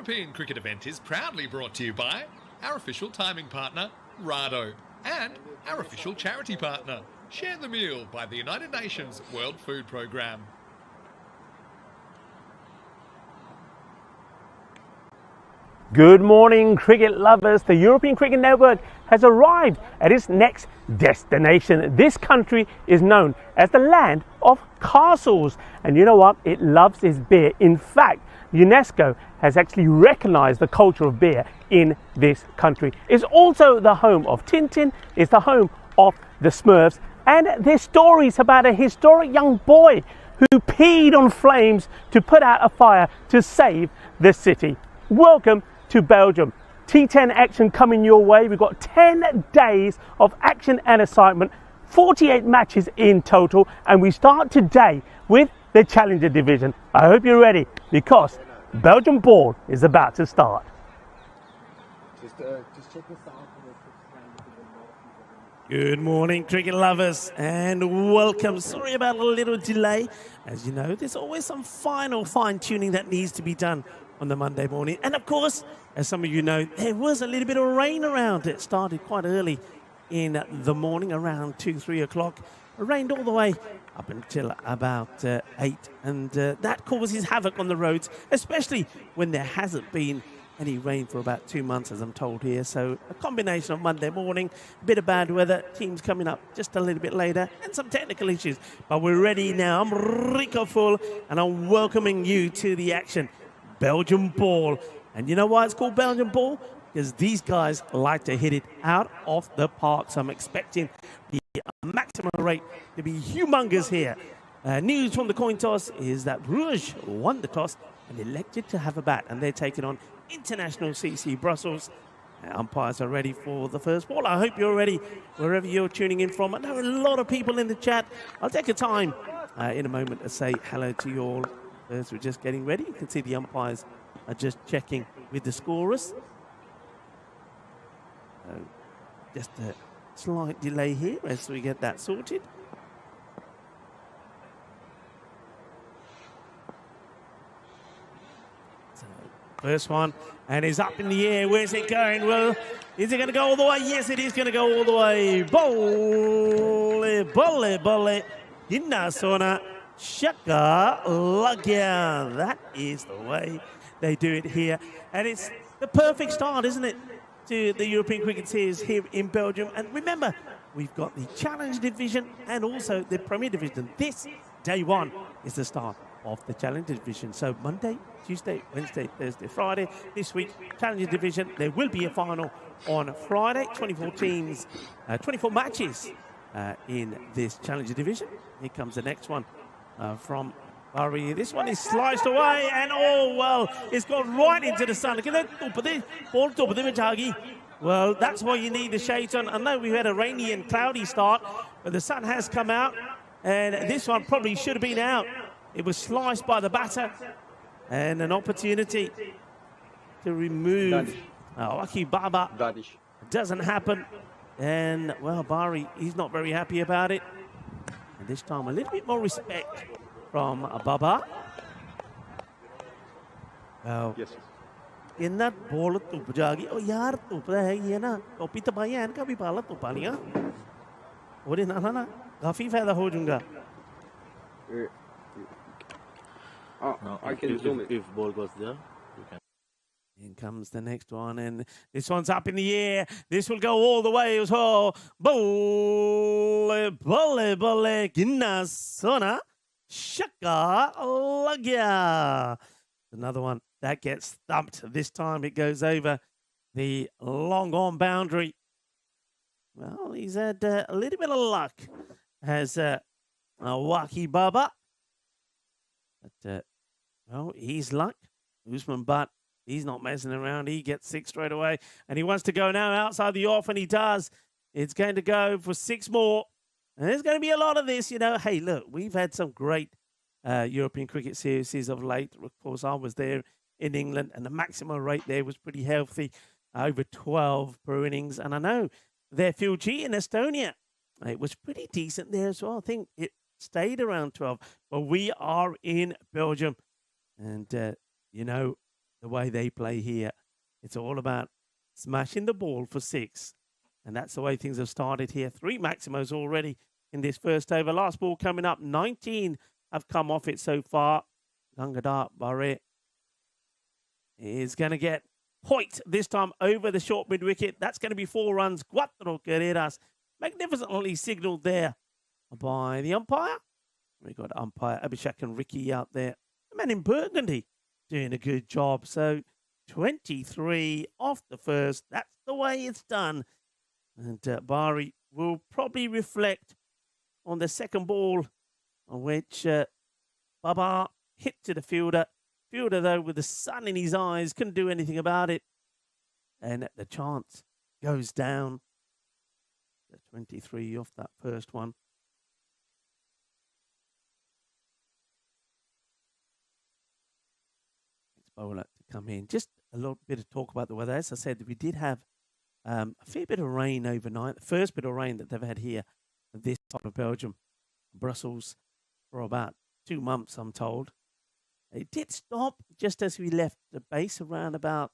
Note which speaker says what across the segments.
Speaker 1: European cricket event is proudly brought to you by our official timing partner, Rado, and our official charity partner, Share the Meal by the United Nations World Food Programme.
Speaker 2: Good morning, cricket lovers. The European Cricket Network has arrived at its next destination. This country is known as the land of castles. And you know what? It loves its beer. In fact, UNESCO has actually recognized the culture of beer in this country. It's also the home of T10, it's the home of the Smurfs, and there's stories about a historic young boy who peed on flames to put out a fire to save the city. Welcome to Belgium. T10 action coming your way. We've got 10 days of action and excitement, 48 matches in total, and we start today with the Challenger Division. I hope you're ready because Belgium ball is about to start.
Speaker 3: Just check this out.
Speaker 2: Good morning, cricket lovers, and welcome. Sorry about a little delay. As you know, there's always some final fine-tuning that needs to be done on the Monday morning. And of course, as some of you know, there was a little bit of rain around. It started quite early in the morning, around 2-3 o'clock. It rained all the way up until about 8, and that causes havoc on the roads, especially when there hasn't been any rain for about 2 months, as I'm told here. So a combination of Monday morning, a bit of bad weather, teams coming up just a little bit later, and some technical issues. But we're ready now. I'm Rico Full, and I'm welcoming you to the action. Belgium ball. And you know why it's called Belgium ball? Because these guys like to hit it out of the park. So I'm expecting the maximum rate to be humongous here. News from the coin toss is that Bruges won the toss and elected to have a bat, and they're taking on International CC Brussels. Umpires are ready for the first ball. I hope you're ready wherever you're tuning in from. I know a lot of people in the chat. I'll take a time in a moment to say hello to you all. As we're just getting ready, you can see the umpires are just checking with the scorers. Just a slight delay here as we get that sorted. So, first one, and it's up in the air. Where's it going? Well, is it going to go all the way? Yes, it is going to go all the way. Bolle. Inna Shaka Lagya. That is the way they do it here. And it's the perfect start, isn't it, to the European Cricket Series here in Belgium. And remember, we've got the Challenge Division and also the Premier Division. This, day one, is the start of the Challenge Division. So Monday, Tuesday, Wednesday, Thursday, Friday. This week, Challenge Division. There will be a final on Friday. 24 teams, 24 matches in this Challenger Division. Here comes the next one. From Barry. This one is sliced away, and oh, well, it's gone right into the sun. Well, that's why you need the shades on. I know we've had a rainy and cloudy start, but the sun has come out, and this one probably should have been out. It was sliced by the batter, and an opportunity to remove Aki Baba. It doesn't happen, and, well, Barry, he's not very happy about it. And this time, a little bit more respect from Baba. Well,
Speaker 3: yes.
Speaker 2: In that ball, तुप जागी ओ यार तुप है ये ना टोपी तो भाई है इनका भी पाला तुपा लिया और ये ना काफी फायदा हो जाऊंगा.
Speaker 3: I can zoom it.
Speaker 4: If ball goes there, you can.
Speaker 2: In comes the next one, and this one's up in the air. This will go all the way as well. Bolle, ginna sona, shaka lagya. Another one that gets thumped. This time it goes over the long on boundary. Well, he's had a little bit of luck as Waki Baba. But, well, he's luck. Usman Butt. He's not messing around. He gets 6 straight away. And he wants to go now outside the off, and he does. It's going to go for 6 more. And there's going to be a lot of this, you know. Hey, look, we've had some great European Cricket Series of late. Of course, I was there in England, and the maximum rate there was pretty healthy, over 12 per innings. And I know their Fiji in Estonia, it was pretty decent there as well. I think it stayed around 12. But we are in Belgium. And, you know, the way they play here. It's all about smashing the ball for 6. And that's the way things have started here. 3 Maximos already in this first over. Last ball coming up. 19 have come off it so far. Gangadar Barre is going to get Hoyt this time over the short mid wicket. That's going to be 4 runs. Cuatro carreras. Magnificently signalled there by the umpire. We've got umpire Abhishek and Ricky out there. The man in Burgundy doing a good job. So 23 off the first. That's the way it's done. And Bari will probably reflect on the second ball, on which Baba hit to the fielder. Fielder, though, with the sun in his eyes, couldn't do anything about it. And the chance goes down. The 23 off that first one. Next bowler to come in. Just a little bit of talk about the weather. As I said, we did have a fair bit of rain overnight. The first bit of rain that they've had here in this part of Belgium, Brussels, for about 2 months, I'm told. It did stop just as we left the base around about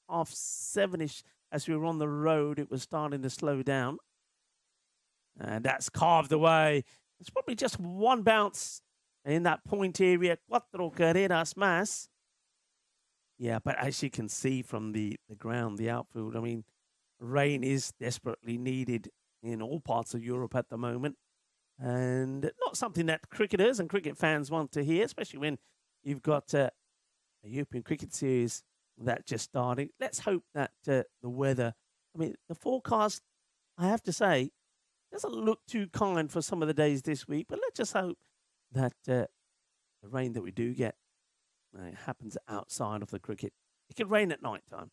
Speaker 2: 7:30ish. As we were on the road, it was starting to slow down. And that's carved away. It's probably just one bounce in that point area. Cuatro carreras más. Yeah, but as you can see from the ground, the outfield, I mean, rain is desperately needed in all parts of Europe at the moment. And not something that cricketers and cricket fans want to hear, especially when you've got a European cricket series that just starting. Let's hope that the weather, I mean, the forecast, I have to say, doesn't look too kind for some of the days this week, but let's just hope that the rain that we do get happens outside of the cricket. It can rain at night time.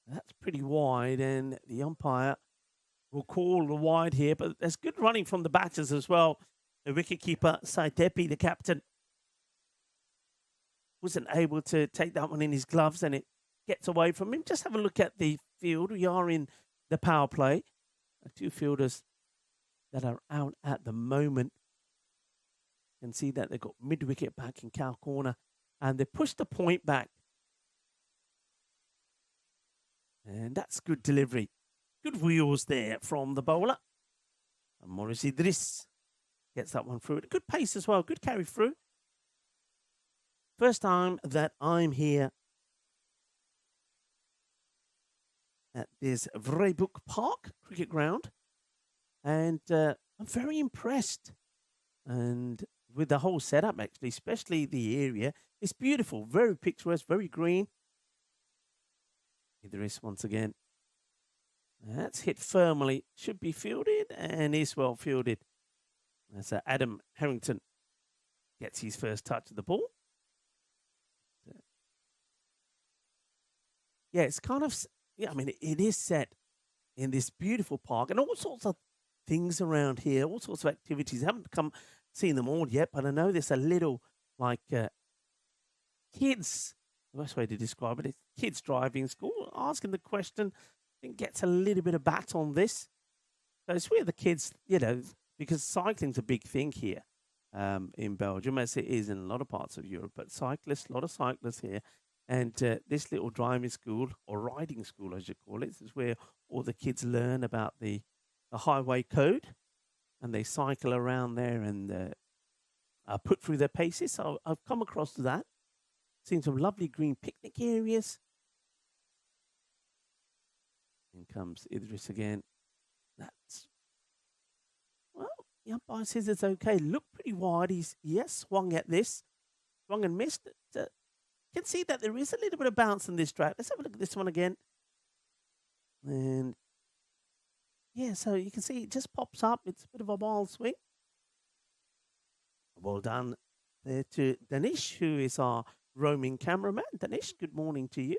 Speaker 2: That's pretty wide, and the umpire will call the wide here, but there's good running from the batters as well. The wicketkeeper, Saidepi, the captain, wasn't able to take that one in his gloves, and it gets away from him. Just have a look at the field. We are in the power play. 2 fielders that are out at the moment. You can see that they've got mid-wicket back in cow corner, and they push the point back. And that's good delivery. Good wheels there from the bowler. And Maurice Idris gets that one through. Good pace as well. Good carry through. First time that I'm here at this Vrijboek Park cricket ground. And I'm very impressed. And with the whole setup, actually, especially the area. It's beautiful. Very picturesque. Very green. Idris once again. That's hit firmly. Should be fielded and is well fielded. As Adam Harrington gets his first touch of the ball. Yeah, it's kind of, I mean, it is set in this beautiful park and all sorts of things around here, all sorts of activities. I haven't seen them all yet, but I know there's a little, like, kids, the best way to describe it is kids driving school, asking the question, I think gets a little bit of bat on this. So it's where the kids, because cycling's a big thing here in Belgium, as it is in a lot of parts of Europe, but a lot of cyclists here. And this little driving school, or riding school as you call it, is where all the kids learn about the highway code, and they cycle around there and put through their paces. So I've come across that, seen some lovely green picnic areas. In comes Idris again. Well, the umpire says it's okay. Looked pretty wide. He swung at this. Swung and missed. You can see that there is a little bit of bounce in this track. Let's have a look at this one again. And yeah, so you can see it just pops up. It's a bit of a wild swing. Well done there to Danish, who is our roaming cameraman. Danish, good morning to you.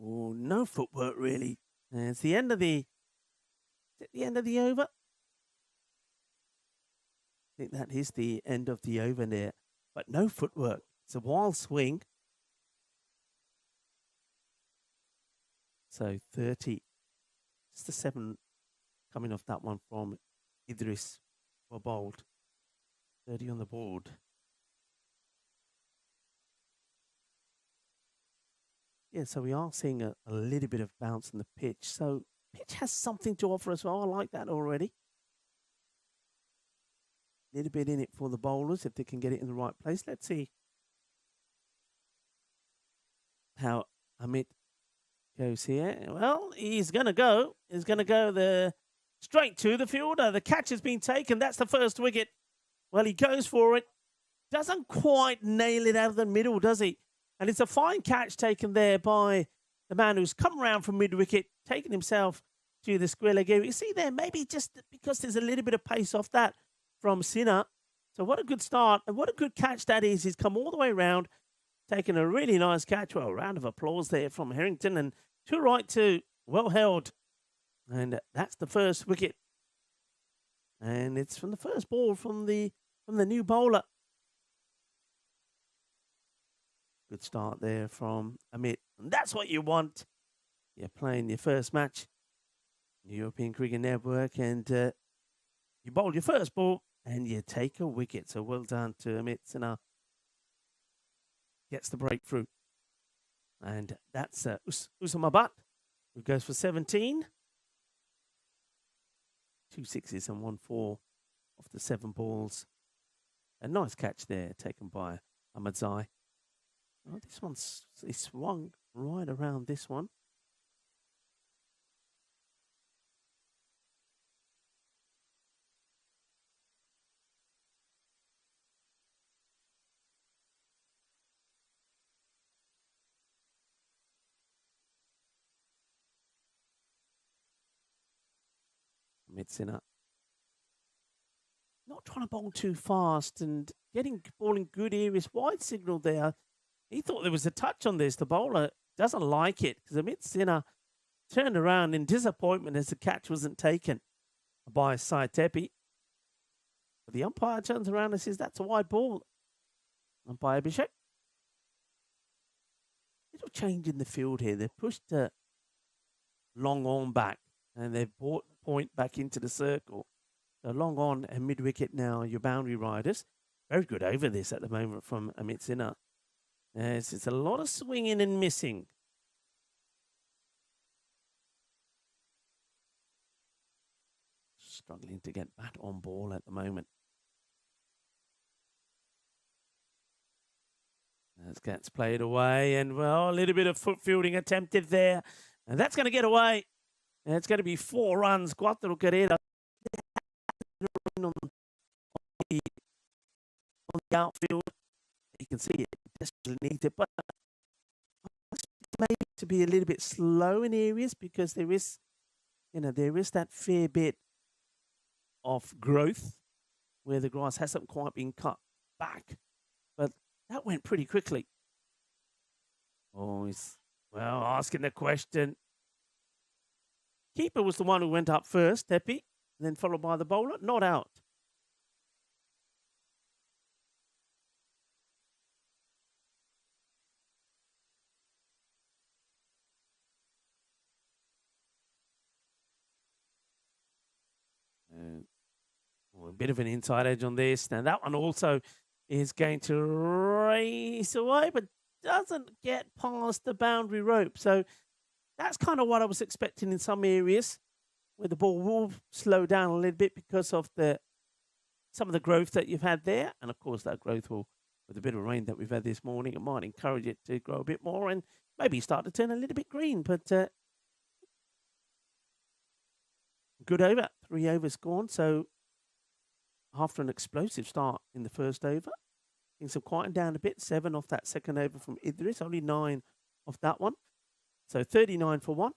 Speaker 2: Oh, no footwork really. And it's the end of the over. I think that is the end of the over there, but no footwork. It's a wild swing. So 30. Just the 7 coming off that one from Idris were bowled. 30 on the board. Yeah, so we are seeing a little bit of bounce in the pitch. So pitch has something to offer as well. I like that already. A little bit in it for the bowlers if they can get it in the right place. Let's see how Amit goes here. Well, he's going to go. He's going to go straight to the fielder. The catch has been taken. That's the first wicket. Well, he goes for it. Doesn't quite nail it out of the middle, does he? And it's a fine catch taken there by the man who's come around from mid-wicket, taking himself to the square leg area. You see there, maybe just because there's a little bit of pace off that from Sinha. So what a good start and what a good catch that is. He's come all the way around, taking a really nice catch. Well, a round of applause there from Harrington, and to right too. Well held. And that's the first wicket. And it's from the first ball from the new bowler. Good start there from Amit. And that's what you want. You're playing your first match, European Cricket Network, and you bowl your first ball and you take a wicket. So well done to Amit Sinha. Gets the breakthrough. And that's Usama Butt, who goes for 17. 2 sixes and 1 4 off the 7 balls. A nice catch there taken by Ahmed Zai. Oh, he swung right around this one. Sinha. Not trying to bowl too fast and balling good areas. Wide signal there. He thought there was a touch on this. The bowler doesn't like it because Amit Sinha turned around in disappointment as the catch wasn't taken by Sai Tepi. But the umpire turns around and says, that's a wide ball. Umpire Abhishek. Little change in the field here. They've pushed long on back and they've brought point back into the circle. So long on and mid-wicket now, your boundary riders. Very good over this at the moment from Amit Sinha. It's a lot of swinging and missing. Struggling to get bat on ball at the moment. As gets played away, and well, a little bit of foot fielding attempted there. And that's going to get away. And it's going to be 4 runs. Quattro carreras on the outfield. You can see it desperately needs it, but maybe to be a little bit slow in areas because there is that fair bit of growth where the grass hasn't quite been cut back, but that went pretty quickly. Oh, he's asking the question. Keeper was the one who went up first, Tepi, then followed by the bowler, not out. A bit of an inside edge on this. Now that one also is going to race away, but doesn't get past the boundary rope. So that's kind of what I was expecting in some areas where the ball will slow down a little bit because of some of the growth that you've had there. And of course that growth will, with a bit of rain that we've had this morning, it might encourage it to grow a bit more and maybe start to turn a little bit green. But good over, 3 overs gone. So after an explosive start in the first over, things have quietened down a bit. 7 off that second over from Idris, only 9 off that one. So 39 for 1.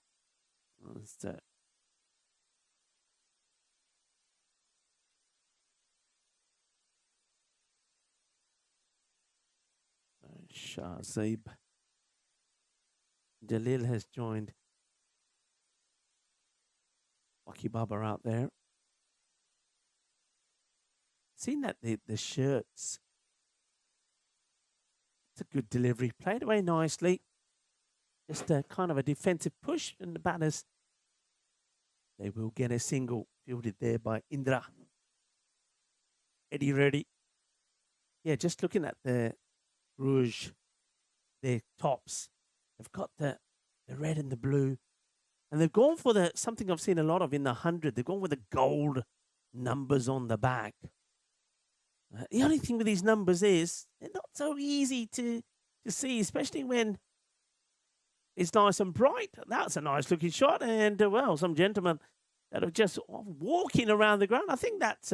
Speaker 2: Shahzeeb Jalil has joined Waki Baba out there. Seen that the shirts. It's a good delivery. Played away nicely. Just a kind of a defensive push, and the batters, they will get a single fielded there by Indra. Eddie Reddy yeah, just looking at the Rouge, their tops, they've got the red and the blue, and they've gone for the something I've seen a lot of in the 100. They've gone with the gold numbers on the back. The only thing with these numbers is they're not so easy to see, especially when it's nice and bright. That's a nice looking shot, and well, some gentlemen that are just walking around the ground. I think that's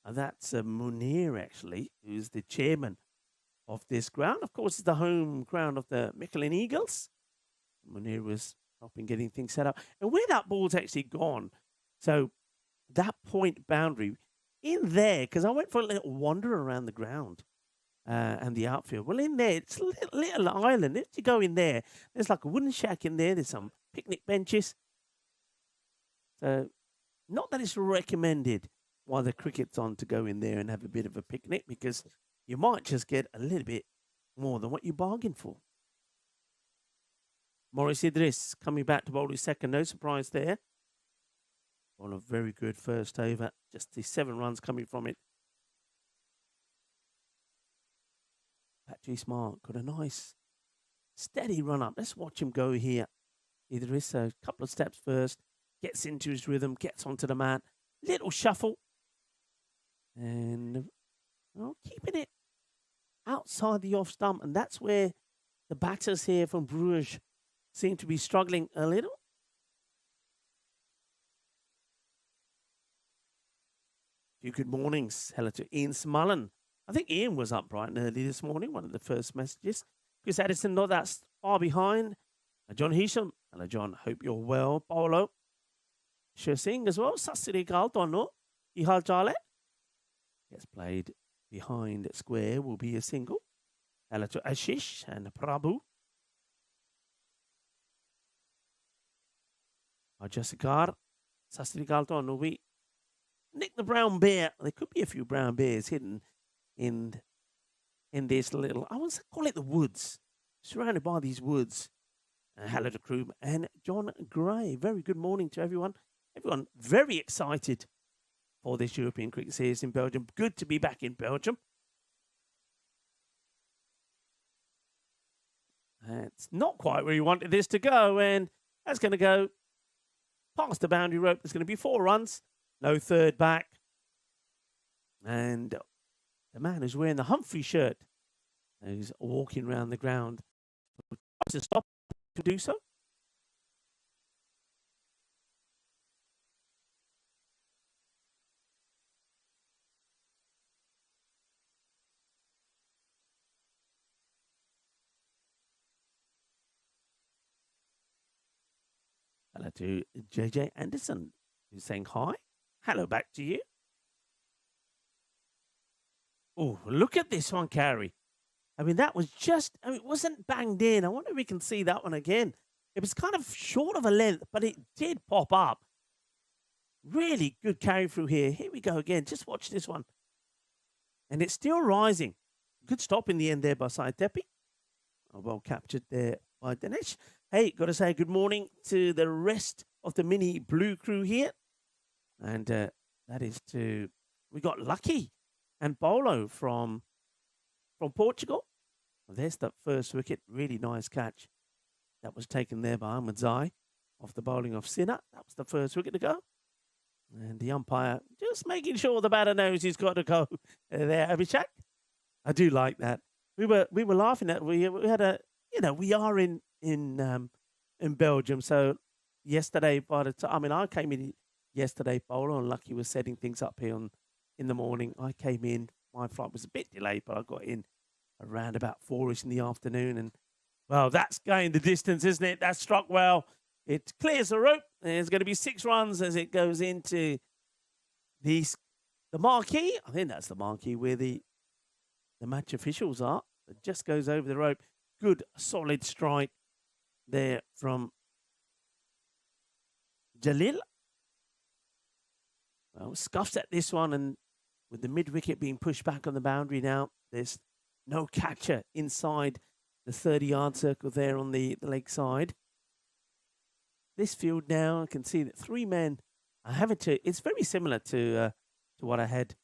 Speaker 2: Munir actually, who's the chairman of this ground. Of course, it's the home ground of the Michelin Eagles. Munir was helping getting things set up, and where that ball's actually gone. So that point boundary in there, because I went for a little wander around the ground and the outfield. Well, in there, it's a little island. If you go in there, there's like a wooden shack in there. There's some picnic benches. So, not that it's recommended while the cricket's on to go in there and have a bit of a picnic, because you might just get a little bit more than what you bargained for. Maurice Idris coming back to bowl his second. No surprise there. On a very good first over. Just the 7 runs coming from it. Patrick Smart got a nice steady run up. Let's watch him go here. Idris, a couple of steps first. Gets into his rhythm. Gets onto the mat. Little shuffle. And keeping it outside the off stump. And that's where the batters here from Bruges seem to be struggling a little. Few good mornings. Hello to Ian Smullen. I think Ian was up bright and early this morning, one of the first messages. Chris Addison, not that far behind. John Hisham. Hello, John. Hope you're well. Paolo. Sure Singh as well. Sassiri Galtono. Ihal Jale. Gets played behind square. Will be a single. Hello to Ashish and Prabhu. Jessica. Sassiri Galtono. We Nick the brown bear. There could be a few brown bears hidden in this little, I want to call it the woods, surrounded by these woods. Hello to crew and John Gray. Very good morning to everyone. Everyone very excited for this European Cricket Series in Belgium. Good to be back in Belgium. It's not quite where you wanted this to go, and that's going to go past the boundary rope. There's going to be 4 runs. No third back. And the man who's wearing the Humphrey shirt, who's walking around the ground, to stop to do so. Hello to JJ Anderson, who's saying hi. Hello back to you. Oh, look at this one, Carrie. I mean, that was just, it wasn't banged in. I wonder if we can see that one again. It was kind of short of a length, but it did pop up. Really good carry through here. Here we go again. Just watch this one. And it's still rising. Good stop in the end there by Sai Tepi. Well captured there by Dinesh. Hey, got to say good morning to the rest of the mini blue crew here. And that is to, we got Lucky and Bolo from Portugal. There's that first wicket. Really nice catch. That was taken there by Ahmed Zai off the bowling of Sinha. That was the first wicket to go. And the umpire just making sure the batter knows he's got to go there, Abhishek. I do like that. We were laughing at, we had a, we are in Belgium. So yesterday, by the time, I came in yesterday, Bowler, and Lucky was setting things up here in the morning. I came in, my flight was a bit delayed, but I got in around about 4ish in the afternoon. And, well, that's going the distance, isn't it? That struck well. It clears the rope. There's going to be 6 runs as it goes into the marquee. I think that's the marquee where the match officials are. It just goes over the rope. Good, solid strike there from Jalil. Well, scuffs at this one, and with the mid-wicket being pushed back on the boundary now, there's no catcher inside the 30-yard circle there on the leg side. This field now, I can see that 3 men are having to, it's very similar to what I had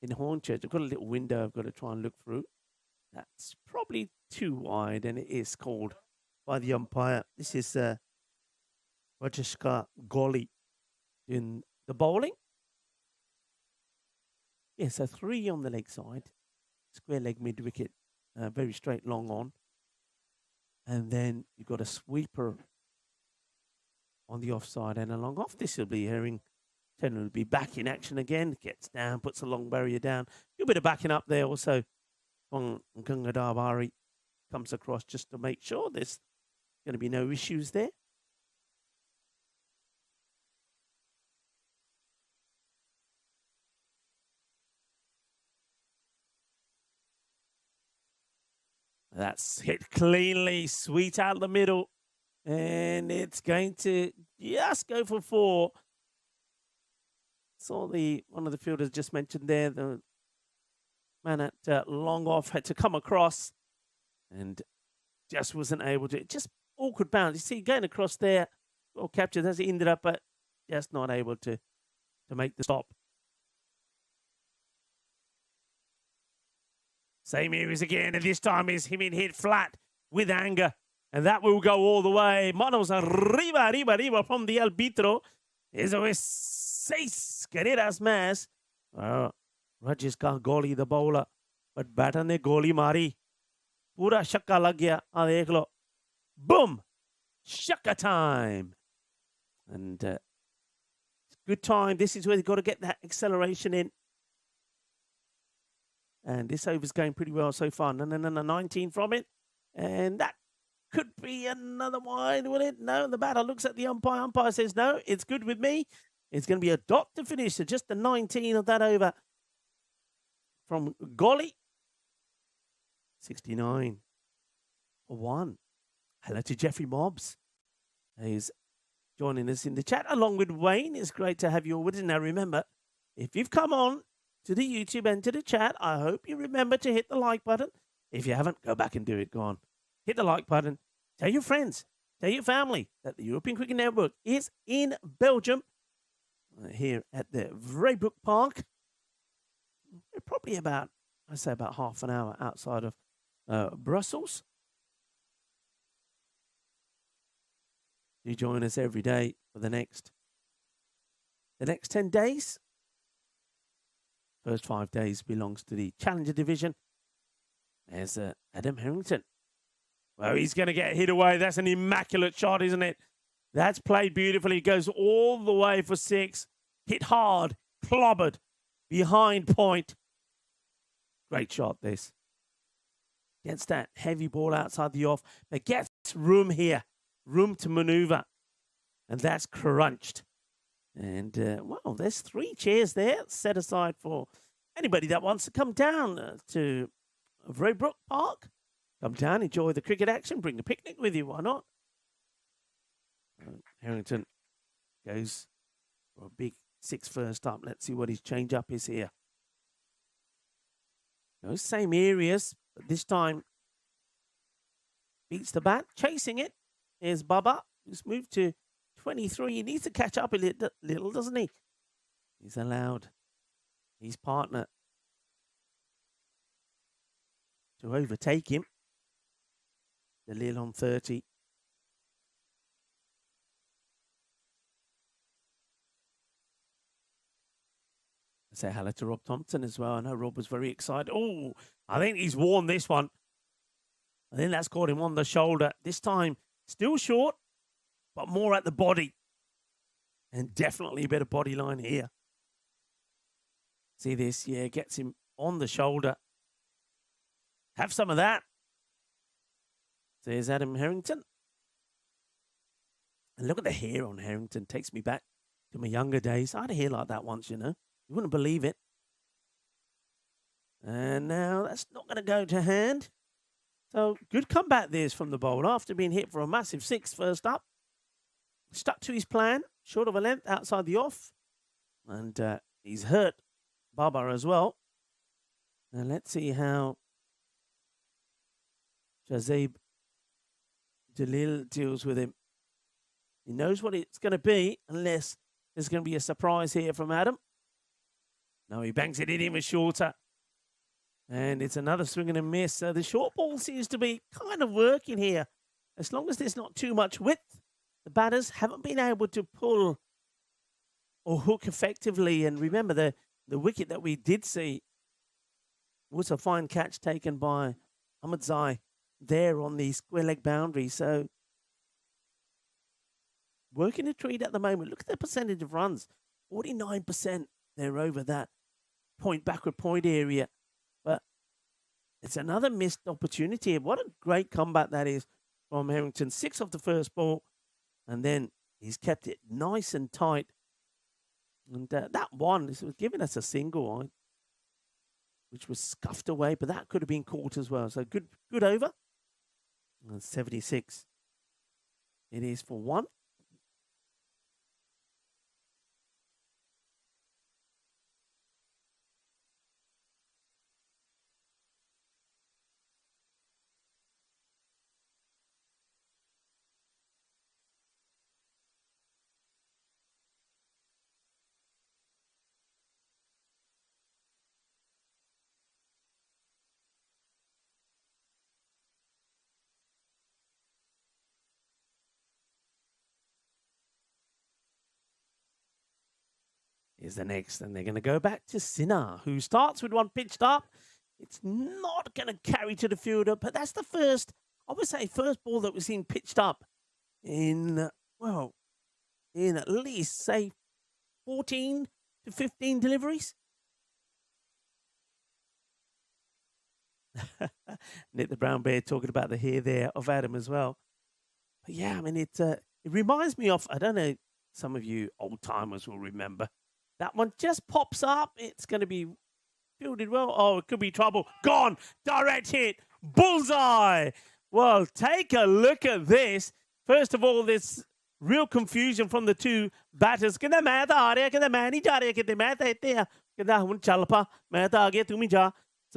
Speaker 2: in Hornchurch. I've got a little window I've got to try and look through. That's probably too wide, and it is called by the umpire. This is Rajeshkar Goli in the bowling. Yeah, so 3 on the leg side, square leg mid wicket, very straight long on. And then you've got a sweeper on the offside and a long off. This will be Harrington will be back in action again. Gets down, puts a long barrier down. A bit of backing up there also. Gangadhar Bari comes across just to make sure there's going to be no issues there. That's hit cleanly, sweet out the middle. And it's going to just go for 4. Saw one of the fielders just mentioned there, the man at long off had to come across and just wasn't able to. Just awkward bounce. You see, going across there, well captured as he ended up, but just not able to make the stop. Same areas again, and this time is him in hit flat with anger. And that will go all the way. Manos arriba from the arbitro. Eso es 6 carreras más. Rajeshkar Goli, the bowler. But batter ne goli mari. Pura shakka lag gaya. Dekh lo. Boom! Shakka time. And good time. This is where you've got to get that acceleration in. And this over's going pretty well so far. No, 19 from it. And that could be another wide, will it? No, the batter looks at the umpire. Umpire says, no, it's good with me. It's going to be a dot to finish. So just the 19 of that over from Goli. 69 for 1. Hello to Jeffrey Mobbs. He's joining us in the chat along with Wayne. It's great to have you all with us. Now, remember, if you've come on to the YouTube and to the chat, I hope you remember to hit the like button. If you haven't, go back and do it. Go on. Hit the like button. Tell your friends, tell your family that the European Cricket Network is in Belgium, here at the Vrijbroek Park. We're probably about, I'd say about half an hour outside of Brussels. You join us every day for the next 10 days. First 5 days belongs to the Challenger Division. There's Adam Harrington. Well, he's going to get hit away. That's an immaculate shot, isn't it? That's played beautifully. It goes all the way for 6. Hit hard, clobbered, behind point. Great shot, this. Gets that heavy ball outside the off, but gets room here, room to maneuver. And that's crunched. And, well, there's 3 chairs there set aside for anybody that wants to come down to Vrijbroek Park. Come down, enjoy the cricket action, bring a picnic with you, why not? Harrington goes for a big 6 first up. Let's see what his change-up is here. Those same areas, but this time beats the bat, chasing it. Here's Baba, who's moved to 23. He needs to catch up a little, doesn't he? He's allowed his partner to overtake him. Dalil on 30. I say hello to Rob Thompson as well. I know Rob was very excited. Oh, I think he's worn this one. I think that's caught him on the shoulder. This time, still short, but more at the body. And definitely a better body line here. See this? Yeah, gets him on the shoulder. Have some of that. There's Adam Harrington. And look at the hair on Harrington. Takes me back to my younger days. I had a hair like that once, you know. You wouldn't believe it. And now that's not going to go to hand. So good comeback this from the bowler after being hit for a massive 6 first up. Stuck to his plan. Short of a length outside the off. And he's hurt Baba as well. And let's see how Jazib Jalil deals with him. He knows what it's going to be unless there's going to be a surprise here from Adam. No, he bangs it in even shorter. And it's another swing and a miss. So the short ball seems to be kind of working here. As long as there's not too much width, the batters haven't been able to pull or hook effectively. And remember, the wicket that we did see was a fine catch taken by Ahmed Zai there on the square leg boundary. So working a treat at the moment. Look at the percentage of runs. 49%. They're over that backward point area. But it's another missed opportunity. What a great comeback that is from Harrington. 6 off the first ball. And then he's kept it nice and tight. And that one, this was giving us a single, which was scuffed away, but that could have been caught as well. So good over. And 76. It is for 1. Is the next, and they're going to go back to Sinha, who starts with one pitched up. It's not going to carry to the fielder, but that's the first, I would say, first ball that we've seen pitched up in, well, in at least, say, 14 to 15 deliveries. Nick the Brown Bear talking about the hair there of Adam as well. But yeah, I mean, it reminds me of, I don't know, some of you old timers will remember. That one just pops up. It's going to be fielded well. Oh, it could be trouble. Gone. Direct hit. Bullseye. Well, take a look at this. First of all, there's real confusion from the two batters. So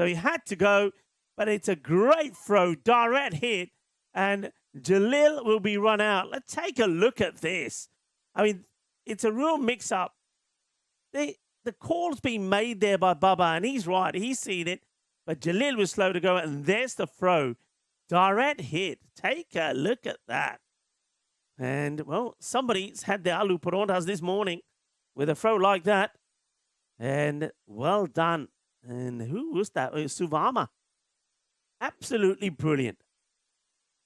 Speaker 2: he had to go, but it's a great throw. Direct hit. And Jalil will be run out. Let's take a look at this. I mean, it's a real mix-up. The call's been made there by Bubba, and he's right. He's seen it. But Jalil was slow to go, and there's the throw. Direct hit. Take a look at that. And, well, somebody's had the aloo paranthas this morning with a throw like that. And well done. And who was that? It was Suvama. Absolutely brilliant.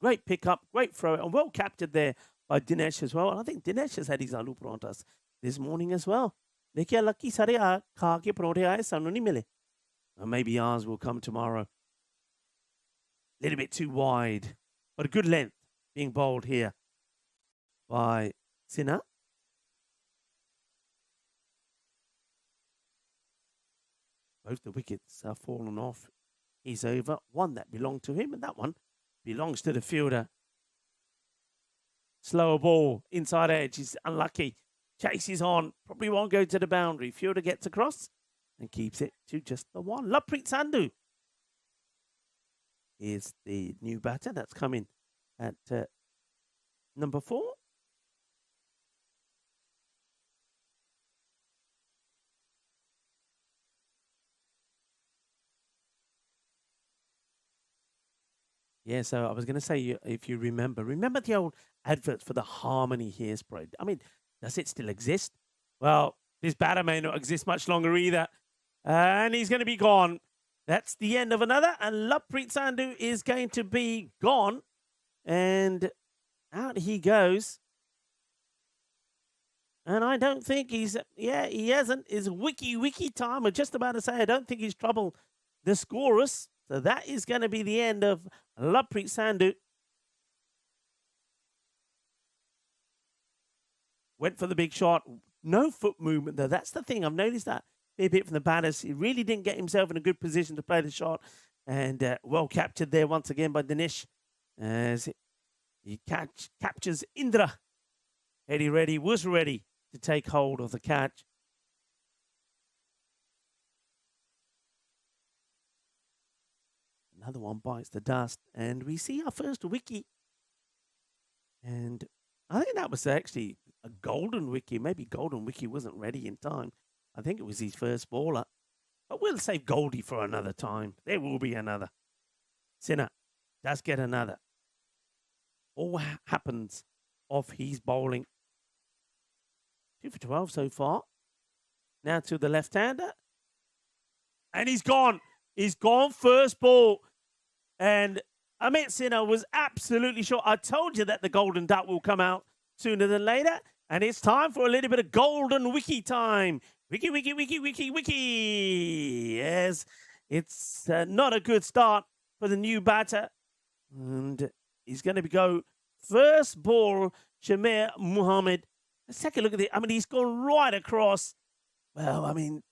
Speaker 2: Great pickup, great throw, and well captured there by Dinesh as well. And I think Dinesh has had his aloo paranthas this morning as well. देखिए lucky सारे खा के परोठे आए सानू नहीं मिले. Maybe ours will come tomorrow. A little bit too wide, but a good length being bowled here by Sinha. Both the wickets are fallen off. He's over. One that belonged to him, and that one belongs to the fielder. Slower ball, inside edge. He's unlucky. Chases on. Probably won't go to the boundary. Fielder gets across and keeps it to just the one. Lovepreet Sandhu is the new batter that's coming at number 4. Yeah, so I was going to say, if you remember the old adverts for the Harmony hairspray. I mean, does it still exist? Well, this batter may not exist much longer either. And he's going to be gone. That's the end of another. And Lovepreet Sandhu is going to be gone. And out he goes. And I don't think he hasn't. His wiki time. I'm just about to say, I don't think he's troubled the scorers. So that is going to be the end of Lovepreet Sandhu. Went for the big shot. No foot movement, though. That's the thing. I've noticed that a bit from the batters. He really didn't get himself in a good position to play the shot. And well captured there once again by Dinesh. As he captures Indra. Eddie was ready to take hold of the catch. Another one bites the dust. And we see our first wiki. And I think that was actually a golden wiki. Maybe golden wiki wasn't ready in time. I think it was his first baller. But we'll save Goldie for another time. There will be another. Sinner does get another. All happens off his bowling. 2 for 12 so far. Now to the left-hander. And he's gone. He's gone first ball. And Amit Sinha was absolutely sure. I told you that the golden duck will come out sooner than later. And it's time for a little bit of golden wiki time. Wiki, wiki, wiki, wiki, wiki. Yes, it's not a good start for the new batter. And he's going to go first ball, Shamir Muhammad. Let's take a look at it. I mean, he's gone right across. Well, I mean,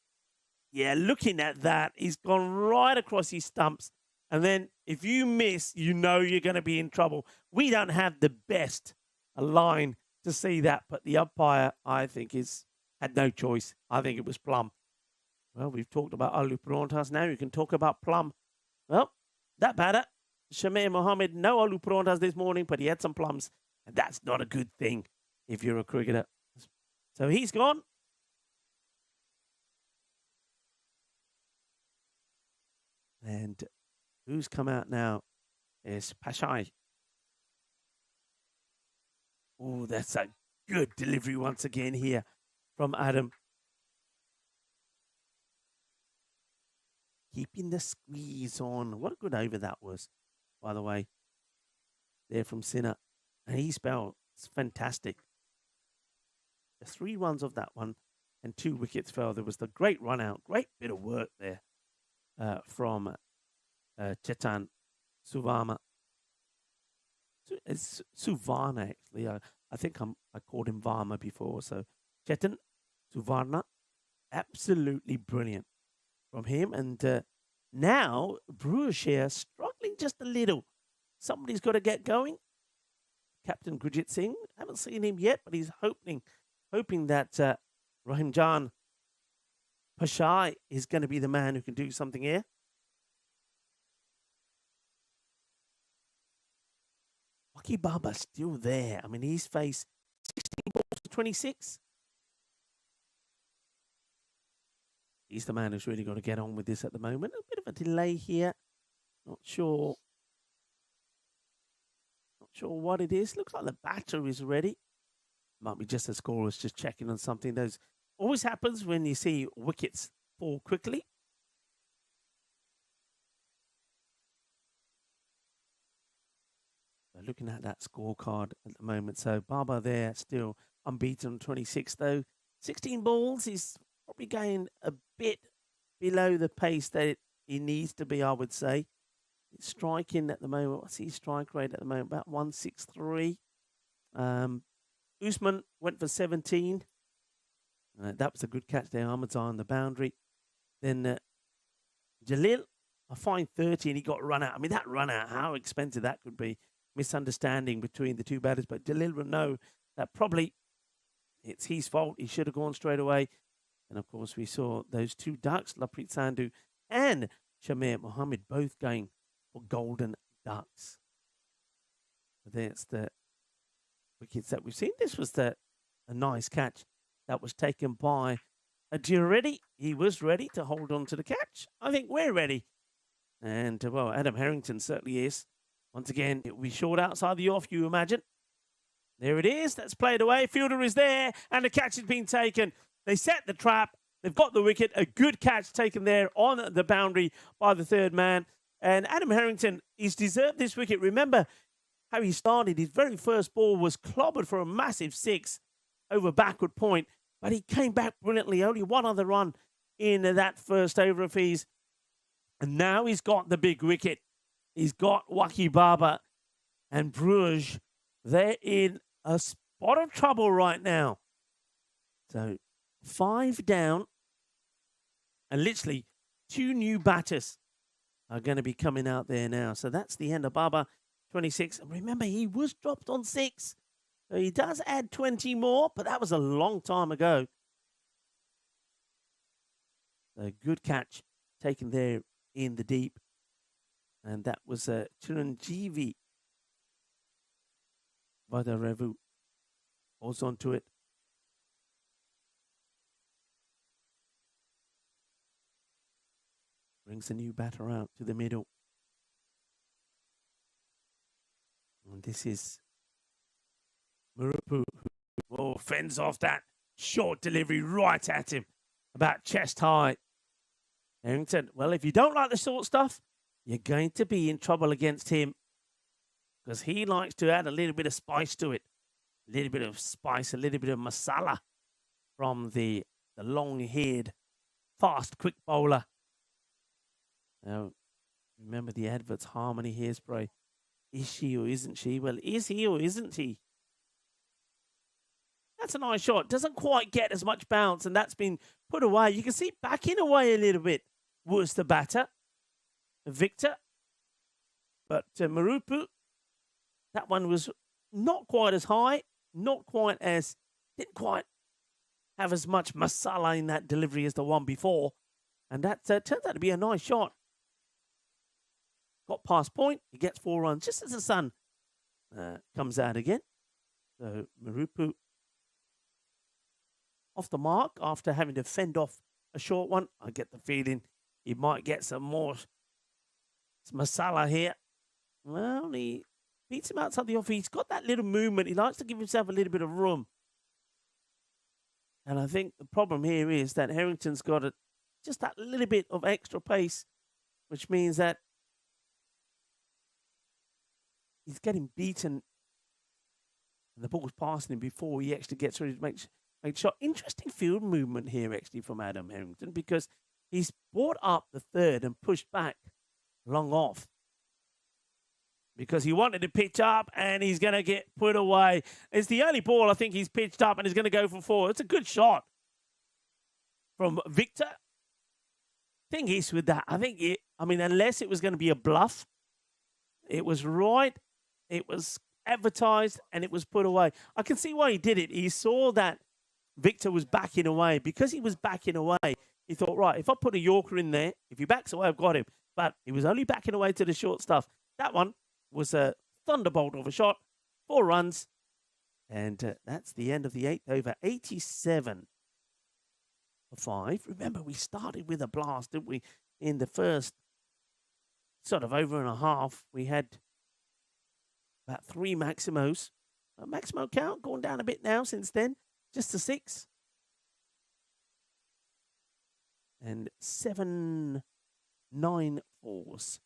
Speaker 2: yeah, looking at that, he's gone right across his stumps. And then if you miss, you know you're going to be in trouble. We don't have the best line to see that, but the umpire, I think, had no choice. I think it was plum. Well, we've talked about Alu Prontas. Now you can talk about plum. Well, that batter, Shamir Mohammed, no Alu Prontas this morning, but he had some plums. And that's not a good thing if you're a cricketer. So he's gone. And who's come out now is Pashai. Oh, that's a good delivery once again here from Adam. Keeping the squeeze on. What a good over that was, by the way. There from Sinha. And he spelled it's fantastic. The 3 runs of that one and 2 wickets fell. There was the great run out. Great bit of work there from Chetan Suvama. It's Suvarna, actually. I think I called him Varma before. So Chetan Suvarna, absolutely brilliant from him. And now Brewers here struggling just a little. Somebody's got to get going. Captain Gurjit Singh, haven't seen him yet, but he's hoping that Rahimjan Pashai is going to be the man who can do something here. Waki Baba still there. I mean, he's faced 16 balls to 26. He's the man who's really got to get on with this at the moment. A bit of a delay here. Not sure what it is. Looks like the batter is ready. Might be just the scorers just checking on something. Those always happens when you see wickets fall quickly. So looking at that scorecard at the moment. So Baba there still unbeaten on 26 though. 16 balls. He's probably going a bit below the pace that he needs to be, I would say. He's striking at the moment. What's his strike rate at the moment? About 163. Usman went for 17. That was a good catch there. Ahmed's on the boundary. Then Jalil, a fine 30, and he got run out. I mean, that run out, how expensive that could be. Misunderstanding between the two batters. But Jalil will know that probably it's his fault. He should have gone straight away. And, of course, we saw those 2 ducks, Lapreet Sandhu and Shamir Mohammed, both going for golden ducks. That's the wickets that we've seen. This was a nice catch that was taken by Adjuredi. He was ready to hold on to the catch. I think we're ready. And, well, Adam Harrington certainly is. Once again, it will be short outside the off, you imagine. There it is. That's played away. Fielder is there, and the catch has been taken. They set the trap. They've got the wicket. A good catch taken there on the boundary by the third man. And Adam Harrington, he's deserved this wicket. Remember how he started. His very first ball was clobbered for a massive 6 over backward point. But he came back brilliantly. Only 1 other run in that first over of his. And now he's got the big wicket. He's got Waki Baba and Brewers. They're in a spot of trouble right now. So 5 down. And literally 2 new batters are going to be coming out there now. So that's the end of Baba, 26. And remember, he was dropped on 6. So he does add 20 more, but that was a long time ago. A good catch taken there in the deep. And that was Chiranjeevi Vadarevu. Holds on to it. Brings the new batter out to the middle. And this is Marupu, who fends off that short delivery right at him, about chest high. Harrington, well, if you don't like the short stuff, you're going to be in trouble against him, because he likes to add a little bit of spice to it. A little bit of spice, a little bit of masala from the long-haired, fast, quick bowler. Now, remember the advert's Harmony hairspray. Is she or isn't she? Well, is he or isn't he? That's a nice shot. Doesn't quite get as much bounce, and that's been put away. You can see backing away a little bit was the batter, Victor. But Marupu, that one was not quite as high, didn't quite have as much masala in that delivery as the one before. And that turns out to be a nice shot. Got past point, he gets 4 runs just as the sun comes out again. So Marupu off the mark after having to fend off a short one. I get the feeling he might get some more masala here. Well, he beats him outside the off. He's got that little movement. He likes to give himself a little bit of room. And I think the problem here is that Harrington's got just that little bit of extra pace, which means that he's getting beaten and the ball's passing him before he actually gets ready to make shot. Interesting field movement here, actually, from Adam Harrington, because he's brought up the third and pushed back long off because he wanted to pitch up and he's going to get put away. It's the only ball I think he's pitched up and he's going to go for 4. It's a good shot from Victor. Thing is with that, unless it was going to be a bluff, it was right, it was advertised, and it was put away. I can see why he did it. He saw that Victor was backing away. Because he was backing away, he thought, right, if I put a Yorker in there, if he backs away, I've got him. But he was only backing away to the short stuff. That one was a thunderbolt of a shot, 4 runs, and that's the end of the 8th over. 87 for 5. Remember, we started with a blast, didn't we? In the first sort of over and a half, we had about 3 Maximos. Maximo count gone down a bit now since then, just to 6. And 7 9-4s.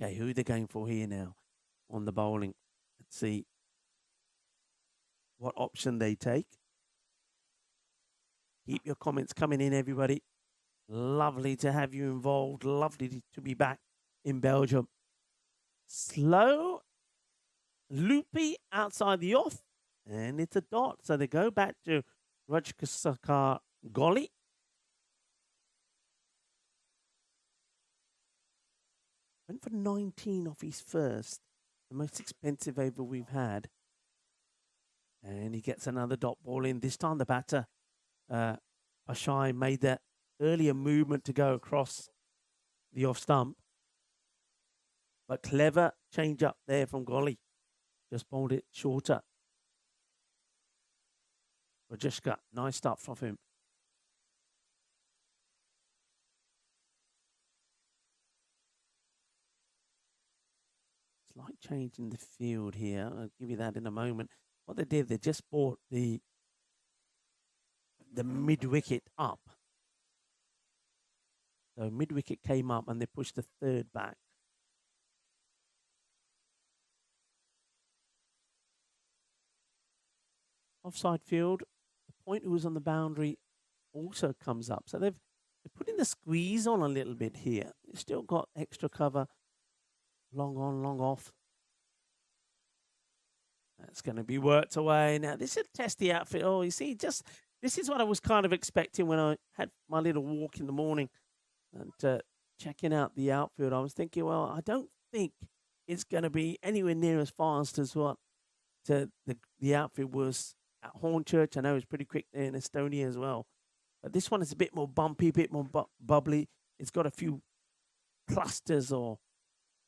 Speaker 2: Okay, who are they going for here now on the bowling? Let's see what option they take. Keep your comments coming in, everybody. Lovely to have you involved. Lovely to be back in Belgium. Slow, loopy outside the off, and it's a dot. So they go back to Rajkasakar Goli. Went for 19 off his first, the most expensive over we've had. And he gets another dot ball in. This time the batter, Ashai, made that earlier movement to go across the off stump. But clever change up there from Goli. Just bowled it shorter. Rajeshka, nice stuff from him. Slight change in the field here. I'll give you that in a moment. What they did, they just brought the mid-wicket up. So mid-wicket came up and they pushed the third back. Offside field, the point who was on the boundary also comes up. So they're putting the squeeze on a little bit here. They've still got extra cover. Long on, long off. That's going to be worked away. Now, this is a testy outfit. Oh, you see, this is what I was kind of expecting when I had my little walk in the morning and checking out the outfield. I was thinking, well, I don't think it's going to be anywhere near as fast as what the outfield was at Hornchurch. I know it's pretty quick there in Estonia as well. But this one is a bit more bumpy, a bit more bubbly. It's got a few clusters or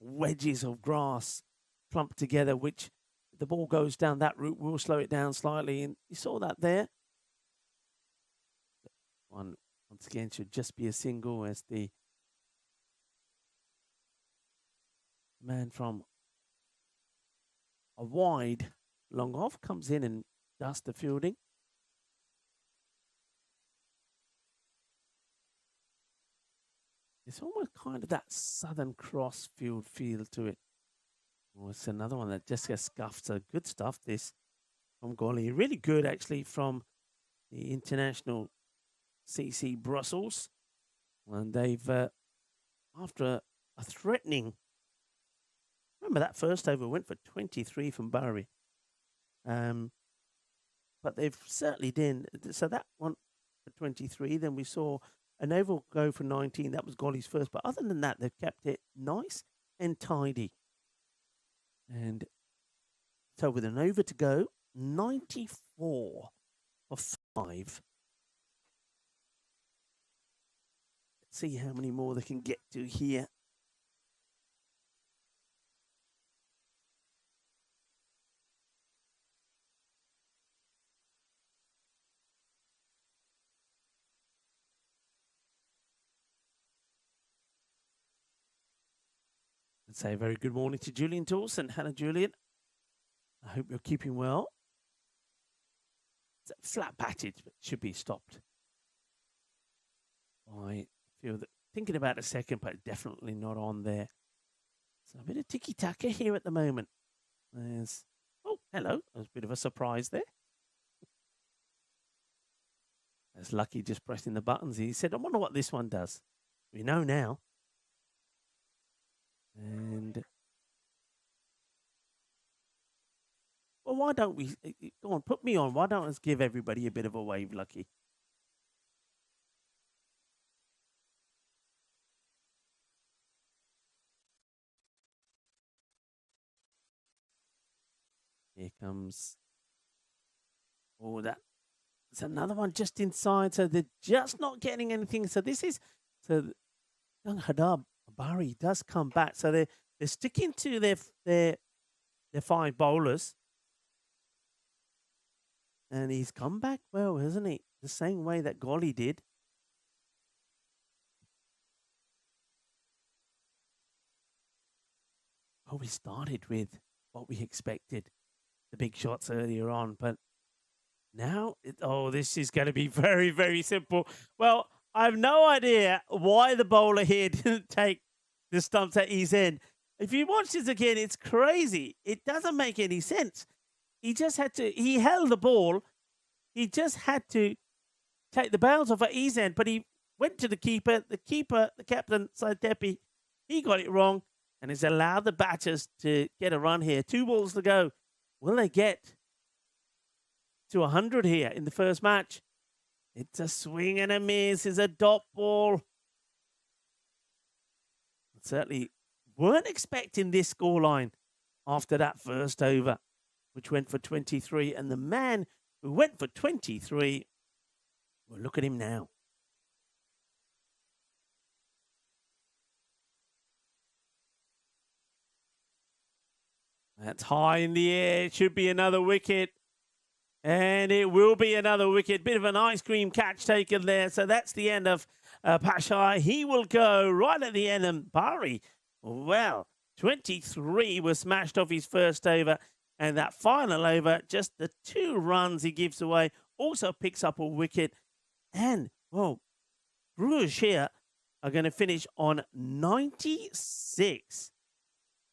Speaker 2: wedges of grass clumped together, which if the ball goes down that route will slow it down slightly. And you saw that there. One, once again, should just be a single as the Man from a wide long off comes in and does the fielding. It's almost kind of that Southern Cross field feel to it. Oh, it's another one that just gets scuffed. So good stuff, this from Golly. Really good, actually, from the international CC Brussels. And they've, after a threatening, remember that first over went for 23 from Bowery. But they've certainly done. So that one for 23. Then we saw an over go for 19. That was Golly's first. But other than that, they've kept it nice and tidy. And so with an over to go, 94 for 5. Let's see how many more they can get to here. And say a very good morning to Julian Dawson. Hello, Julian. I hope you're keeping well. It's flat batted, but should be stopped. I feel that thinking about a second, but definitely not on there. So a bit of tiki-taka here at the moment. There's, oh, hello. There's a bit of a surprise there. There's Lucky just pressing the buttons. He said, I wonder what this one does. We know now. And well, why don't we go on? Put me on. Why don't we give everybody a bit of a wave, Lucky? Here comes. Oh, that's another one just inside. So they're just not getting anything. So this is young Hadab Bari does come back. So they're sticking to their 5 bowlers. And he's come back well, hasn't he? The same way that Golly did. Oh, we started with what we expected. The big shots earlier on. But now, this is going to be very, very simple. Well, I have no idea why the bowler here didn't take the stumps at his end. If you watch this again, it's crazy. It doesn't make any sense. He just had to, he held the ball. He just had to take the bounce off at his end, but he went to the keeper. The keeper, the captain, Saidepi, he got it wrong and has allowed the batters to get a run here. 2 balls to go. Will they get to 100 here in the first match? It's a swing and a miss. It's a dot ball. Certainly weren't expecting this scoreline after that first over, which went for 23. And the man who went for 23, well, look at him now. That's high in the air. It should be another wicket. And it will be another wicket. Bit of an ice cream catch taken there. So that's the end of Pashai. He will go right at the end. And Bari, well, 23 was smashed off his first over. And that final over, just the 2 runs he gives away, also picks up a wicket. And, well, Bruges here are going to finish on 96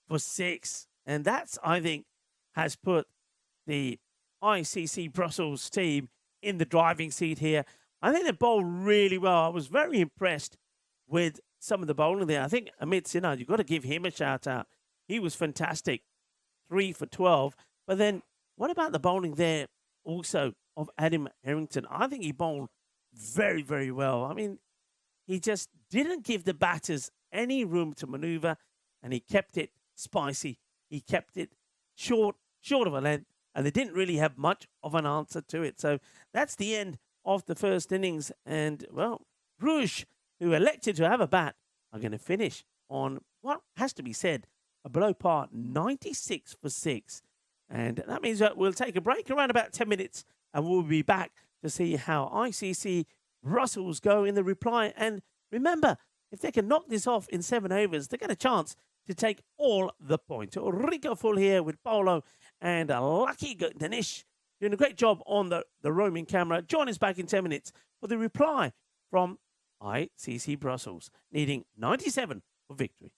Speaker 2: for 6. And that's, I think, has put the ICC Brussels team in the driving seat here. I think they bowled really well. I was very impressed with some of the bowling there. I think Amit Sinha, you've got to give him a shout out. He was fantastic. 3 for 12. But then what about the bowling there also of Adam Harrington? I think he bowled very, very well. I mean, he just didn't give the batters any room to maneuver, and he kept it spicy. He kept it short of a length, and they didn't really have much of an answer to it. So that's the end of the first innings. And, well, Bruges, who elected to have a bat, are going to finish on what has to be said, a below par 96 for 6. And that means that we'll take a break around about 10 minutes, and we'll be back to see how ICC Brussels go in the reply. And remember, if they can knock this off in 7 overs, they get a chance to take all the points. Rico full here with Paolo and Lucky Danish doing a great job on the roaming camera. Join us back in 10 minutes for the reply from ICC Brussels, needing 97 for victory.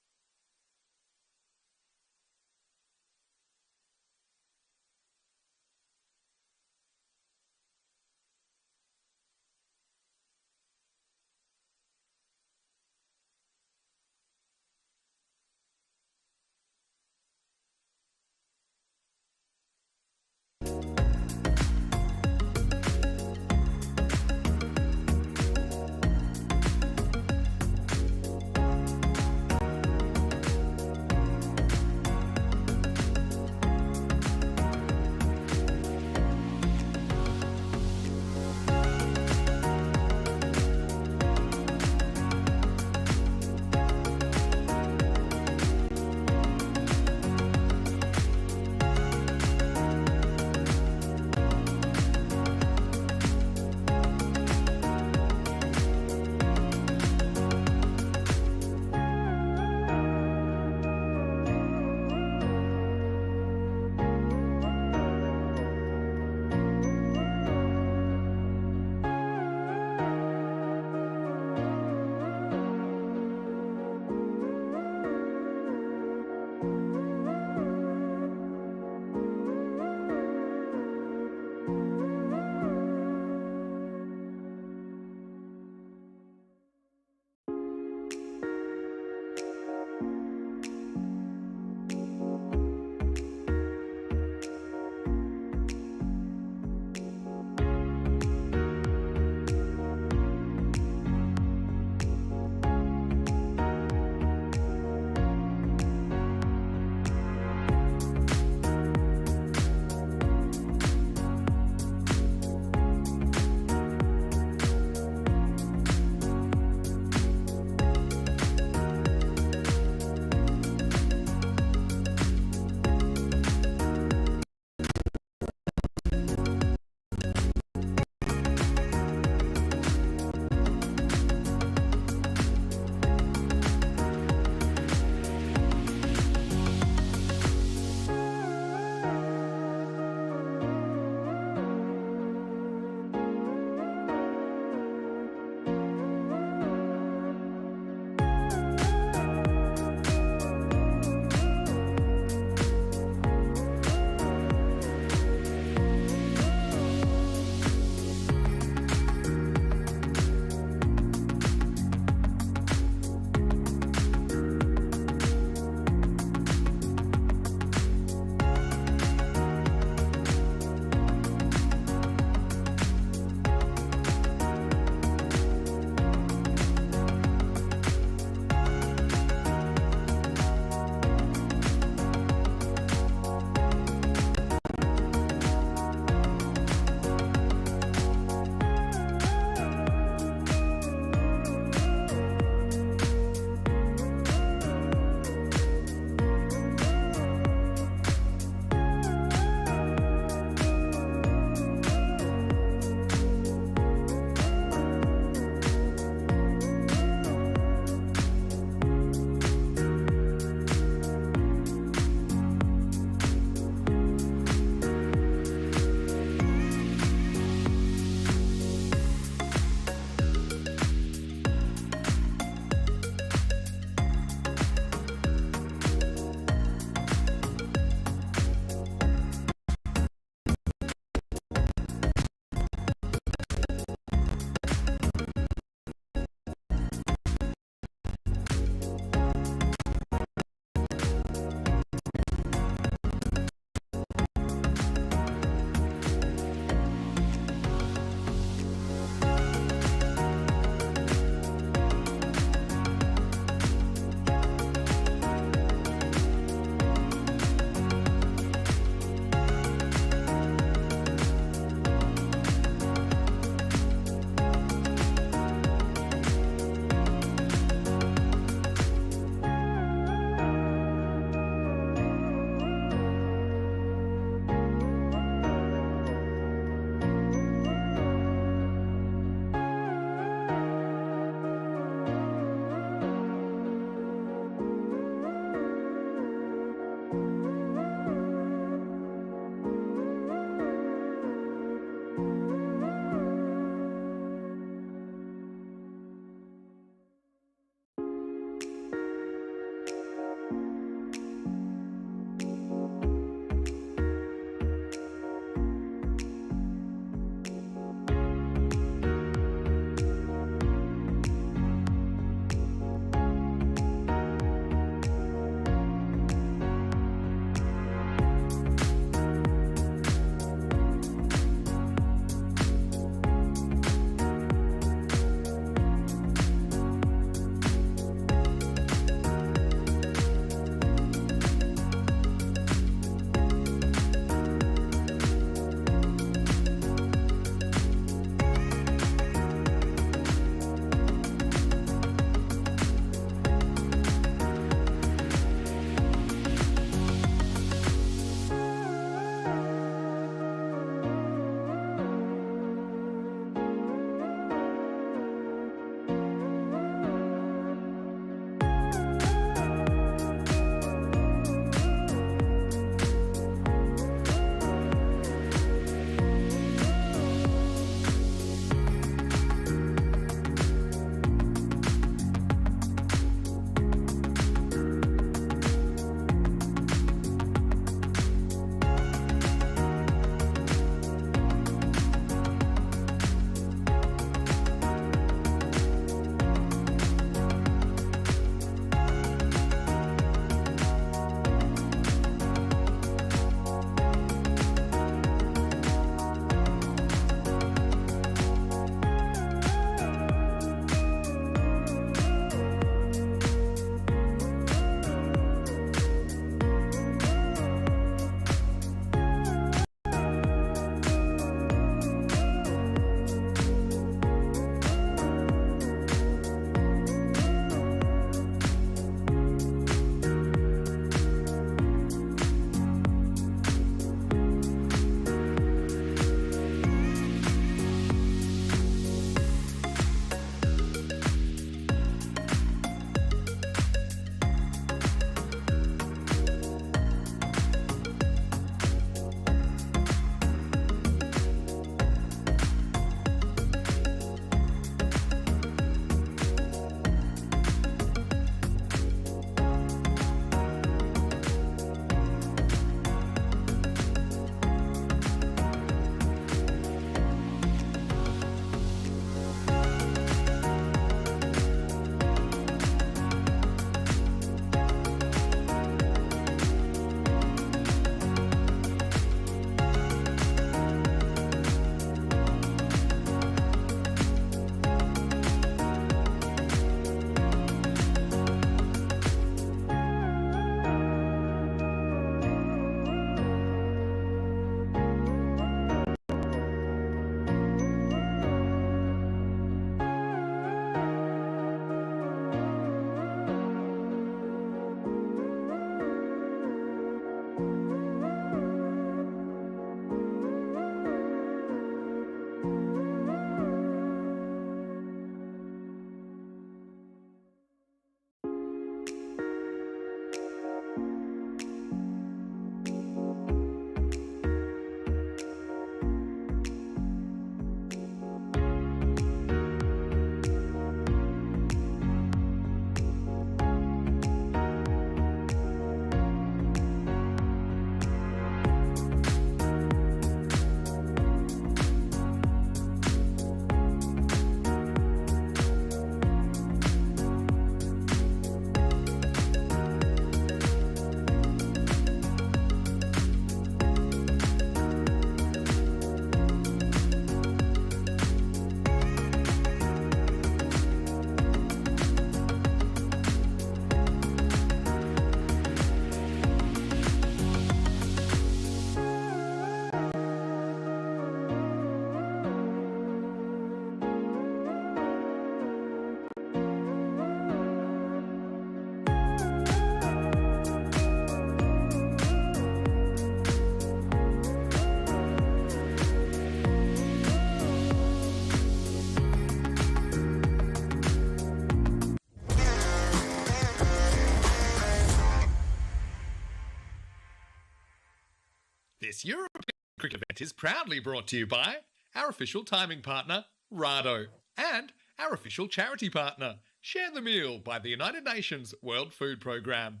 Speaker 1: cricket event is proudly brought to you by our official timing partner, Rado, and our official charity partner, Share the Meal by the United Nations World Food Programme.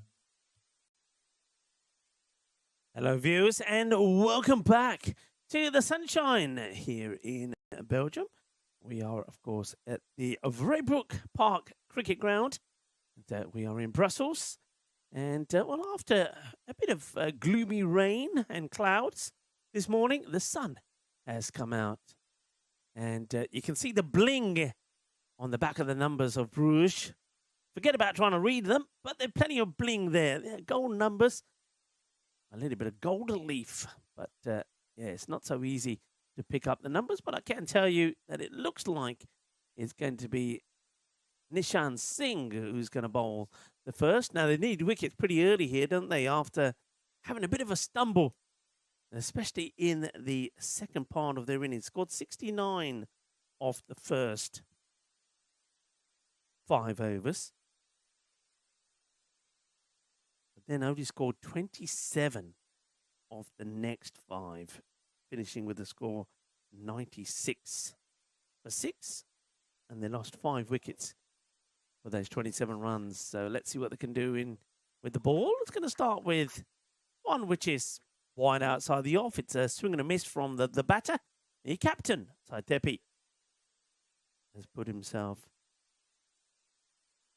Speaker 2: Hello, viewers, and welcome back to the sunshine here in Belgium. We are, of course, at the Vreybroek Park Cricket Ground. We are in Brussels. And, well, after a bit of gloomy rain and clouds this morning, the sun has come out. And you can see the bling on the back of the numbers of Bruges. Forget about trying to read them, but there's plenty of bling there. They're gold numbers. A little bit of golden leaf, but yeah, it's not so easy to pick up the numbers, but I can tell you that it looks like it's going to be Nishan Singh who's going to bowl the first. Now, they need wickets pretty early here, don't they, after having a bit of a stumble, especially in the second part of their innings. Scored 69 off the first 5 overs. Then only scored 27 of the next 5, finishing with a score 96 for 6. And they lost 5 wickets for those 27 runs. So let's see what they can do with the ball. It's going to start with one which is wide outside the off. It's a swing and a miss from the batter. The captain, Saitepi, has put himself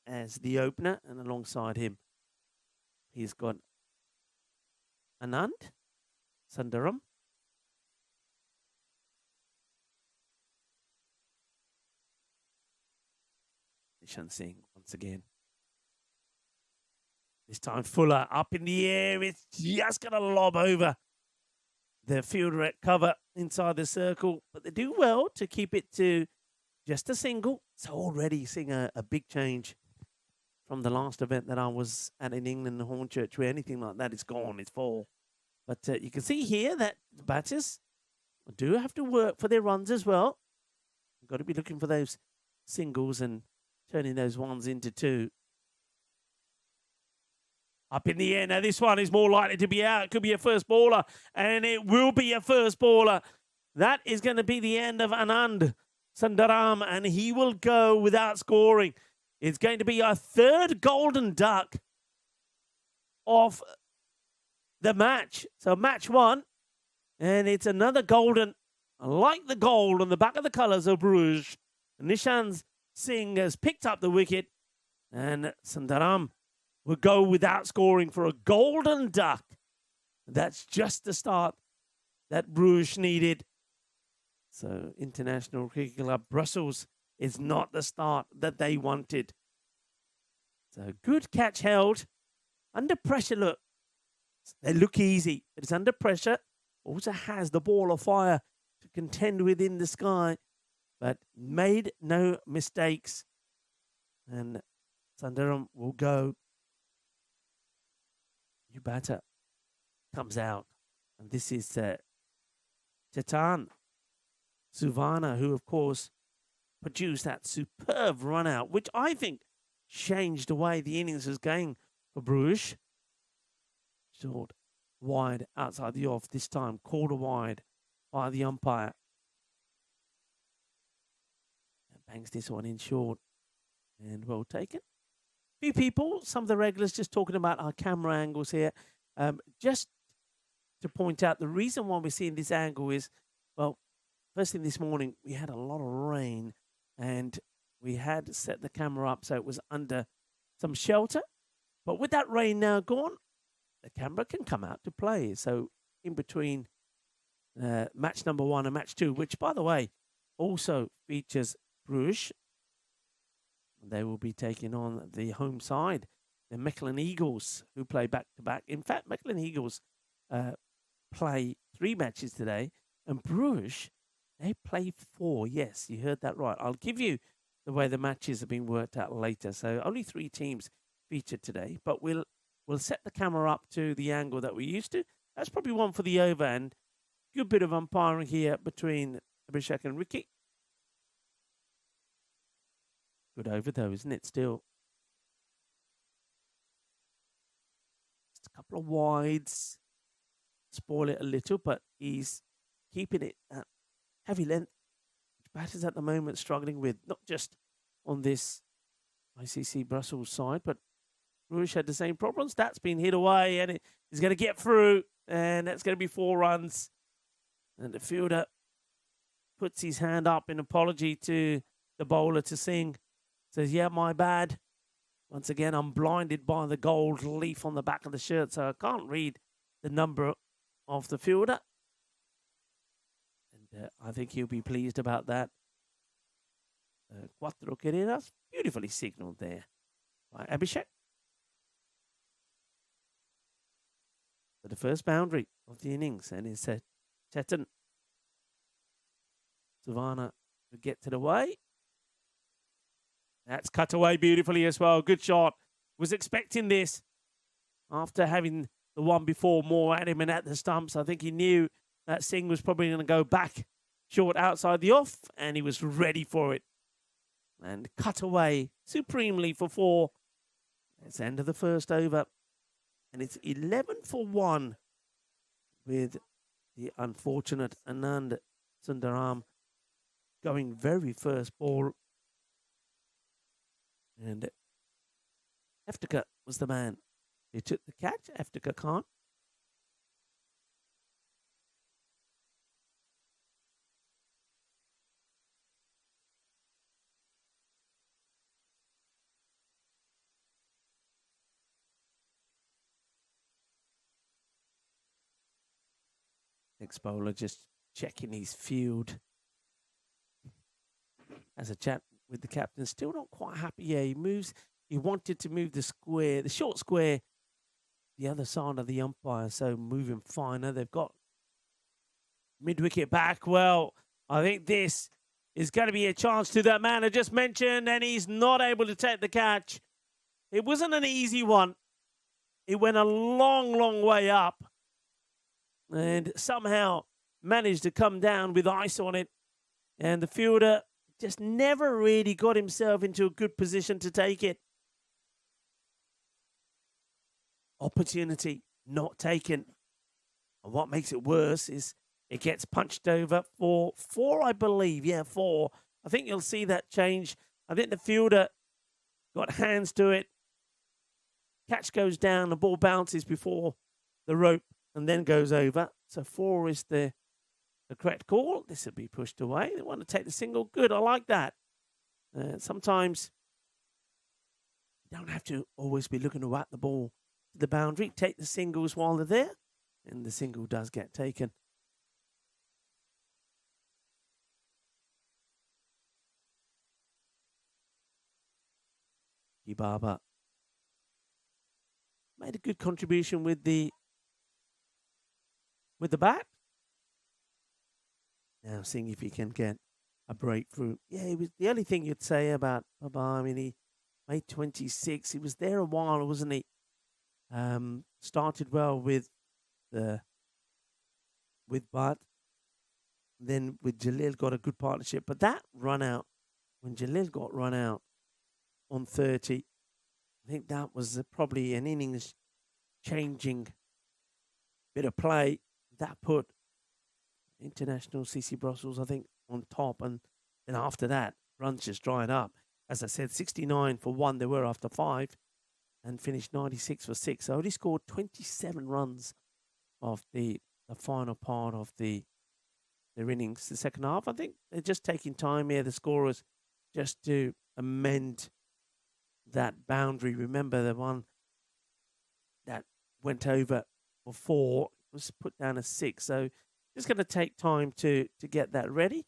Speaker 2: as the opener, and alongside him, he's got Anand Sundaram. Nishan Singh once again. This time Fuller up in the air. It's just going to lob over the fielder at cover inside the circle. But they do well to keep it to just a single. So already seeing a big change from the last event that I was at in England, the Hornchurch, where anything like that is gone, it's full. But you can see here that the batters do have to work for their runs as well. You've got to be looking for those singles and turning those ones into 2. Up in the air. Now, this one is more likely to be out. It could be a first baller, and it will be a first baller. That is going to be the end of Anand Sundaram, and he will go without scoring. It's going to be a third golden duck of the match. So match 1. And it's another golden, like the gold on the back of the colours of Bruges. Nishan Singh has picked up the wicket. And Sundaram will go without scoring for a golden duck. That's just the start that Bruges needed. So International Cricket Club Brussels is not the start that they wanted. So good catch held. Under pressure, look. They look easy, but it's under pressure. Also has the ball of fire to contend with in the sky, but made no mistakes. And Sundaram will go. New batter comes out. And this is T10 Suvana, who, of course, produced that superb run out, which I think changed the way the innings was going for Bruges. Short, wide, outside the off, this time quarter wide by the umpire. And bangs this one in short and well taken. A few people, some of the regulars, just talking about our camera angles here. Just to point out, the reason why we're seeing this angle is, well, first thing this morning, we had a lot of rain and we had set the camera up so it was under some shelter. But with that rain now gone, the camera can come out to play. So in between match number 1 and match 2, which, by the way, also features Bruges. They will be taking on the home side, the Mechelen Eagles, who play back-to-back. In fact, Mechelen Eagles play 3 matches today, and Bruges, they play 4. Yes, you heard that right. I'll give you the way the matches have been worked out later. So only 3 teams featured today, but we'll set the camera up to the angle that we're used to. That's probably one for the over, and good bit of umpiring here between Abhishek and Ricky. Good over though, isn't it, still? Just a couple of wides. Spoil it a little, but he's keeping it at heavy length, which batters at the moment struggling with, not just on this ICC Brussels side, but Ruish had the same problems. That's been hit away, and he's going to get through, and that's going to be 4 runs. And the fielder puts his hand up in apology to the bowler to Singh. Says, yeah, my bad. Once again, I'm blinded by the gold leaf on the back of the shirt, so I can't read the number of the fielder. And I think he'll be pleased about that. Cuatro carreras, beautifully signalled there by Abhishek. For the first boundary of the innings, and it's Chetan. Savannah would get to the way. That's cut away beautifully as well. Good shot. Was expecting this after having the one before more at him and at the stumps. I think he knew that Singh was probably going to go back short outside the off, and he was ready for it. And cut away supremely for 4. It's the end of the first over. And it's 11 for 1 with the unfortunate Anand Sundaram going very first ball. And Eftika was the man who took the catch. Eftika Khan. Next bowler just checking his field. As a chat with the captain, still not quite happy. Yeah, he wanted to move the square, the short square, the other side of the umpire, so moving finer. They've got mid-wicket back. Well, I think this is going to be a chance to that man I just mentioned, and he's not able to take the catch. It wasn't an easy one. It went a long, long way up and somehow managed to come down with ice on it. And the fielder just never really got himself into a good position to take it. Opportunity not taken. And what makes it worse is it gets punched over for 4, I believe. Yeah, 4. I think you'll see that change. I think the fielder got hands to it. Catch goes down, the ball bounces before the rope and then goes over. So 4 is the correct call. This will be pushed away. They want to take the single. Good, I like that. Sometimes you don't have to always be looking to whack the ball to the boundary. Take the singles while they're there. And the single does get taken. Ibaba made a good contribution with the bat. Now seeing if he can get a breakthrough. Yeah, it was the only thing you'd say about Baba. I mean, he made 26. He was there a while, wasn't he? Started well with Bhatt. Then with Jalil got a good partnership. But that run out, when Jalil got run out on 30, I think that was probably an innings changing bit of play. That put International CC Brussels, I think, on top. And then after that, runs just dried up. As I said, 69 for 1 they were after 5 and finished 96 for 6. So only scored 27 runs of the final part of their innings. The second half, I think they're just taking time here, the scorers, just to amend that boundary. Remember, the one that went over for 4 was put down as 6. So just going to take time to get that ready.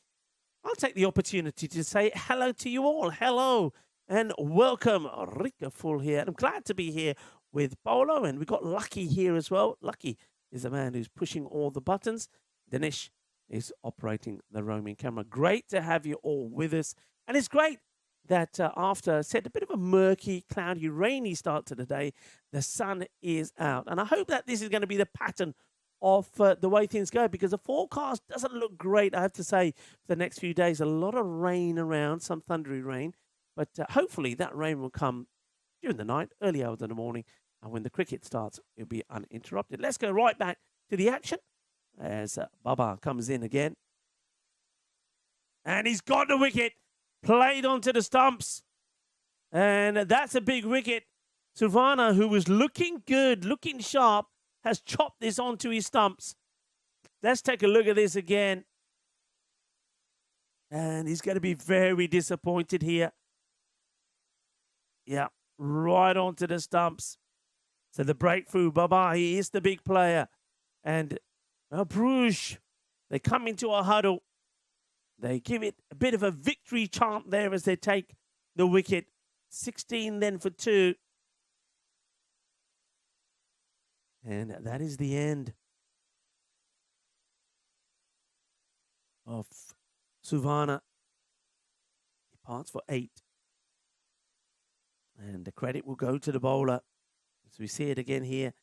Speaker 2: I'll take the opportunity to say hello to you all. Hello and welcome. Rika Full here. I'm glad to be here with Paolo, and we've got Lucky here as well. Lucky is the man who's pushing all the buttons. Dinesh is operating the roaming camera. Great to have you all with us. And it's great that after, said, a bit of a murky, cloudy, rainy start to the day, the sun is out. And I hope that this is going to be the pattern of the way things go, because the forecast doesn't look great, I have to say, for the next few days. A lot of rain around, some thundery rain, but hopefully that rain will come during the night, early hours in the morning, and when the cricket starts, it'll be uninterrupted. Let's go right back to the action. as Baba comes in again. And he's got the wicket. Played onto the stumps. And that's a big wicket. Suvana, who was looking good, looking sharp, has chopped this onto his stumps. Let's take a look at this again. And he's going to be very disappointed here. Yeah, right onto the stumps. So the breakthrough, Baba, he is the big player. And Bruges, they come into a huddle. They give it a bit of a victory chant there as they take the wicket. 16 then for 2. And that is the end of Suvana. He parts for 8. And the credit will go to the bowler. As we see it again here,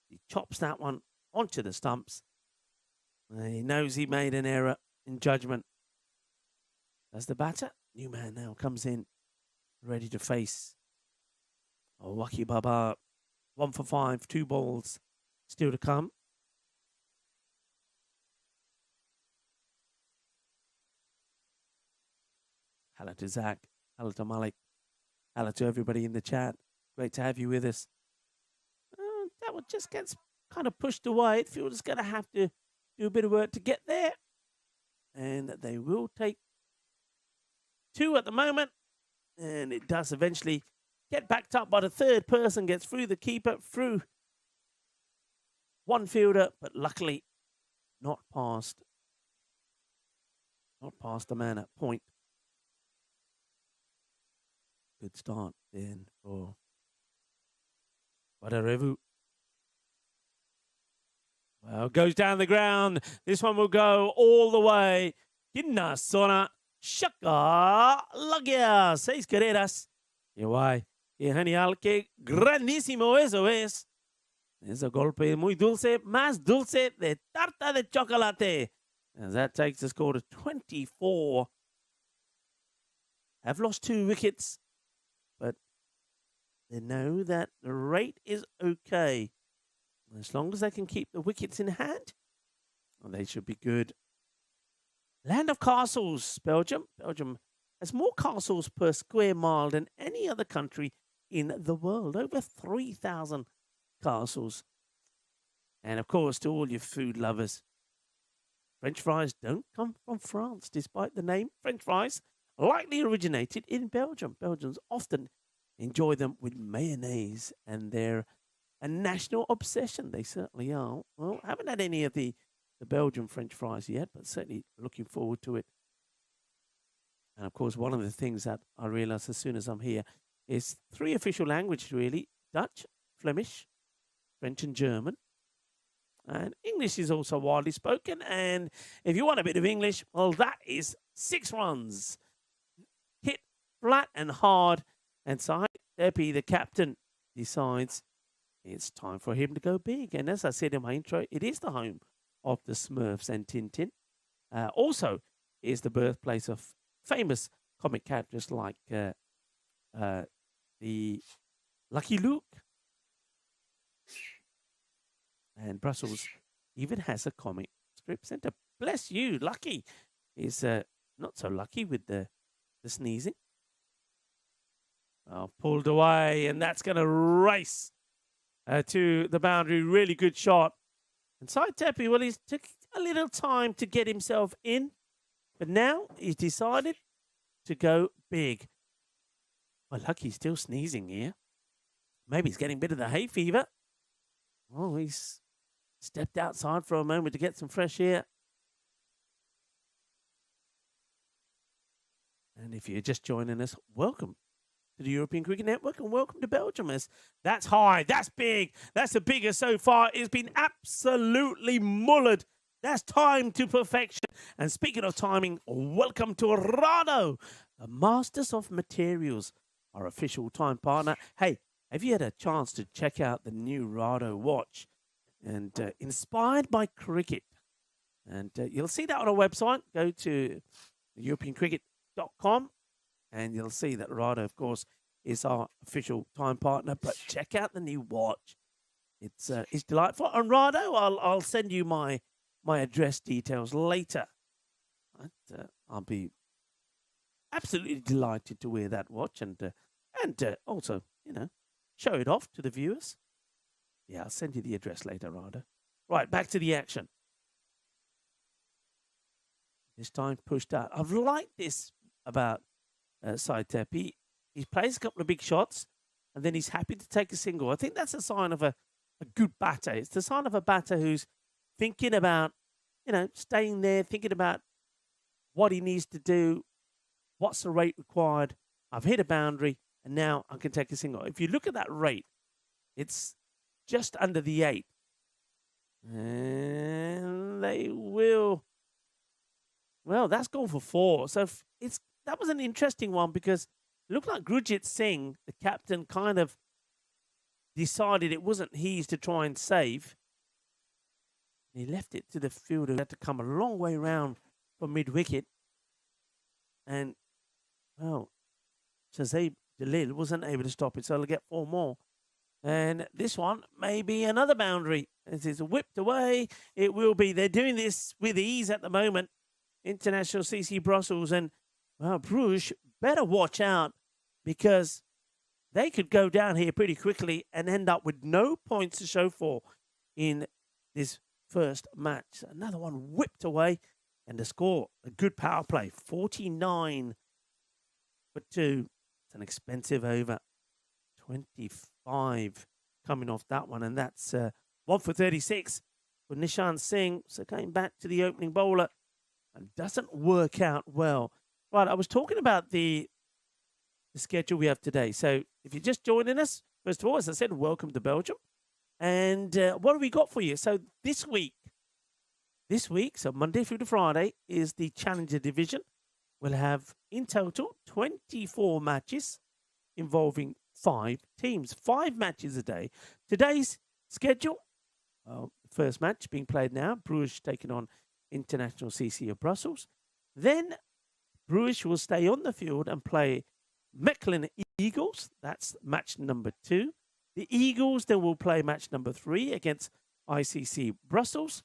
Speaker 2: he chops that one onto the stumps. He knows he made an error in judgment. As the batter, new man now comes in, ready to face Waki Baba. 1 for 5, 2 balls still to come. Hello to Zach. Hello to Malik. Hello to everybody in the chat. Great to have you with us. That one just gets kind of pushed away. It feels it's going to have to do a bit of work to get there. And they will take 2 at the moment. And it does eventually get backed up by the third person. Gets through the keeper, through one fielder, but luckily not past the man at point. Good start then for Wadarevu. Well, goes down the ground. This one will go all the way. Kinna Sona Shaka Lagia. 6 carreras. Y guay. Y genial. Que grandísimo eso es. Es a golpe muy dulce. Más dulce de tarta de chocolate. And that takes the score to 24. Have lost 2 wickets. But they know that the rate is okay. As long as they can keep the wickets in hand, well, they should be good. Land of castles, Belgium. Belgium has more castles per square mile than any other country in the world. Over 3,000 castles. And of course, to all your food lovers, French fries don't come from France, despite the name. French fries likely originated in Belgium. Belgians often enjoy them with mayonnaise, and they're a national obsession. They certainly are. Well, haven't had any of the Belgian French fries yet, but certainly looking forward to it. And of course, one of the things that I realize as soon as I'm here is 3 official languages, really. Dutch, Flemish, French and German. And English is also widely spoken. And if you want a bit of English, well, that is 6 runs. Hit flat and hard. And Sahid Depi, the captain, decides it's time for him to go big. And as I said in my intro, it is the home of the Smurfs and Tintin. Also is the birthplace of famous comic characters like the Lucky Luke. And Brussels even has a comic strip centre. Bless you, Lucky is not so lucky with the sneezing. Pulled away, and that's going to race to the boundary. Really good shot. And Sahid Tepi, well, he's took a little time to get himself in, but now he's decided to go big. Well, Lucky's still sneezing here. Maybe he's getting a bit of the hay fever. Oh, he's stepped outside for a moment to get some fresh air. And if you're just joining us, welcome to the European Cricket Network and welcome to Belgium. As that's high, that's big, that's the biggest so far. It's been absolutely mullered. That's time to perfection. And speaking of timing, welcome to Rado, the Masters of Materials, our official time partner. Hey, have you had a chance to check out the new Rado watch? And inspired by cricket. And you'll see that on our website. Go to EuropeanCricket.com and you'll see that Rado, of course, is our official time partner. But check out the new watch. It's delightful. And Rado, I'll send you my my address details later. But, I'll be absolutely delighted to wear that watch and also, show it off to the viewers. Yeah, I'll send you the address later, Rada. Right, back to the action. This time pushed out. I've liked this about Saitep. He plays a couple of big shots, and then he's happy to take a single. I think that's a sign of a good batter. It's the sign of a batter who's thinking about, staying there, thinking about what he needs to do, what's the rate required. I've hit a boundary, and now I can take a single. If you look at that rate, it's just under the 8. And they will. Well, that's gone for 4. So that was an interesting one because it looked like Gurjit Singh, the captain, kind of decided it wasn't his to try and save. He left it to the fielder who had to come a long way round from mid-wicket. And, well, Shazib Jalil wasn't able to stop it, so he'll get 4 more. And this one may be another boundary. As it's whipped away, it will be. They're doing this with ease at the moment. International CC Brussels. And, well, Bruges better watch out because they could go down here pretty quickly and end up with no points to show for in this first match. Another one whipped away. And the score, a good power play, 49 for 2. It's an expensive over. 25 coming off that one. And that's 1 for 36 for Nishan Singh. So going back to the opening bowler. And doesn't work out well. Right, I was talking about the schedule we have today. So if you're just joining us, first of all, as I said, welcome to Belgium. And what have we got for you? So this week, so Monday through to Friday, is the Challenger Division. We'll have, in total, 24 matches involving 5 teams. 5 matches a day. Today's schedule, first match being played now, Bruges taking on International CC of Brussels. Then Bruges will stay on the field and play Mechelen Eagles. That's match number 2. The Eagles then will play match number 3 against ICC Brussels.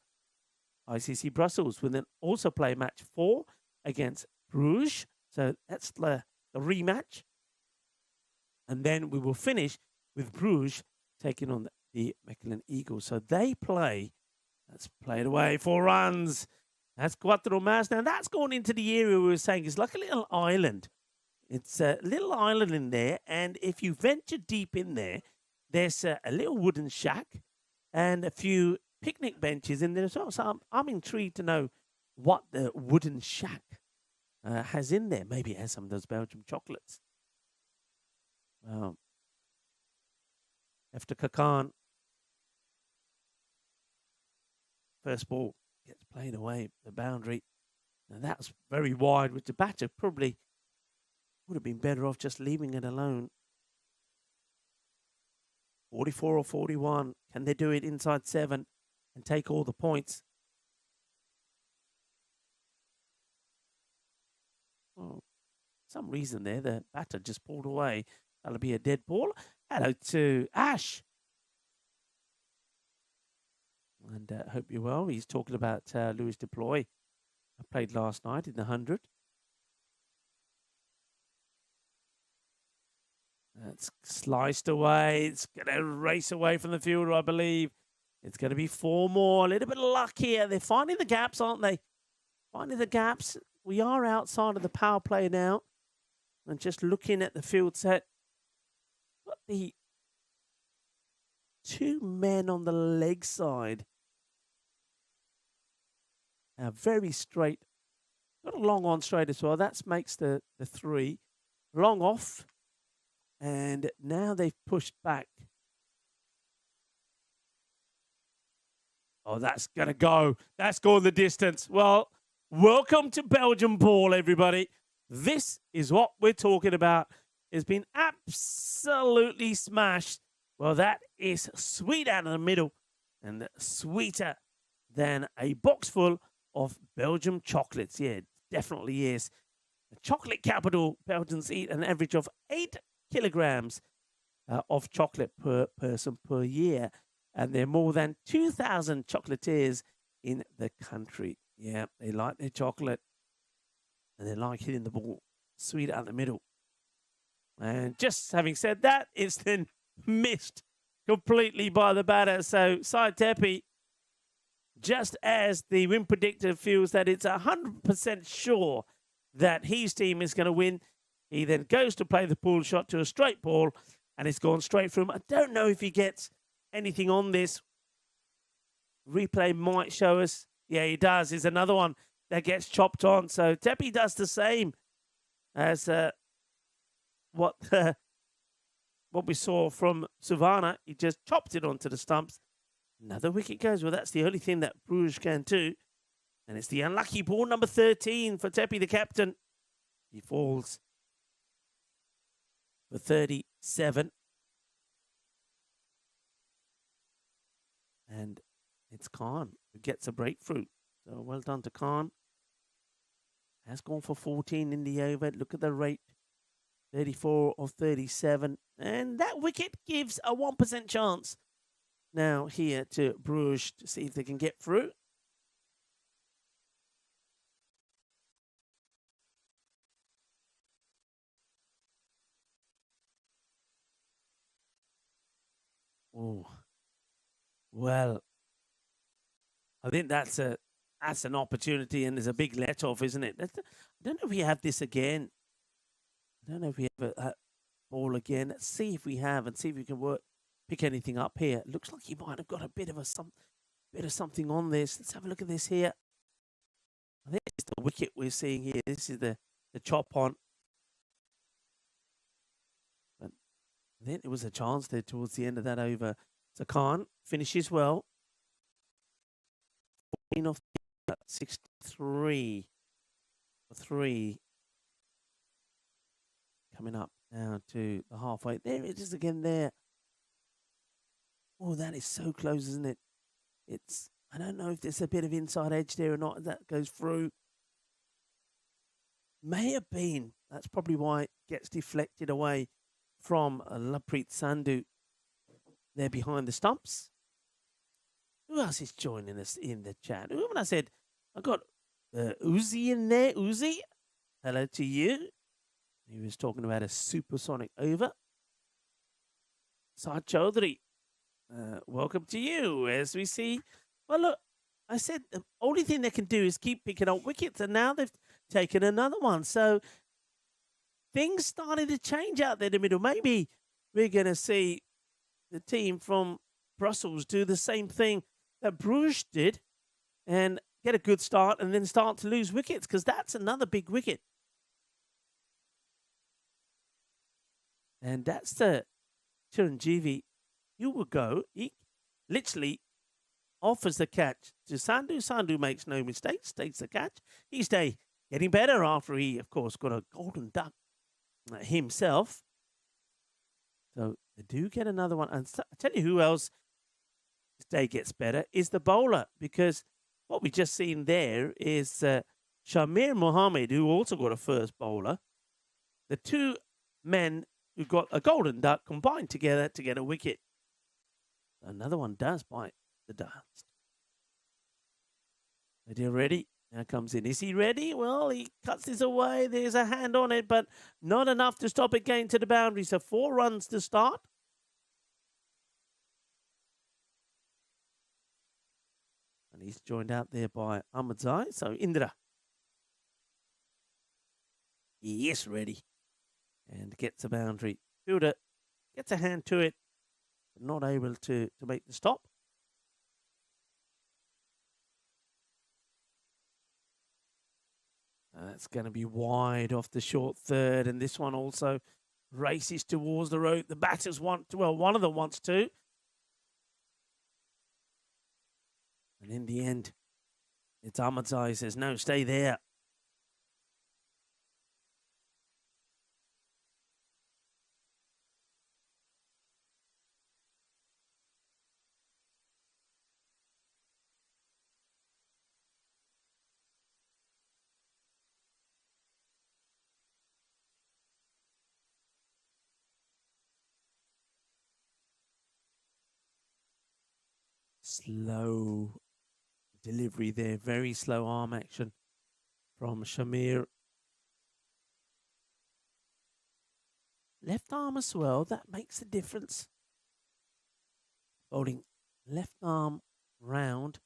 Speaker 2: ICC Brussels will then also play match 4 against Bruges. So that's the rematch. And then we will finish with Bruges taking on the Mechelen Eagles. So they play. Let's play it away. 4 runs. That's Quattro Mas. Now, that's gone into the area we were saying it's like a little island. It's a little island in there. And if you venture deep in there, there's a little wooden shack and a few picnic benches in there as well. So I'm intrigued to know what the wooden shack has in there. Maybe it has some of those Belgian chocolates. Well, after Kakan. First ball gets played away, the boundary. Now that's very wide, which the batter probably would have been better off just leaving it alone. 44 or 41. Can they do it inside 7 and take all the points? Well, some reason there, the batter just pulled away. That'll be a dead ball. Hello to Ash. And hope you're well. He's talking about Louis Deploy. I played last night in the 100. It's sliced away. It's going to race away from the fielder, I believe. It's going to be 4 more. A little bit of luck here. They're finding the gaps, aren't they? Finding the gaps. We are outside of the power play now. And just looking at the field set. Got the 2 men on the leg side. Very straight. Got a long on straight as well. That makes the 3. Long off. And now they've pushed back. Oh, that's going to go. That's going the distance. Well, welcome to Belgium ball, everybody. This is what we're talking about. It's been absolutely smashed. Well, that is sweet out of the middle and sweeter than a box full of Belgium chocolates. Yeah, it definitely is. The chocolate capital, Belgians eat an average of 8 kilograms of chocolate per person per year. And there are more than 2,000 chocolatiers in the country. Yeah, they like their chocolate and they like hitting the ball sweet out the middle. And just having said that, it's then missed completely by the batter. So Saitepi, just as the win predictor feels that it's 100% sure that his team is going to win, he then goes to play the pull shot to a straight ball, and it's gone straight through him. I don't know if he gets anything on this. Replay might show us. Yeah, he does. There's another one that gets chopped on. So Tepi does the same as what we saw from Savannah. He just chopped it onto the stumps. Another wicket goes. Well, that's the only thing that Bruges can do. And it's the unlucky ball number 13 for Tepi, the captain. He falls for 37. And it's Khan who gets a breakthrough. So well done to Khan. Has gone for 14 in the over. Look at the rate. 34 of 37. And that wicket gives a 1% chance now here to Bruges to see if they can get through. Oh, well, I think that's an opportunity, and there's a big let off, isn't it? I don't know if we have this again. I don't know if we have a ball again. Let's see if we have, and see if we can pick anything up here. It looks like he might have got a bit of something on this. Let's have a look at this here. I think it's the wicket we're seeing here. This is the chop on. But I think there was a chance there towards the end of that over. So Khan finishes well. 14 off 63 for 3. Coming up now to the halfway. There it is again there. Oh, that is so close, isn't it? I don't know if there's a bit of inside edge there or not. That goes through. May have been. That's probably why it gets deflected away from Lapreet Sandhu. They're behind the stumps. Who else is joining us in the chat? Who haven't I said? I got Uzi in there. Uzi, hello to you. He was talking about a supersonic over. Saad Chaudhary, welcome to you. As we see, well, look, I said the only thing they can do is keep picking up wickets, and now they've taken another one. So things started to change out there in the middle. Maybe we're going to see the team from Brussels do the same thing that Bruges did and get a good start and then start to lose wickets, because that's another big wicket. And that's the Chiranjeevi. You will go. He literally offers the catch to Sandhu. Sandhu makes no mistakes, takes the catch. He's getting better after he, of course, got a golden duck himself. So they do get another one. And I tell you who else this day gets better is the bowler, because what we just seen there is Shamir Mohammed, who also got a first bowler. The two men who got a golden duck combined together to get a wicket. Another one does bite the dust. Are you ready? Now comes in. Is he ready? Well, he cuts this away. There's a hand on it, but not enough to stop it getting to the boundary. So 4 runs to start. And he's joined out there by Ahmadzai. So Indra. Yes, ready. And gets a boundary. Fielder gets a hand to it, but not able to make the stop. That's going to be wide off the short third, and this one also races towards the road. The batters want to, well, one of them wants to. And in the end, it's Ahmadzai says, no, stay there. Slow delivery there. Very slow arm action from Shamir. Left arm as well, that makes a difference. Holding left arm round.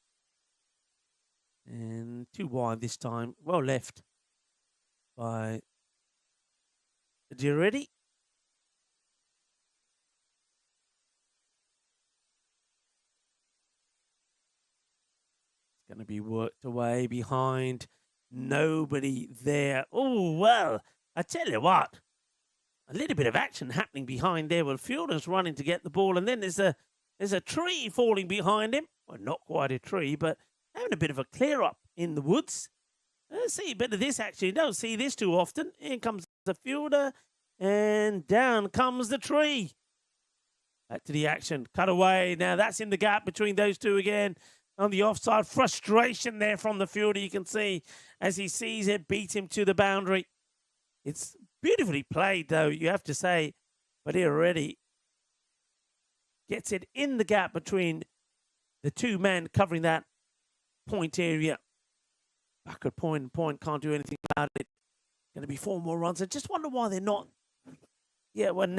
Speaker 2: And too wide this time. Well left by Giretti. It's going to be worked away behind. Nobody there. Oh, well, I tell you what. A little bit of action happening behind there. Well, Fielder's running to get the ball, and then there's a tree falling behind him. Well, not quite a tree, but having a bit of a clear up in the woods. Let's see a bit of this action. You don't see this too often. In comes the Fielder, and down comes the tree. Back to the action. Cut away. Now that's in the gap between those two again. On the offside, frustration there from the Fielder. You can see as he sees it beat him to the boundary. It's beautifully played, though, you have to say. But he already gets it in the gap between the two men covering that point area. Backward point and point, can't do anything about it. Going to be 4 more runs. I just wonder why they're not. Yeah, well,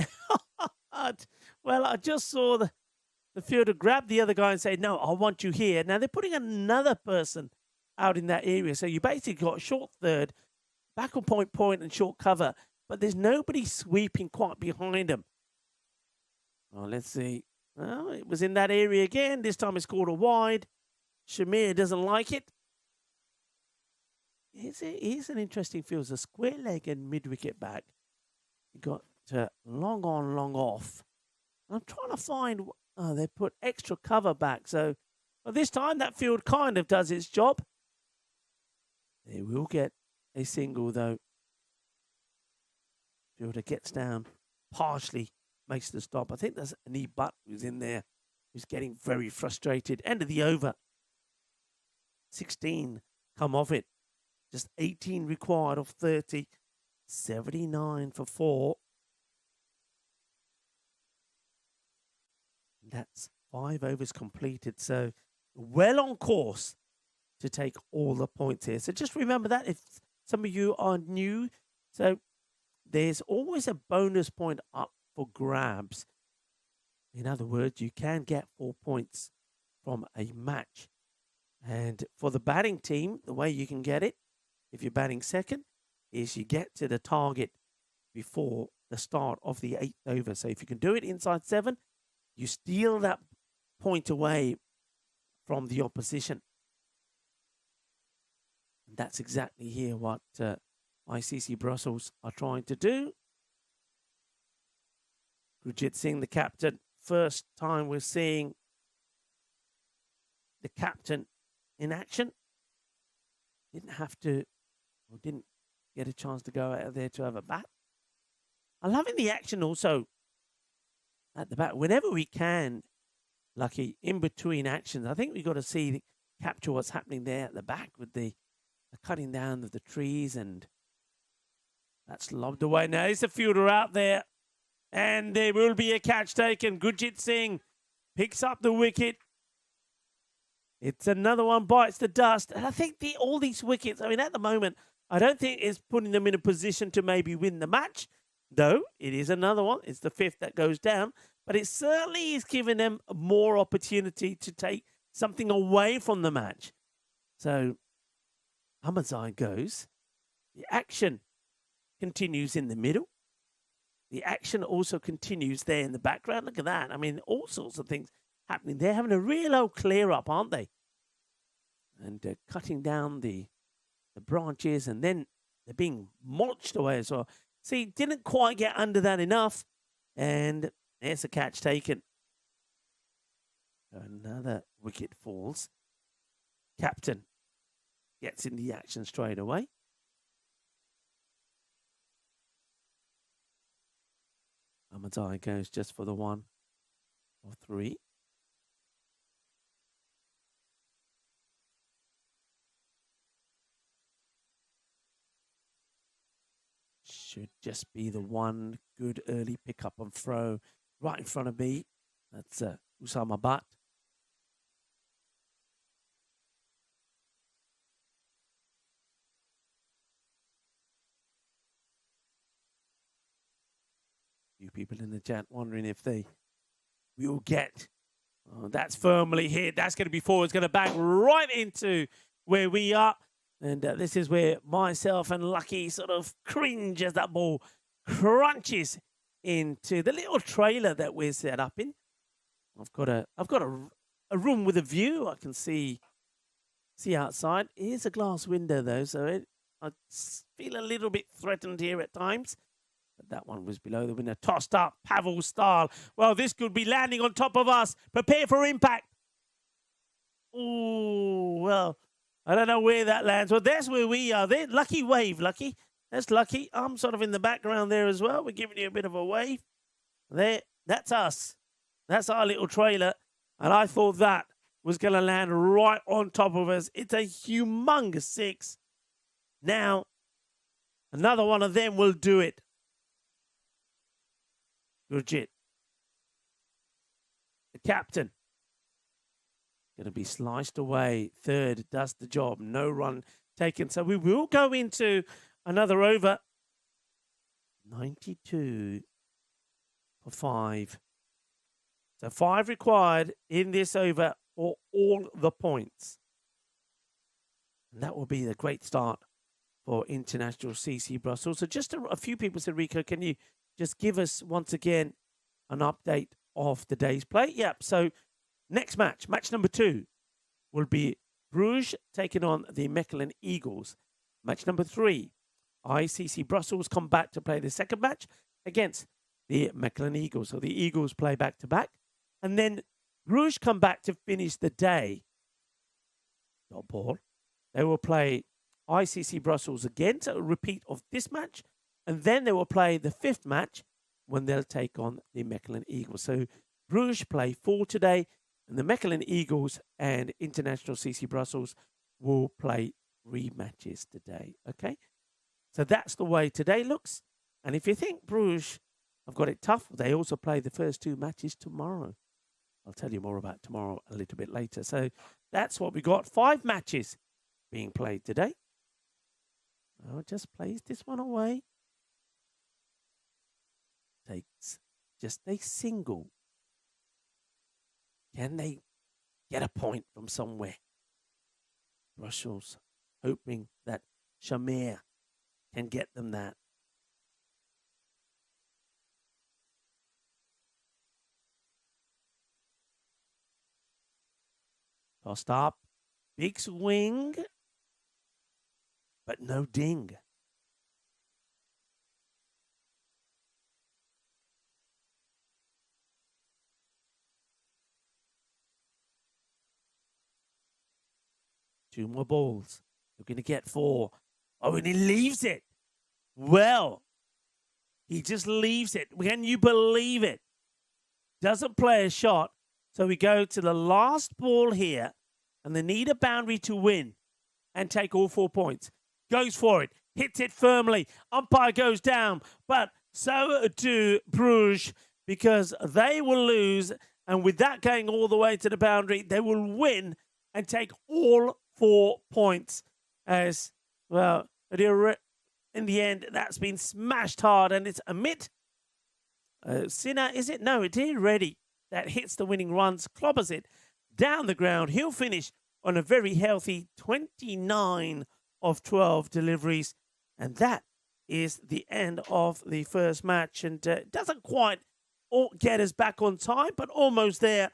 Speaker 2: well, I just saw the fielder grab the other guy and say, no, I want you here. Now they're putting another person out in that area. So you basically got a short third, backward point, and short cover. But there's nobody sweeping quite behind him. Well, let's see. Well, it was in that area again. This time it's called a wide. Shamir doesn't like it. Here's an interesting field. It's a square leg and mid-wicket back. You got long on, long off. I'm trying to find... Oh, they put extra cover back. So well, this time that field kind of does its job. They will get a single, though. Fielder gets down, partially makes the stop. I think there's an E. Butt who's in there, who's getting very frustrated. End of the over. 16 come off it. Just 18 required of 30. 79 for 4. That's 5 overs completed. So well on course to take all the points here. So just remember that if some of you are new. So there's always a bonus point up for grabs. In other words, you can get 4 points from a match. And for the batting team, the way you can get it, if you're batting second, is you get to the target before the start of the 8th over. So if you can do it inside 7, you steal that point away from the opposition. And that's exactly here what ICC Brussels are trying to do. Gurjit Singh, the captain. First time we're seeing the captain in action. Didn't have to, or didn't get a chance to go out there to have a bat. I'm loving the action also at the back. Whenever we can, Lucky, in between actions, I think we've got to see, capture what's happening there at the back with the cutting down of the trees, and that's lobbed away. Now there's a fielder out there, and there will be a catch taken. Gurjit Singh picks up the wicket. It's another one, bites the dust. And I think all these wickets, I mean, at the moment, I don't think it's putting them in a position to maybe win the match. Though, it is another one. It's the 5th that goes down. But it certainly is giving them more opportunity to take something away from the match. So, Hamazai goes. The action continues in the middle. The action also continues there in the background. Look at that. I mean, all sorts of things happening. They're having a real old clear up, aren't they? And cutting down the branches, and then they're being mulched away as well. See, didn't quite get under that enough, and there's a catch taken. Another wicket falls. Captain gets in the action straight away. Ahmadai goes just for the 1 or 3. Should just be the one good early pickup and throw right in front of me. That's Usama Butt. people in the chat wondering if they will get. Oh, that's firmly hit. That's going to be forward. It's going to bang right into where we are. And this is where myself and Lucky sort of cringe as that ball crunches into the little trailer that we're set up in. I've got a room with a view. I can see outside. Here's a glass window though, so I feel a little bit threatened here at times. But that one was below the window. Tossed up, Pavel style. Well, this could be landing on top of us. Prepare for impact. Oh, well, I don't know where that lands. Well, that's where we are. There, Lucky wave, Lucky. That's Lucky. I'm sort of in the background there as well. We're giving you a bit of a wave. There, that's us. That's our little trailer. And I thought that was going to land right on top of us. It's a humongous 6. Now, another one of them will do it. Legit. The captain. Going to be sliced away. Third does the job. No run taken. So we will go into another over. 92 for 5. So 5 required in this over for all the points. And that will be the great start for International CC Brussels. So just a few people said, Rico, can you just give us once again an update of the day's play? Yep. So next match number 2, will be Bruges taking on the Mechelen Eagles. Match number 3, ICC Brussels come back to play the second match against the Mechelen Eagles. So the Eagles play back-to-back. And then Bruges come back to finish the day. Not Paul. They will play ICC Brussels again, so a repeat of this match. And then they will play the 5th match when they'll take on the Mechelen Eagles. So Bruges play 4 today, and the Mechelen Eagles and International CC Brussels will play rematches today. Okay? So that's the way today looks. And if you think Bruges have got it tough, they also play the first 2 matches tomorrow. I'll tell you more about tomorrow a little bit later. So that's what we got. 5 matches being played today. Oh, just plays this one away. Takes just a single. Can they get a point from somewhere? Brussels hoping that Shamir can get them that. Tossed up. Big swing. But no ding. Two more balls. We're going to get 4. Oh, and he leaves it. Well, he just leaves it. Can you believe it? Doesn't play a shot. So we go to the last ball here, and they need a boundary to win and take all 4 points. Goes for it. Hits it firmly. Umpire goes down. But so do Bruges, because they will lose. And with that going all the way to the boundary, they will win and take all 4 points. As well, in the end, that's been smashed hard. And it's Amit Sinner, is it? No, it is Reddy that hits the winning runs, clobbers it down the ground. He'll finish on a very healthy 29 of 12 deliveries. And that is the end of the first match. And doesn't quite get us back on time, but almost there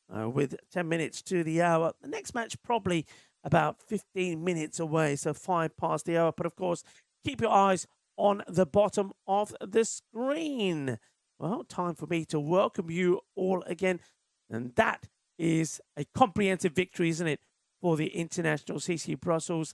Speaker 2: with 10 minutes to the hour. The next match probably about 15 minutes away, so 5 past the hour. But of course, keep your eyes on the bottom of the screen. Well, time for me to welcome you all again. And that is a comprehensive victory, isn't it, for the International CC Brussels.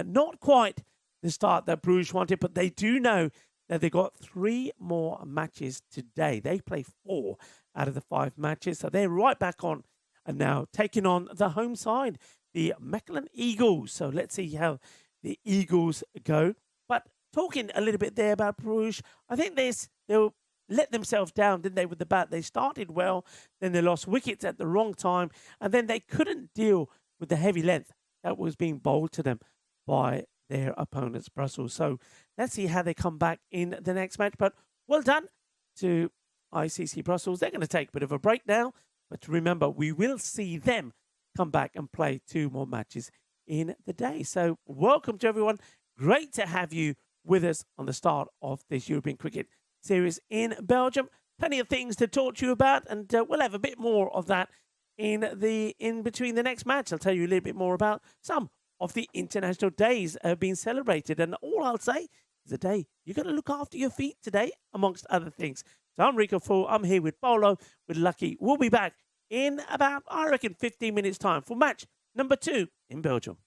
Speaker 2: Not quite the start that Bruges wanted, but they do know that they've got 3 more matches today. They play 4 out of the 5 matches, so they're right back on and now taking on the home side, the Mechelen Eagles. So let's see how the Eagles go. But talking a little bit there about Bruges, I think they'll let themselves down, didn't they, with the bat? They started well, then they lost wickets at the wrong time, and then they couldn't deal with the heavy length that was being bowled to them by their opponents, Brussels. So let's see how they come back in the next match. But well done to ICC Brussels. They're going to take a bit of a break now, but remember, we will see them come back and play 2 more matches in the day. So welcome to everyone. Great to have you with us on the start of this European Cricket Series in Belgium. Plenty of things to talk to you about, and we'll have a bit more of that in between the next match. I'll tell you a little bit more about some of the international days that have been celebrated, and all I'll say is a day you've got to look after your feet today, amongst other things. So I'm Rico Fool. I'm here with Polo, with Lucky. We'll be back in about, I reckon, 15 minutes' time for match number 2 in Belgium.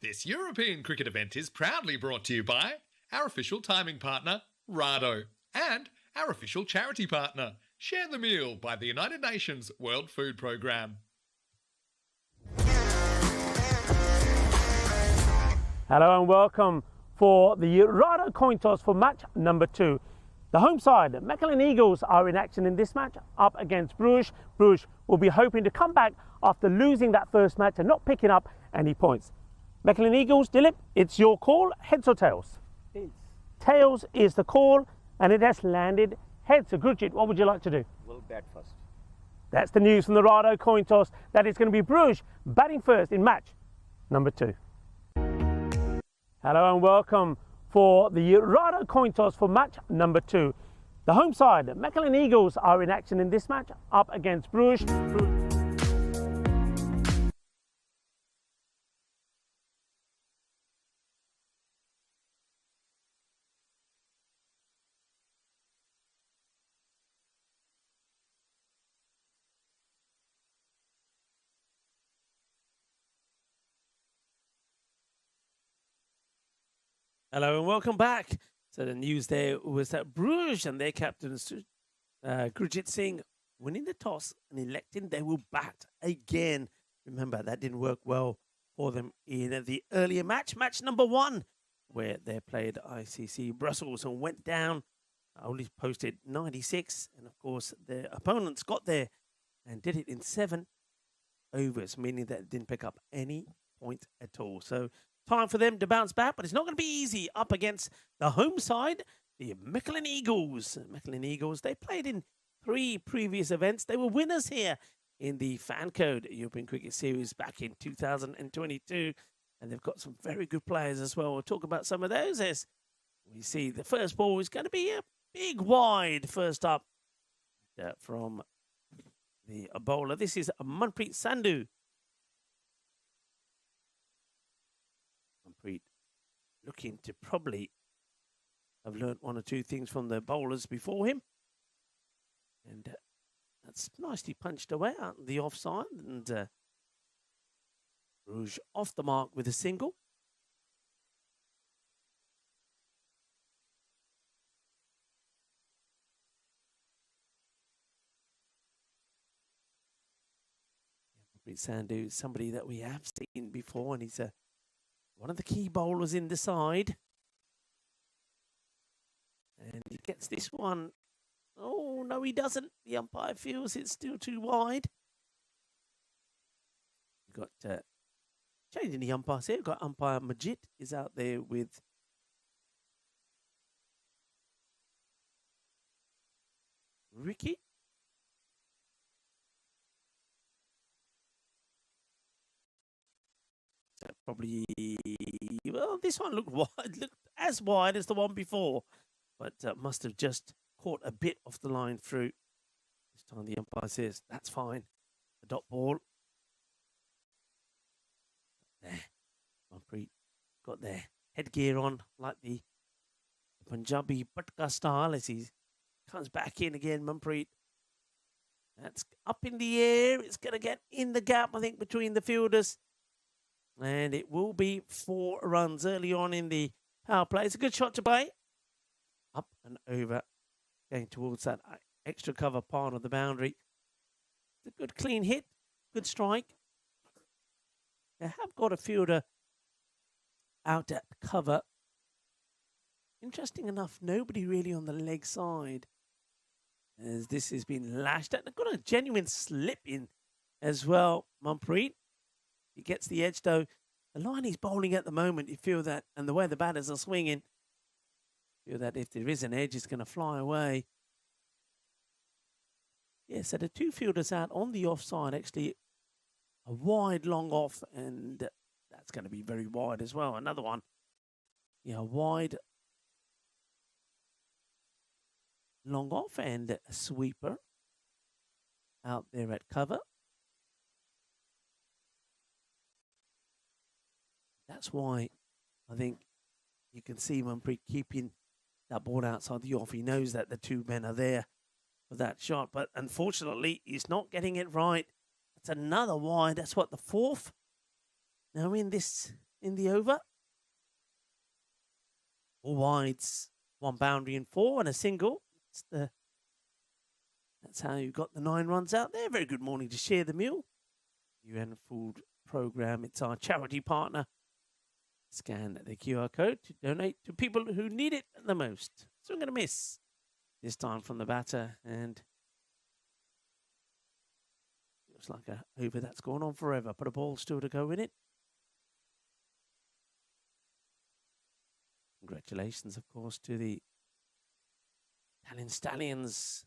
Speaker 1: This European cricket event is proudly brought to you by our official timing partner, Rado, and our official charity partner, Share the Meal by the United Nations World Food Programme.
Speaker 2: Hello and welcome for the Rado coin toss for match number 2. The home side, Mechelen Eagles, are in action in this match up against Bruges. Bruges will be hoping to come back after losing that first match and not picking up any points. Mechelen Eagles, Dilip, it's your call. Heads or tails?
Speaker 3: Tails.
Speaker 2: Tails is the call, and it has landed heads. So Gurjit, what would you like to do?
Speaker 3: We'll bat first.
Speaker 2: That's the news from the Rado coin toss, that it's going to be Bruges batting first in match number 2. Hello and welcome for the Rado coin toss for match number 2. The home side, Mechelen Eagles, are in action in this match up against Bruges. Hello and welcome back. So the news there was that Bruges and their captain Gurjit Singh winning the toss and electing they will bat again. Remember, that didn't work well for them in the earlier match, match number 1, where they played ICC Brussels and went down, only posted 96. And of course, their opponents got there and did it in 7 overs, meaning that it didn't pick up any point at all. So time for them to bounce back, but it's not going to be easy up against the home side, the Mechelen Eagles. Mechelen Eagles, they played in 3 previous events. They were winners here in the Fan Code European Cricket Series back in 2022, and they've got some very good players as well. We'll talk about some of those as we see the first ball is going to be a big wide first up from the bowler. This is Manpreet Sandhu. Looking to probably have learnt 1 or 2 things from the bowlers before him. And that's nicely punched away out on the offside. And Bruges off the mark with a single. Sandhu is somebody that we have seen before, and he's one of the key bowlers in the side. And he gets this one. Oh, no, he doesn't. The umpire feels it's still too wide. We've got changing the umpires here. We've got umpire Majid is out there with Ricky. Probably, well, this one looked wide, looked as wide as the one before, but must have just caught a bit off the line through. This time the umpire says, that's fine. A dot ball. There. Manpreet got their headgear on, like the Punjabi Patka style, as he comes back in again, Manpreet. That's up in the air. It's going to get in the gap, I think, between the fielders. And it will be 4 runs early on in the power play. It's a good shot to play. Up and over, going towards that extra cover part of the boundary. It's a good clean hit, good strike. They have got a fielder out at cover. Interesting enough, nobody really on the leg side, as this has been lashed at. They've got a genuine slip in as well, Manpreet. He gets the edge, though. The line he's bowling at the moment, you feel that, and the way the batters are swinging, you feel that if there is an edge, it's going to fly away. Yeah, so the 2 fielders out on the offside, actually a wide long off, and that's going to be very wide as well. Another one, yeah, wide long off, and a sweeper out there at cover. That's why I think you can see Manpreet keeping that ball outside the off. He knows that the 2 men are there for that shot, but unfortunately, he's not getting it right. That's another wide. That's what, the 4th? Now in this in the over. 4 wides, 1 boundary and 4 and a single. That's how you got the 9 runs out there. Very good morning to Share the Meal. UN Food Program. It's our charity partner. Scan the QR code to donate to people who need it the most. So I'm going to miss this time from the batter, and looks like a over that's gone on forever. But a ball still to go in it. Congratulations, of course, to the Italian Stallions.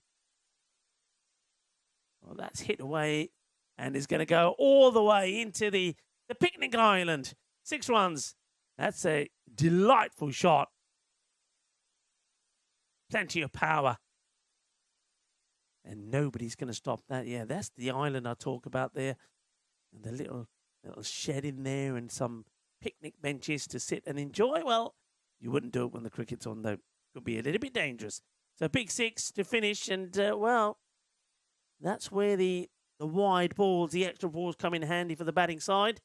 Speaker 2: Well, that's hit away and is going to go all the way into the picnic island. 6 runs. That's a delightful shot. Plenty of power. And nobody's going to stop that. Yeah, that's the island I talk about there. And the little shed in there and some picnic benches to sit and enjoy. Well, you wouldn't do it when the cricket's on, though. Could be a little bit dangerous. So big 6 to finish. And, well, that's where the wide balls, the extra balls come in handy for the batting side.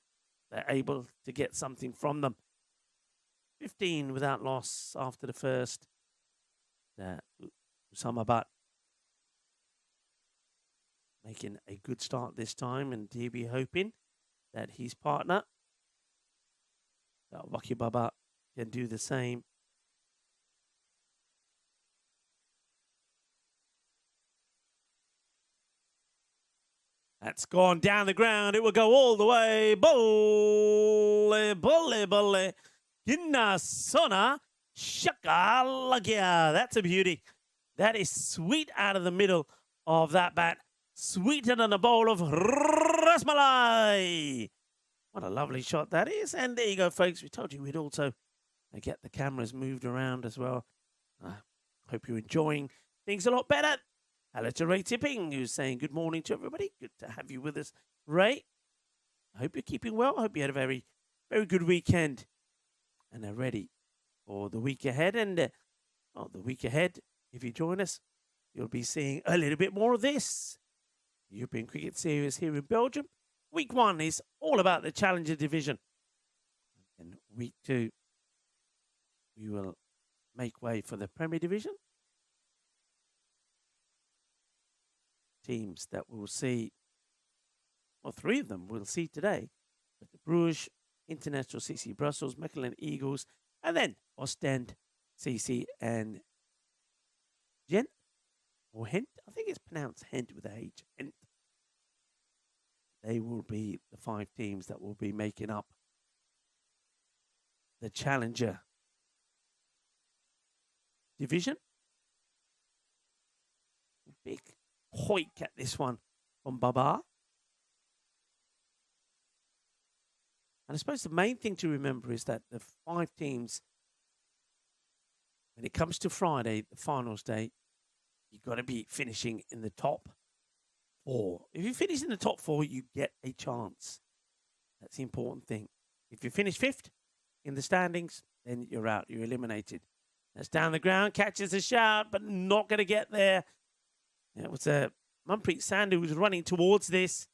Speaker 2: They're able to get something from them. 15 without loss after the first. Usama Butt making a good start this time, and he'll be hoping that his partner, Waki Baba, can do the same. That's gone down the ground. It will go all the way. Bolle, bolle, bolle. Ginna sona shakalagia. That's a beauty. That is sweet out of the middle of that bat. Sweeter than a bowl of rasmalai. What a lovely shot that is. And there you go, folks. We told you we'd also get the cameras moved around as well. I hope you're enjoying things a lot better. Hello to Ray Tipping, who's saying good morning to everybody. Good to have you with us, Ray. I hope you're keeping well. I hope you had a very, very good weekend and are ready for the week ahead. And the week ahead, if you join us, you'll be seeing a little bit more of this. European Cricket Series here in Belgium. Week 1 is all about the Challenger Division. And week 2, we will make way for the Premier Division. Teams that we'll see, well, 3 of them we'll see today. But the Bruges, International CC Brussels, Mechelen Eagles, and then Ostend CC and Gent, or Hent. I think it's pronounced Hent with a H. Hent. They will be the 5 teams that will be making up the Challenger Division. Big hoik at this one from Baba. And I suppose the main thing to remember is that the 5 teams, when it comes to Friday, the finals day, you've got to be finishing in the top 4. If you finish in the top 4, you get a chance. That's the important thing. If you finish 5th in the standings, then you're out. You're eliminated. That's down the ground, catches a shout, but not going to get there. It was Manpreet Sandhu who was running towards this,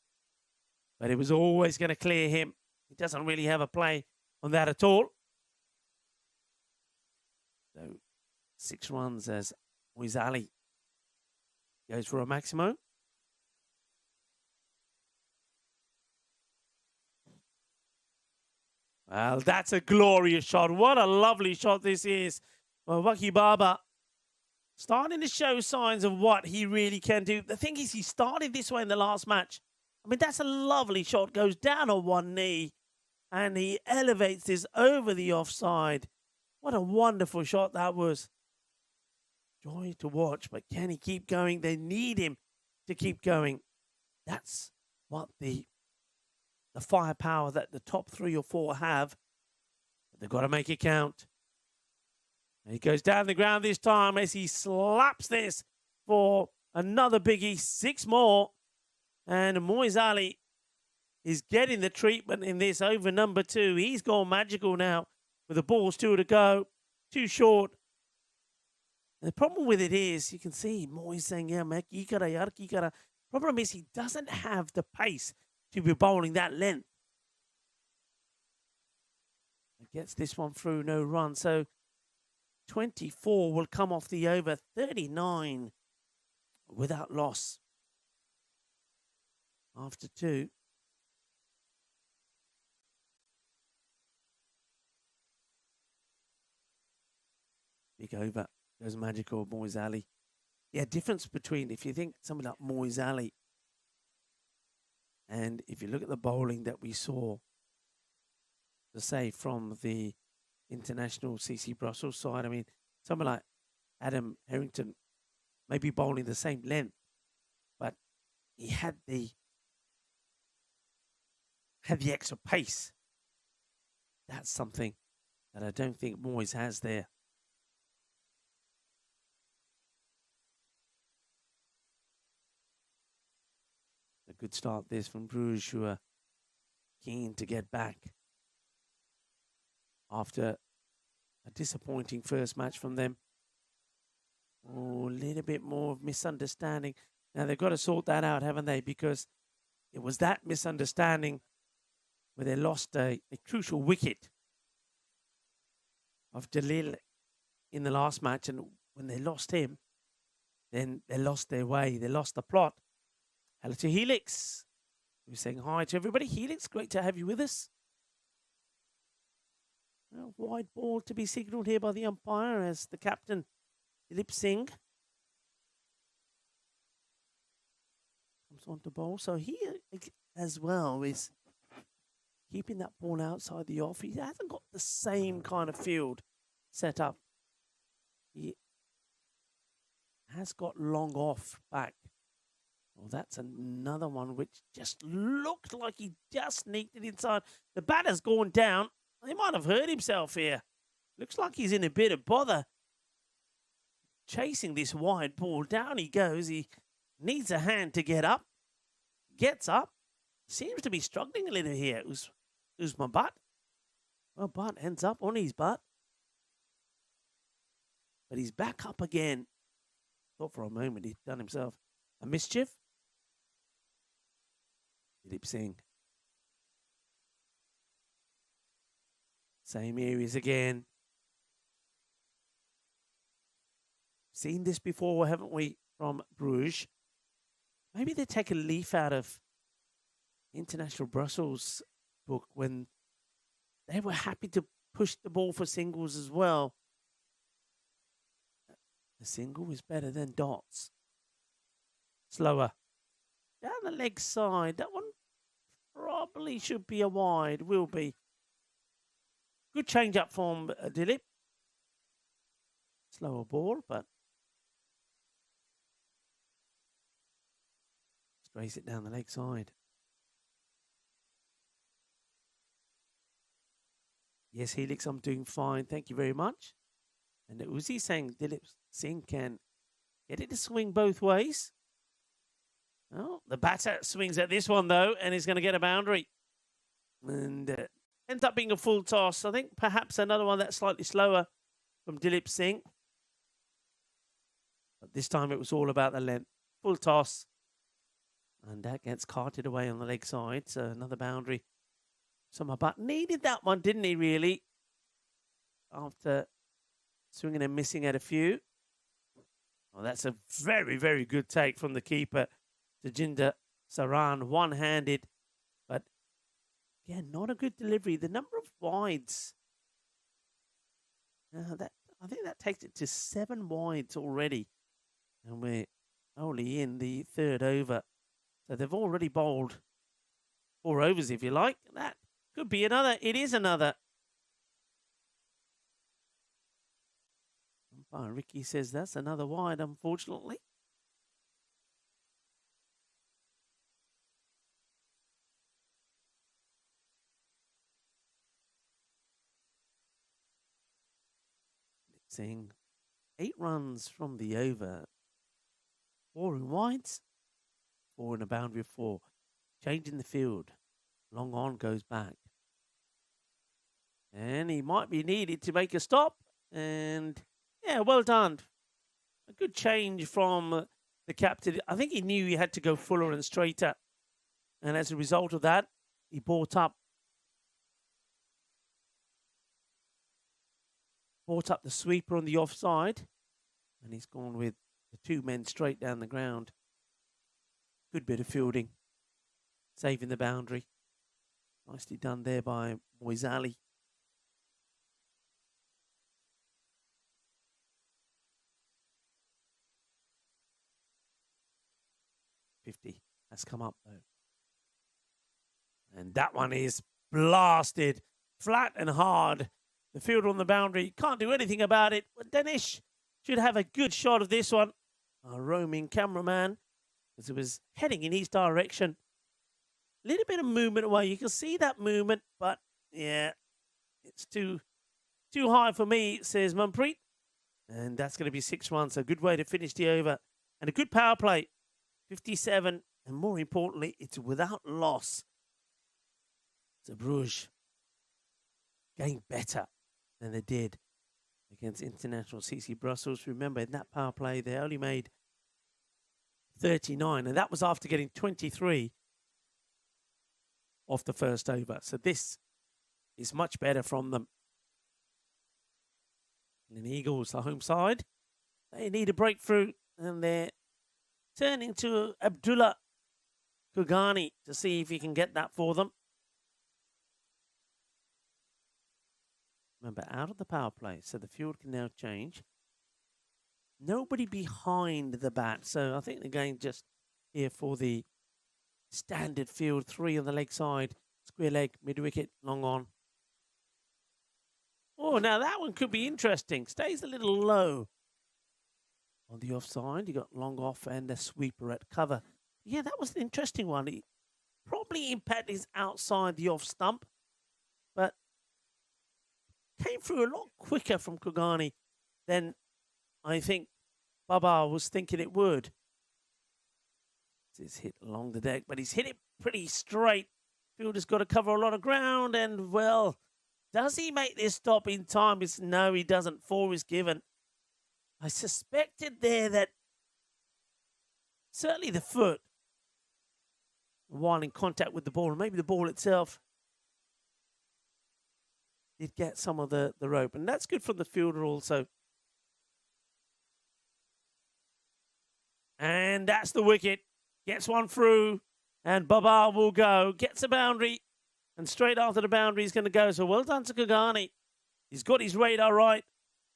Speaker 2: but it was always going to clear him. He doesn't really have a play on that at all. So 6 runs as Moiz Ali goes for a maximum. Well, that's a glorious shot. What a lovely shot this is. Well, Waki Baba starting to show signs of what he really can do. The thing is, he started this way in the last match. I mean, that's a lovely shot. Goes down on one knee, and he elevates this over the offside. What a wonderful shot that was. Joy to watch, but can he keep going? They need him to keep going. That's what the firepower that the top 3 or 4 have. But they've got to make it count. And he goes down the ground this time as he slaps this for another biggie. 6 more. And Moiz Ali is getting the treatment in this over number 2. He's gone magical now with the ball still to go. Too short. And the problem with it is, you can see Moiz saying, yeah, man, kikara, yar, kikara. Problem is, he doesn't have the pace to be bowling that length. gets this one through, no run. So 24 will come off the over, 39 without loss after 2. Big over goes Magical Moyes Ali. Yeah, difference between, if you think something like Moyes Ali, and if you look at the bowling that we saw, to say, from the international CC Brussels side, I mean, someone like Adam Harrington may be bowling the same length, but he had the extra pace. That's something that I don't think Moyes has there. A good start this from Bruges, who are keen to get back after a disappointing first match from them. Oh, a little bit more of misunderstanding. Now, they've got to sort that out, haven't they? Because it was that misunderstanding where they lost a crucial wicket of Dalil in the last match. And when they lost him, then they lost their way. They lost the plot. Hello to Helix. We're saying hi to everybody. Helix, great to have you with us. Well, wide ball to be signalled here by the umpire as the captain, Dilip Singh, comes on to bowl. So he as well is keeping that ball outside the off. He hasn't got the same kind of field set up. He has got long off back. Well, that's another one which just looked like he just sneaked it inside. The batter's gone down. He might have hurt himself here. Looks like he's in a bit of bother chasing this wide ball. Down he goes. He needs a hand to get up. Gets up. Seems to be struggling a little here. Who's my butt? Well, butt ends up on his butt. But he's back up again. Thought for a moment he'd done himself a mischief. Dilip Singh. Same areas again. Seen this before, haven't we, from Bruges? Maybe they take a leaf out of International Brussels book when they were happy to push the ball for singles as well. A single is better than dots. Slower. Down the leg side. That one probably should be a wide. Will be. Good change up from Dilip. Slower ball, but sprays it down the leg side. Yes, Helix, I'm doing fine. Thank you very much. And Uzi saying Dilip Singh can get it to swing both ways. Oh, the batter swings at this one, though, and is going to get a boundary. And ends up being a full toss. I think perhaps another one that's slightly slower from Dilip Singh. But this time it was all about the length. Full toss. And that gets carted away on the leg side. So another boundary. So my butt needed that one, didn't he, really? After swinging and missing at a few. Well, that's a very, very good take from the keeper, Tejinder Saran, one-handed. But, again, not a good delivery. The number of wides, I think that takes it to 7 wides already. And we're only in the 3rd over. So they've already bowled 4 overs, if you like. That could be another. It is another. Ricky says that's another wide, unfortunately. Seeing 8 runs from the over. 4 in wides, 4 in a boundary of 4. Changing the field. Long on goes back. And he might be needed to make a stop. And yeah, well done. A good change from the captain. I think he knew he had to go fuller and straighter. And as a result of that, he brought up brought up the sweeper on the offside, and he's gone with the 2 men straight down the ground. Good bit of fielding, saving the boundary. Nicely done there by Moisali. .50 has come up though. And that one is blasted flat and hard. The fielder on the boundary can't do anything about it. But Danish should have a good shot of this one. Our roaming cameraman, as it was heading in his direction. A little bit of movement away. You can see that movement, but yeah, it's too high for me, says Manpreet. And that's going to be 6 runs. A good way to finish the over. And a good power play. 57, and more importantly, it's without loss. So Bruges getting better than they did against International CC Brussels. Remember, in that power play, they only made 39, and that was after getting 23 off the first over. So this is much better from them. And the Eagles, the home side, they need a breakthrough, and they're turning to Abdullah Kugani to see if he can get that for them. Remember, out of the power play, so the field can now change. Nobody behind the bat, so I think they're going just here for the standard field. 3 on the leg side, square leg, mid-wicket, long on. Oh, now that one could be interesting. Stays a little low. On the offside, you got long off and a sweeper at cover. Yeah, that was an interesting one. He probably impact is outside the off stump, but came through a lot quicker from Kugani than I think Baba was thinking it would. It's hit along the deck, but he's hit it pretty straight. Fielder's got to cover a lot of ground, and well, does he make this stop in time? No, he doesn't. 4 is given. I suspected there that certainly the foot, while in contact with the ball, and maybe the ball itself, did get some of the rope. And that's good from the fielder also. And that's the wicket. Gets one through, and Baba will go. Gets a boundary, and straight after the boundary he's going to go. So well done to Kugani. He's got his radar right.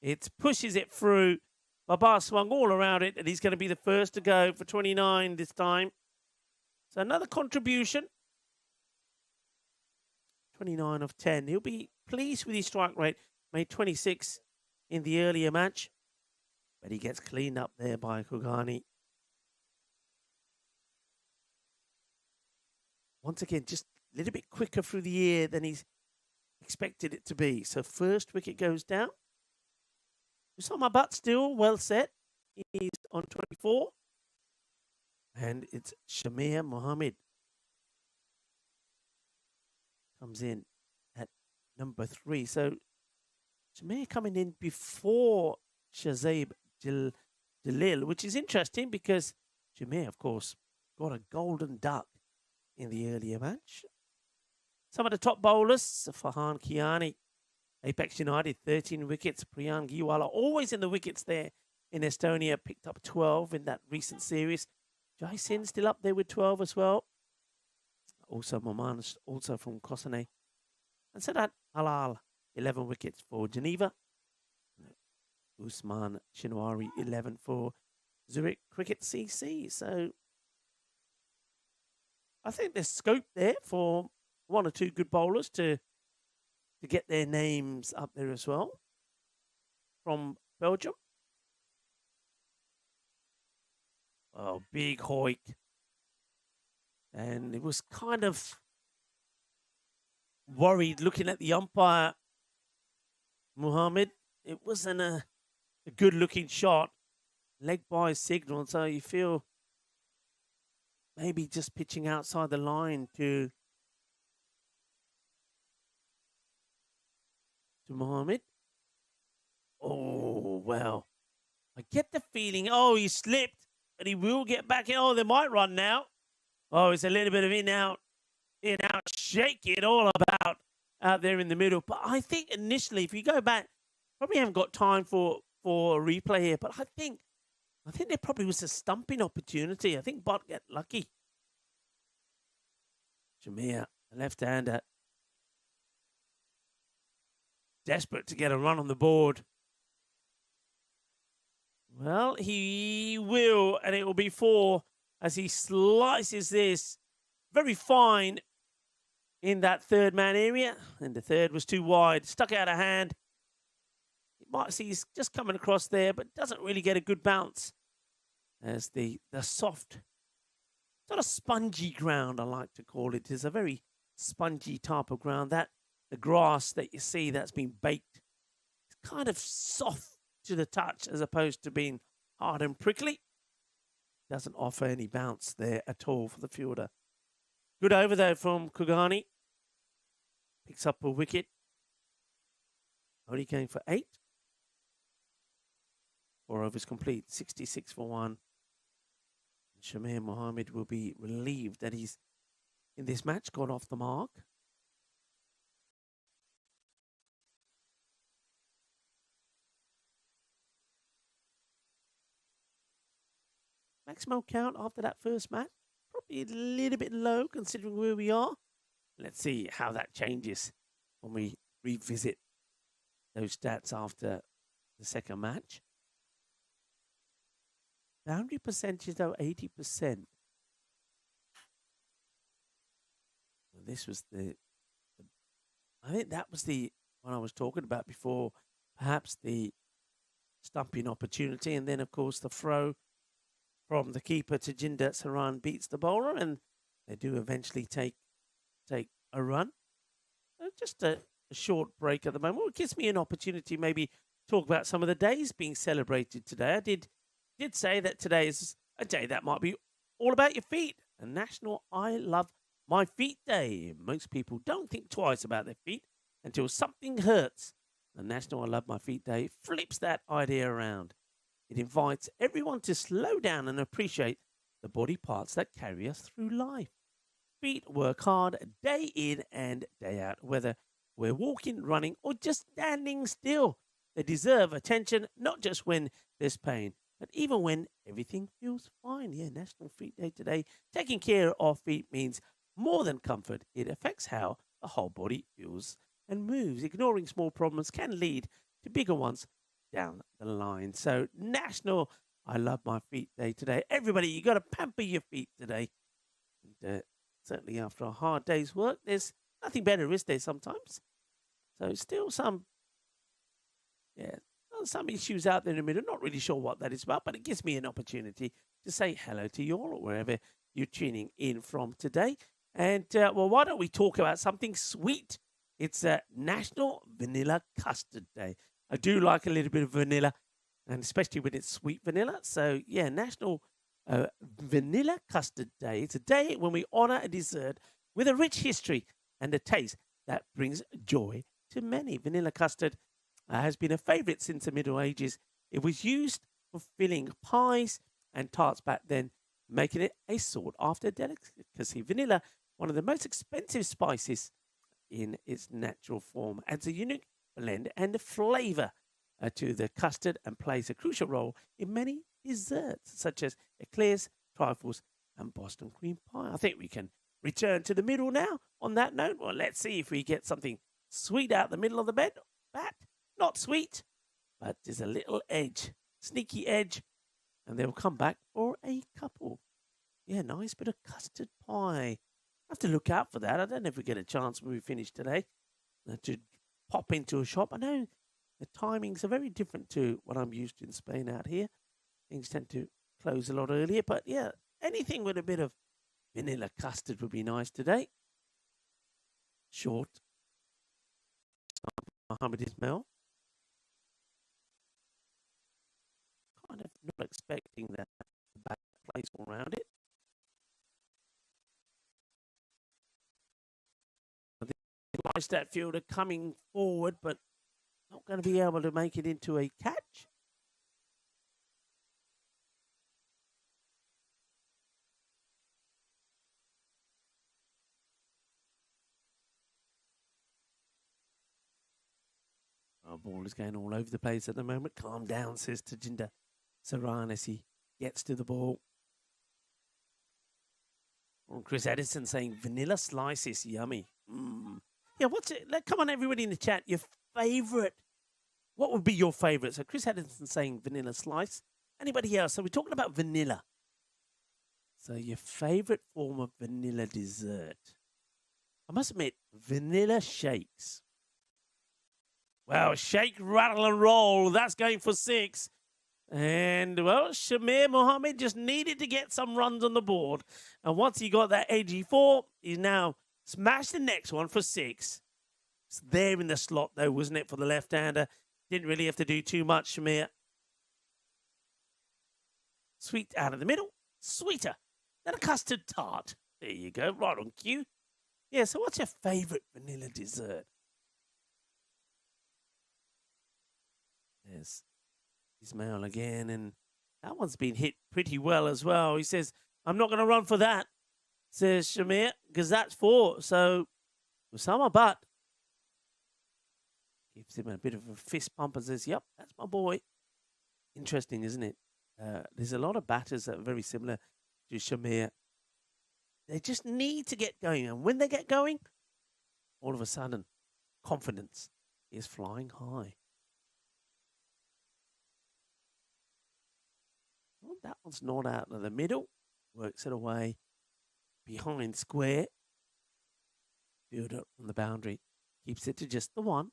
Speaker 2: It pushes it through. Baba swung all around it, and he's going to be the first to go for 29 this time. So another contribution. 29 of 10. He'll be pleased with his strike rate. Made 26 in the earlier match. But he gets cleaned up there by Kugani. Once again, just a little bit quicker through the air than he's expected it to be. So first wicket goes down. Usama Butt still well set. He's on 24. And it's Shamir Mohammed. Comes in at number 3. So Shamir coming in before Shazib Jalil, which is interesting because Shamir, of course, got a golden duck in the earlier match. Some of the top bowlers, Farhan Kiani, Apex United, 13 wickets. Priyan Giwala, always in the wickets there in Estonia, picked up 12 in that recent series. Jai Sin still up there with 12 as well. Also Maman, also from Kosane. And Sadat Halal, 11 wickets for Geneva. Usman Shinwari, 11 for Zurich Cricket CC. So I think there's scope there for 1 or 2 good bowlers to get their names up there as well from Belgium. Oh, big hoik. And it was kind of worried looking at the umpire, Muhammad. It wasn't a good looking shot. Leg by signal, so you feel maybe just pitching outside the line to Mohammed. Oh, well. I get the feeling, he slipped, but he will get back in. Oh, they might run now. Oh, it's a little bit of in, out, shake it all about out there in the middle. But I think initially, if you go back Probably haven't got time for a replay here, but I think there probably was a stumping opportunity. I think Bot got lucky. Shamir, the left-hander, desperate to get a run on the board. Well, he will, and it will be 4 as he slices this very fine in that third man area. And the third was too wide, stuck out of hand. You might see he's just coming across there, but doesn't really get a good bounce. As the soft, sort of spongy ground, I like to call it, is a very spongy type of ground. That the grass that you see that's been baked, it's kind of soft to the touch as opposed to being hard and prickly. Doesn't offer any bounce there at all for the fielder. Good over though from Kugani. Picks up a wicket. Only going for 8. 4 overs complete, 66 for 1. Shamir Mohammed will be relieved that he's in this match gone off the mark. Maximum count after that first match, probably a little bit low considering where we are. Let's see how that changes when we revisit those stats after the second match. Boundary percentage though, 80%. This was I think that was the one I was talking about before. Perhaps the stumping opportunity, and then of course the throw from the keeper to Jinder Saran beats the bowler, and they do eventually take a run. Just a short break at the moment. Well, it gives me an opportunity maybe talk about some of the days being celebrated today. I did say that today is a day that might be all about your feet. A National I Love My Feet Day. Most people don't think twice about their feet until something hurts. The National I Love My Feet Day flips that idea around. It invites everyone to slow down and appreciate the body parts that carry us through life. Feet work hard day in and day out, whether we're walking, running, or just standing still. They deserve attention, not just when there's pain, but even when everything feels fine. Yeah, National Feet Day today. Taking care of feet means more than comfort. It affects how the whole body feels and moves. Ignoring small problems can lead to bigger ones down the line. So, National I Love My Feet Day today. Everybody, you got to pamper your feet today. And certainly after a hard day's work, there's nothing better, is there, sometimes? So, still some issues out there in the middle. Not really sure what that is about, but it gives me an opportunity to say hello to you all, or wherever you're tuning in from today. And, well, why don't we talk about something sweet? It's National Vanilla Custard Day. I do like a little bit of vanilla, and especially when it's sweet vanilla. So, yeah, National Vanilla Custard Day. It's a day when we honor a dessert with a rich history and a taste that brings joy to many. Vanilla custard has been a favorite since the Middle Ages. It was used for filling pies and tarts back then, making it a sought-after delicacy. Vanilla, one of the most expensive spices in its natural form, adds a unique blend and a flavor to the custard and plays a crucial role in many desserts, such as eclairs, trifles, and Boston cream pie. I think we can return to the middle now on that note. Well, let's see if we get something sweet out the middle of the bat. Not sweet, but there's a little edge, sneaky edge, and they'll come back for a couple. Yeah, nice bit of custard pie. I have to look out for that. I don't know if we get a chance when we finish today to pop into a shop. I know the timings are very different to what I'm used to in Spain out here. Things tend to close a lot earlier, but yeah, anything with a bit of vanilla custard would be nice today. Short. Mohammed Ismail. Kind of not expecting that back place all around it. That fielder coming forward, but not going to be able to make it into a catch. ball is going all over the place at the moment. Calm down, says Tajinder Saran as he gets to the ball. Oh, Chris Edison saying vanilla slice is yummy. Yeah, what's it? Come on, everybody in the chat. Your favorite. What would be your favorite? So Chris Edison saying vanilla slice. Anybody else? So we're talking about vanilla. So your favorite form of vanilla dessert. I must admit, vanilla shakes. Well, shake, rattle, and roll. That's going for 6. And, well, Shamir Mohammed just needed to get some runs on the board. And once he got that AG4, he's now smashed the next one for 6. It's there in the slot, though, wasn't it, for the left-hander? Didn't really have to do too much, Shamir. Sweet out of the middle. Sweeter than a custard tart. There you go, right on cue. Yeah, so what's your favourite vanilla dessert? There's Ismail again, and that one's been hit pretty well as well. He says, I'm not going to run for that, says Shamir, because that's 4. So, Osama Butt gives him a bit of a fist pump and says, yep, that's my boy. Interesting, isn't it? There's a lot of batters that are very similar to Shamir. They just need to get going. And when they get going, all of a sudden, confidence is flying high. Well, that one's not out of the middle. Works it away behind square. Fielder on the boundary. Keeps it to just the 1.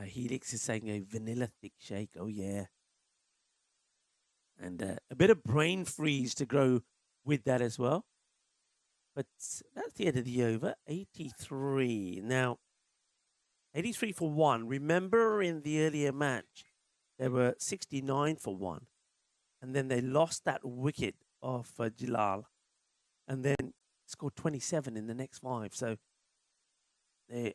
Speaker 2: Helix is saying a vanilla thick shake. Oh, yeah. And a bit of brain freeze to grow with that as well. But that's the end of the over. 83. Now, 83 for 1. Remember in the earlier match, they were 69 for 1. And then they lost that wicket of Jalal. And then scored 27 in the next 5. So they're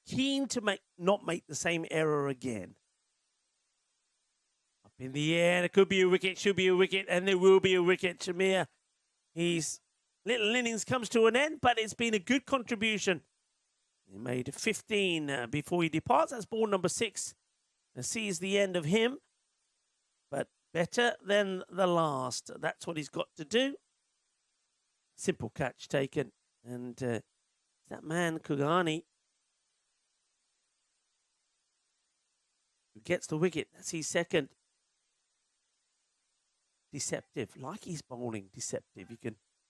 Speaker 2: keen to not make the same error again. Up in the air, it could be a wicket, should be a wicket, and there will be a wicket. Shamir, his little innings comes to an end, but it's been a good contribution. He made 15 before he departs. That's ball number 6. And sees the end of him, but better than the last. That's what he's got to do. Simple catch taken. And that man, Kugani, who gets the wicket. That's his second. Deceptive. Like he's bowling, deceptive.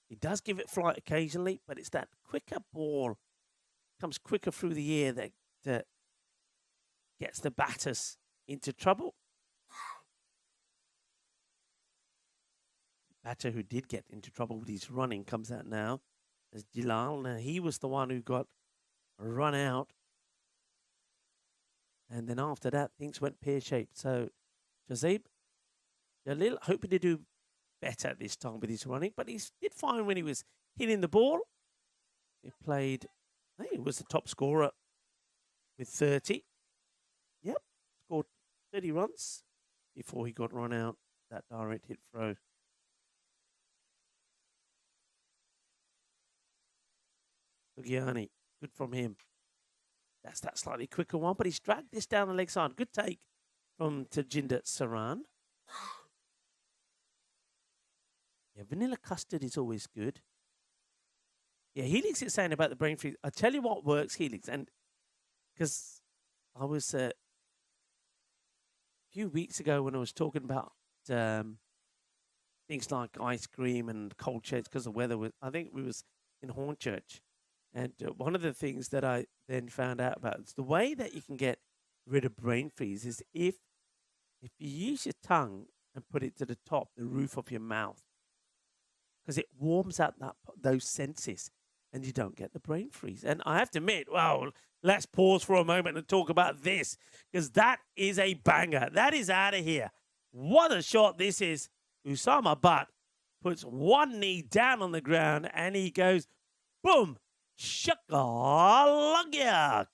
Speaker 2: He does give it flight occasionally, but it's that quicker ball. Comes quicker through the air that gets the batters into trouble. Batter who did get into trouble with his running comes out now as Jalal. Now, he was the one who got run out. And then after that, things went pear-shaped. So, Jazib, Jalil hoping to do better this time with his running, but he did fine when he was hitting the ball. He played, I think he was the top scorer with 30. Yep, scored 30 runs before he got run out. That direct hit throw. Sugiani, good from him. That's that slightly quicker one, but he's dragged this down the leg side. Good take from Tajinder Saran. Yeah, vanilla custard is always good. Yeah, Helix is saying about the brain freeze. I tell you what works, Helix, and because I was a few weeks ago when I was talking about things like ice cream and cold shades because the weather was, I think we was in Hornchurch. And one of the things that I then found out about is the way that you can get rid of brain freeze is if you use your tongue and put it to the top, the roof of your mouth, because it warms up those senses and you don't get the brain freeze. And I have to admit, well, let's pause for a moment and talk about this because that is a banger. That is out of here. What a shot this is. Usama Butt puts one knee down on the ground and he goes, boom. Shakalagya,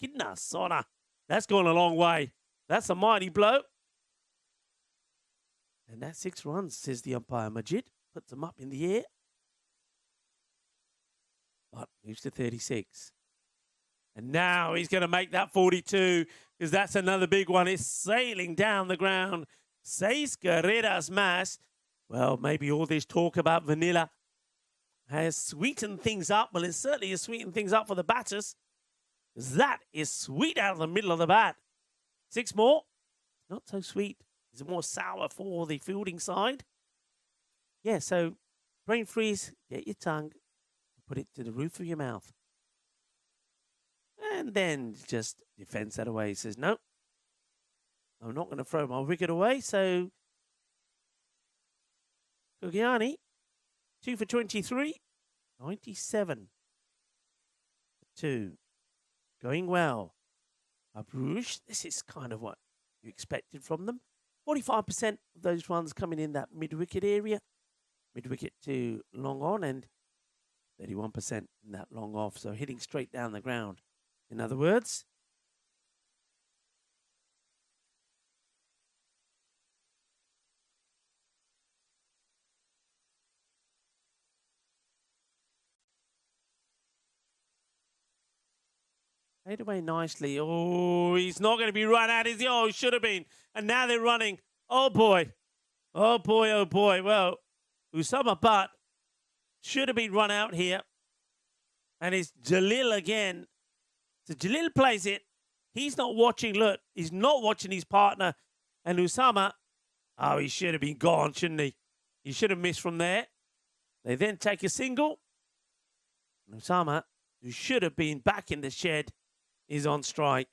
Speaker 2: Kidna Sona. That's gone a long way. That's a mighty blow. And that's 6 runs, says the umpire. Majid puts them up in the air. But Moves to 36. And now he's going to make that 42 because that's another big one. It's sailing down the ground. Seis carreras más. Well, maybe all this talk about vanilla has sweetened things up. Well, it certainly has sweetened things up for the batters. That is sweet out of the middle of the bat. 6 more. Not so sweet. It's more sour for the fielding side. Yeah, so brain freeze, get your tongue, put it to the roof of your mouth. And then just defends that away. He says, no, I'm not going to throw my wicket away. So, Kugiani, 2 for 23, 97 for 2. Going well. Abrouge, this is kind of what you expected from them. 45% of those runs coming in that mid-wicket area. Mid-wicket to long on and 31% in that long off. So hitting straight down the ground. In other words, played away nicely. Oh, he's not going to be run out, is he? Oh, he should have been. And now they're running. Oh, boy. Oh, boy, oh, boy. Well, Usama Butt should have been run out here. And it's Jalil again. So Jalil plays it. He's not watching. Look, he's not watching his partner. And Usama, oh, he should have been gone, shouldn't he? He should have missed from there. They then take a single. And Usama, who should have been back in the shed, is on strike.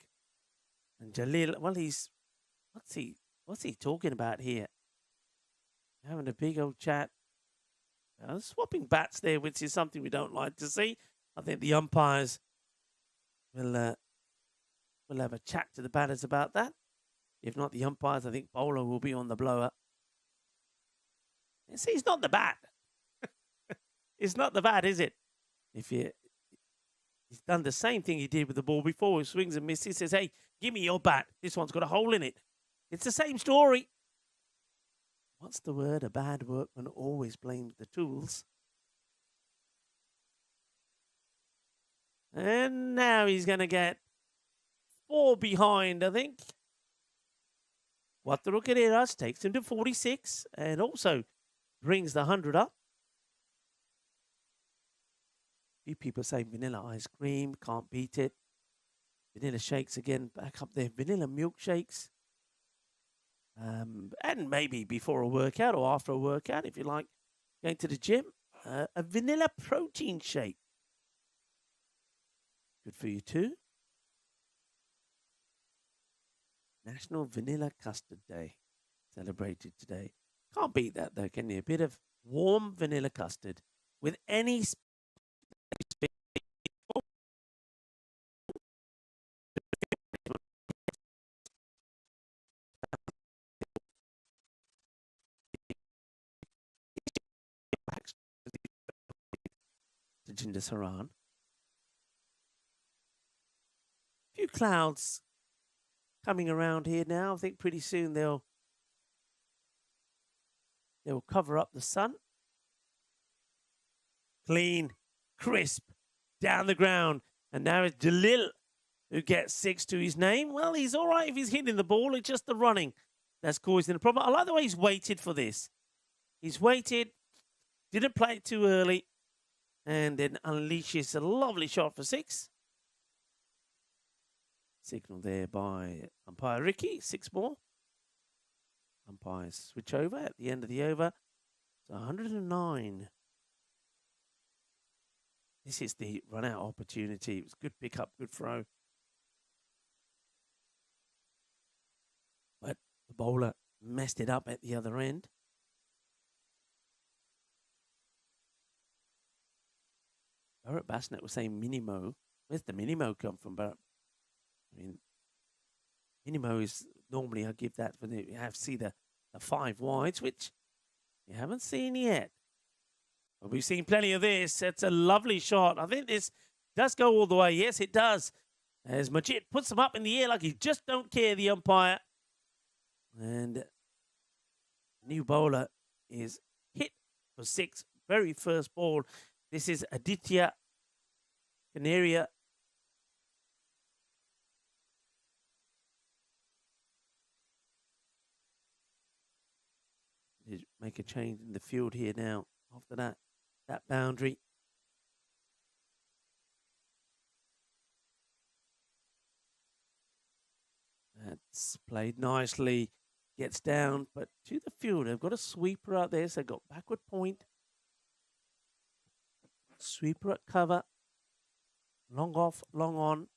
Speaker 2: And Jalil, well, what's he talking about here? Having a big old chat. Swapping bats there, which is something we don't like to see. I think the umpires will have a chat to the batters about that. If not the umpires, I think bowler will be on the blower. See, it's not the bat. It's not the bat, is it? He's done the same thing he did with the ball before. He swings and misses. He says, hey, give me your bat. This one's got a hole in it. It's the same story. What's the word? A bad workman always blames the tools. And now he's going to get 4 behind, I think. Cuatro Carreras takes him to 46 and also brings the 100 up. A few people say vanilla ice cream, can't beat it. Vanilla shakes again, back up there. Vanilla milkshakes. And maybe before a workout or after a workout, if you like, going to the gym, a vanilla protein shake. Good for you too. National Vanilla Custard Day celebrated today. Can't beat that though, can you? A bit of warm vanilla custard with any Jinder Saran. A few clouds coming around here now. I think pretty soon they'll cover up the sun. Clean, crisp, down the ground. And now it's Jalil who gets 6 to his name. Well, he's all right if he's hitting the ball. It's just the running that's causing the problem. I like the way he's waited for this. He's waited, didn't play it too early, and then unleashes a lovely shot for 6. Signal there by umpire Ricky. 6 more. Umpires switch over at the end of the over. So 109. This is the run-out opportunity. It was good pick-up, good throw. But the bowler messed it up at the other end. Barrett Bassnett was saying Minimo. Where's the Minimo come from, Barrett? I mean, Minimo is normally, I give that when you have to see the 5 wides, which you haven't seen yet. But we've seen plenty of this. It's a lovely shot. I think this does go all the way. Yes, it does. As Majid puts them up in the air like he just don't care, the umpire. And new bowler is hit for 6. Very first ball. This is Aditya Canaria. Make a change in the field here now. After that boundary. That's played nicely. Gets down, but to the field. They've got a sweeper out there, so they've got backward point. Sweeper at cover. Long off, long on.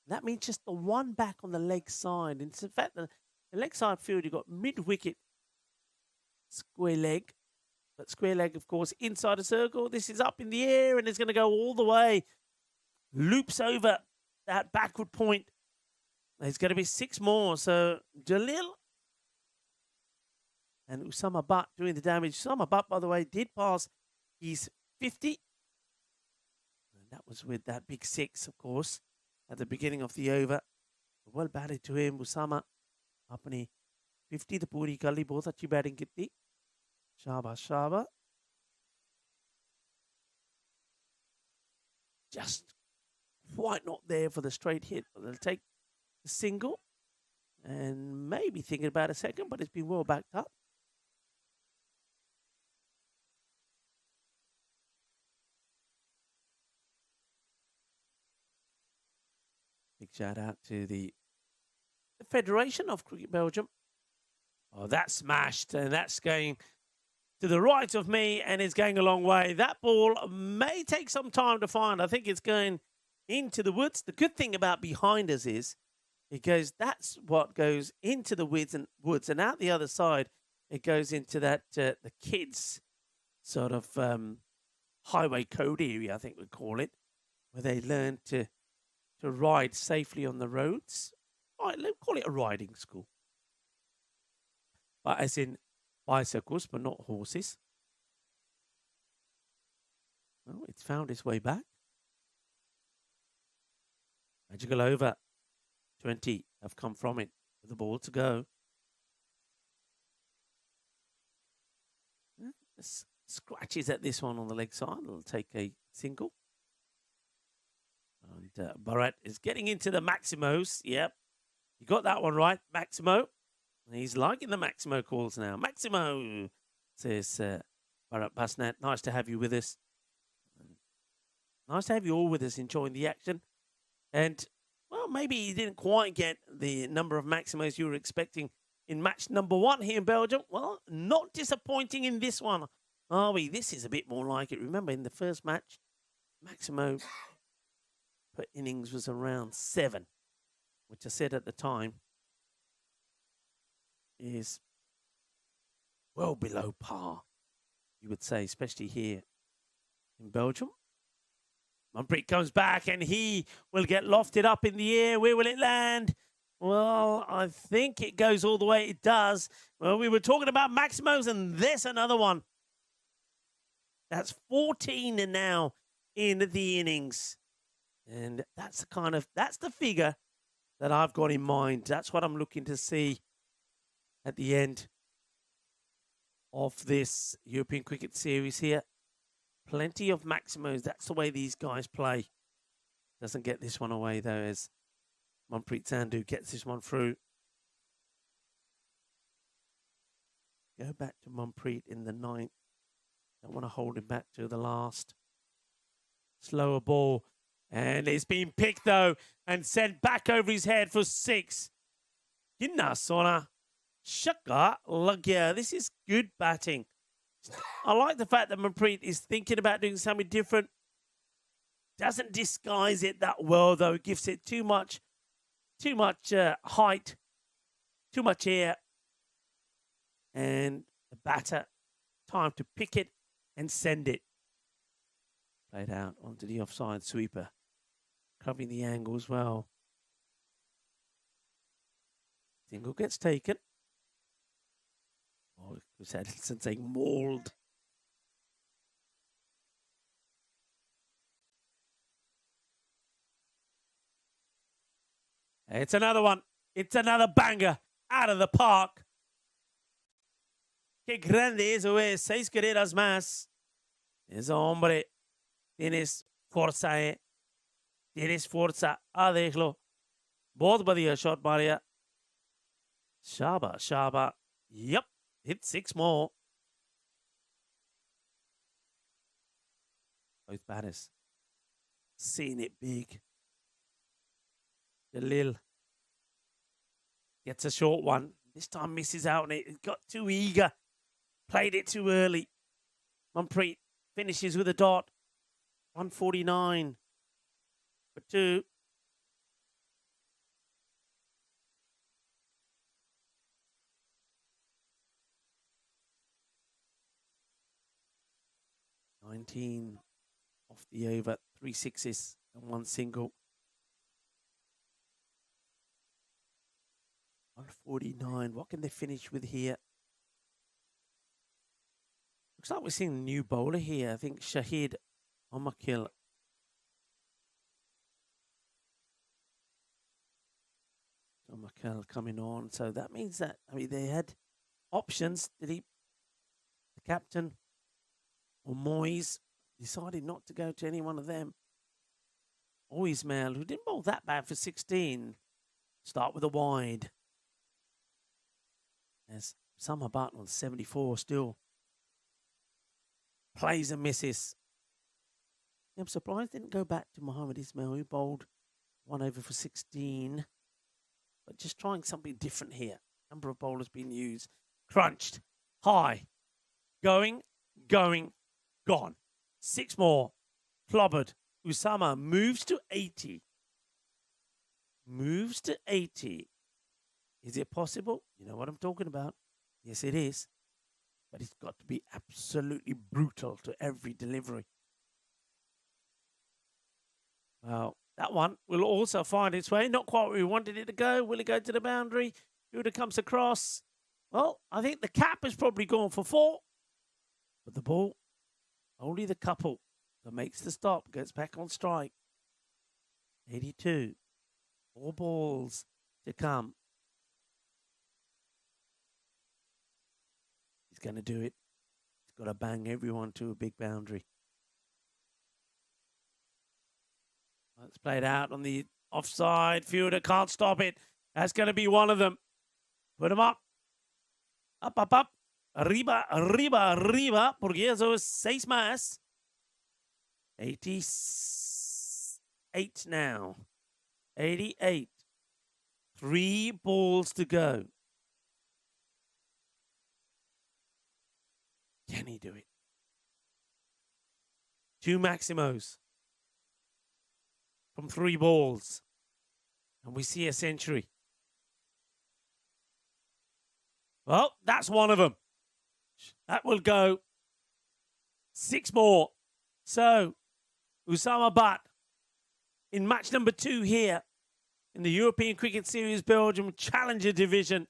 Speaker 2: That means just the one back on the leg side. In fact, the leg side field, you've got mid-wicket square leg. But square leg, of course, inside a circle. This is up in the air, and it's going to go all the way. Loops over that backward point. There's going to be 6 more. So Jalil and Usama Butt doing the damage. Usama Butt, by the way, did pass his 50. And that was with that big 6, of course, at the beginning of the over. Well batted to him, Usama. Apni 50 the puri kalli bahut achhi batting kitti. Shaba. Just quite not there for the straight hit. But they'll take the single and maybe thinking about a second, but it's been well backed up. Big shout out to the Federation of Cricket Belgium. Oh, that's smashed, and that's going to the right of me, and it's going a long way. That ball may take some time to find. I think it's going into the woods. The good thing about behind us is that's what goes into the woods, and out the other side, it goes into that the kids' sort of highway code area, I think we'd call it, where they learn to ride safely on the roads. Right, let's call it a riding school. But as in bicycles, but not horses. Well, it's found its way back. Magical over. 20 have come from it with the ball to go. Scratches at this one on the leg side. It'll take a single. And Barrett is getting into the Maximos. Yep. You got that one right, Maximo. He's liking the Maximo calls now. Maximo, says Bharat Basnat. Nice to have you with us. Nice to have you all with us enjoying the action. And, well, maybe you didn't quite get the number of Maximos you were expecting in match number 1 here in Belgium. Well, not disappointing in this one, are we? This is a bit more like it. Remember, in the first match, Maximo per innings was around 7, which I said at the time is well below par, you would say, especially here in Belgium. Manpreet comes back and he will get lofted up in the air. Where will it land? Well, I think it goes all the way. It does. Well, we were talking about Maximos, and there's another one. That's 14 now in the innings. And that's the figure that I've got in mind. That's what I'm looking to see at the end of this European Cricket Series here. Plenty of Maximos. That's the way these guys play. Doesn't get this one away, though, as Manpreet Sandhu gets this one through. Go back to Manpreet in the 9th. Don't want to hold him back to the last. Slower ball. And it's been picked, though, and sent back over his head for 6. Kinna sona. Shaka lagya. This is good batting. I like the fact that Manpreet is thinking about doing something different. Doesn't disguise it that well, though. Gives it too much height, too much air. And the batter, time to pick it and send it. Played out onto the offside sweeper. Covering the angle as well. Single gets taken. Oh, Chris Addison saying mauled. It's another one. It's another banger out of the park. Que grande eso es. 6 carreras más. Ese hombre tiene fuerza, Tienes forza a देख लो बहुत बढ़िया shot Maria Shaba yep hit 6 more both batters seeing it big. Jalil gets a short one. This time misses out on it. It got too eager. Played it too early. Manpreet finishes with a dot. 149 for 2. $19 off the over. 3 sixes and 1 single. 149. What can they finish with here? Looks like we're seeing a new bowler here. I think Shahid Omakil. Omakil coming on. So that means that, I mean, they had options. Did he, the captain or Moyes, decided not to go to any one of them? Or Ismail, who didn't bowl that bad for 16. Start with a wide. As Summer Barton on 74 still plays and misses. I'm surprised didn't go back to Mohammed Ismail, who bowled 1 over for 16. But just trying something different here. Number of bowlers being used. Crunched. High. Going. Gone. 6 more. Clobbered. Usama moves to 80. Moves to 80. Is it possible? You know what I'm talking about. Yes, it is. But it's got to be absolutely brutal to every delivery. Well, that one will also find its way. Not quite where we wanted it to go. Will it go to the boundary? Fielder comes across. Well, I think the cap has probably gone for 4. But the ball, only the couple that makes the stop, gets back on strike. 82. 4 balls to come. He's going to do it. He's got to bang everyone to a big boundary. Let's play it out on the offside. Fielder can't stop it. That's going to be one of them. Put him up. Up. Arriba. Porque eso es 6 más. 88 now. 88. 3 balls to go. Can he do it? 2 Maximos from 3 balls. And we see a century. Well, that's one of them. That will go. 6 more. So, Usama Butt in match number 2 here in the European Cricket Series Belgium Challenger Division,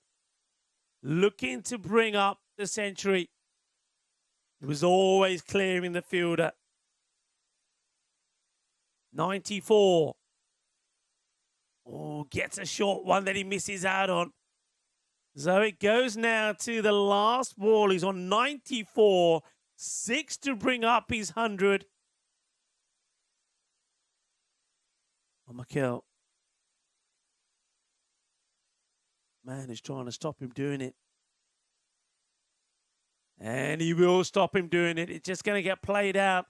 Speaker 2: looking to bring up the century. It was always clearing the fielder. 94. Oh, gets a short one that he misses out on. So it goes now to the last ball. He's on 94. 6 to bring up his 100. Oh, Mikel. Man is trying to stop him doing it. And he will stop him doing it. It's just going to get played out.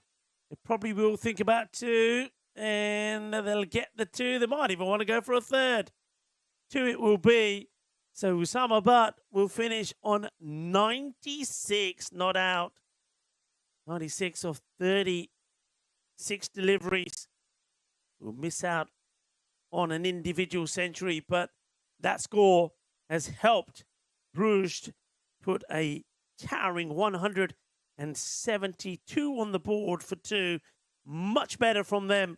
Speaker 2: They probably will think about 2. And they'll get the 2. They might even want to go for a 3rd. 2 it will be. So Usama Butt will finish on 96, not out. 96 of 36 deliveries. Will miss out on an individual century, but that score has helped Bruges put a towering 172 on the board for 2. Much better from them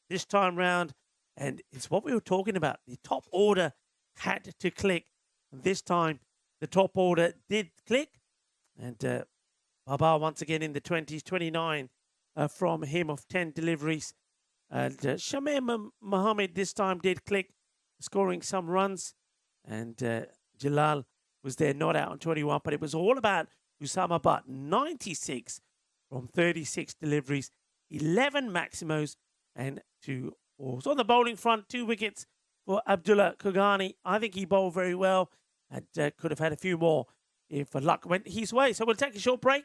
Speaker 2: this time round. And it's what we were talking about. The top order had to click. This time, the top order did click. And Baba once again in the 20s, 29 from him of 10 deliveries. And Shamim Mohammed this time did click, scoring some runs. And Jalal was there, not out on 21. But it was all about Usama Butt, 96 from 36 deliveries, 11 Maximos, and to balls. On the bowling front, 2 wickets for Abdullah Kogani. I think he bowled very well and could have had a few more if luck went his way. So we'll take a short break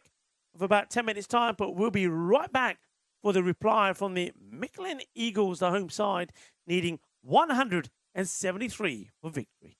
Speaker 2: of about 10 minutes' time, but we'll be right back for the reply from the Micklin Eagles, the home side, needing 173 for victory.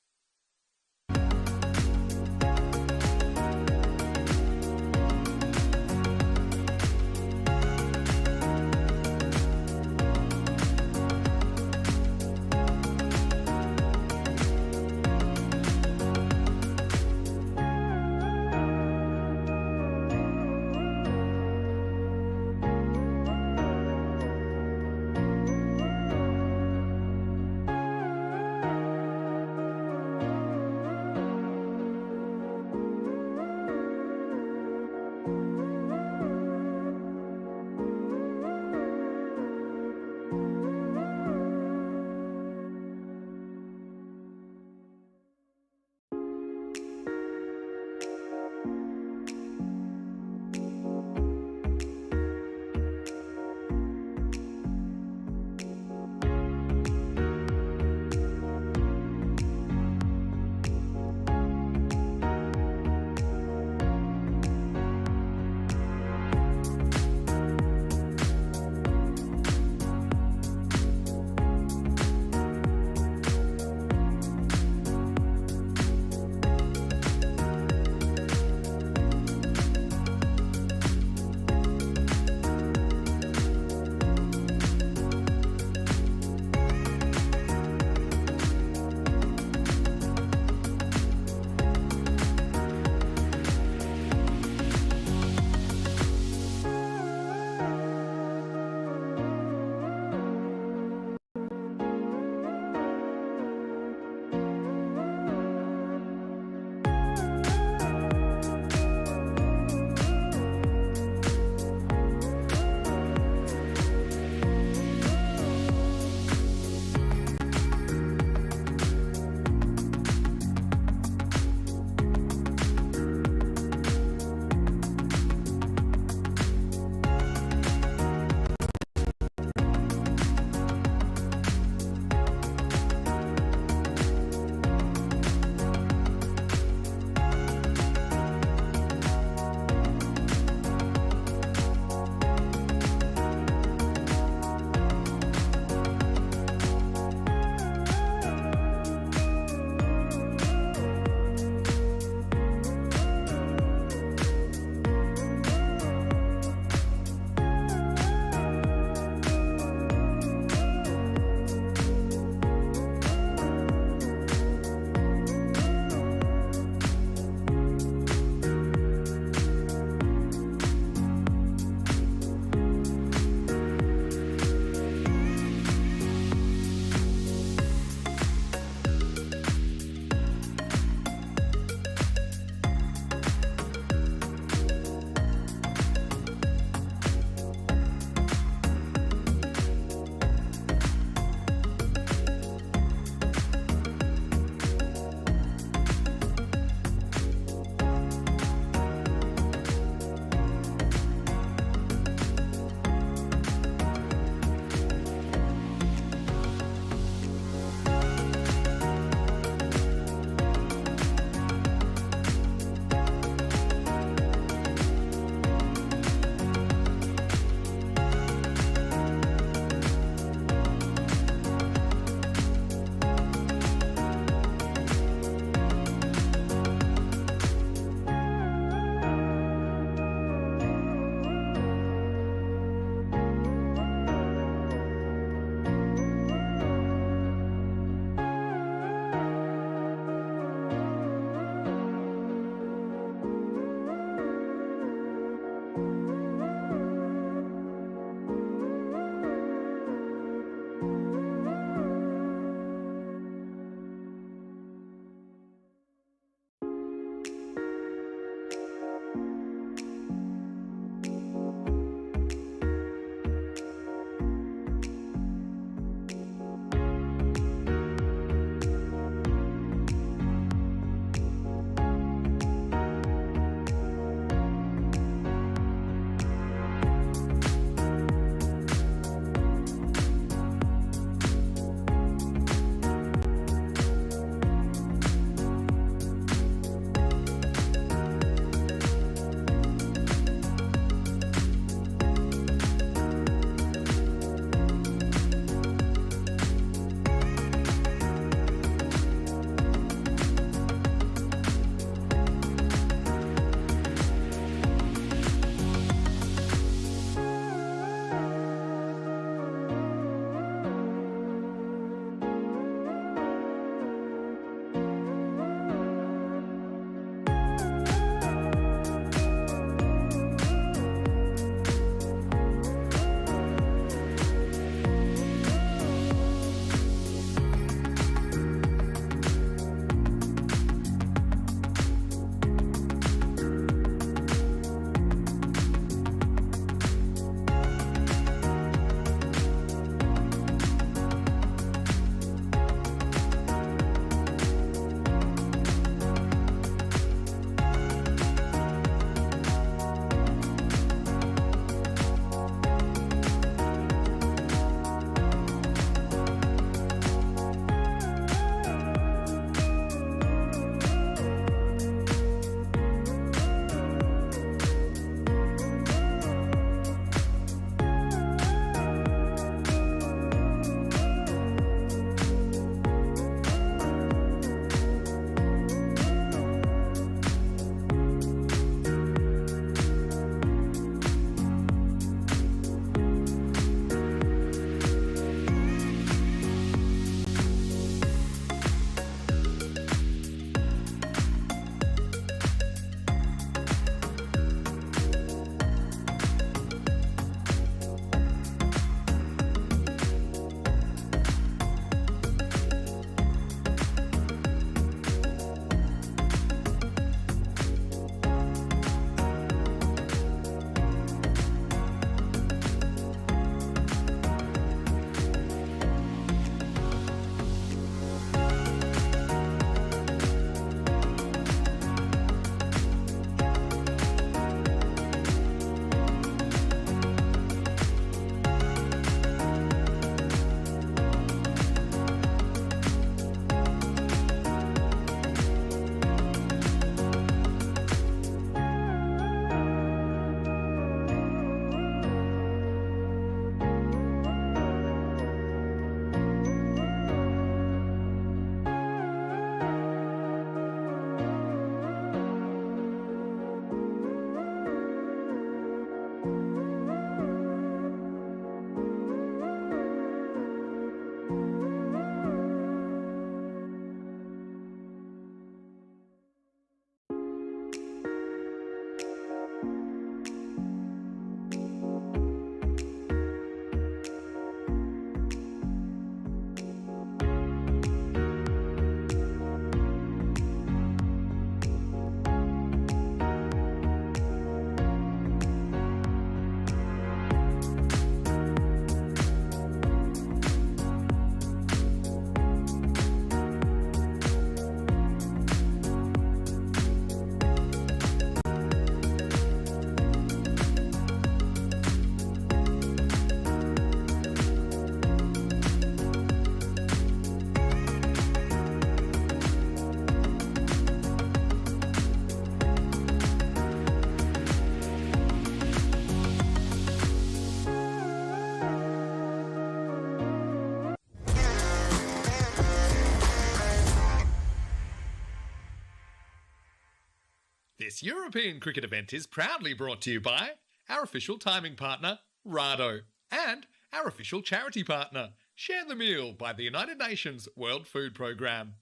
Speaker 1: This European cricket event is proudly brought to you by our official timing partner, Rado, and our official charity partner, Share the Meal by the United Nations World Food Programme.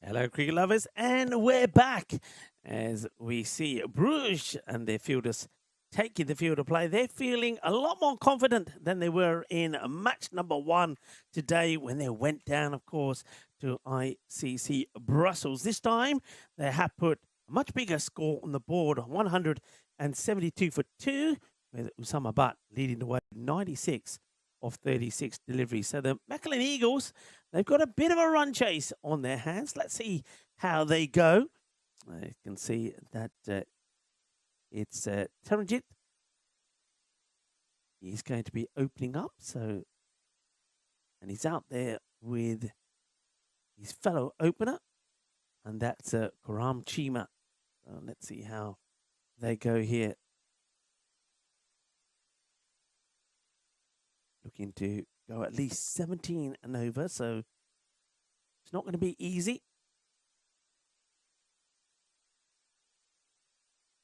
Speaker 2: Hello, cricket lovers, and we're back as we see Bruges and their fielders taking the field of play. They're feeling a lot more confident than they were in match number 1 today when they went down, of course, to ICC Brussels. This time, they have put a much bigger score on the board, 172 for 2, with Usama Butt leading the way, 96 of 36 deliveries. So the Macklin Eagles, they've got a bit of a run chase on their hands. Let's see how they go. You can see that it's Taranjit. He's going to be opening up. And he's out there with his fellow opener. And that's Karam Chima. Let's see how they go here. Looking to go at least 17 and over, so it's not going to be easy.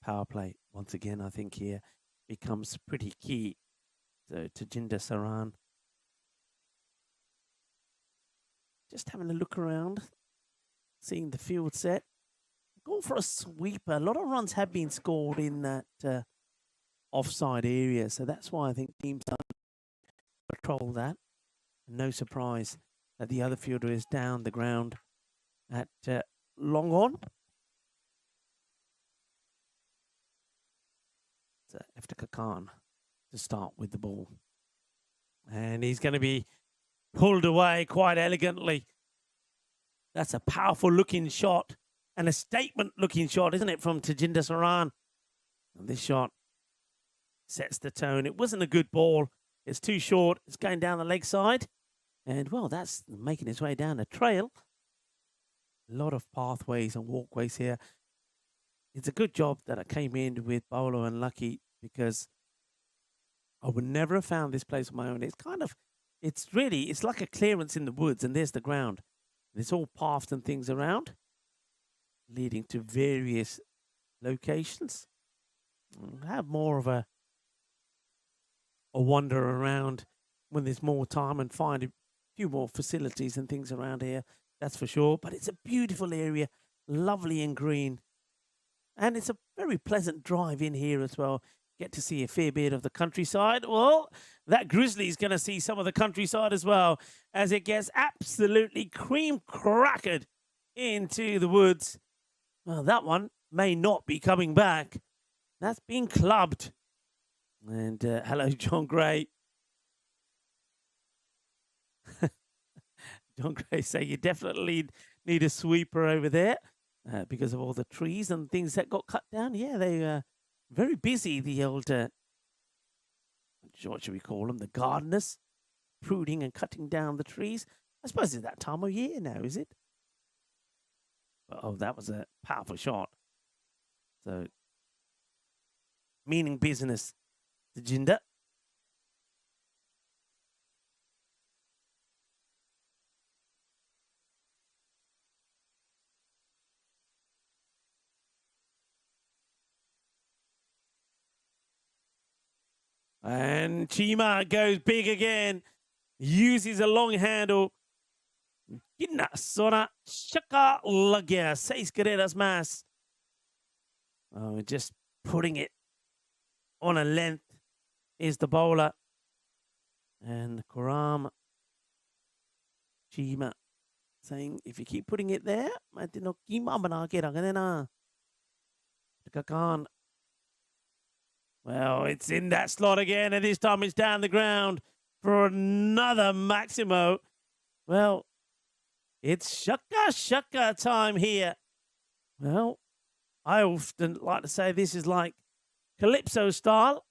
Speaker 2: Power play, once again, I think here becomes pretty key. So Tajinder Saran. Just having a look around, seeing the field set. Going for a sweeper. A lot of runs have been scored in that offside area, so that's why I think teams are patrol that. No surprise that the other fielder is down the ground at long on. So Iftikhar Khan to start with the ball. And he's going to be pulled away quite elegantly. That's a powerful looking shot and a statement looking shot, isn't it, from Tajinder Saran? And this shot sets the tone. It wasn't a good ball. It's too short. It's going down the leg side. And, well, that's making its way down the trail. A lot of pathways and walkways here. It's a good job that I came in with Bolo and Lucky, because I would never have found this place on my own. It's like a clearance in the woods, and there's the ground. There's all paths and things around, leading to various locations. I'll have more of a wander around when there's more time and find a few more facilities and things around here, that's for sure. But it's a beautiful area, lovely and green. And it's a very pleasant drive in here as well. Get to see a fair bit of the countryside. Well, that Grizzly's going to see some of the countryside as well, as it gets absolutely cream-crackered into the woods. Well, that one may not be coming back. That's been clubbed. And hello, John Gray. John Gray saying you definitely need a sweeper over there because of all the trees and things that got cut down. Yeah, they very busy, the old, what should we call them, the gardeners, pruning and cutting down the trees. I suppose it's that time of year now, is it? Oh, that was a powerful shot. So, meaning business. Tajinder. And Chima goes big again. Uses a long handle. Gina Sora Shaka Lagya. 6 carreras más. Oh, just putting it on a length is the bowler. And Karam Chima saying, if you keep putting it there, well, it's in that slot again, and this time it's down the ground for another Maximo. Well, it's shaka time here. Well, I often like to say this is like Calypso style.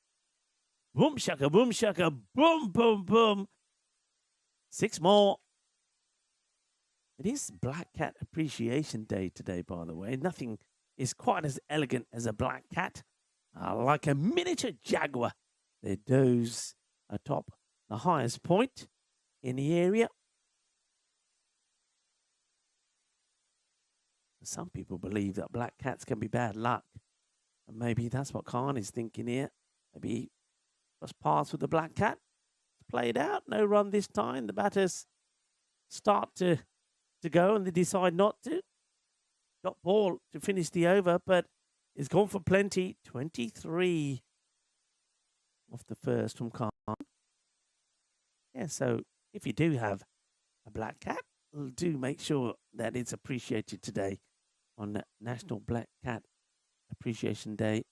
Speaker 2: Boom shaka, boom, boom, boom. 6 more. It is Black Cat Appreciation Day today, by the way. Nothing is quite as elegant as a black cat. Like a miniature jaguar. They doze atop the highest point in the area. Some people believe that black cats can be bad luck. And maybe that's what Khan is thinking here. Maybe he was passed with the black cat. Played out. No run this time. The batters start to go and they decide not to. Got ball to finish the over, but it's gone for plenty. 23 off the first from Khan. Yeah, so if you do have a black cat, do make sure that it's appreciated today on National Black Cat Appreciation Day.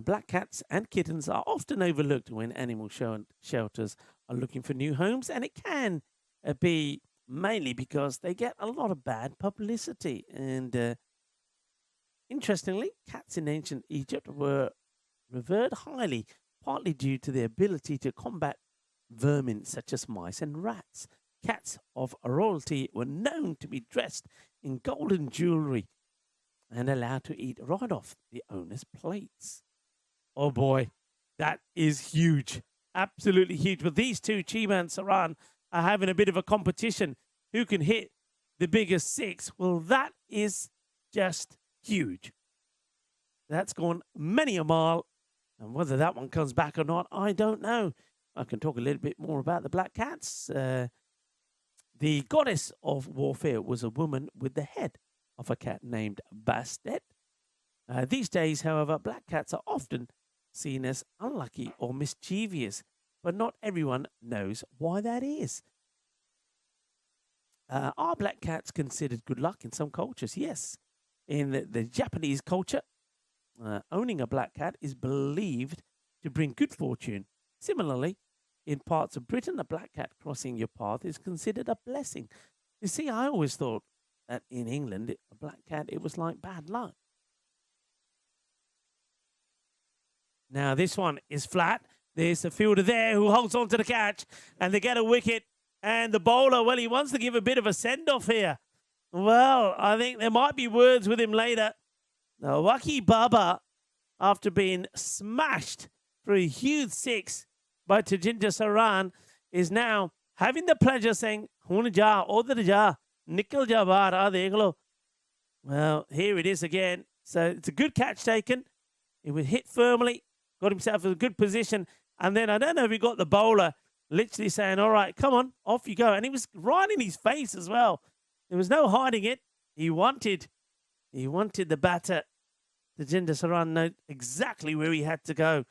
Speaker 2: Black cats and kittens are often overlooked when animal shelters are looking for new homes, and it can be mainly because they get a lot of bad publicity. And interestingly, cats in ancient Egypt were revered highly, partly due to their ability to combat vermin such as mice and rats. Cats of royalty were known to be dressed in golden jewelry and allowed to eat right off the owner's plates. Oh boy, that is huge. Absolutely huge. But these two, Chima and Saran, are having a bit of a competition. Who can hit the biggest six? Well, that is just huge. That's gone many a mile. And whether that one comes back or not, I don't know. I can talk a little bit more about the black cats. The goddess of warfare was a woman with the head of a cat named Bastet. These days, however, black cats are often seen as unlucky or mischievous, but not everyone knows why that is. Are black cats considered good luck in some cultures? Yes. In the Japanese culture, owning a black cat is believed to bring good fortune. Similarly, in parts of Britain, a black cat crossing your path is considered a blessing. You see, I always thought that in England, a black cat, it was like bad luck. Now, this one is flat. There's the fielder there who holds on to the catch, and they get a wicket. And the bowler, well, he wants to give a bit of a send-off here. Well, I think there might be words with him later. Now, Waki Baba, after being smashed for a huge six by Tajinder Saran, is now having the pleasure saying, Hun ja, odhar ja, nikal ja baar, aa dekh lo. Well, here it is again. So it's a good catch taken. It was hit firmly, got himself in a good position. And then I don't know if he got the bowler literally saying, all right, come on, off you go. And he was right in his face as well. There was no hiding it. He wanted the batter, Tajinder Saran, know exactly where he had to go.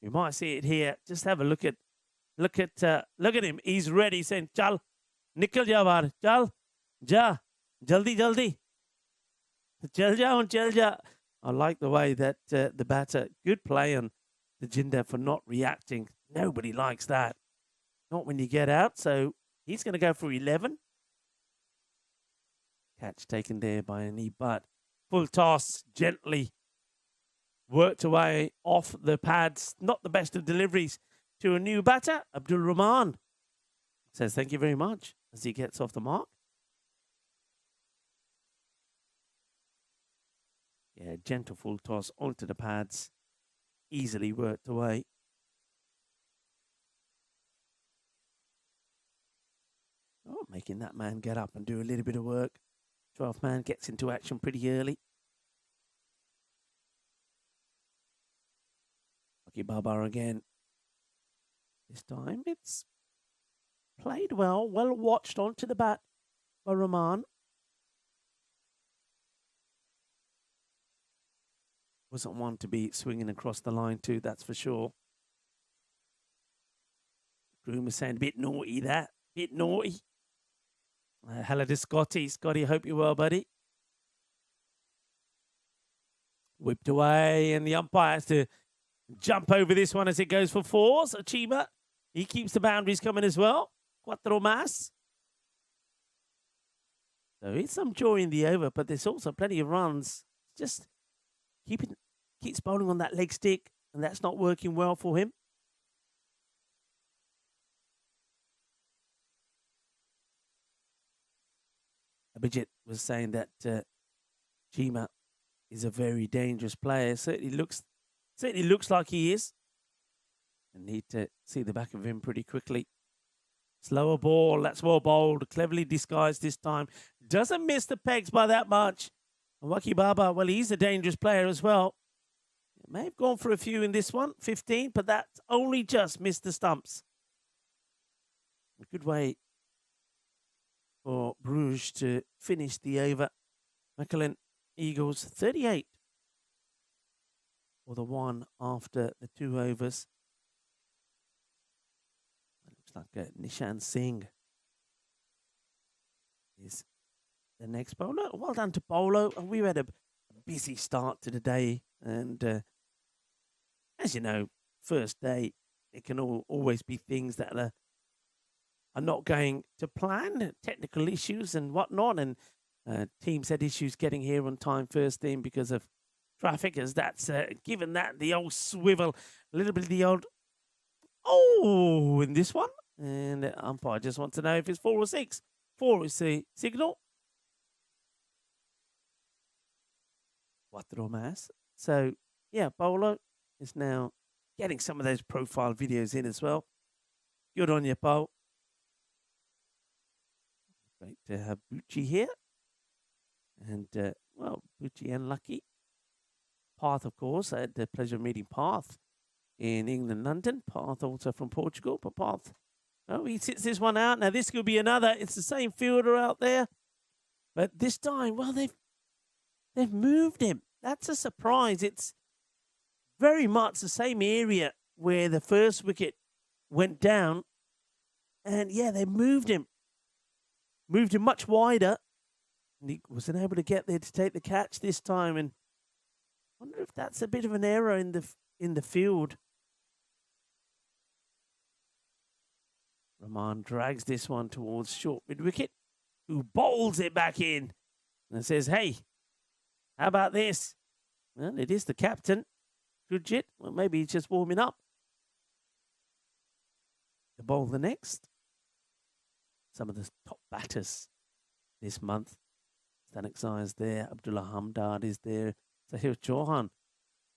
Speaker 2: You might see it here. Just have a look at him. He's ready, saying, "Chal, nikal ja baar, chal, ja, jaldi, jaldi, chal ja." I like the way that the batter, good play on Tajinder for not reacting. Nobody likes that. Not when you get out. So he's going to go for 11. Catch taken there by a knee, but full toss, gently worked away off the pads. Not the best of deliveries to a new batter. Abdul Rahman says thank you very much as he gets off the mark. Yeah, gentle full toss onto the pads. Easily worked away. Oh, making that man get up and do a little bit of work. 12th man gets into action pretty early. Lucky Baba again. This time it's played well watched onto the bat by Rahman. Wasn't one to be swinging across the line too, that's for sure. Groom was saying a bit naughty that, bit naughty. Hello to Scotty. Scotty, hope you're well, buddy. Whipped away, and the umpire has to jump over this one as it goes for fours. Chima, he keeps the boundaries coming as well. Cuatro más. So it's some joy in the over, but there's also plenty of runs. Just keeps bowling on that leg stick, and that's not working well for him. Abhijit was saying that Chima is a very dangerous player. Certainly looks like he is. I need to see the back of him pretty quickly. Slower ball. That's well bowled. Cleverly disguised this time. Doesn't miss the pegs by that much. And Waki Baba, well, he's a dangerous player as well. May have gone for a few in this one, 15, but that's only just missed the stumps. A good way for Bruges to finish the over. Mechelen Eagles 38 for the one after the 2 overs. It looks like Nishan Singh is the next bowler. Well done to Bolo. We've had a busy start to the day, and as you know, first day, it can always be things that are not going to plan, technical issues and whatnot, and teams had issues getting here on time first thing because of traffic, as that's given that the old swivel, a little bit of the old, in this one, and umpire just wants to know if it's 4 or 6. 4 is the signal. 4 más. So, yeah, Bolo is now getting some of those profile videos in as well. Good on you, Bo. Great to have Bucci here. And, well, Bucci and Lucky. Path, of course. I had the pleasure of meeting Path in England, London. Path also from Portugal. But Path, oh, he sits this one out. Now, this could be another. It's the same fielder out there. But this time, well, they've moved him. That's a surprise. It's very much the same area where the first wicket went down. And, yeah, they moved him. Moved him much wider. And he wasn't able to get there to take the catch this time. And I wonder if that's a bit of an error in the field. Rahman drags this one towards short mid-wicket, who bowls it back in and says, hey, how about this? Well, it is the captain. Gurjit. Well, maybe he's just warming up. To bowl the next. Some of the top batters this month. Stanek Zai is there. Abdullah Hamdard is there. Sahir Chauhan.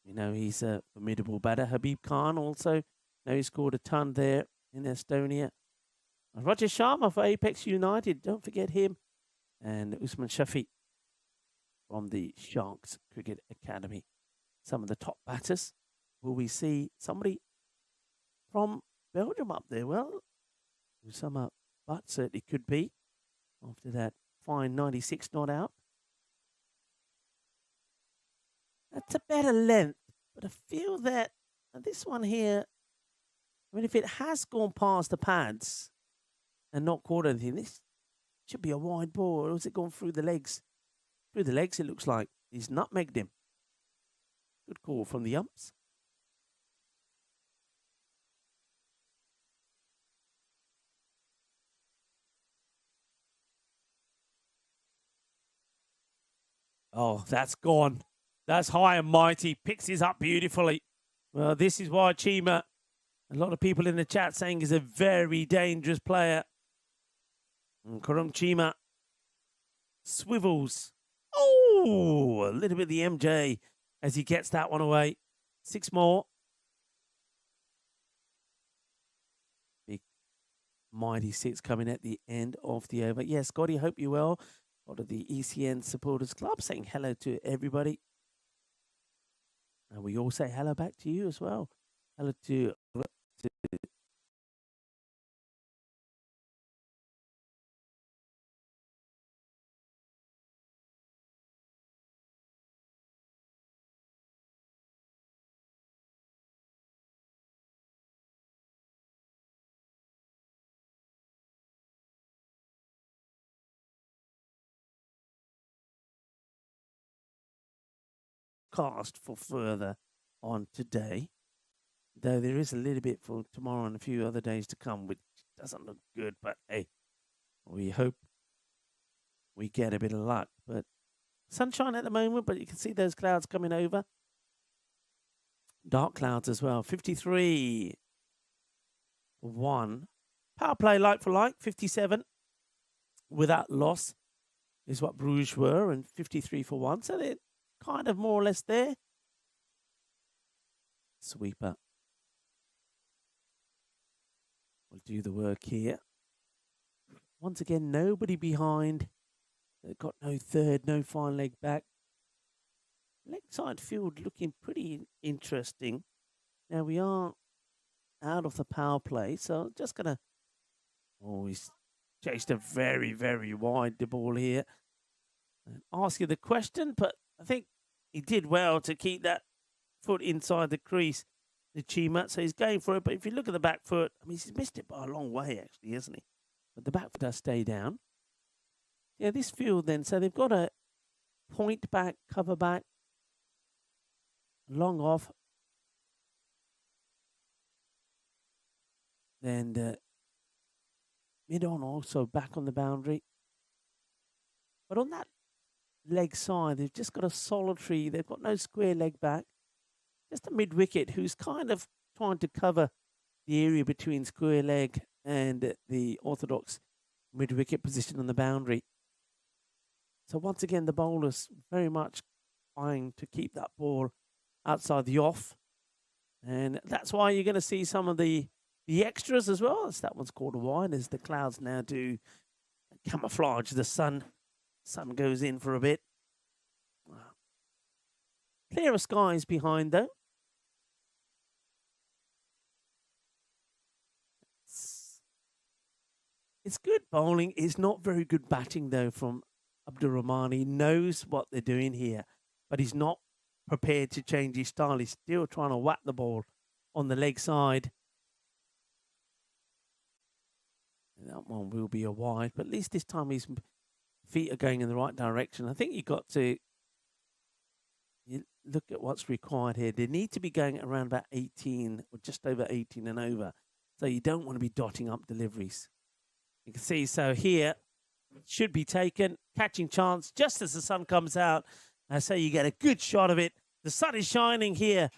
Speaker 2: You know, he's a formidable batter. Habib Khan also. Now he scored a ton there in Estonia. And Roger Sharma for Apex United. Don't forget him. And Usman Shafi from the Sharks Cricket Academy. Some of the top batters. Will we see somebody from Belgium up there? Well, Usama Butt certainly could be after that fine 96 not out. That's a better length, but I feel that this one here, I mean, if it has gone past the pads and not caught anything, this should be a wide ball, or has it gone through the legs? Through the legs, it looks like. He's nutmegged him. Good call from the umps. Oh, that's gone. That's high and mighty. Picks his up beautifully. Well, this is why Chima, a lot of people in the chat saying he's a very dangerous player. And Karam Chima swivels. Oh, a little bit of the MJ as he gets that one away. 6 more. Big mighty 6 coming at the end of the over. Yes, Scotty, hope you're well. A lot of the ECN supporters club saying hello to everybody. And we all say hello back to you as well. Hello to cast for further on today. Though there is a little bit for tomorrow and a few other days to come, which doesn't look good. But hey, we hope we get a bit of luck. But sunshine at the moment, but you can see those clouds coming over. Dark clouds as well. 53 for 1. Power play like for like, 57 without loss is what Bruges were, and 53 for 1. So they're kind of more or less there. Sweeper will do the work here. Once again, nobody behind. They've got no third, no fine leg back. Leg side field looking pretty interesting. Now we are out of the power play, so just going to... Oh, he's chased a very, very wide the ball here. And ask you the question, but I think he did well to keep that foot inside the crease, the Chima. So he's going for it, but if you look at the back foot, I mean, he's missed it by a long way, actually, hasn't he? But the back foot does stay down. Yeah, this field then, so they've got a point back, cover back, long off. And mid on also back on the boundary. But on that leg side, they've just got a solitary, they've got no square leg back. Just a mid wicket who's kind of trying to cover the area between square leg and the orthodox mid wicket position on the boundary. So once again, the bowler's very much trying to keep that ball outside the off. And that's why you're going to see some of the extras as well. As that one's called a wide as the clouds now do camouflage the sun. Sun goes in for a bit. Clearer skies behind though. It's good bowling. It's not very good batting though from Abdul Rahman. He knows what they're doing here, but he's not prepared to change his style. He's still trying to whack the ball on the leg side. That one will be a wide, but at least this time his feet are going in the right direction. I think you got to look at what's required here. They need to be going around about 18 or just over 18 and over. So you don't want to be dotting up deliveries. You can see, so here, should be taken. Catching chance just as the sun comes out. I say you get a good shot of it. The sun is shining here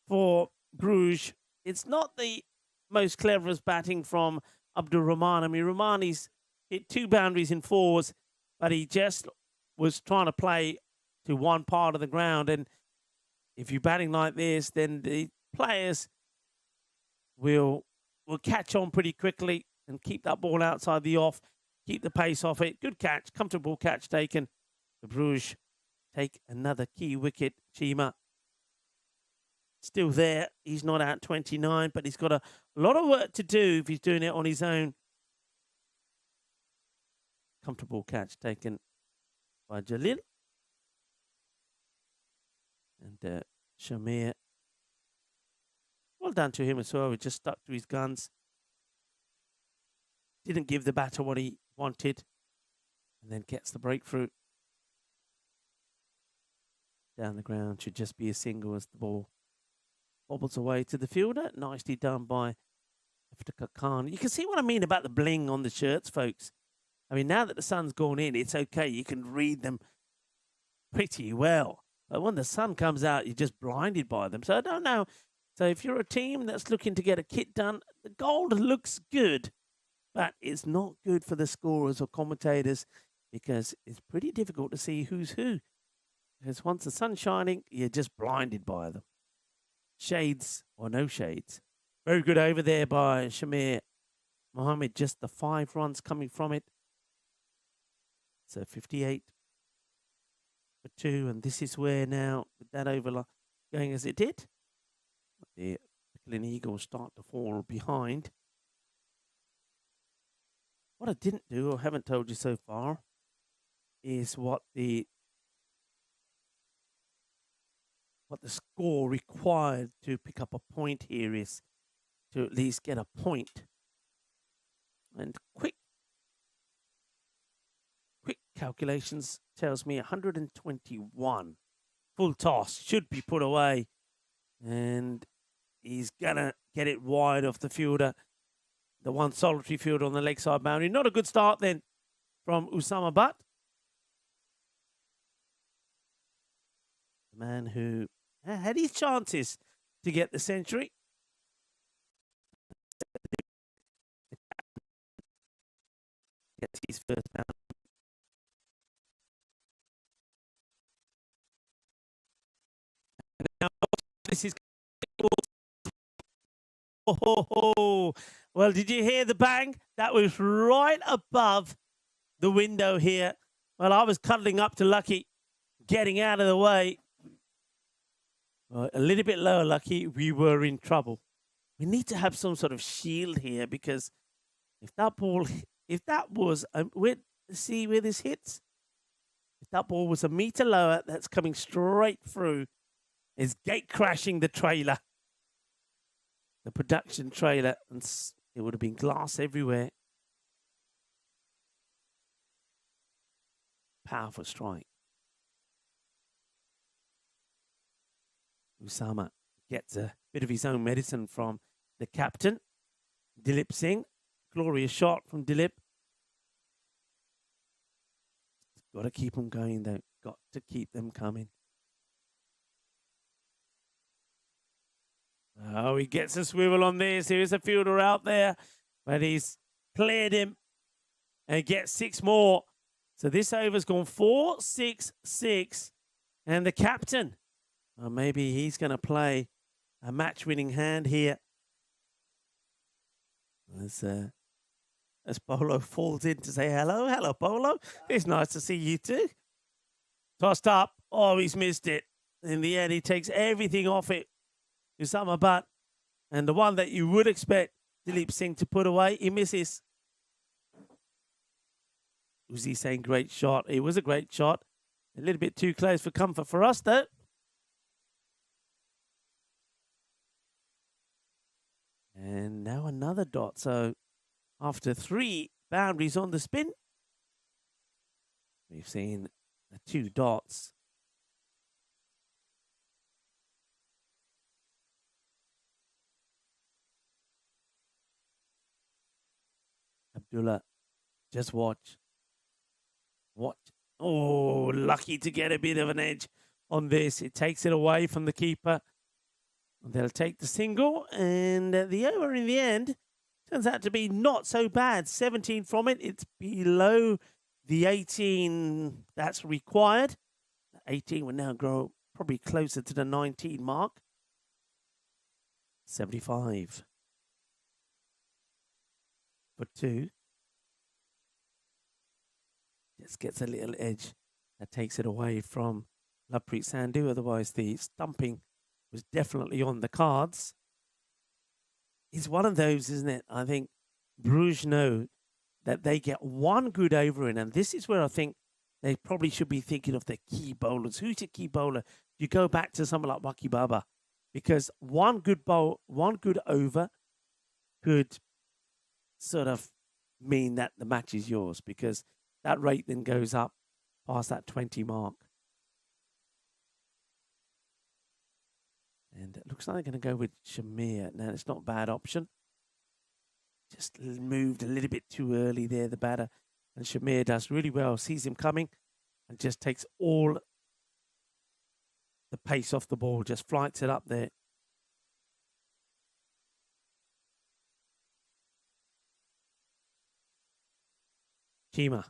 Speaker 2: for Bruges. It's not the most cleverest batting from Abdul Rahman. I mean, Rahmani's hit 2 boundaries in 4s, but he just was trying to play to one part of the ground. And if you're batting like this, then the players will catch on pretty quickly and keep that ball outside the off, keep the pace off it. Good catch, comfortable catch taken. The Bruges take another key wicket. Chima still there. He's not out 29, but he's got a lot of work to do if he's doing it on his own. Comfortable catch taken by Jalil. And Shamir, well done to him as well. He just stuck to his guns. Didn't give the batter what he wanted. And then gets the breakthrough. Down the ground, should just be a single as the ball bobbles away to the fielder. Nicely done by Iftikhar Khan. You can see what I mean about the bling on the shirts, folks. I mean, now that the sun's gone in, it's okay. You can read them pretty well. But when the sun comes out, you're just blinded by them. So I don't know. So if you're a team that's looking to get a kit done, the gold looks good, but it's not good for the scorers or commentators because it's pretty difficult to see who's who. Because once the sun's shining, you're just blinded by them. Shades or no shades. Very good over there by Shamir Mohammed. Just the 5 runs coming from it. So 58 for 2. And this is where now, with that over going as it did, the Brooklyn Eagles start to fall behind. What I didn't do, or haven't told you so far, is what the score required to pick up a point here is to at least get a point. And quick calculations tells me 121. Full toss should be put away. And he's going to get it wide off the fielder. The one solitary fielder on the leg side boundary. Not a good start then from Usama Butt. The man who had his chances to get the century. Gets his first boundary. Now, this is Well, did you hear the bang? That was right above the window here. Well, I was cuddling up to Lucky, getting out of the way. Well, a little bit lower, Lucky. We were in trouble. We need to have some sort of shield here because if that was, see where this hits? If that ball was a meter lower, that's coming straight through. Is gate crashing the trailer, the production trailer, and it would have been glass everywhere. Powerful strike. Usama gets a bit of his own medicine from the captain, Dilip Singh. Glorious shot from Dilip. Got to keep them going, though. Got to keep them coming. Oh, he gets a swivel on this. Here's a fielder out there, but he's cleared him and gets 6 more. So this over's gone 4-6-6. And the captain, well, maybe he's going to play a match-winning hand here. As Polo falls in to say hello. Hello, Polo. It's nice to see you too. Tossed up. Oh, he's missed it. In the end, he takes everything off it. Usama Butt. And the one that you would expect Dilip Singh to put away, he misses. Uzi saying great shot. It was a great shot. A little bit too close for comfort for us, though. And now another dot. So after 3 boundaries on the spin, we've seen the 2 dots. Abdullah, just watch. Watch. Oh, lucky to get a bit of an edge on this. It takes it away from the keeper. They'll take the single, and the over in the end turns out to be not so bad. 17 from it. It's below the 18 that's required. 18 will now grow probably closer to the 19 mark. 75 for 2. Just gets a little edge that takes it away from Lovepreet Sandhu. Otherwise, the stumping was definitely on the cards. It's one of those, isn't it? I think Bruges know that they get one good over in, and this is where I think they probably should be thinking of their key bowlers. Who's your key bowler? You go back to someone like Waki Baba, because one good over could sort of mean that the match is yours, because that rate then goes up past that 20 mark. And it looks like they're going to go with Shamir. Now, it's not a bad option. Just moved a little bit too early there, the batter. And Shamir does really well, sees him coming, and just takes all the pace off the ball, just flights it up there. Chima.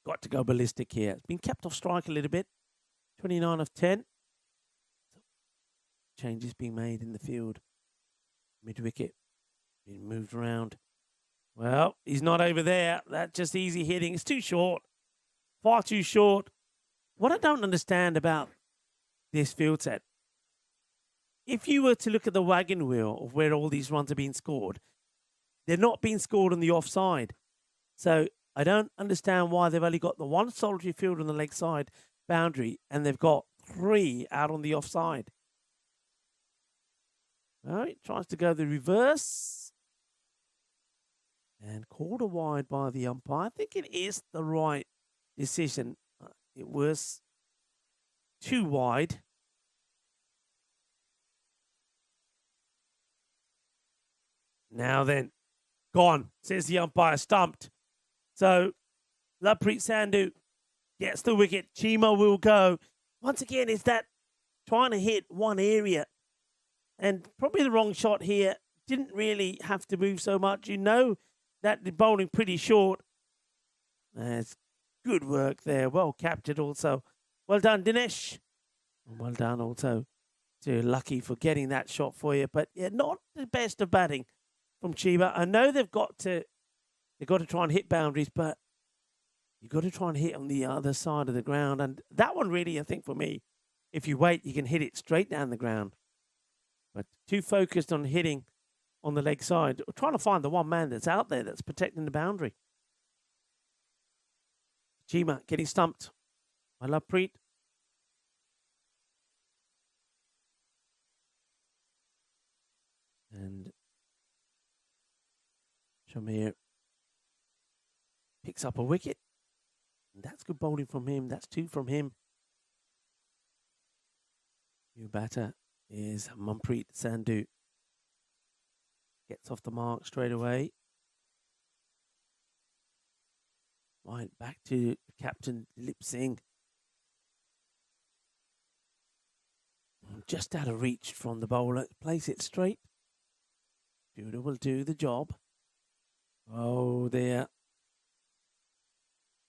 Speaker 2: Got to go ballistic here. It's been kept off strike a little bit. 29 of 10. Changes being made in the field. Mid-wicket. Being moved around. Well, he's not over there. That's just easy hitting. It's too short. Far too short. What I don't understand about this field set, if you were to look at the wagon wheel of where all these runs are being scored, they're not being scored on the offside. So I don't understand why they've only got the one solitary field on the leg side boundary and they've got 3 out on the offside. Well, he tries to go the reverse. And called a wide by the umpire. I think it is the right decision. It was too wide. Now then, gone, says the umpire, stumped. So, Lovepreet Sandhu gets the wicket. Chima will go. Once again, is that trying to hit one area. And probably the wrong shot here. Didn't really have to move so much. You know that the bowling pretty short. It's good work there. Well captured also. Well done, Dinesh. And well done also to Lucky for getting that shot for you. But yeah, not the best of batting from Chiba. I know they've got to try and hit boundaries, but you've got to try and hit on the other side of the ground. And that one really, I think for me, if you wait, you can hit it straight down the ground. But too focused on hitting on the leg side, or trying to find the one man that's out there that's protecting the boundary. Chima getting stumped. I love Preet. And Shamir picks up a wicket. And that's good bowling from him. That's 2 from him. New batter is Manpreet Sandhu. Gets off the mark straight away. Right, back to captain Dilip Singh. Just out of reach from the bowler. Plays it straight. Fielder will do the job. Oh, there.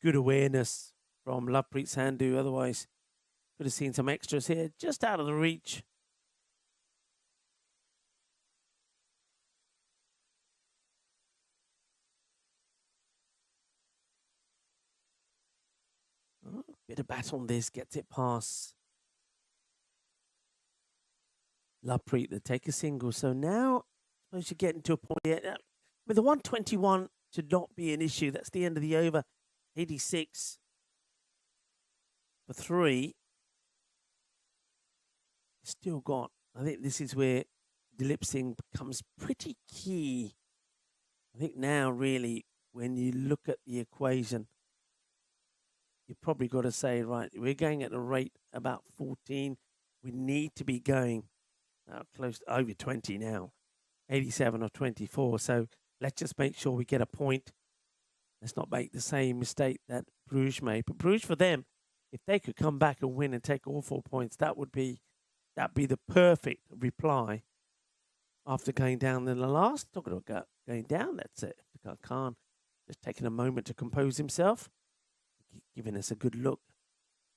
Speaker 2: Good awareness from Lovepreet Sandhu. Otherwise, could have seen some extras here. Just out of the reach. Oh, bit of bat on this. Gets it past Lovepreet to take a single. So now, I suppose you're getting to a point here. With the 121 should not be an issue. That's the end of the over. 86 for 3. Still got, I think this is where Dilip Singh becomes pretty key. I think now really when you look at the equation, you've probably got to say, right, we're going at a rate about 14. We need to be going close to over 20 now. 87 or 24. So let's just make sure we get a point. Let's not make the same mistake that Bruges made. But Bruges, for them, if they could come back and win and take all 4 points, that'd be the perfect reply after going down in the last. Talking about going down, that's it. Khan just taking a moment to compose himself, giving us a good look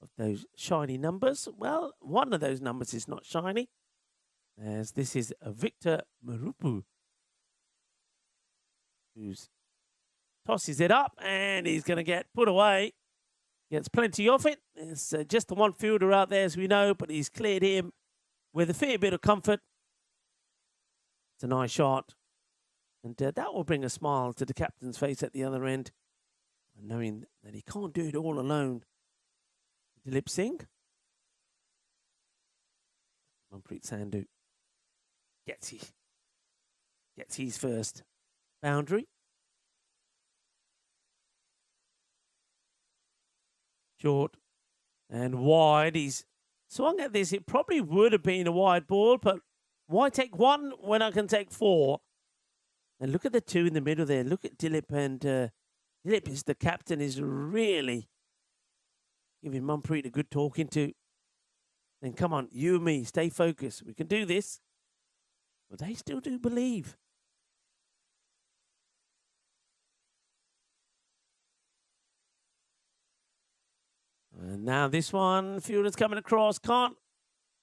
Speaker 2: of those shiny numbers. Well, one of those numbers is not shiny, as this is a Victor Marupu, who's tosses it up, and he's going to get put away. Gets plenty of it. There's just the one fielder out there, as we know, but he's cleared him with a fair bit of comfort. It's a nice shot. And that will bring a smile to the captain's face at the other end, knowing that he can't do it all alone. Dilip Singh. Manpreet Sandhu gets his first boundary. Short and wide. He's swung at this. It probably would have been a wide ball, but why take 1 when I can take 4? And look at the 2 in the middle there. Look at Dilip, and Dilip is the captain, is really giving Manpreet a good talking to. Then come on, you and me, stay focused. We can do this. But they still do believe. And now this one, fielder's coming across, can't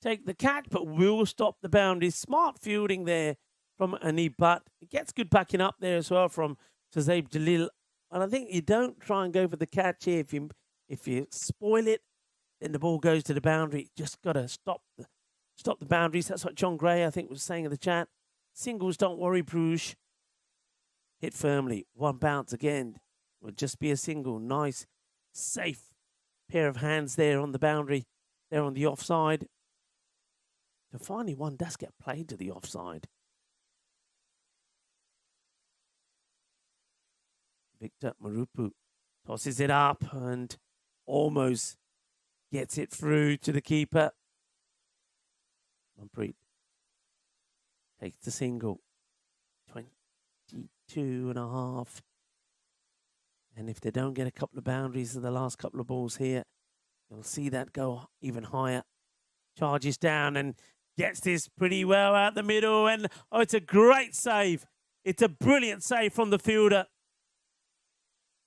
Speaker 2: take the catch, but will stop the boundary. Smart fielding there from Anib Butt. It gets good backing up there as well from Tazeeb Jalil. And I think you don't try and go for the catch here. If you spoil it, then the ball goes to the boundary. Just got to stop the boundaries. That's what John Gray, I think, was saying in the chat. Singles, don't worry, Bruges. Hit firmly. 1 bounce again. Will just be a single. Nice, safe pair of hands there on the boundary. There on the offside. So finally one does get played to the offside. Victor Marupu tosses it up and almost gets it through to the keeper. Manpreet takes the single. 22 and a half. And if they don't get a couple of boundaries in the last couple of balls here, you'll see that go even higher. Charges down and gets this pretty well out the middle. And oh, it's a great save. It's a brilliant save from the fielder.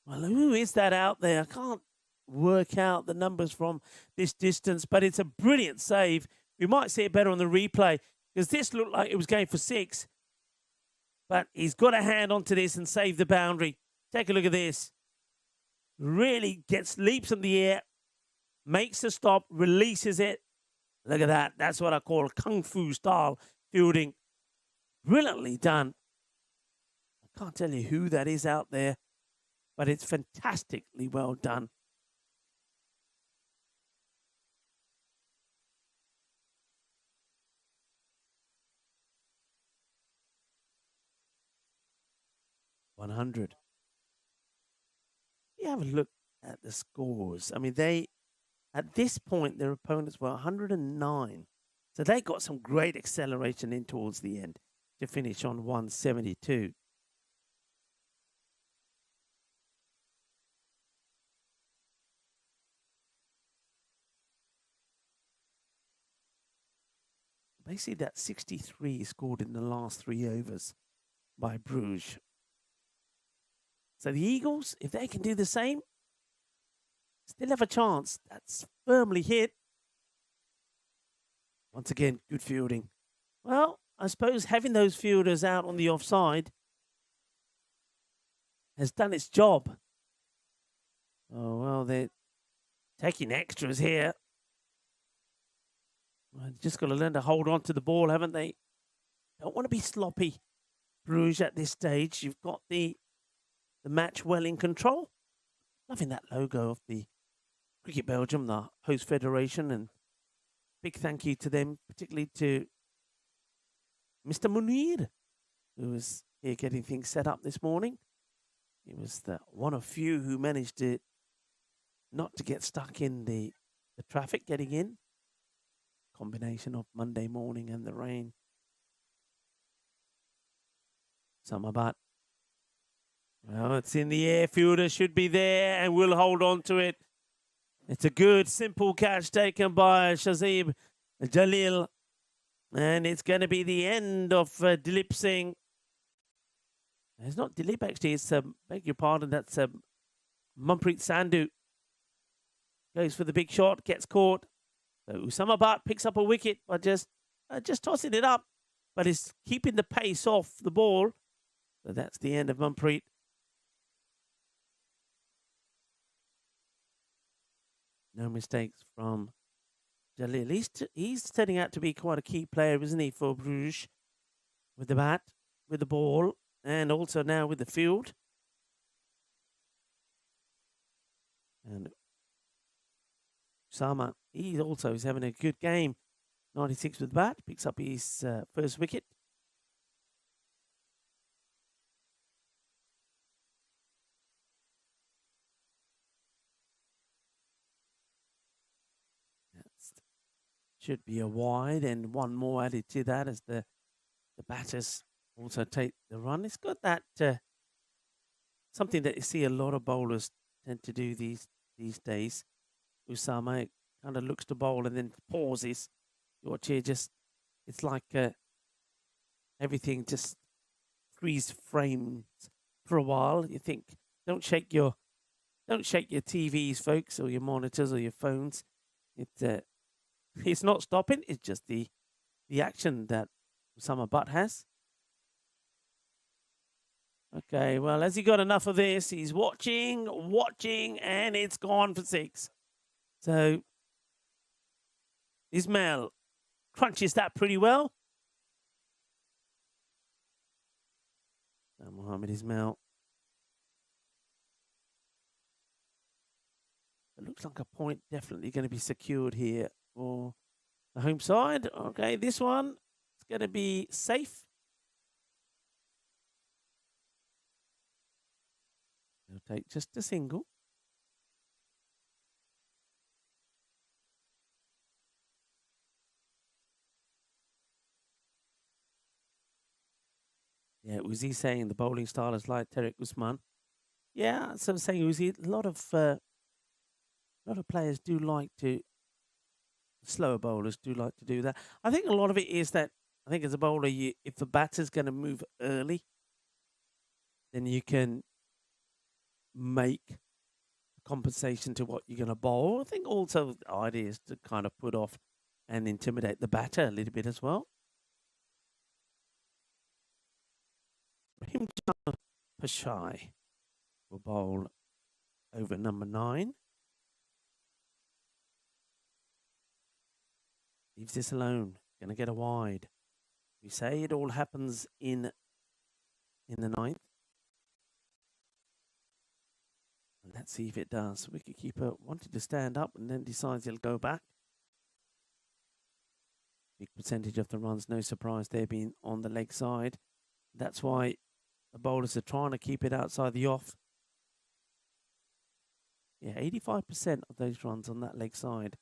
Speaker 2: Well, who is that out there? I can't work out the numbers from this distance, but it's a brilliant save. We might see it better on the replay because this looked like it was going for 6. but he's got a hand onto this and saved the boundary. Take a look at this. Really leaps in the air, makes the stop, releases it. Look at that. That's what I call kung fu style fielding. Brilliantly done. I can't tell you who that is out there, but it's fantastically well done. $100. You have a look at the scores. I mean, at this point, their opponents were 109. So they got some great acceleration in towards the end to finish on 172. Basically, that 63 scored in the last 3 overs by Bruges. So the Eagles, if they can do the same, still have a chance. That's firmly hit. Once again, good fielding. Well, I suppose having those fielders out on the offside has done its job. Oh, well, they're taking extras here. Well, just got to learn to hold on to the ball, haven't they? Don't want to be sloppy, Bruges, at this stage. You've got the match well in control. Loving that logo of the Cricket Belgium, the host federation, and big thank you to them, particularly to Mr. Munir, who was here getting things set up this morning. He was the one of few who managed to not to get stuck in the traffic getting in. Combination of Monday morning and the rain. Samabat. Well, it's in the air. Fielder should be there and will hold on to it. It's a good, simple catch taken by Shazib Jalil. And it's going to be the end of Dilip Singh. It's not Dilip, actually. It's, beg your pardon, that's Manpreet Sandhu. Goes for the big shot, gets caught. So Usama Bhatt picks up a wicket by just tossing it up. But it's keeping the pace off the ball. So that's the end of Manpreet. No mistakes from Jalil. He's turning out to be quite a key player, isn't he, for Bruges? With the bat, with the ball, and also now with the field. And Usama, he also is having a good game. 96 with the bat, picks up his first wicket. Should be a wide, and one more added to that as the batters also take the run. It's got that something that you see a lot of bowlers tend to do these days. Usama kind of looks to bowl and then pauses. You watch here, it's like everything just freeze frames for a while. You think, don't shake your TVs, folks, or your monitors or your phones. It's not stopping. It's just the action that Usama Butt has. Okay, well, has he got enough of this? He's watching, and it's gone for 6. So Ismail crunches that pretty well. Mohammed Ismail. It looks like a point definitely going to be secured here for the home side. Okay, this one is going to be safe. They'll take just a single. Yeah, Uzi saying the bowling style is like Tariq Usman. Yeah, so I'm saying Uzi, a lot of players do like to, slower bowlers do like to do that. I think a lot of it is that, I think as a bowler, if the batter's going to move early, then you can make compensation to what you're going to bowl. I think also the idea is to kind of put off and intimidate the batter a little bit as well. Pashai will bowl over number 9. Leaves this alone. Going to get a wide. We say it all happens in the 9th. And let's see if it does. Wicketkeeper wanted to stand up and then decides he'll go back. Big percentage of the runs, no surprise they're being on the leg side. That's why the bowlers are trying to keep it outside the off. Yeah, 85% of those runs on that leg side.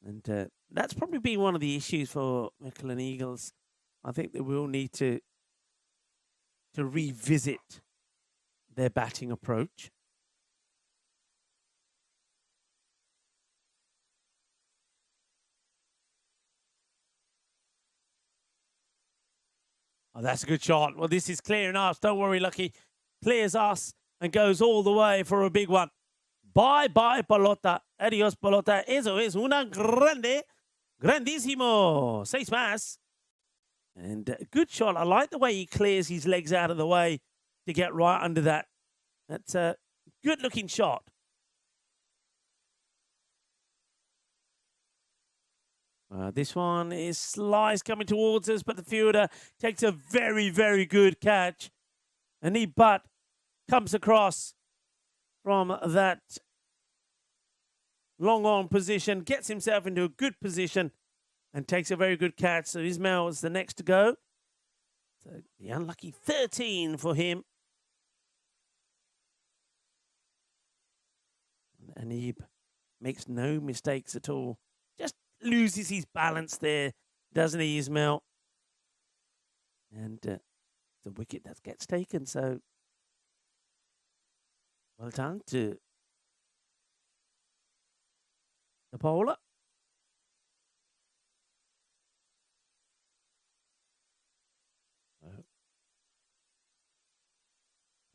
Speaker 2: And that's probably been one of the issues for Mickelson Eagles. I think they will need to revisit their batting approach. Oh, that's a good shot. Well, this is clear enough. Don't worry, Lucky. Clears us and goes all the way for a big one. Bye-bye, pelota. Adios, pelota. Eso es una grandísimo. 6 más. And good shot. I like the way he clears his legs out of the way to get right under that. That's a good-looking shot. This one is slice coming towards us, but the fielder takes a very, very good catch. And he comes across from that long on position, gets himself into a good position and takes a very good catch. So Ismail is the next to go. So the unlucky 13 for him. And he makes no mistakes at all. Just loses his balance there, doesn't he, Ismail? And the wicket that gets taken. So well done to the bowler.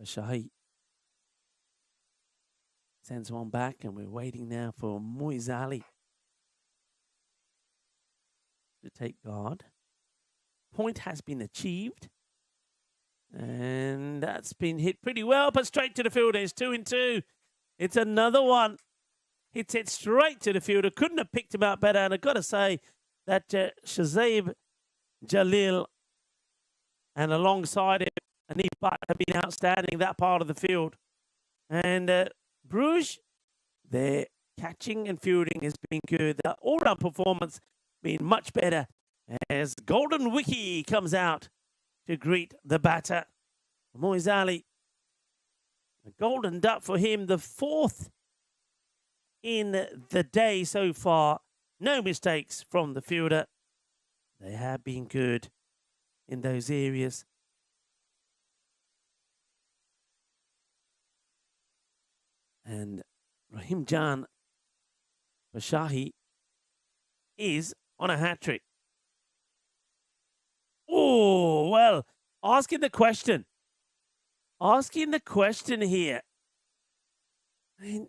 Speaker 2: Shahi sends one back, and we're waiting now for Moiz Ali to take guard. Point has been achieved. And that's been hit pretty well, but straight to the fielder. It's 2 and 2. It's another one. Hits it straight to the fielder. Couldn't have picked him out better. And I've got to say that Shazib Jalil and alongside him, Anif Butt have been outstanding that part of the field. And Bruges, their catching and fielding has been good. Their all-round performance been much better as Golden Wiki comes out to greet the batter. Moiz Ali, a golden duck for him, the 4th in the day so far. No mistakes from the fielder. They have been good in those areas. And Rahim Jan Bashahi is on a hat-trick. Oh, well, asking the question here. I mean,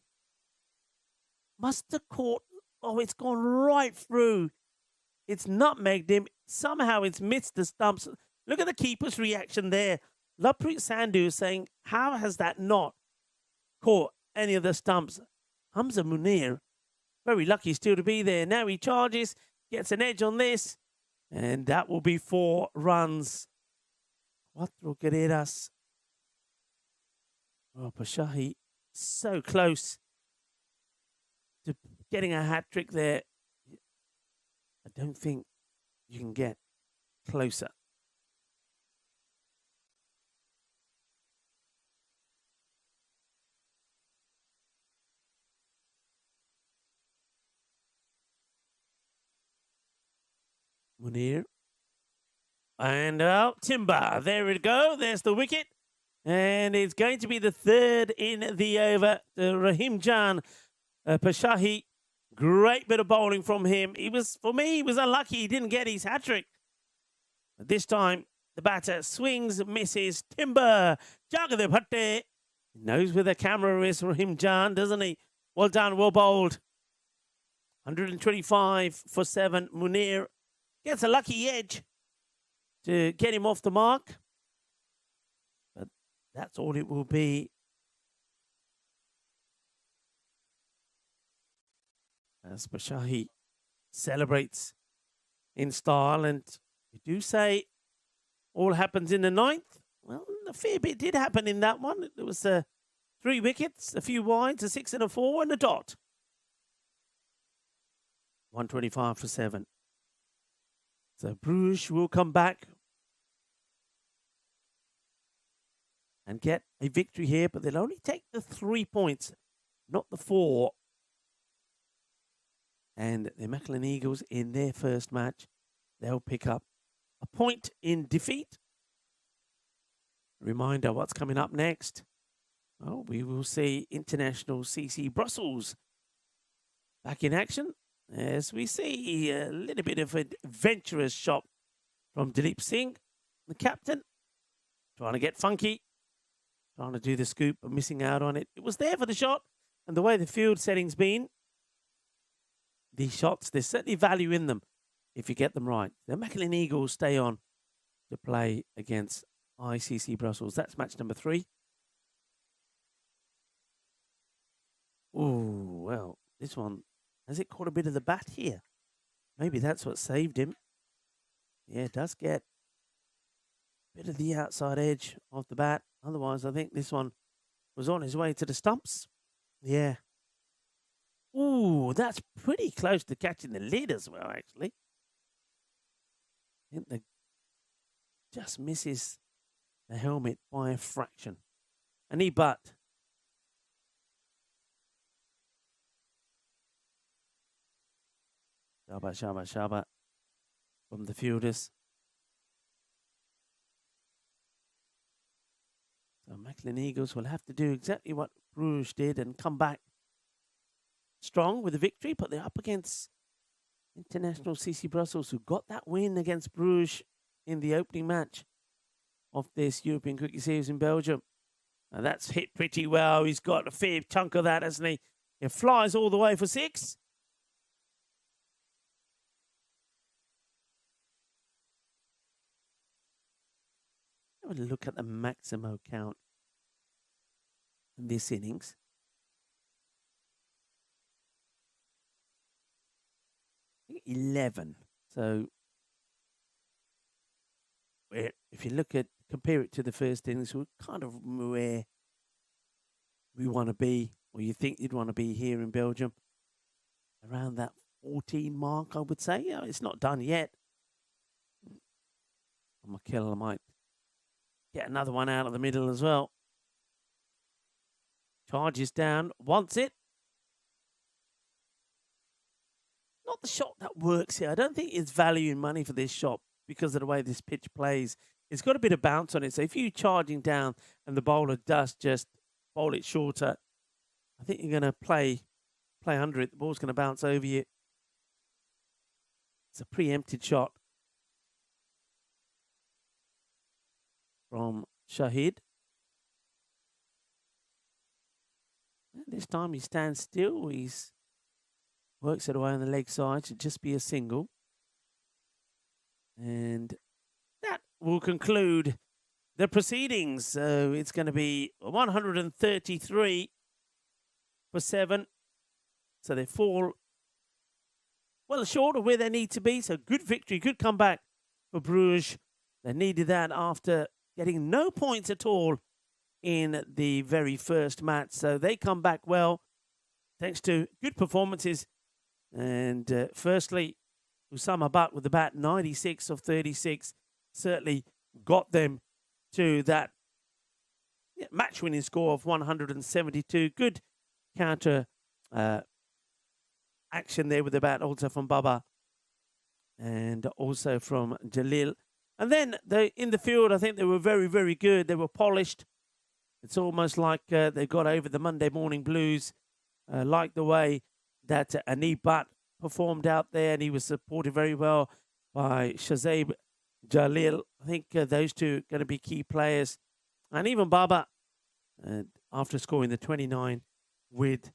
Speaker 2: must the court, it's gone right through. It's nutmegged him. Somehow it's missed the stumps. Look at the keeper's reaction there. Laprit Sandhu is saying, how has that not caught any of the stumps? Hamza Munir, very lucky still to be there. Now he charges, gets an edge on this. And that will be 4 runs. 4 carreras. Oh, Pashahi, so close to getting a hat-trick there. I don't think you can get closer. Munir. And Timber. There we go. There's the wicket. And it's going to be the 3rd in the over. Rahim Jan Pashahi. Great bit of bowling from him. For me, he was unlucky. He didn't get his hat-trick. This time, the batter swings, misses. Timber. Jagadev Bhatte. Knows where the camera is, Rahim Jan, doesn't he? Well done, well bowled. 125 for 7. Munir gets a lucky edge to get him off the mark. That's all it will be. As Bashahi celebrates in style, and we do say all happens in the ninth. Well, a fair bit did happen in that one. There was 3 wickets, a few wides, a 6 and a 4, and a dot. 125 for 7. So Bruges will come back and get a victory here, but they'll only take the 3 points, not the 4. And the Macklin Eagles, in their first match, they'll pick up a point in defeat. Reminder, what's coming up next? Well, we will see International CC Brussels back in action, as we see a little bit of an adventurous shot from Dilip Singh, the captain, trying to get funky, trying to do the scoop, but missing out on it. It was there for the shot, and the way the field setting's been, these shots, there's certainly value in them if you get them right. The Macklin Eagles stay on to play against ICC Brussels. That's match number 3. Oh, well, this one, has it caught a bit of the bat here? Maybe that's what saved him. Yeah, it does get a bit of the outside edge of the bat. Otherwise, I think this one was on his way to the stumps. Yeah. Ooh, that's pretty close to catching the lid as well, actually. I think the just misses the helmet by a fraction. A knee butt. Shaba, shaba, shaba from the fielders. So Macklin Eagles will have to do exactly what Bruges did and come back strong with a victory, but they're up against International CC Brussels, who got that win against Bruges in the opening match of this European Cricket Series in Belgium. And that's hit pretty well. He's got a fair chunk of that, hasn't he? It flies all the way for 6. Have a look at the maximum count in this innings. I think 11. So if you look at, compare it to the first innings, we're kind of where we want to be, or you think you'd want to be here in Belgium. Around that 14 mark, I would say. Yeah, it's not done yet. McKell might get another one out of the middle as well. Charges down, wants it. Not the shot that works here. I don't think it's value in money for this shot because of the way this pitch plays. It's got a bit of bounce on it. So if you're charging down and the bowler does just bowl it shorter, I think you're going to play under it. The ball's going to bounce over you. It's a preempted shot from Shahid. And this time he stands still. He's works it away on the leg side. Should just be a single. And that will conclude the proceedings. So it's going to be 133 for 7. So they fall well short of where they need to be. So good victory, good comeback for Bruges. They needed that after getting no points at all in the very first match. So they come back well, thanks to good performances. And firstly, Usama Butt with the bat, 96 of 36, certainly got them to that match-winning score of 172. Good counter action there with the bat, also from Baba and also from Jalil. And then in the field, I think they were very, very good. They were polished. It's almost like they got over the Monday morning blues, like the way that Anib Butt performed out there, and he was supported very well by Shazib Jalil. I think those two are going to be key players. And even Baba, after scoring the 29 with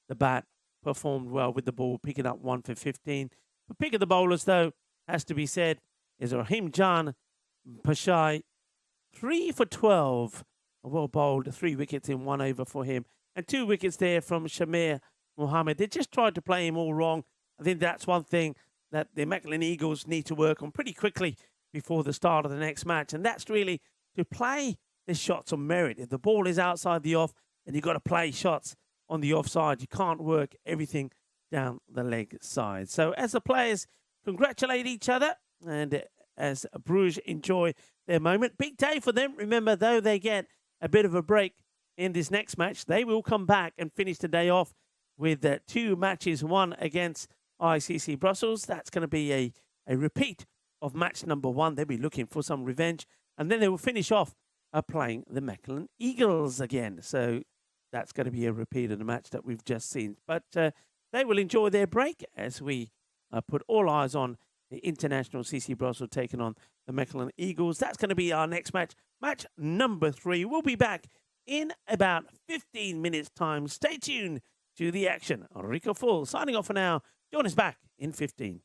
Speaker 2: the bat, performed well with the ball, picking up 1 for 15. The pick of the bowlers, though, has to be said, is Rahim Jan Pashai, 3 for 12 well bowled, 3 wickets in 1 over for him. And 2 wickets there from Shamir Mohammed. They just tried to play him all wrong. I think that's one thing that the Macklin Eagles need to work on pretty quickly before the start of the next match. And that's really to play the shots on merit. If the ball is outside the off, then you've got to play shots on the offside. You can't work everything down the leg side. So as the players congratulate each other and as Bruges enjoy their moment, big day for them. Remember, though they get a bit of a break in this next match, they will come back and finish the day off with 2 matches, one against ICC Brussels. That's going to be a repeat of match number 1. They'll be looking for some revenge. And then they will finish off playing the Macklin Eagles again. So that's going to be a repeat of the match that we've just seen. But they will enjoy their break as we put all eyes on the international CC Brussels taking on the Macklin Eagles. That's going to be our next match, match number 3. We'll be back in about 15 minutes' time. Stay tuned to the action. Rico Full signing off for now. Join us back in 15.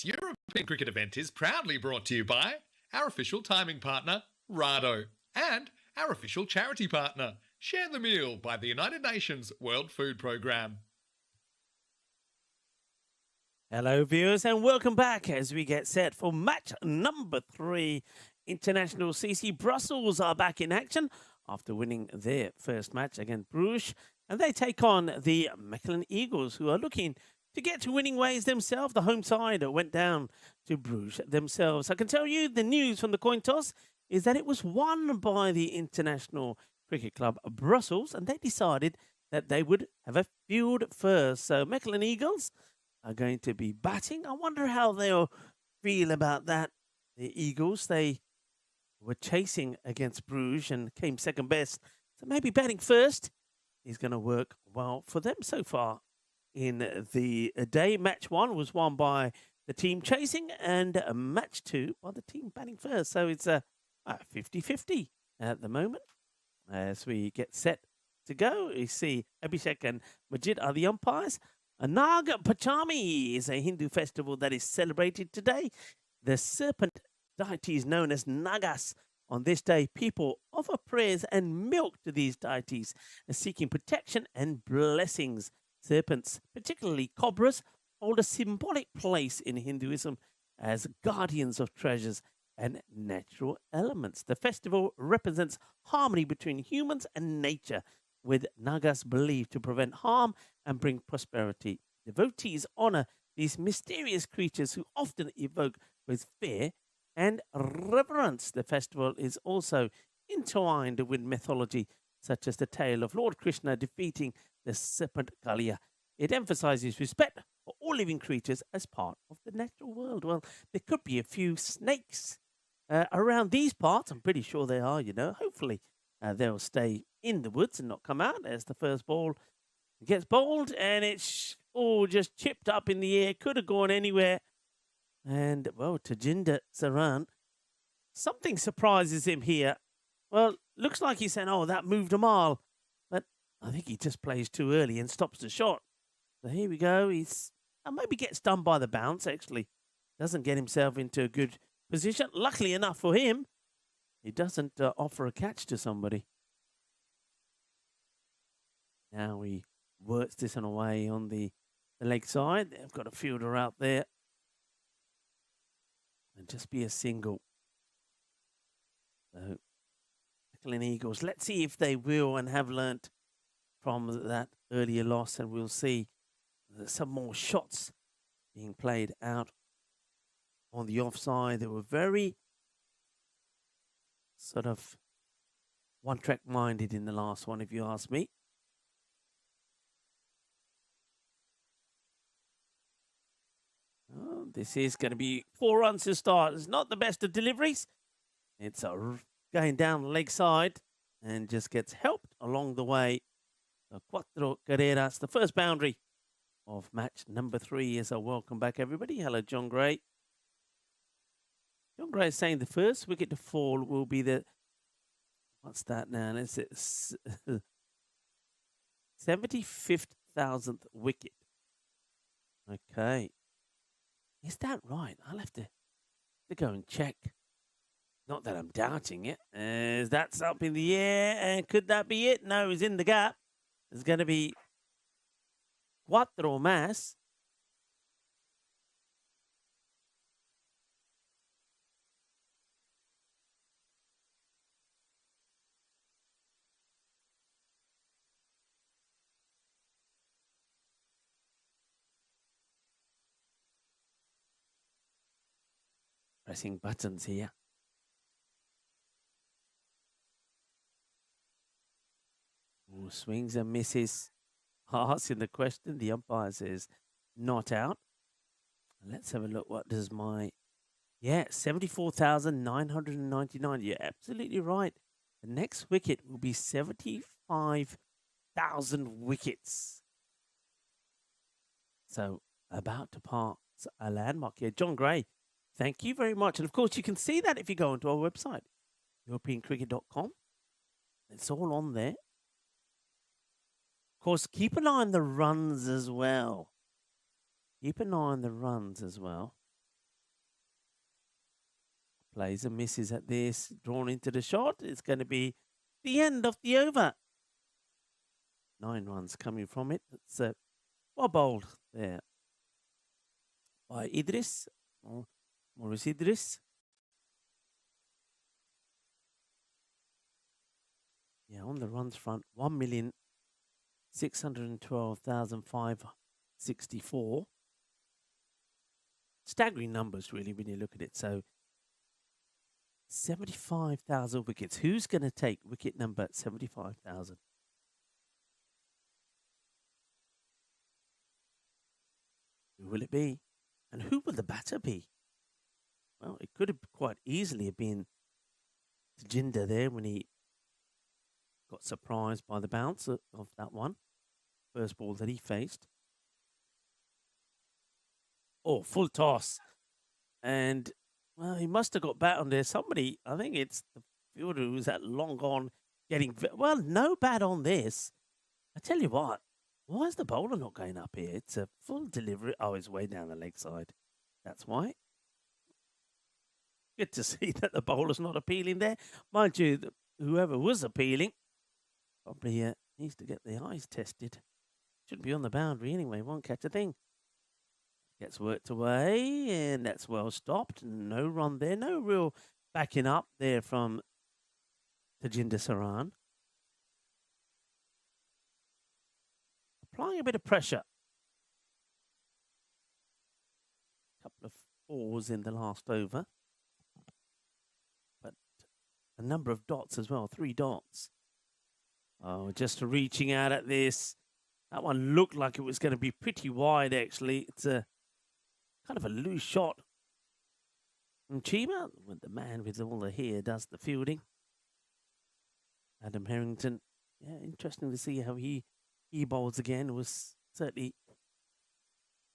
Speaker 1: This European cricket event is proudly brought to you by our official timing partner, Rado, and our official charity partner, Share the Meal by the United Nations World Food Programme.
Speaker 2: Hello, viewers, and welcome back as we get set for match number 3. International CC Brussels are back in action after winning their first match against Bruges, and they take on the Mechelen Eagles, who are looking to get to winning ways themselves. The home side went down to Bruges themselves. I can tell you the news from the coin toss is that it was won by the International Cricket Club Brussels, and they decided that they would have a field first. So Mechelen Eagles are going to be batting. I wonder how they'll feel about that. The Eagles, they were chasing against Bruges and came second best. So maybe batting first is going to work well for them so far in the day. Match 1 was won by the team chasing, and match 2 by the team batting first. So it's a 50-50 at the moment. As we get set to go, we see Abhishek and Majid are the umpires. Nag Panchami is a Hindu festival that is celebrated today. The serpent deities known as Nagas. On this day, people offer prayers and milk to these deities, seeking protection and blessings. Serpents, particularly cobras, hold a symbolic place in Hinduism as guardians of treasures and natural elements. The festival represents harmony between humans and nature, with Nagas believed to prevent harm and bring prosperity. Devotees honor these mysterious creatures who often evoke both fear and reverence. The festival is also entwined with mythology, such as the tale of Lord Krishna defeating the serpent Kalia. It emphasizes respect for all living creatures as part of the natural world. Well, there could be a few snakes around these parts. I'm pretty sure they are, Hopefully they'll stay in the woods and not come out as the first ball gets bowled, and it's all just chipped up in the air. Could have gone anywhere. And, well, Tajinder Saran, something surprises him here. Well, looks like he's saying, oh, that moved a mile. But I think he just plays too early and stops the shot. So here we go. He's maybe gets done by the bounce, actually. Doesn't get himself into a good position. Luckily enough for him, he doesn't offer a catch to somebody. Now he works this one away on the leg side. They've got a fielder out there. And just be a single. So, Mechelen Eagles, let's see if they will and have learnt from that earlier loss, and we'll see some more shots being played out on the offside. They were very sort of one-track minded in the last one, if you ask me. Oh, this is going to be 4 runs to start. It's not the best of deliveries. It's going down the leg side and just gets helped along the way. So Cuatro Carreras, the first boundary of match number 3. Is a welcome back, everybody. Hello, John Gray. John Gray is saying the first wicket to fall will be the... What's that now? Is it 75,000th wicket? Okay. Is that right? I'll have to go and check. Not that I'm doubting it. Is that up in the air? And could that be it? No, it's in the gap. There's going to be Cuatro más. Pressing buttons here. Ooh, swings and misses. Asking the question. The umpire says not out. Let's have a look. What does my... Yeah, 74,999. You're absolutely right. The next wicket will be 75,000 wickets. So, about to pass a landmark here. John Gray, thank you very much. And of course, you can see that if you go onto our website, europeancricket.com. It's all on there. Of course, keep an eye on the runs as well. Keep an eye on the runs as well. Plays and misses at this. Drawn into the shot. It's going to be the end of the over. 9 runs coming from it. It's well bowled there by Idris. Maurice Idris. Yeah, on the runs front, 1,612,564. Staggering numbers, really, when you look at it. So, 75,000 wickets. Who's going to take wicket number 75,000? Who will it be? And who will the batter be? Well, it could have quite easily have been Jinder there when he got surprised by the bounce of that one. First ball that he faced. Oh, full toss. And, well, he must have got bat on there. Somebody, I think it's the fielder who's that long on getting... Well, no bat on this. I tell you what, why is the bowler not going up here? It's a full delivery. Oh, it's way down the leg side. That's why. Good to see that the bowler's not appealing there. Mind you, whoever was appealing probably needs to get the eyes tested. Shouldn't be on the boundary anyway. Won't catch a thing. Gets worked away, and that's well stopped. No run there. No real backing up there from Tajinder Saran. Applying a bit of pressure. Couple of fours in the last over. But a number of dots as well. 3 dots. Oh, just reaching out at this. That one looked like it was going to be pretty wide, actually. It's a kind of a loose shot from Chima, with the man with all the hair does the fielding. Adam Harrington. Yeah, interesting to see how he bowls again. Was certainly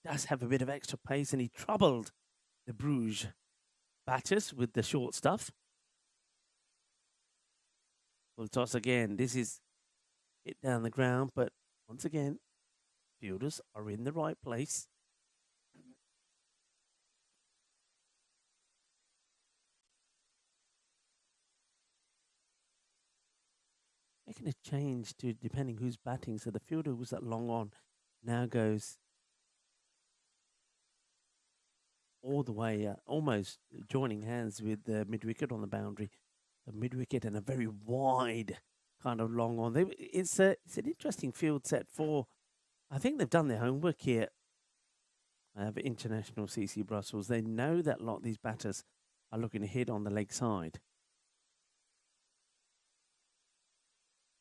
Speaker 2: does have a bit of extra pace, and he troubled the Bruges batters with the short stuff. Full toss again. This is hit down the ground, but once again, fielders are in the right place. Making a change to depending who's batting. So the fielder who was that long on now goes all the way, almost joining hands with the mid-wicket on the boundary. The mid-wicket and a very wide kind of long on. It's an interesting field set for, I think they've done their homework here. International CC Brussels. They know that a lot of these batters are looking to hit on the leg side.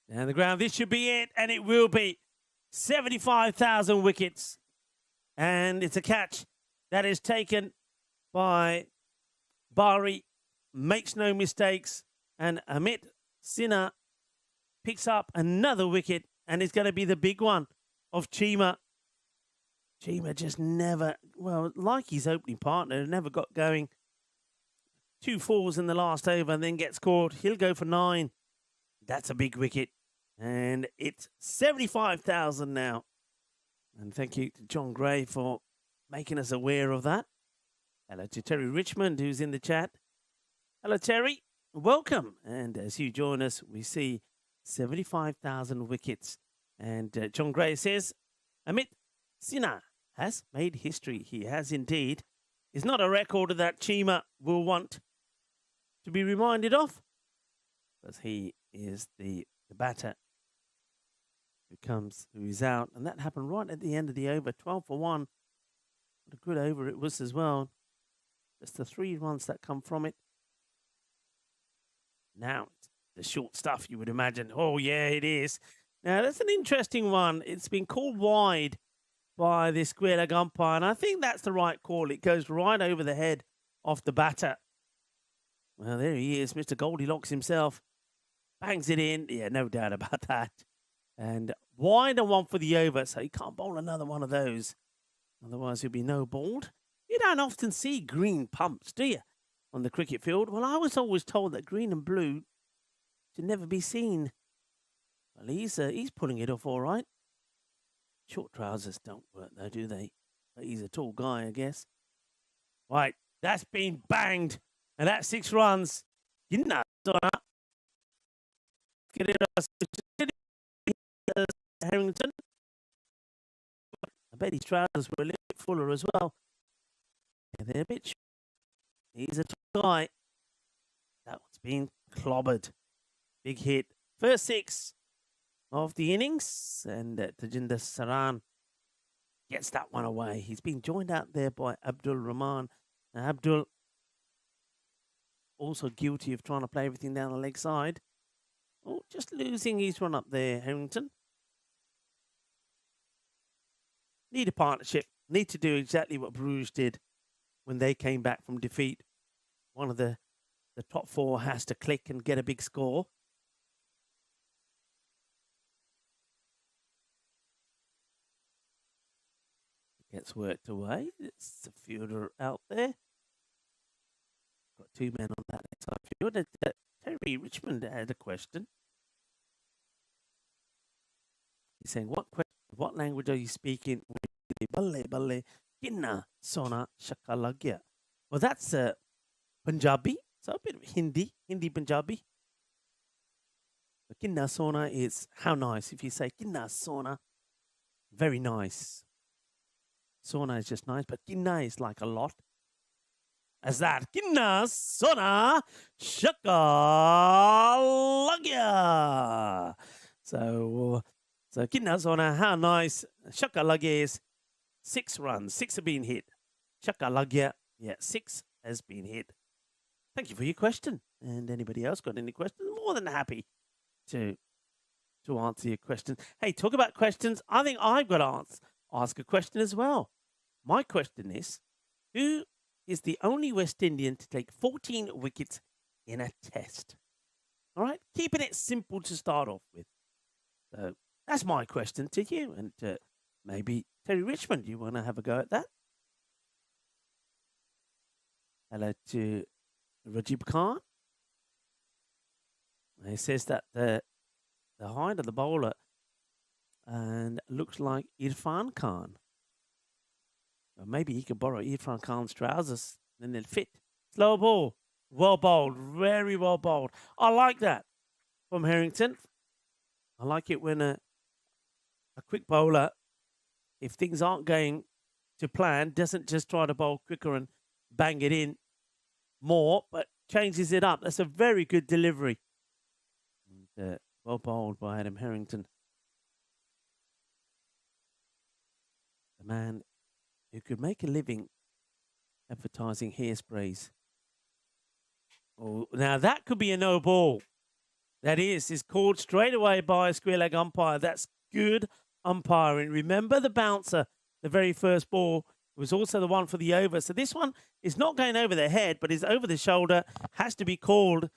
Speaker 2: Down the ground, this should be it, and it will be 75,000 wickets. And it's a catch that is taken by Bari, makes no mistakes, and Amit Sinha picks up another wicket, and it's going to be the big one of Chima. Chima just never, well, like his opening partner, never got going. 2 fours in the last over and then gets caught. He'll go for 9. That's a big wicket. And it's 75,000 now. And thank you to John Gray for making us aware of that. Hello to Terry Richmond, who's in the chat. Hello, Terry. Welcome. And as you join us, we see 75,000 wickets. And John Gray says, Amit Sinha has made history. He has indeed. It's not a record that Chima will want to be reminded of, because he is the batter who is out. And that happened right at the end of the over. 12 for 1. What a good over it was as well. Just the 3 runs that come from it. Now, the short stuff, you would imagine. Oh, yeah, it is. Now, that's an interesting one. It's been called wide by the square leg umpire, and I think that's the right call. It goes right over the head of the batter. Well, there he is, Mr. Goldilocks himself. Bangs it in. Yeah, no doubt about that. And wide and 1 for the over, so he can't bowl another one of those. Otherwise, he'll be no balled. You don't often see green pumps, do you, on the cricket field? Well, I was always told that green and blue should never be seen. Well, he's pulling it off all right. Short trousers don't work, though, do they? But he's a tall guy, I guess. Right, that's been banged And that's 6 runs. Ginna Sona. Harrington. I bet his trousers were a little bit fuller as well. And they're a bit. He's a tough guy. That one's been clobbered. Big hit. First 6 of the innings. And Tajinder Saran gets that one away. He's been joined out there by Abdul Rahman. Now, Abdul also guilty of trying to play everything down the leg side. Oh, just losing his run up there, Harrington. Need a partnership. Need to do exactly what Bruges did when they came back from defeat. One of the top 4 has to click and get a big score. Gets worked away. It's the fielder out there. Got 2 men on that side field. Terry Richmond had a question. He's saying, what language are you speaking? Balle, balle, kinna, sona, shakalagya. Well, that's Punjabi. So a bit of Hindi Punjabi. Kinna sona is how nice. If you say kinna sona, very nice. Sona is just nice, but kinna is like a lot. As that, kinna sona shakalagya. So kinna sona, how nice. Shakalagya is 6 runs. 6 have been hit. Shakalagya, yeah, 6 has been hit. Thank you for your question. And anybody else got any questions? More than happy to answer your questions. Hey, talk about questions. I think I've got to ask a question as well. My question is, who is the only West Indian to take 14 wickets in a test? All right, keeping it simple to start off with. So that's my question to you. And maybe Terry Richmond, you want to have a go at that? Hello to Rajib Khan. He says that the height of the bowler and looks like Irfan Khan. Or maybe he could borrow Irfan Khan's trousers, then they'll fit. Slow ball. Well bowled. Very well bowled. I like that from Harrington. I like it when a quick bowler, if things aren't going to plan, doesn't just try to bowl quicker and bang it in more, but changes it up. That's a very good delivery. And, well bowled by Adam Harrington. The man who could make a living advertising hairsprays. Oh, now that could be a no ball. That is called straight away by a square leg umpire. That's good umpiring. Remember the bouncer, the very first ball, was also the one for the over. So this one is not going over the head, but is over the shoulder, has to be called.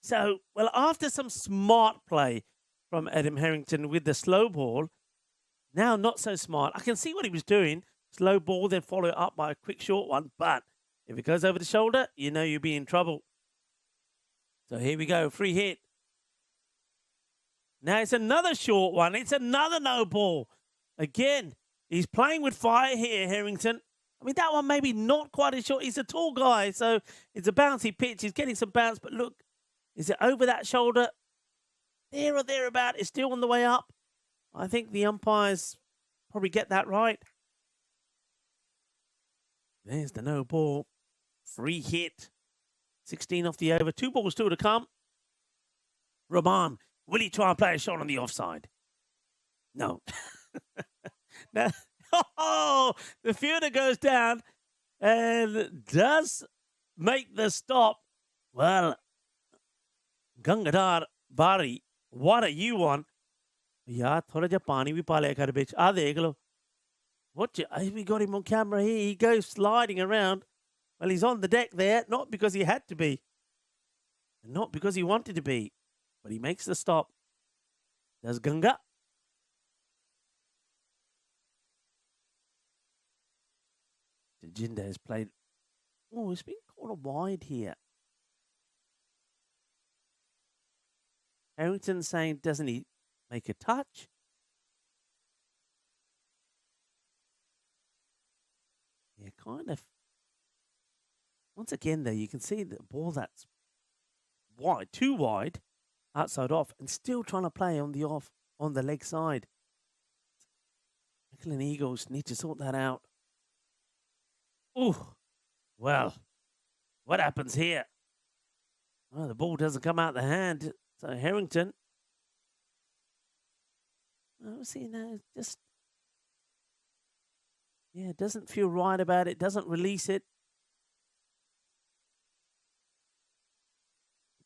Speaker 2: So, well, after some smart play from Adam Harrington with the slow ball, now not so smart. I can see what he was doing. Slow ball, then follow it up by a quick short one. But if it goes over the shoulder, you know you'll be in trouble. So here we go, free hit. Now it's another short one. It's another no ball. Again, he's playing with fire here, Harrington. I mean, that one maybe not quite as short. He's a tall guy, so it's a bouncy pitch. He's getting some bounce, but look, is it over that shoulder? There or thereabout. It's still on the way up. I think the umpires probably get that right. There's the no ball. Free hit. 16 off the over. 2 balls still to come. Rahman, will he try and play a shot on the offside? No. Now, the fielder goes down and does make the stop. Well, Gangadhar Bari, what are you on? यार थोड़ा जा पानी भी पा लिया कर बेच आ देख लो. We got him on camera here. He goes sliding around. Well, he's on the deck there, not because he had to be, and not because he wanted to be, but he makes the stop. There's Ganga. Jinda has played. Oh, it's been called wide here. Harrington saying, doesn't he make a touch? Yeah, kind of. Once again, though, you can see the ball that's wide, too wide, outside off, and still trying to play on the leg side. England Eagles need to sort that out. Ooh, well, what happens here? Well, the ball doesn't come out the hand. So Harrington, doesn't feel right about it. Doesn't release it.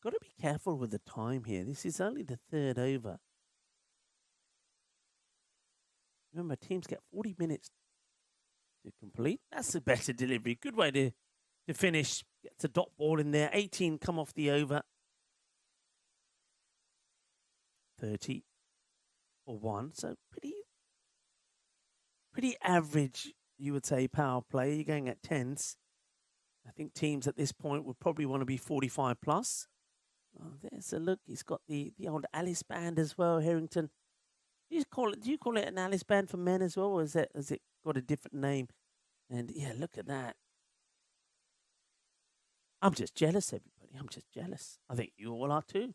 Speaker 2: Got to be careful with the time here. This is only the third over. Remember, teams get 40 minutes to complete. That's a better delivery. Good way to finish. Gets a dot ball in there. 18 come off the over. 30 for 1. So pretty average, you would say, power play. You're going at 10s. I think teams at this point would probably want to be 45 plus. Oh, there's a look. He's got the old Alice band as well, Harrington. Do you call it an Alice band for men as well, or has it got a different name? And yeah, look at that. I'm just jealous, everybody. I'm just jealous. I think you all are too.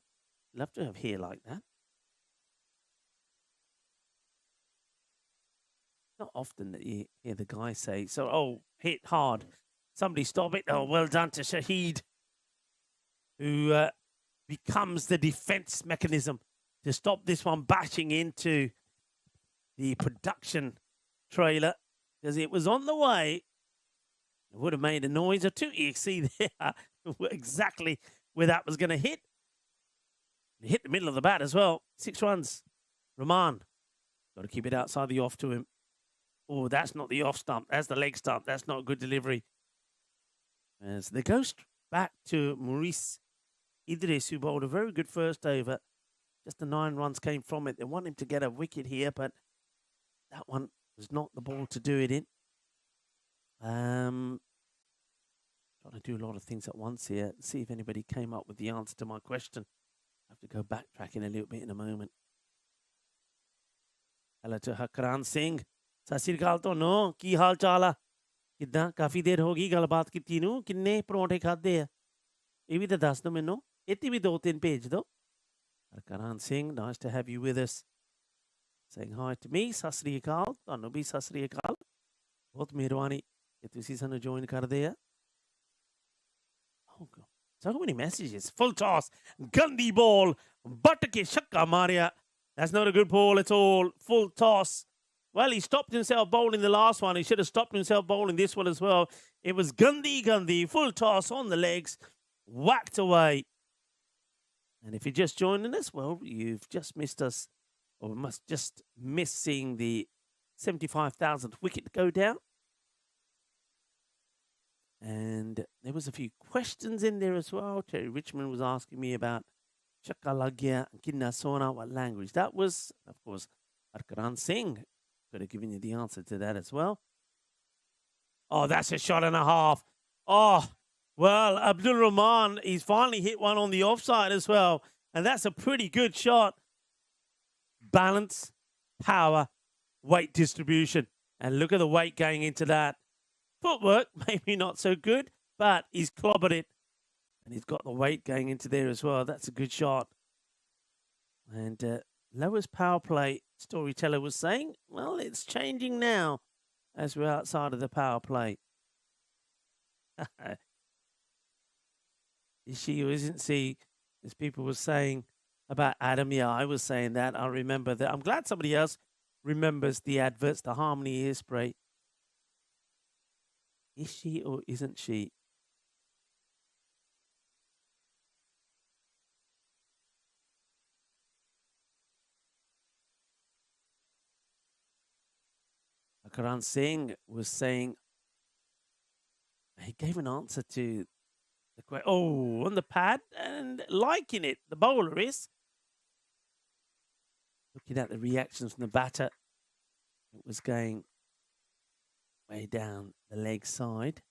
Speaker 2: Love to have hair like that. Not often that you hear the guy say, hit hard. Somebody stop it. Oh, well done to Shahid, who becomes the defense mechanism to stop this one bashing into the production trailer, because it was on the way. It would have made a noise or two. You see there exactly where that was going to hit. It hit the middle of the bat as well. 6 runs. Rahman. Got to keep it outside the off to him. Oh, that's not the off stump. That's the leg stump. That's not a good delivery. As they go back to Maurice Idris, who bowled a very good first over. Just the 9 runs came from it. They want him to get a wicket here, but that one was not the ball to do it in. Trying to do a lot of things at once here. See if anybody came up with the answer to my question. I have to go backtracking a little bit in a moment. Hello to Hakran Singh. ਸਤਿ ਸ਼੍ਰੀ ਅਕਾਲ ਤੁਹਾਨੂੰ ਕੀ ਹਾਲ ਚਾਲ ਆ ਕਿੱਦਾਂ ਕਾਫੀ ਦੇਰ ਹੋ ਗਈ ਗੱਲਬਾਤ ਕੀਤੀ ਨੂੰ ਕਿੰਨੇ ਪਰੌਂਠੇ ਖਾਦੇ ਆ ਇਹ ਵੀ ਤਾਂ ਦੱਸ ਦਿਓ ਮੈਨੂੰ ਇੱਥੇ ਵੀ 2-3 ਭੇਜ ਦਿਓ Harkaran Singh nice to have you with us saying hi to me ਸਤਿ ਸ਼੍ਰੀ ਅਕਾਲ ਤੁਹਾਨੂੰ ਵੀ ਸਤਿ ਸ਼੍ਰੀ ਅਕਾਲ ਬਹੁਤ ਮਿਹਰਬਾਨੀ ਕਿ ਤੁਸੀਂ ਸਾਨੂੰ ਜੁਆਇਨ ਕਰਦੇ ਆ so many messages full toss Gandhi ball but ke shakka maria that's not a good ball at all full toss. Well, he stopped himself bowling the last one. He should have stopped himself bowling this one as well. It was Gandhi, full toss on the legs, whacked away. And if you're just joining us, well, you've just missed us, or must just miss seeing the 75,000th wicket go down. And there was a few questions in there as well. Terry Richmond was asking me about Chakalagya, Kinna Sona, what language that was. Of course, Harkaran Singh could have given you the answer to that as well. Oh, that's a shot and a half. Oh, well, Abdul Rahman, he's finally hit one on the offside as well. And that's a pretty good shot. Balance, power, weight distribution. And look at the weight going into that. Footwork, maybe not so good, but he's clobbered it. And he's got the weight going into there as well. That's a good shot. And lowest power play, Storyteller was saying, well, it's changing now as we're outside of the power play. Is she or isn't she? As people were saying about Adam, yeah, I was saying that. I remember that. I'm glad somebody else remembers the adverts, the Harmony Hairspray. Is she or isn't she? Karan Singh was saying, he gave an answer to the question, on the pad, and liking it, the bowler is. Looking at the reactions from the batter, it was going way down the leg side.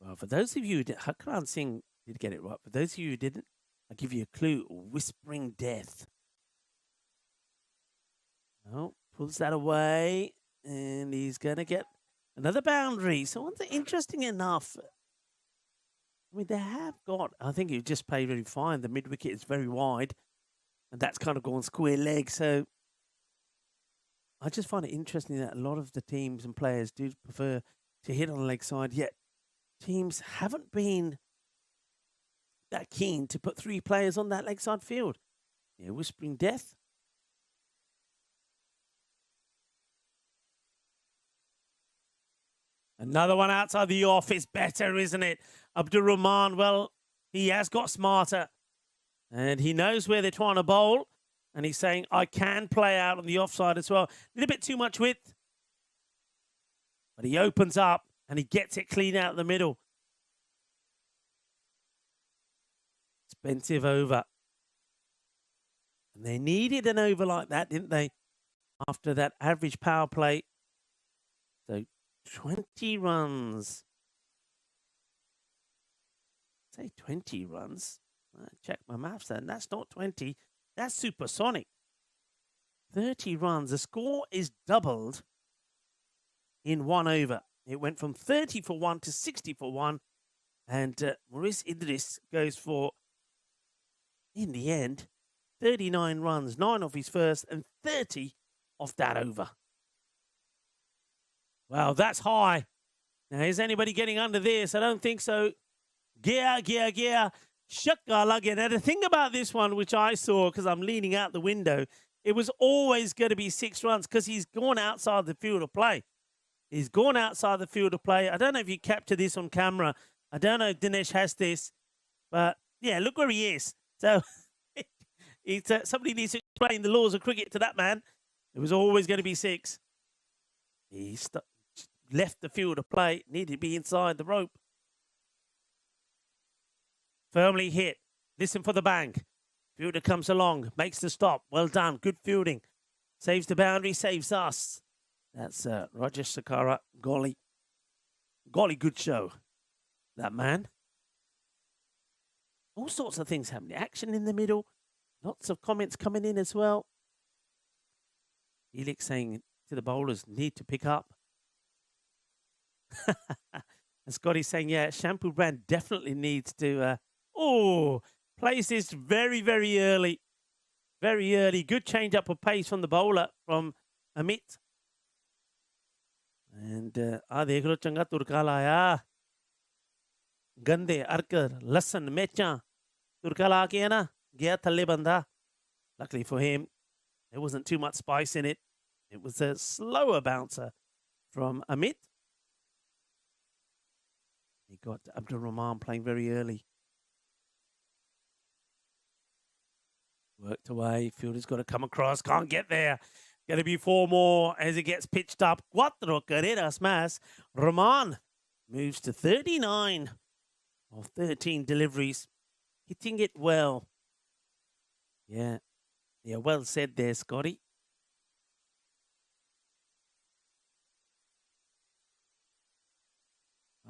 Speaker 2: Well, for those of you, Hakran Singh did get it right. For those of you who didn't, I'll give you a clue. Whispering Death. Oh, pulls that away, and he's going to get another boundary. So, interesting enough, I mean, they have got, I think you just played very fine. The mid wicket is very wide, and that's kind of gone square leg. So, I just find it interesting that a lot of the teams and players do prefer to hit on the leg side, yet teams haven't been that keen to put 3 players on that leg side field. Yeah, Whispering Death. Another one outside the off is better, isn't it? Abdul Rahman, well, he has got smarter. And he knows where they're trying to bowl. And he's saying, I can play out on the offside as well. A little bit too much width. But he opens up and he gets it clean out the middle. Expensive over. And they needed an over like that, didn't they? After that average power play. So 20 runs. Say 20 runs. Check my maths then. That's not 20. That's supersonic. 30 runs. The score is doubled in 1 over. It went from 30 for 1 to 60 for 1. And Maurice Idris goes for, in the end, 39 runs. 9 off his first and 30 off that over. Wow, that's high. Now, is anybody getting under this? I don't think so. Gear. Shakala. Now, the thing about this one, which I saw because I'm leaning out the window, it was always going to be 6 runs because he's gone outside the field of play. He's gone outside the field of play. I don't know if you capture this on camera. I don't know if Dinesh has this. But, yeah, look where he is. So, somebody needs to explain the laws of cricket to that man. It was always going to be 6. He left the field of play, needed to be inside the rope. Firmly hit. Listen for the bang. Fielder comes along, makes the stop. Well done. Good fielding. Saves the boundary, saves us. That's Rajesh Sakara. Golly, good show. That man. All sorts of things happening. Action in the middle. Lots of comments coming in as well. Felix saying to the bowlers, need to pick up. And Scotty's saying, yeah, Shampoo Brand definitely needs to... plays this very, very early. Very early. Good change up of pace from the bowler, from Amit. And dekh lo changa turka laya. Gande, Arker, Lassan, Mecha. Turka la ke na, gaya thalle banda. Luckily for him, there wasn't too much spice in it. It was a slower bouncer from Amit. He got Abdul Rahman playing very early. Worked away. Fielder's got to come across. Can't get there. Going to be 4 more as it gets pitched up. Cuatro carreras más. Rahman moves to 39 of 13 deliveries. Hitting it well. Yeah. Yeah, well said there, Scotty.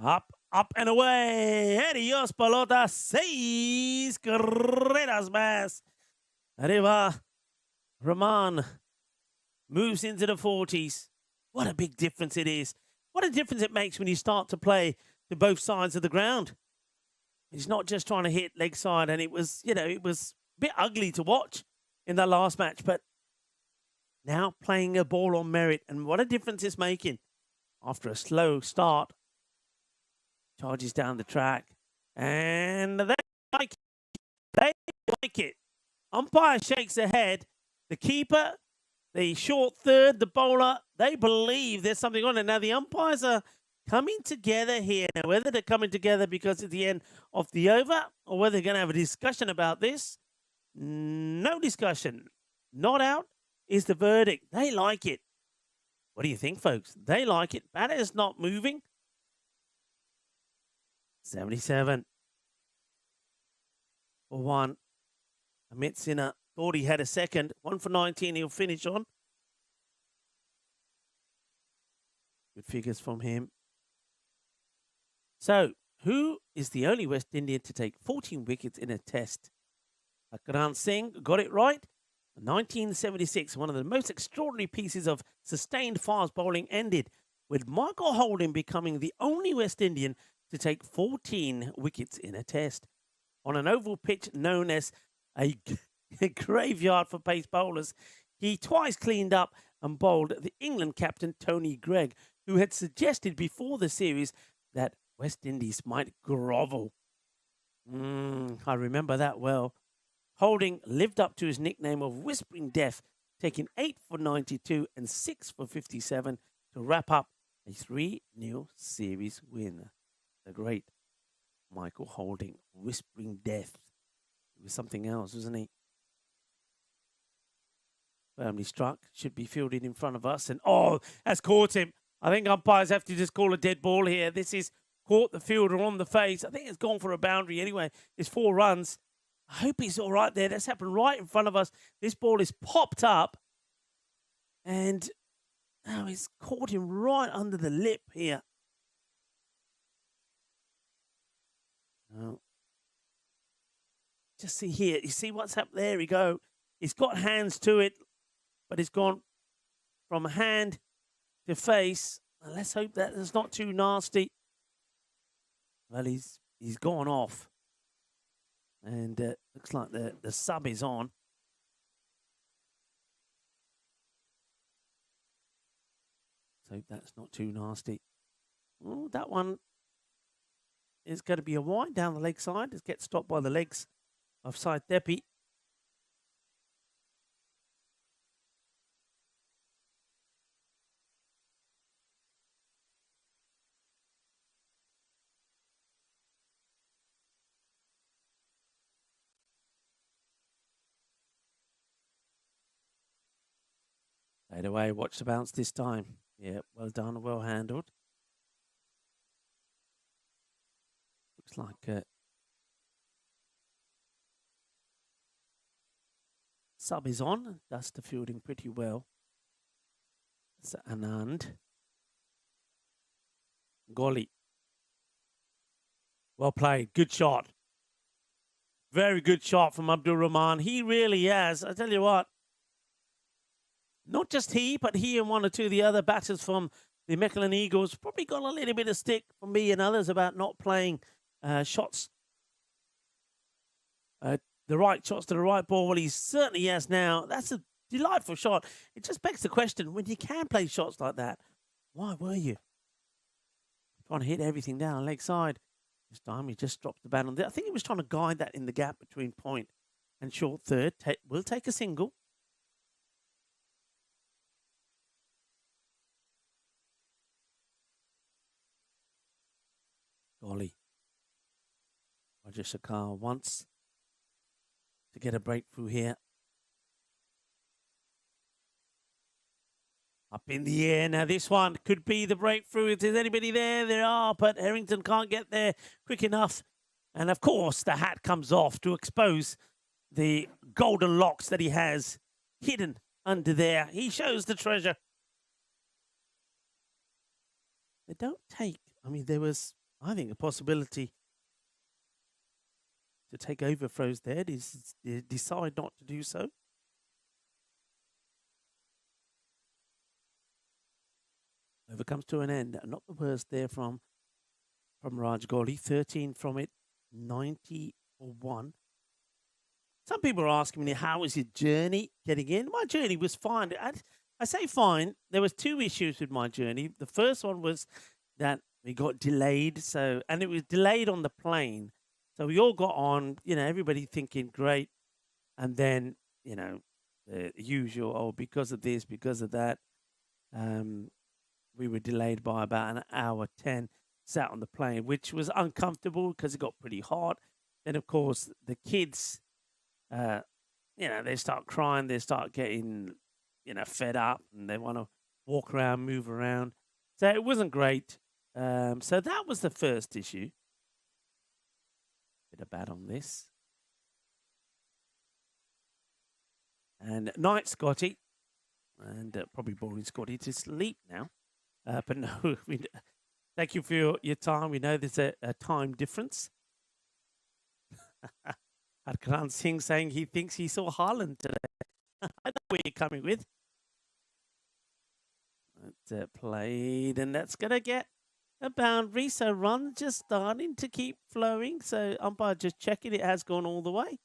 Speaker 2: Up and away. Adios, pelota. 6 carreras más. Arriba. Rahman moves into the 40s. What a big difference it is. What a difference it makes when you start to play to both sides of the ground. He's not just trying to hit leg side, and it was, it was a bit ugly to watch in that last match, but now playing a ball on merit, and what a difference it's making. After a slow start, charges down the track, and they like it. They like it. Umpire shakes their head. The keeper, the short third, the bowler, they believe there's something on it. Now, the umpires are coming together here. Now, whether they're coming together because it's the end of the over or whether they're going to have a discussion about this, no discussion. Not out is the verdict. They like it. What do you think, folks? They like it. Batter is not moving. 77 for 1. Amit Sinha thought he had a second. 1 for 19 he'll finish on. Good figures from him. So, who is the only West Indian to take 14 wickets in a test Akran Singh got it right. 1976, one of the most extraordinary pieces of sustained fast bowling ended with Michael Holding becoming the only West Indian to take 14 wickets in a test. On an oval pitch known as a graveyard for pace bowlers, he twice cleaned up and bowled the England captain Tony Greig, who had suggested before the series that West Indies might grovel. I remember that well. Holding lived up to his nickname of Whispering Death, taking 8 for 92 and 6 for 57 to wrap up a 3-0 series win. The great Michael Holding, Whispering Death. It was something else, wasn't he? Firmly struck, should be fielded in front of us, and that's caught him. I think umpires have to just call a dead ball here. This is caught the fielder on the face. I think it's gone for a boundary anyway. It's 4 runs. I hope he's all right there. That's happened right in front of us. This ball is popped up, and now he's caught him right under the lip here. Oh. Just see here. You see what's happened? There we go. He's got hands to it, but it's gone from hand to face. Let's hope that it's not too nasty. Well, he's gone off. And looks like the sub is on. Let's hope that's not too nasty. Oh, that one is going to be a wide down the leg side. It gets stopped by the legs of Side Depi. Played away, watch the bounce this time. Yeah, well done, well handled. Looks like sub is on. Does the fielding pretty well. It's Anand. Golly. Well played. Good shot. Very good shot from Abdul Rahman. He really has. I tell you what. Not just he, but he and one or two of the other batters from the Mechelen Eagles probably got a little bit of stick from me and others about not playing shots. The right shots to the right ball. Well, he certainly has now. That's a delightful shot. It just begs the question, when you can play shots like that, why were you? Trying to hit everything down leg side. This time he just dropped the bat on there. I think he was trying to guide that in the gap between point and short third. Will take a single. Golly. Roger Shakar wants to get a breakthrough here. Up in the air. Now this one could be the breakthrough. If there's anybody there, there are, but Harrington can't get there quick enough. And of course, the hat comes off to expose the golden locks that he has hidden under there. He shows the treasure. They don't take, I mean, there was, I think, a possibility to take overthrows there. They decide not to do so. Over comes to an end. Not the worst there from Raj Golly. 13 from it, 90 for 1. Some people are asking me, how was your journey getting in? My journey was fine. I say fine. There was 2 issues with my journey. The first one was that we got delayed. And it was delayed on the plane. So we all got on, everybody thinking great. And then, the usual, because of this, because of that. We were delayed by about an hour 10, sat on the plane, which was uncomfortable because it got pretty hot. Then, of course, the kids, they start crying. They start getting, fed up, and they want to walk around, move around. So it wasn't great. So that was the first issue. Bit of bad on this. And night, Scotty. And probably boring Scotty to sleep now. But no, thank you for your time. We know there's a time difference. Harkaran Singh saying he thinks he saw Haaland today. I know where you're coming with. It's played, and that's going to get a boundary. So run just starting to keep flowing. So umpire just checking it has gone all the way.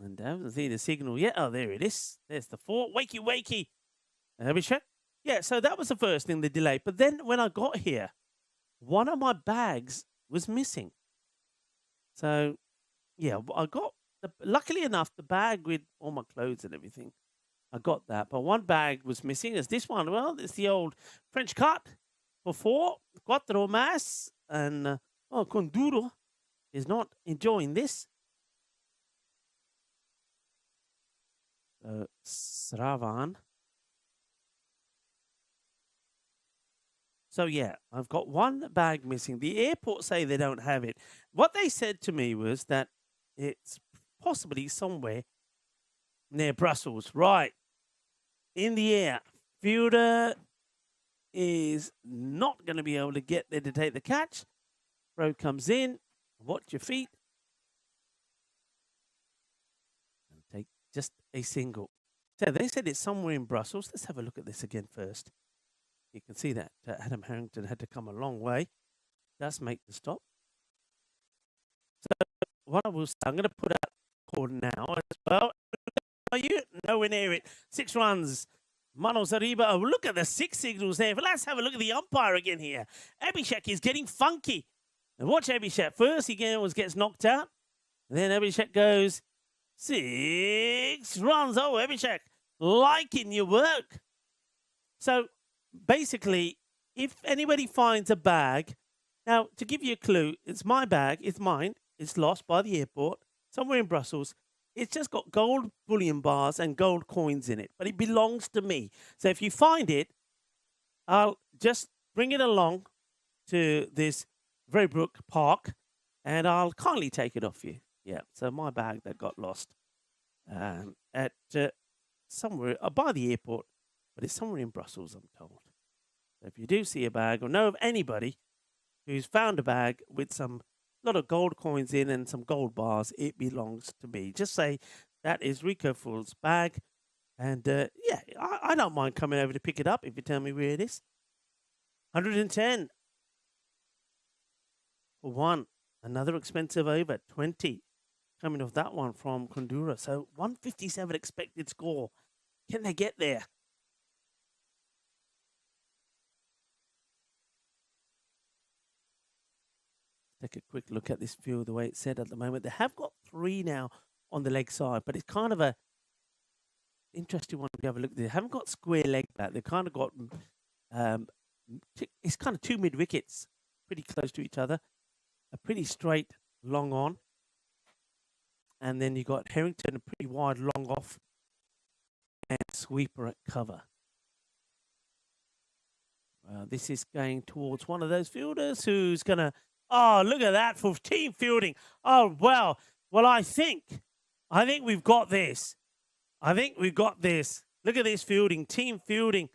Speaker 2: And doesn't see the signal yet. Oh, there it is. There's the 4. Wakey, wakey. Abhishek. Yeah, so that was the first thing, the delay. But then when I got here, one of my bags was missing. So, yeah, I got, luckily enough, the bag with all my clothes and everything, I got that. But one bag was missing. It's this one. Well, it's the old French cut for 4. Quattro mas. And, Conduro is not enjoying this. Sravan. So, yeah, I've got one bag missing. The airport say they don't have it. What they said to me was that it's possibly somewhere near Brussels. Right. In the air. Fielder is not going to be able to get there to take the catch. Throw comes in. Watch your feet. And take just a single. So they said it's somewhere in Brussels. Let's have a look at this again first. You can see that Adam Harrington had to come a long way. Does make the stop. So what I will say, I'm going to put out call now as well. Are you nowhere near it? 6 runs. Mano Zariba. Oh, look at the 6 signals there. But let's have a look at the umpire again here. Abhishek is getting funky. And watch Abhishek. First he gets knocked out. And then Abhishek goes 6 runs. Oh, Abhishek, liking your work. So basically, if anybody finds a bag, now to give you a clue, it's my bag, it's mine, it's lost by the airport, somewhere in Brussels. It's just got gold bullion bars and gold coins in it, but it belongs to me. So if you find it, I'll just bring it along to this Verybrook Park and I'll kindly take it off you. Yeah, so my bag that got lost at somewhere by the airport, but it's somewhere in Brussels, I'm told. So if you do see a bag or know of anybody who's found a bag with a lot of gold coins in and some gold bars, it belongs to me. Just say that is Rico Full's bag. And yeah, I don't mind coming over to pick it up if you tell me where it is. 110 for 1. Another expensive over, 20. Coming off that one from Condura. So 157 expected score. Can they get there? Take a quick look at this field, the way it's set at the moment. They have got 3 now on the leg side, but it's kind of a interesting one to have a look at. They haven't got square leg back. They've kind of got, it's kind of 2 mid wickets, pretty close to each other. A pretty straight long on. And then you got Harrington, a pretty wide long off. And sweeper at cover. This is going towards one of those fielders who's going to, oh, look at that for team fielding. Oh, well, I think we've got this. I think we've got this. Look at this fielding, team fielding.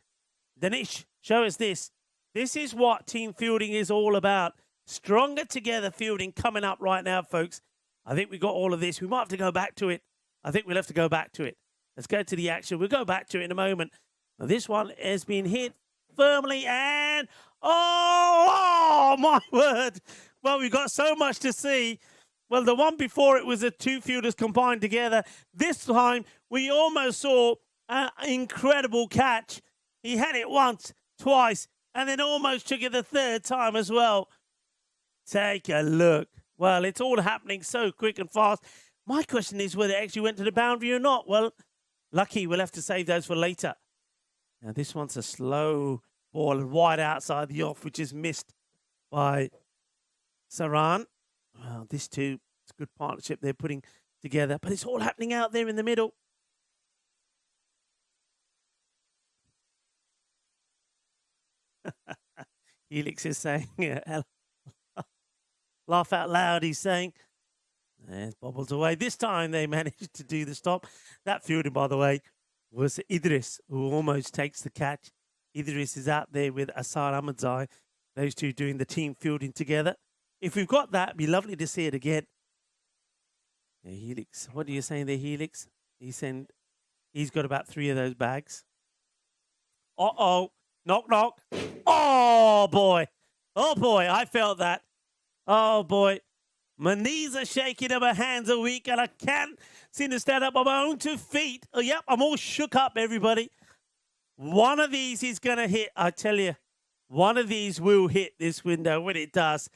Speaker 2: Danish, show us this. This is what team fielding is all about. Stronger together fielding coming up right now, folks. I think we got all of this. We might have to go back to it. I think we'll have to go back to it. Let's go to the action. We'll go back to it in a moment. Now, this one has been hit firmly and, oh, my word. Well, we've got so much to see. Well, the one before it was the 2 fielders combined together. This time, we almost saw an incredible catch. He had it once, twice, and then almost took it the 3rd time as well. Take a look. Well, it's all happening so quick and fast. My question is whether it actually went to the boundary or not. Well, lucky, we'll have to save those for later. Now, this one's a slow ball wide outside the off, which is missed by Saran. Well, this too, it's a good partnership they're putting together, but it's all happening out there in the middle. Helix is saying, laugh out loud, he's saying. There's bobbles away. This time they managed to do the stop. That fielding, by the way, was Idris, who almost takes the catch. Idris is out there with Asar Ahmadzai. Those two doing the team fielding together. If we've got that, it'd be lovely to see it again. Yeah, Helix. What are you saying there, Helix? He's saying he's got about 3 of those bags. Uh-oh. Knock, knock. Oh, boy. Oh, boy. I felt that. Oh, boy. My knees are shaking and my hands are weak and I can't seem to stand up on my own 2 feet. Oh, yep. I'm all shook up, everybody. One of these is going to hit. I tell you, one of these will hit this window. When it does,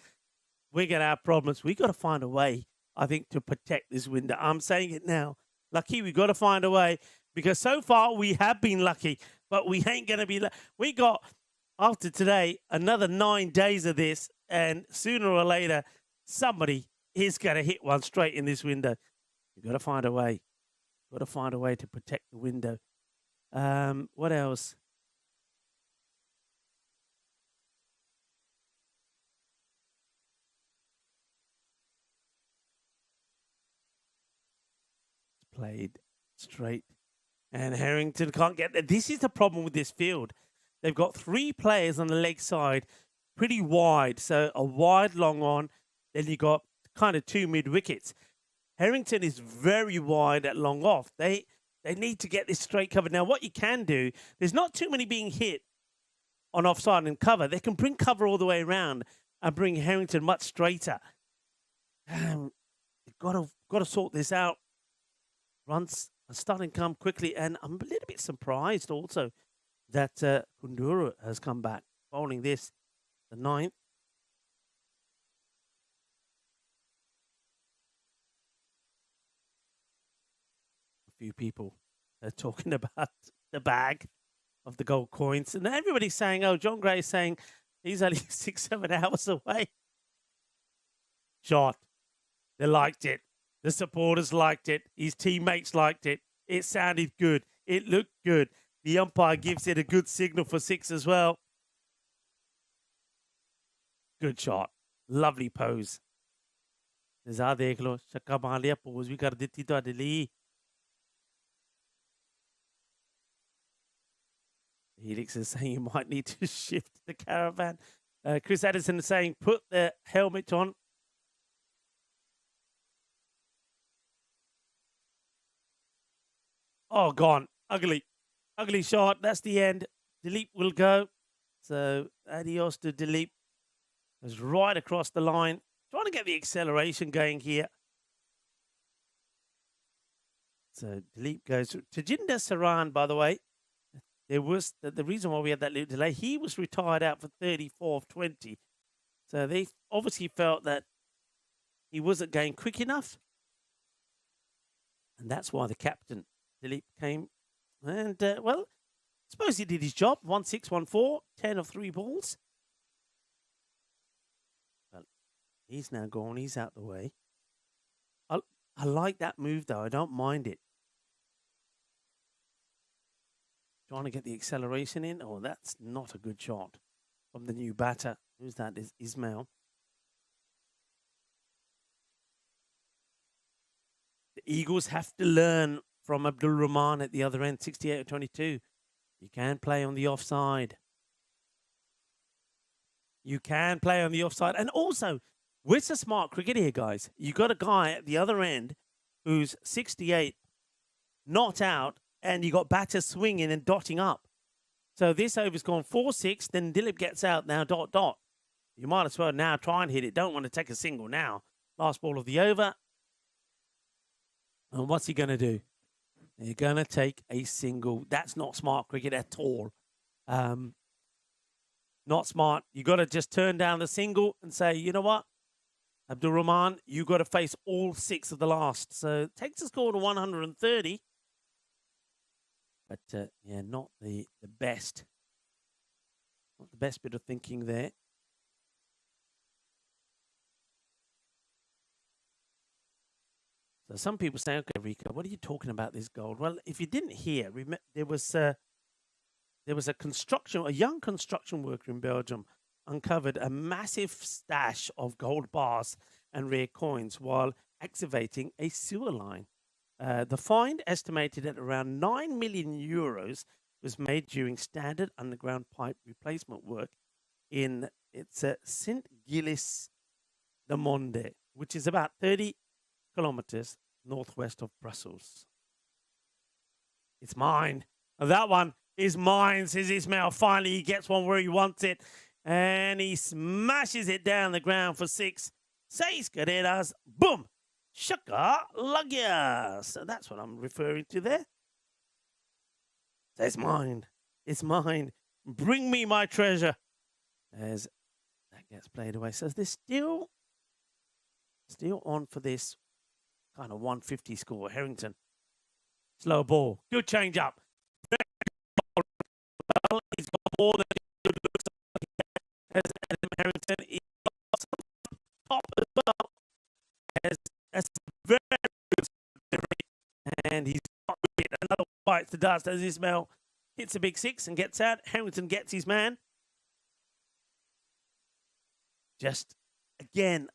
Speaker 2: we're going to have problems. We got to find a way, I think, to protect this window. I'm saying it now. Lucky, we got to find a way because so far we have been lucky, but we ain't going to be. We got, after today, another 9 days of this, and sooner or later, somebody is going to hit one straight in this window. We've got to find a way. Got to find a way to protect the window. What else? Played straight. And Harrington can't get there. This is the problem with this field. They've got 3 players on the leg side, pretty wide. So a wide long on. Then you got kind of 2 mid wickets. Harrington is very wide at long off. They need to get this straight covered. Now, what you can do, there's not too many being hit on offside and cover. They can bring cover all the way around and bring Harrington much straighter. You've got to sort this out. Runs are starting to come quickly, and I'm a little bit surprised also that Kunduru has come back, bowling this, the 9th. A few people are talking about the bag of the gold coins, and everybody's saying, oh, John Gray is saying he's only 6-7 hours away. Shot. They liked it. The supporters liked it. His teammates liked it. It sounded good. It looked good. The umpire gives it a good signal for 6 as well. Good shot. Lovely pose. Nizar dekh lo. Shakka maan liya. Pose bhi kar deti tuhade liye. Helix is saying you might need to shift the caravan. Chris Addison is saying put the helmet on. Oh, gone. Ugly. Ugly shot. That's the end. Dilip will go. So, adios to Dilip. Goes right across the line. Trying to get the acceleration going here. So, Dilip goes to Tajinder Saran, by the way. There was the reason why we had that little delay. He was retired out for 34 of 20. So, they obviously felt that he wasn't going quick enough. And that's why the captain, Dilip, came. And, well, I suppose he did his job. 1-6-1-4, 10 of 3 balls. Well, he's now gone. He's out the way. I like that move, though. I don't mind it. Trying to get the acceleration in. Oh, that's not a good shot from the new batter. Who's that? Is Ismail. The Eagles have to learn from Abdul Rahman at the other end, 68 of 22. You can play on the offside. You can play on the offside. And also, with a smart cricket here, guys, you got a guy at the other end who's 68, not out, and you got batters swinging and dotting up. So this over's gone 4-6, then Dilip gets out now, dot. You might as well now try and hit it. Don't want to take a single now. Last ball of the over. And what's he going to do? They're going to take a single. That's not smart cricket at all. Not smart. You got to just turn down the single and say, you know what, Abdul Rahman, you got to face all 6 of the last. So it takes the score to 130. But, yeah, not the best. Not the best bit of thinking there. So some people say, okay, Rico, what are you talking about this gold? Well, if you didn't hear, there was a young construction worker in Belgium uncovered a massive stash of gold bars and rare coins while excavating a sewer line. The find, estimated at around 9 million euros, was made during standard underground pipe replacement work in Saint Gilles de Monde, which is about 30 kilometers northwest of Brussels. It's mine. That one is mine, says Ismail. Finally, he gets one where he wants it. And he smashes it down the ground for 6. 6 carreras. Boom. Shaka Lagya. So that's what I'm referring to there. So it's mine. It's mine. Bring me my treasure. As that gets played away. So they're still on for this kind of 150 score. Harrington. Slow ball. Good change up. Well, he's got more than good looks as Adam Harrington. He's got some top as well. As very good delivery. And he's got it. Another bites the dust as Ismail hits a big 6 and gets out. Harrington gets his man. Just, again,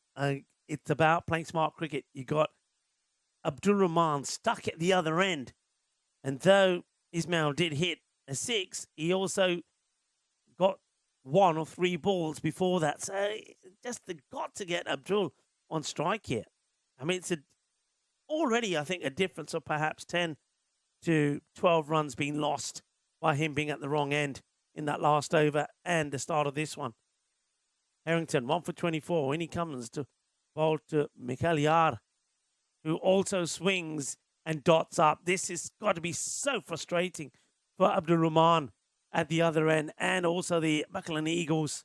Speaker 2: it's about playing smart cricket. You got Abdul Rahman stuck at the other end. And though Ismail did hit a 6, he also got 1 or 3 balls before that. So just got to get Abdul on strike here. I mean, it's already, I think, a difference of perhaps 10 to 12 runs being lost by him being at the wrong end in that last over and the start of this one. Harrington, 1 for 24. In he comes to bowl to Mikael Yar, who also swings and dots up. This has got to be so frustrating for Abdul Rahman at the other end, and also the Buckland Eagles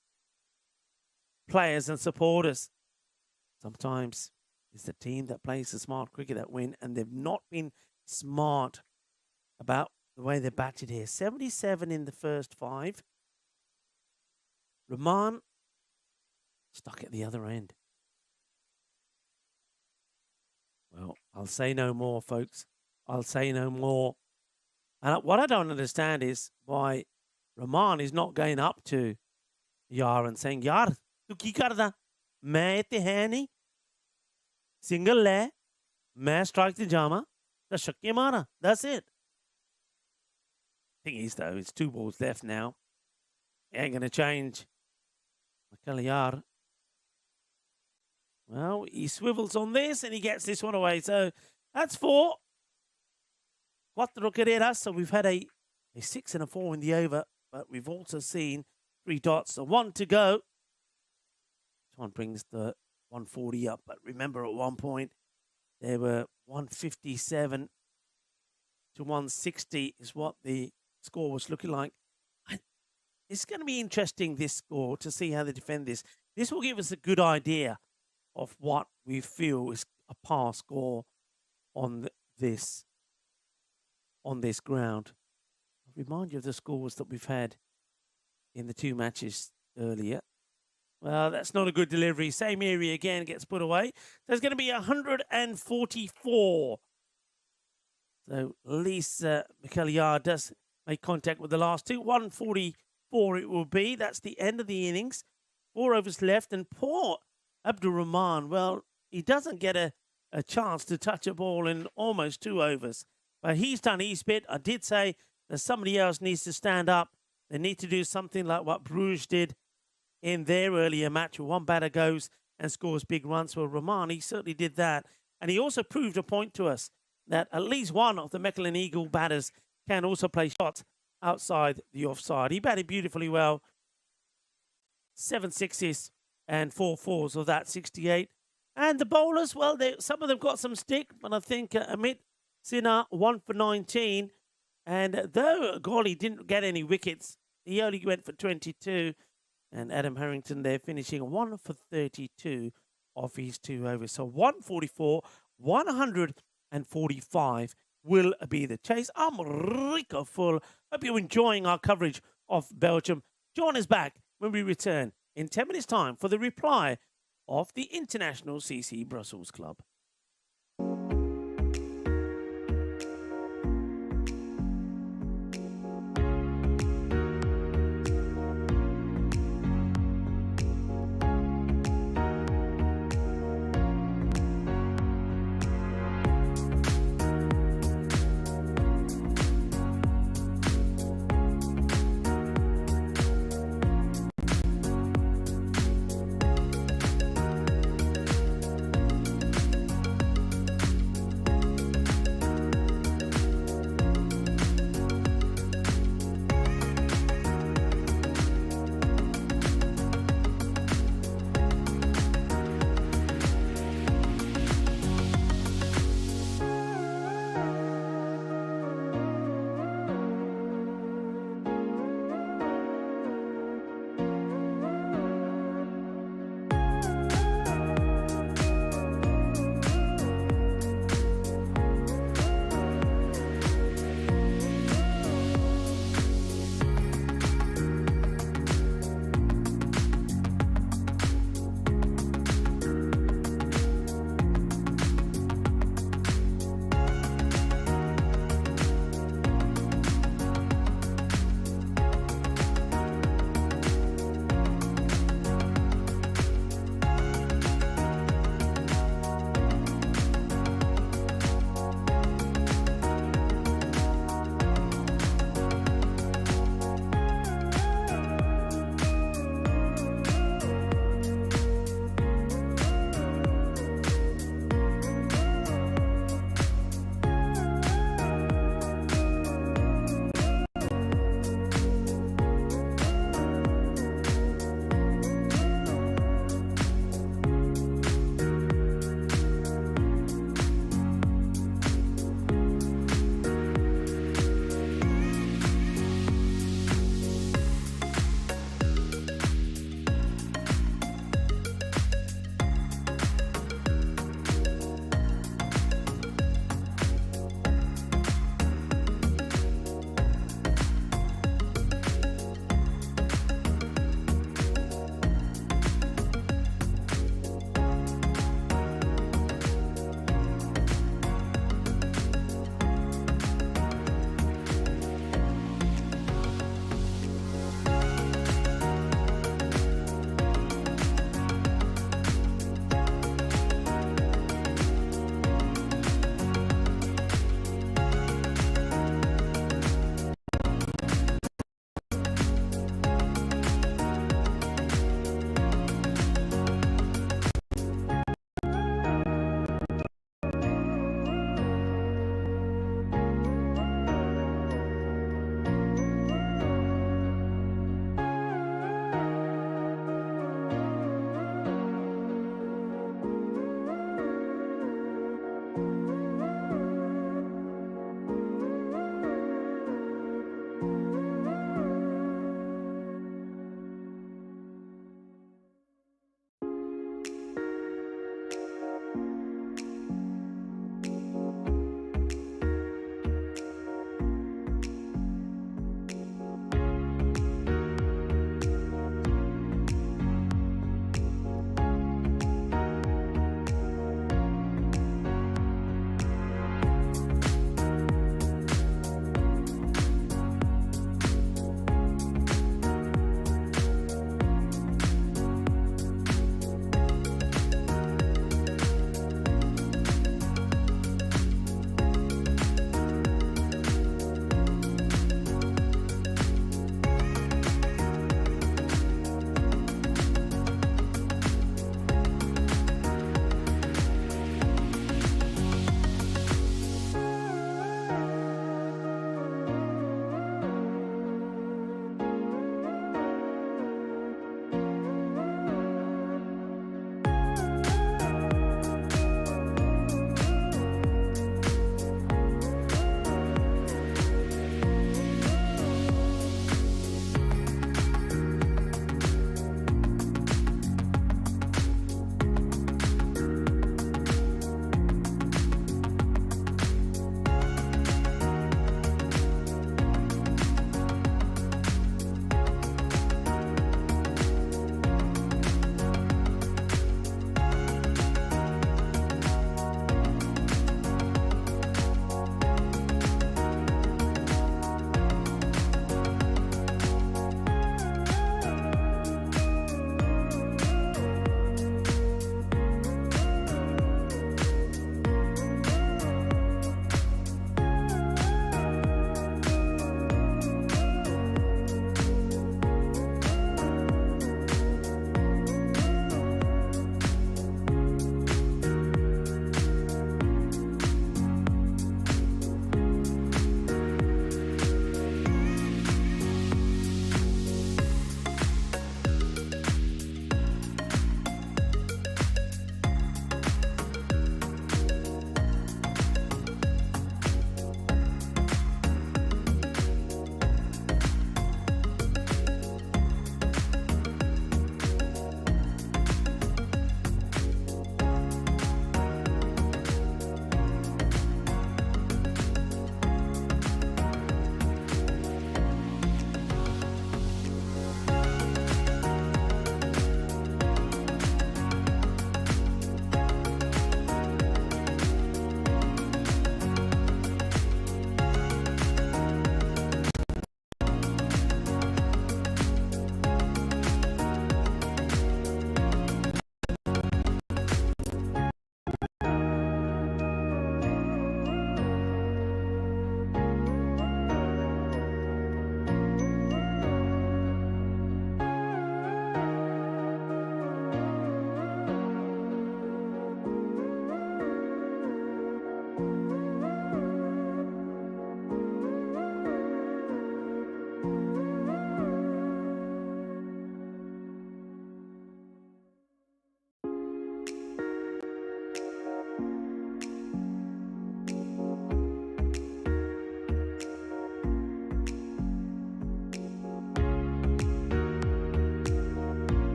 Speaker 2: players and supporters. Sometimes it's the team that plays the smart cricket that win, and they've not been smart about the way they batted here. 77 in the first 5. Rahman stuck at the other end. Well, I'll say no more, folks. I'll say no more. And what I don't understand is why Rahman is not going up to Yar and saying, Yar, tu ki karda? Main itte hai nahi. Single le. Main strike te jama. Ta shakke mara. That's it. Thing is, though, it's 2 balls left now. It ain't going to change. Mikael Yar. Well, he swivels on this and he gets this one away. So that's 4. 4 carreras. So we've had a 6 and a 4 in the over, but we've also seen 3 dots. So 1 to go. This one brings the 140 up. But remember, at one point, there were 157 to 160 is what the score was looking like. It's going to be interesting, this score, to see how they defend this. This will give us a good idea of what we feel is a par score on this ground. I'll remind you of the scores that we've had in the 2 matches earlier. Well, that's not a good delivery. Same area again gets put away. There's going to be 144. So at least Mikael Yar does make contact with the last 2. 144 it will be. That's the end of the innings. 4 overs left, and poor Abdul Rahman, well, he doesn't get a chance to touch a ball in almost 2 overs. But he's done his bit. I did say that somebody else needs to stand up. They need to do something like what Bruges did in their earlier match, where one batter goes and scores big runs. Well, Rahman, he certainly did that. And he also proved a point to us that at least one of the Mechlin Eagle batters can also play shots outside the offside. He batted beautifully well. 7 sixes and 4 fours of that 68. And the bowlers, well, some of them got some stick, but I think Amit Sinha 1 for 19. And though Golly didn't get any wickets, he only went for 22. And Adam Harrington there finishing 1 for 32 of his 2 overs. So 144, 145 will be the chase. I'm Rico Full. Hope you're enjoying our coverage of Belgium. Join us back when we return in 10 minutes' time for the reply of the International CC Brussels Club.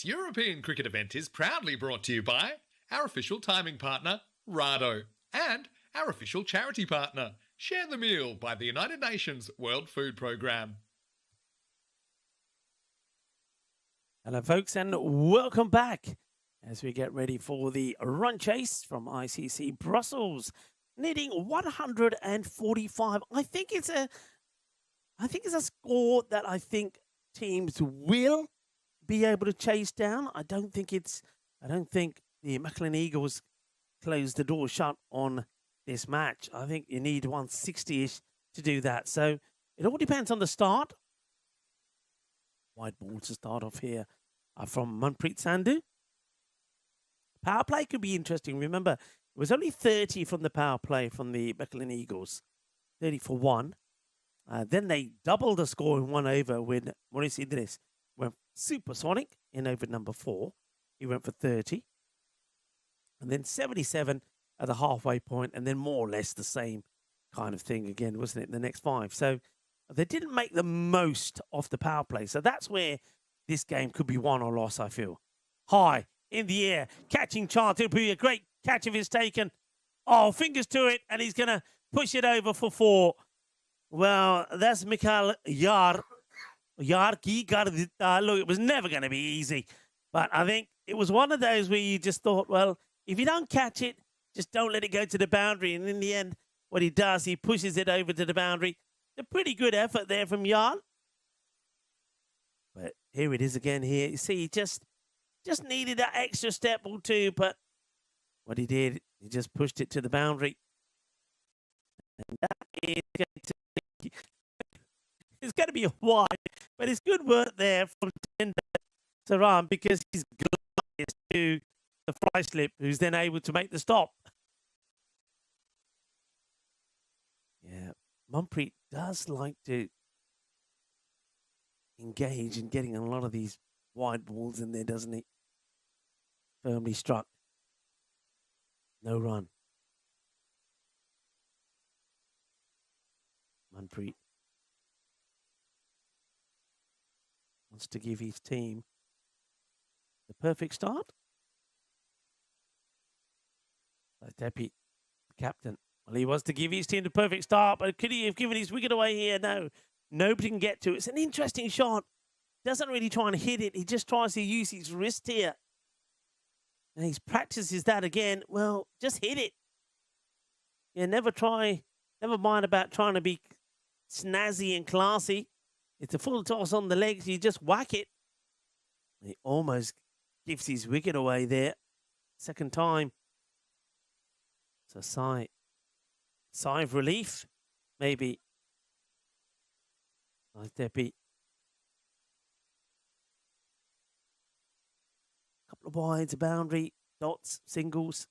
Speaker 1: This European cricket event is proudly brought to you by our official timing partner, Rado, and our official charity partner, Share the Meal by the United Nations World Food Programme.
Speaker 2: Hello, folks, and welcome back as we get ready for the run chase from ICC Brussels, needing 145. I think it's a score that I think teams will be able to chase down. I don't think the Macklin Eagles closed the door shut on this match. I think you need 160-ish to do that. So it all depends on the start. Wide ball to start off here from Manpreet Sandhu. Power play could be interesting. Remember, it was only 30 from the power play from the Macklin Eagles, 30 for 1. Then they doubled the score in 1 over when Maurice Idris went supersonic in over number 4. He went for 30. And then 77 at the halfway point, and then more or less the same kind of thing again, wasn't it, the next 5. So they didn't make the most of the power play. So that's where this game could be won or lost, I feel. High, in the air, catching chance. It'll be a great catch if it's taken. Oh, fingers to it, and he's going to push it over for 4. Well, that's Mikhail Yar. Yarki Gardita. Look, it was never going to be easy. But I think it was one of those where you just thought, well, if you don't catch it, just don't let it go to the boundary. And in the end, what he does, he pushes it over to the boundary. A pretty good effort there from Yarn. But here it is again here. You see, he just needed that extra step or two. But what he did, he just pushed it to the boundary. And that is going to be, it's going to be a wide. But it's good work there from Tender Saram because he's glided to the fly slip, who's then able to make the stop. Yeah, Manpreet does like to engage in getting a lot of these wide balls in there, doesn't he? Firmly struck. No run. Manpreet wants to give his team the perfect start. Depi, captain. Well, he wants to give his team the perfect start, but could he have given his wicket away here? No. Nobody can get to it. It's an interesting shot. Doesn't really try and hit it. He just tries to use his wrist here. And he practices that again. Well, just hit it. Yeah, never mind about trying to be snazzy and classy. It's a full toss on the legs. You just whack it. He almost gives his wicket away there. Second time. It's a sigh of relief, maybe. Nice Depi. Couple of wides, a boundary, dots, singles.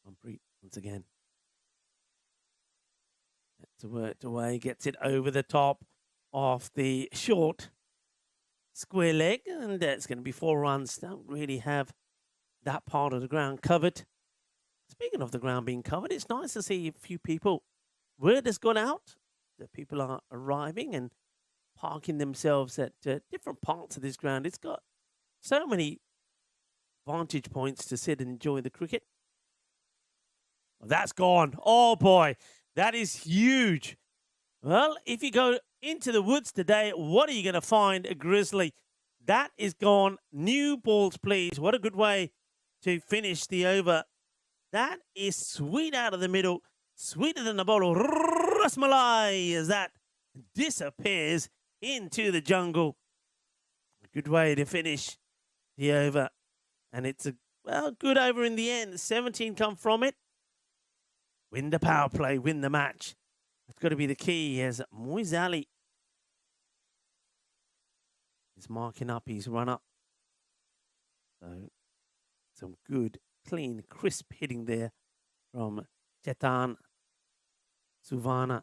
Speaker 2: Manpreet once again. That's worked away, gets it over the top of the short square leg, and it's going to be 4 runs. Don't really have that part of the ground covered. Speaking of the ground being covered, it's nice to see a few people. Word has gone out that people are arriving and parking themselves at different parts of this ground. It's got so many vantage points to sit and enjoy the cricket. Well, that's gone. Oh boy, that is huge. Well, if you go into the woods today, what are you going to find? A grizzly. That is gone. New balls, please. What a good way to finish the over. That is sweet out of the middle. Sweeter than the bottle. Rasmalai as that disappears into the jungle. A good way to finish the over. And it's a good over in the end. 17 come from it. Win the power play. Win the match. That's got to be the key as Moise Ali is marking up his run up. So some good, clean, crisp hitting there from Chetan Suvana.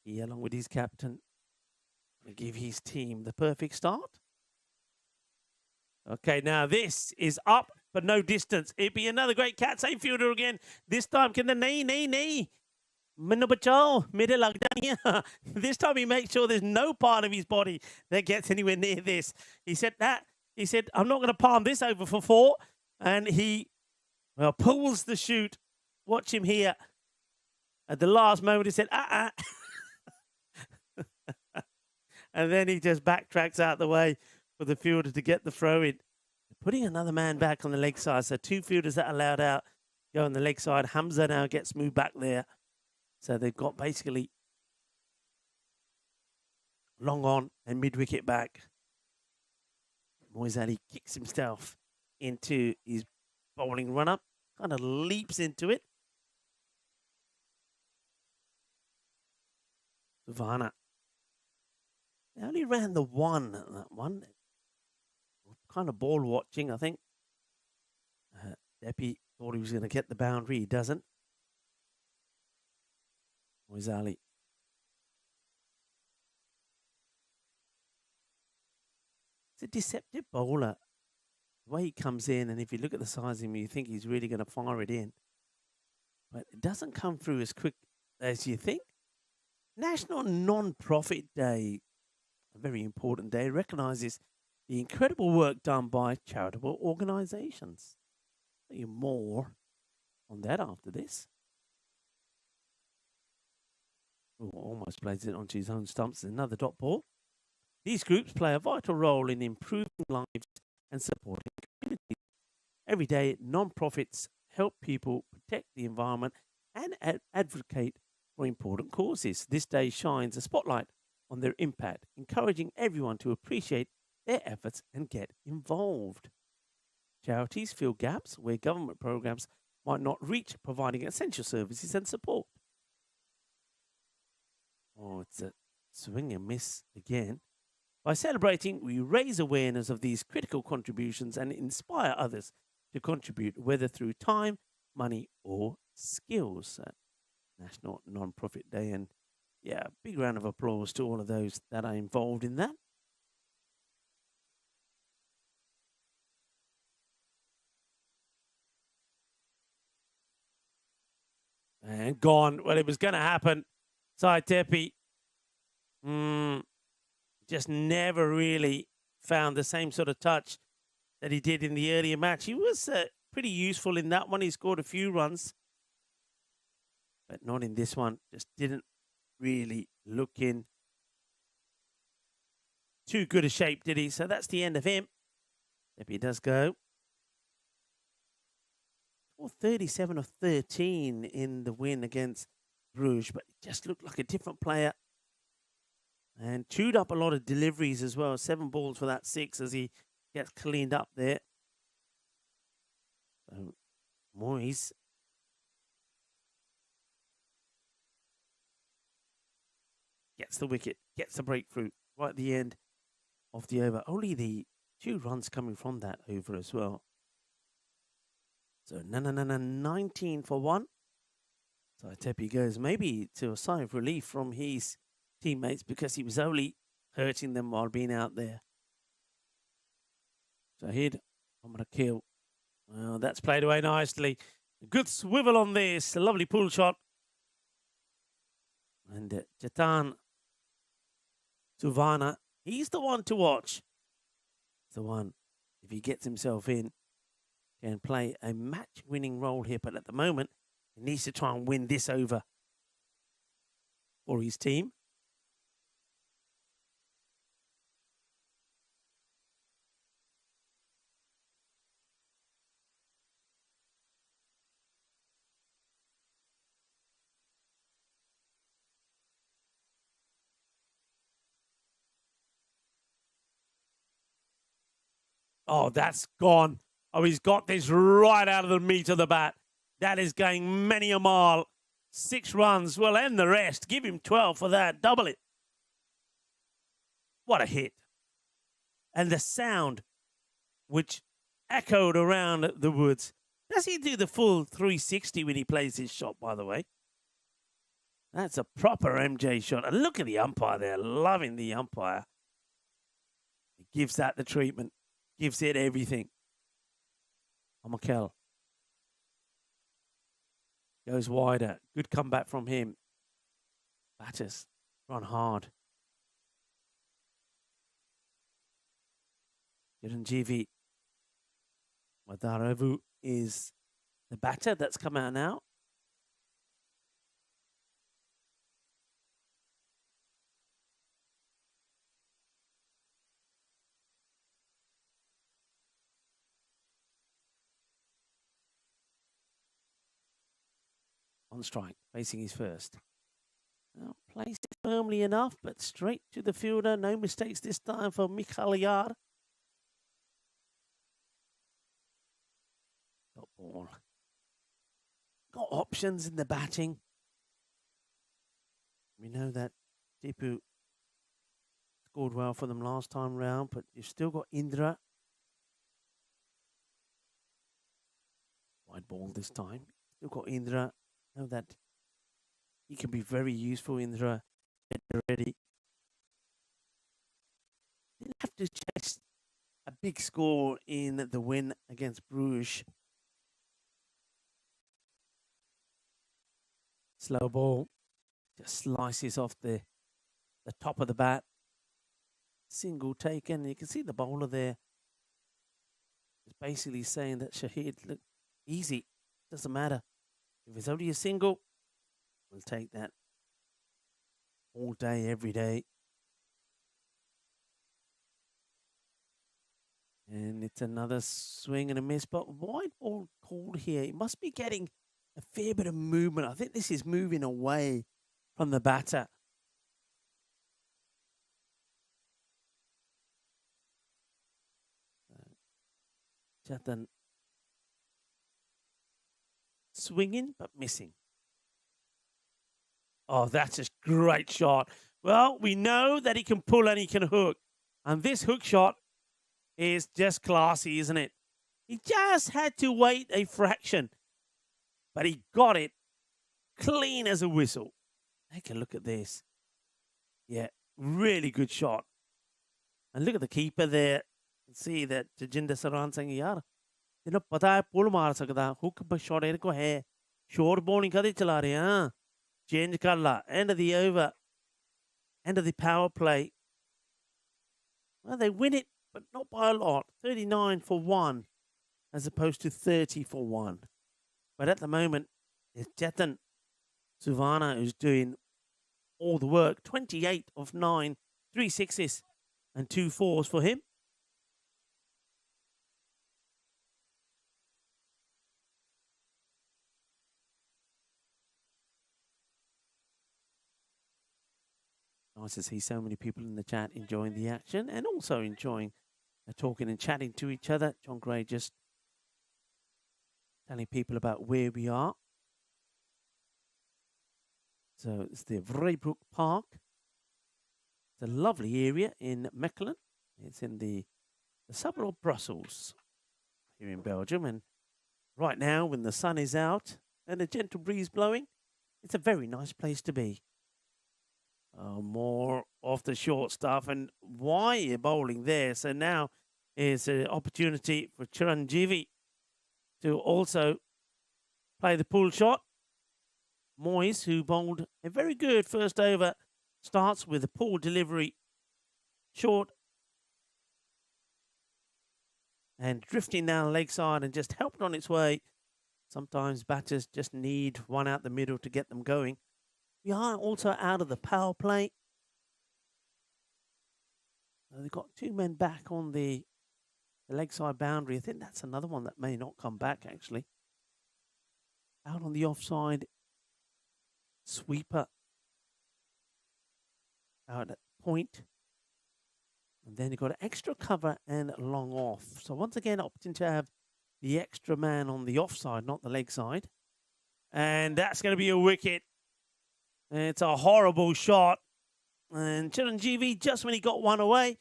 Speaker 2: He, along with his captain, will give his team the perfect start. Okay, now this is up but no distance. It'd be another great cat save fielder again. This time, can the knee. Minu bachao, mere lag jaiye. This time he makes sure there's no part of his body that gets anywhere near this. He said, I'm not going to palm this over for 4. And he, pulls the chute. Watch him here. At the last moment, he said, And then he just backtracks out the way for the fielder to get the throw in. Putting another man back on the leg side. So 2 fielders that are allowed out go on the leg side. Hamza now gets moved back there. So they've got basically long on and mid-wicket back. Moiz Ali kicks himself into his bowling run-up. Kind of leaps into it. Savannah. They only ran the 1 that one. Kind of ball watching, I think. Depi thought he was going to get the boundary. He doesn't. Moiz Ali. It's a deceptive bowler. The way he comes in, and if you look at the size of him, you think he's really going to fire it in. But it doesn't come through as quick as you think. National Non-Profit Day, a very important day, recognises the incredible work done by charitable organisations. Tell you more on that after this. Oh, almost plays it onto his own stumps. Another dot ball. These groups play a vital role in improving lives and supporting communities. Every day, non-profits help people protect the environment and advocate for important causes. This day shines a spotlight on their impact, encouraging everyone to appreciate their efforts and get involved. Charities fill gaps where government programs might not reach, providing essential services and support. Oh, it's a swing and miss again. By celebrating, we raise awareness of these critical contributions and inspire others to contribute, whether through time, money, or skills. National Non-Profit Day, and yeah, big round of applause to all of those that are involved in that. And gone. Well, it was going to happen. Saitepi just never really found the same sort of touch that he did in the earlier match. He was pretty useful in that one. He scored a few runs, but not in this one. Just didn't really look in too good a shape, did he? So that's the end of him. If he does go. 37 of 13 in the win against Bruges, but it just looked like a different player. And chewed up a lot of deliveries as well. 7 balls for that 6 as he gets cleaned up there. So, Moiz. Gets the wicket, gets the breakthrough right at the end of the over. Only the 2 runs coming from that over as well. So, 19 for 1. So, Tepi goes maybe to a sigh of relief from his teammates because he was only hurting them while being out there. Shahid, I'm going to kill. Well, that's played away nicely. A good swivel on this. A lovely pull shot. And Jatan Suvana, he's the one to watch. He's the one, if he gets himself in, can play a match-winning role here. But at the moment, he needs to try and win this over for his team. Oh, that's gone. Oh, he's got this right out of the meat of the bat. That is going many a mile. 6 runs. Well, and the rest. Give him 12 for that. Double it. What a hit. And the sound, which echoed around the woods. Does he do the full 360 when he plays his shot, by the way? That's a proper MJ shot. And look at the umpire there. Loving the umpire. He gives that the treatment. Gives it everything. Amakel goes wider. Good comeback from him. Batters run hard. Chiranjeevi Madaravu is the batter that's come out now. On strike, facing his first. Now, placed it firmly enough, but straight to the fielder. No mistakes this time for Michael Yar. Got ball. Got options in the batting. We know that Tipu scored well for them last time round, but you've still got Indra. Wide ball this time. Still got Indra. Know that he can be very useful, Indra. Ready. Didn't have to chase a big score in the win against Bruges. Slow ball. Just slices off the top of the bat. Single taken. You can see the bowler there. It's basically saying that Shahid, look, easy. Doesn't matter. If it's only a single, we'll take that all day, every day. And it's another swing and a miss, but wide ball called here. It must be getting a fair bit of movement. I think this is moving away from the batter. Jatan swinging but missing. Oh, that's a great shot. Well, we know that he can pull and he can hook. And this hook shot is just classy, isn't it? He just had to wait a fraction. But he got it clean as a whistle. Take a look at this. Yeah, really good shot. And look at the keeper there. You can see that Jajinder Saran saying, yaar, तेनों पता है पुल मार सकता hook पर shot इनको है short bowling कदे चला रहे हैं चेंज कर ला end of the over, end of the power play. Well, they win it, but not by a lot. 39 for 1 as opposed to 30 for 1. But at the moment, it's Jatan Suvana who's doing all the work. 28 of 9, 3 sixes and 2 fours for him. Nice to see so many people in the chat enjoying the action and also enjoying talking and chatting to each other. John Gray just telling people about where we are. So it's the Vrijbroek Park. It's a lovely area in Mechelen. It's in the suburb of Brussels here in Belgium. And right now, when the sun is out and a gentle breeze blowing, it's a very nice place to be. More off the short stuff. And why you're bowling there? So now is an opportunity for Chiranjeevi to also play the pull shot. Moyes, who bowled a very good first over, starts with a pull delivery short and drifting down the leg side and just helped on its way. Sometimes batters just need one out the middle to get them going. We are also out of the power play. They've got 2 men back on the leg side boundary. I think that's another one that may not come back, actually. Out on the offside. Sweeper. Out at point. And then you've got extra cover and long off. So once again, opting to have the extra man on the offside, not the leg side. And that's going to be a wicket. It's a horrible shot. And Chiranjeevi, just when he got one away,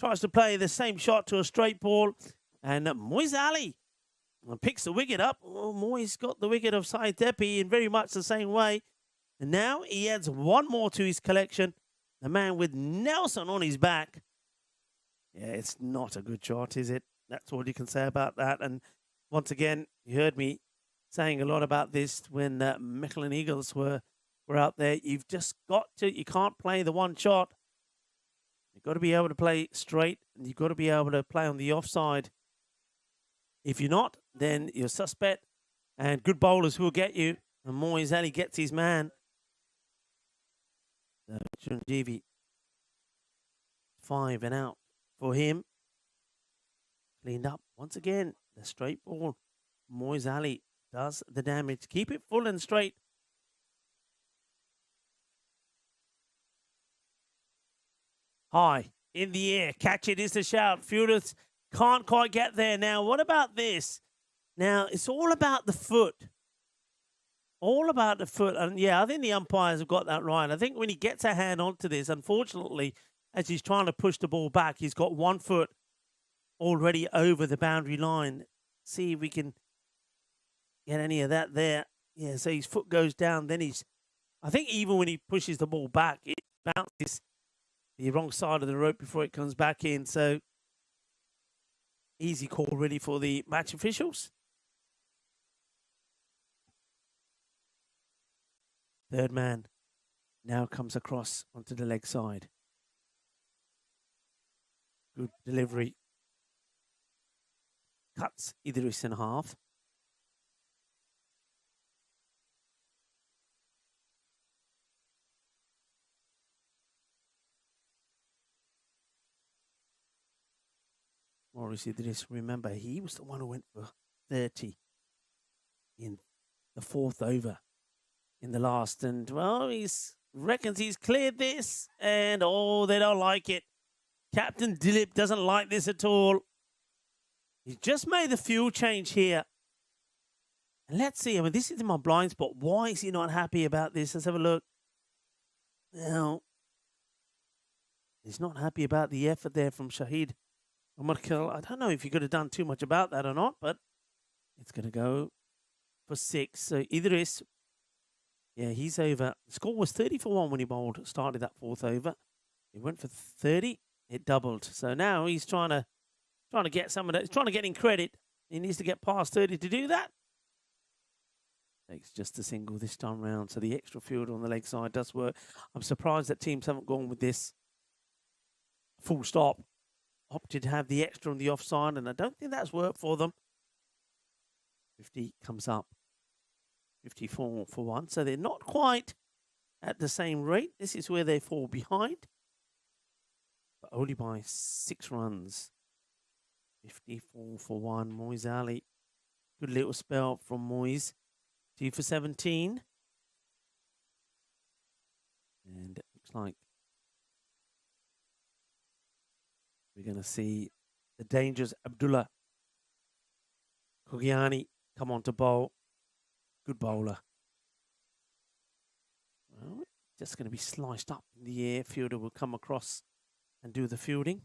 Speaker 2: tries to play the same shot to a straight ball. And Moiz Ali picks the wicket up. Oh, Moiz got the wicket of Syed Depi in very much the same way. And now he adds one more to his collection. The man with Nelson on his back. Yeah, it's not a good shot, is it? That's all you can say about that. And once again, you heard me saying a lot about this when Mechelen Eagles were out there. You've just got to, you can't play the one shot. You've got to be able to play straight, and you've got to be able to play on the offside. If you're not, then you're suspect, and good bowlers will get you. And Moiz Ali gets his man. So Chiranjeevi, 5 and out for him. Cleaned up once again. The straight ball. Moiz Ali does the damage. Keep it full and straight. High in the air. Catch it is the shout. Fielders can't quite get there. Now, what about this? Now, it's all about the foot. All about the foot. And yeah, I think the umpires have got that right. I think when he gets a hand onto this, unfortunately, as he's trying to push the ball back, he's got one foot already over the boundary line. See if we can get any of that there. Yeah, so his foot goes down. Then I think even when he pushes the ball back, it bounces the wrong side of the rope before it comes back in. So easy call really for the match officials. Third man now comes across onto the leg side. Good delivery. Cuts Idris in half. Maurice Idris, remember, he was the one who went for 30 in the fourth over in the last. And, well, he reckons he's cleared this. And, oh, they don't like it. Captain Dilip doesn't like this at all. He's just made the fuel change here. And let's see. I mean, this is in my blind spot. Why is he not happy about this? Let's have a look. Now, he's not happy about the effort there from Shahid. I don't know if he could have done too much about that or not, but it's going to go for 6. So Idris, yeah, he's over. The score was 30 for 1 when he started that fourth over. He went for 30. It doubled. So now he's trying to get some of that. He's trying to get in credit. He needs to get past 30 to do that. Takes just a single this time round. So the extra field on the leg side does work. I'm surprised that teams haven't gone with this full stop. Opted to have the extra on the offside, and I don't think that's worked for them. 50 comes up. 54 for 1. So they're not quite at the same rate. This is where they fall behind. But only by 6 runs. 54 for 1. Moiz Ali. Good little spell from Moiz. 2 for 17. And it looks like we're going to see the dangerous Abdullah Kogiani come on to bowl. Good bowler. Well, just going to be sliced up in the air. Fielder will come across and do the fielding.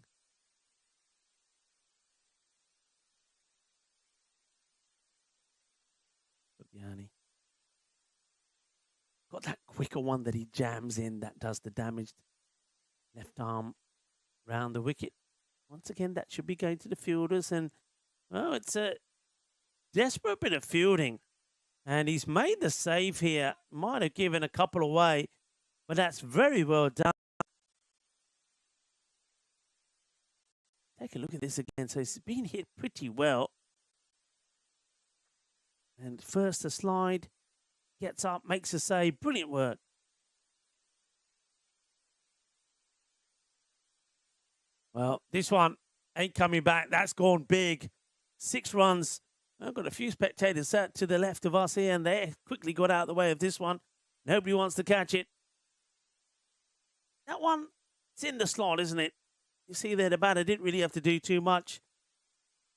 Speaker 2: Kogiani. Got that quicker one that he jams in that does the damage. Left arm round the wicket. Once again, that should be going to the fielders. And, well, it's a desperate bit of fielding. And he's made the save here. Might have given a couple away, but that's very well done. Take a look at this again. So it's been hit pretty well. And first a slide. Gets up, makes a save. Brilliant work. Well, this one ain't coming back. That's gone big. 6 runs. I've got a few spectators sat to the left of us here, and they quickly got out of the way of this one. Nobody wants to catch it. That one, it's in the slot, isn't it? You see there, the batter didn't really have to do too much.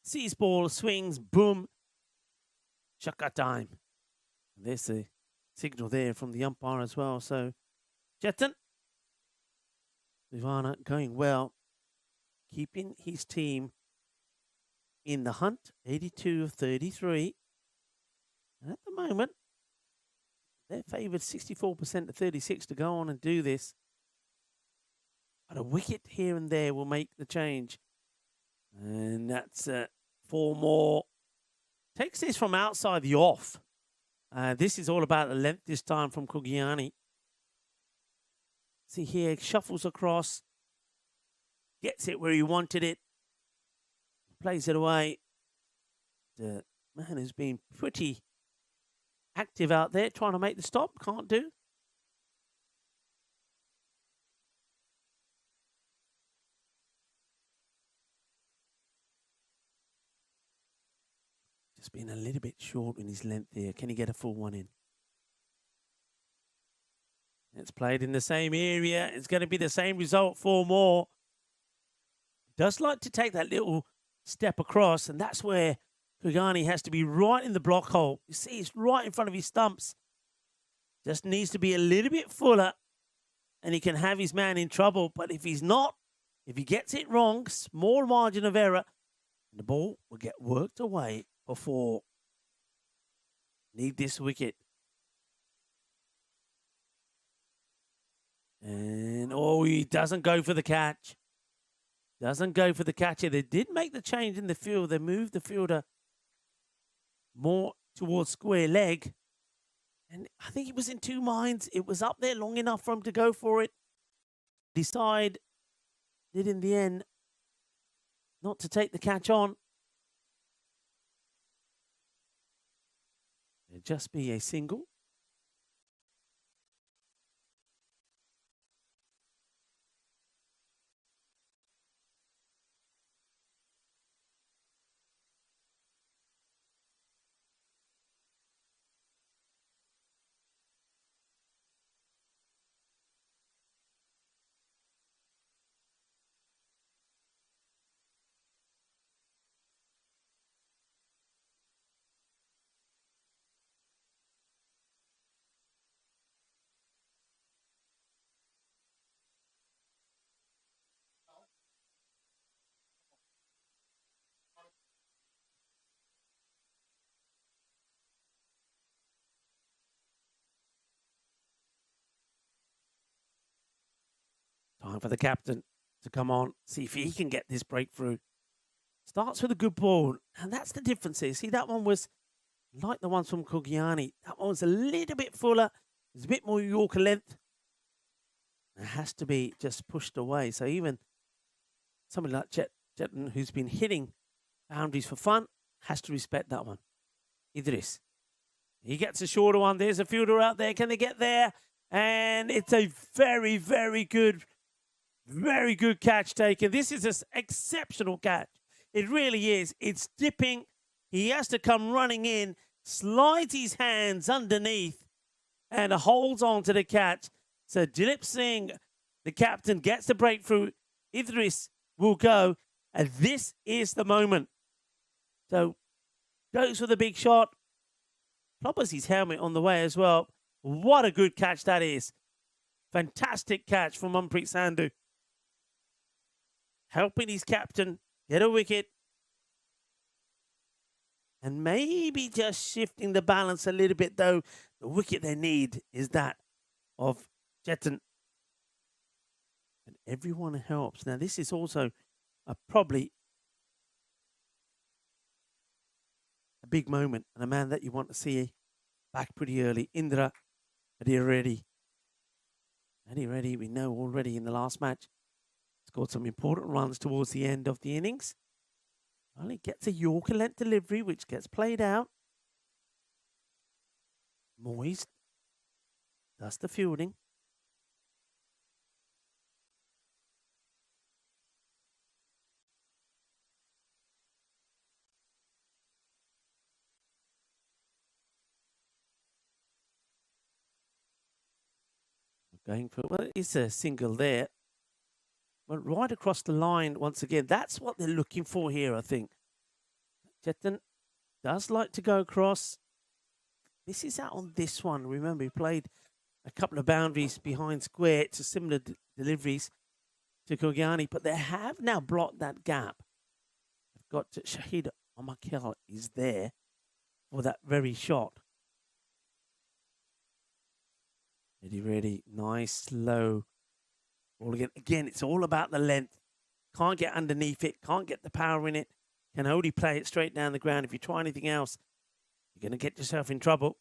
Speaker 2: Sees ball, swings, boom. Shaka time. There's a signal there from the umpire as well. So, Chetan, Ivana going well. Keeping his team in the hunt, 82 of 33. And at the moment, they're favoured 64% to 36 to go on and do this. But a wicket here and there will make the change. And that's 4 more. Takes this from outside the off. This is all about the length this time from Kugiani. See here, shuffles across. Gets it where he wanted it. Plays it away. The man has been pretty active out there trying to make the stop. Can't do. Just being a little bit short in his length here. Can he get a full one in? It's played in the same area. It's going to be the same result, 4 more. Does like to take that little step across, and that's where Kugani has to be right in the block hole. You see, it's right in front of his stumps. Just needs to be a little bit fuller, and he can have his man in trouble. But if he's not, if he gets it wrong, small margin of error, the ball will get worked away before. Need this wicket. And, oh, he doesn't go for the catch. Doesn't go for the catch here. They did make the change in the field. They moved the fielder more towards square leg. And I think he was in 2 minds. It was up there long enough for him to go for it. Did in the end not to take the catch on. It'd just be a single. Time for the captain to come on, see if he can get this breakthrough. Starts with a good ball, and that's the difference here. See, that one was like the ones from Kugiani. That one was a little bit fuller. There's a bit more Yorker length. It has to be just pushed away. So even somebody like Jeton, who's been hitting boundaries for fun, has to respect that one. Idris. He gets a shorter one. There's a fielder out there. Can they get there? And it's a very, very good catch taken. This is an exceptional catch. It really is. It's dipping. He has to come running in, slides his hands underneath, and holds on to the catch. So Dilip Singh, the captain, gets the breakthrough. Idris will go, and this is the moment. So goes for the big shot. Ploppers his helmet on the way as well. What a good catch that is. Fantastic catch from Manpreet Sandhu. Helping his captain get a wicket. And maybe just shifting the balance a little bit, though. The wicket they need is that of Jeton. And everyone helps. Now, this is also probably a big moment and a man that you want to see back pretty early. Indra Adhireddy. Adhireddy, we know already in the last match, scored some important runs towards the end of the innings. Well, he gets a Yorker length delivery, which gets played out. Moyes does the fielding. Going for, well, it's a single there. But right across the line, once again, that's what they're looking for here, I think. Jeton does like to go across. This is out on this one. Remember, he played a couple of boundaries behind square. It's a similar deliveries to Kogiani, but they have now blocked that gap. They've got to, Shahid Amakel is there for that very shot. Ready, nice, slow. All again, it's all about the length. Can't get underneath it. Can't get the power in it. can only play it straight down the ground. If you try anything else, you're going to get yourself in trouble.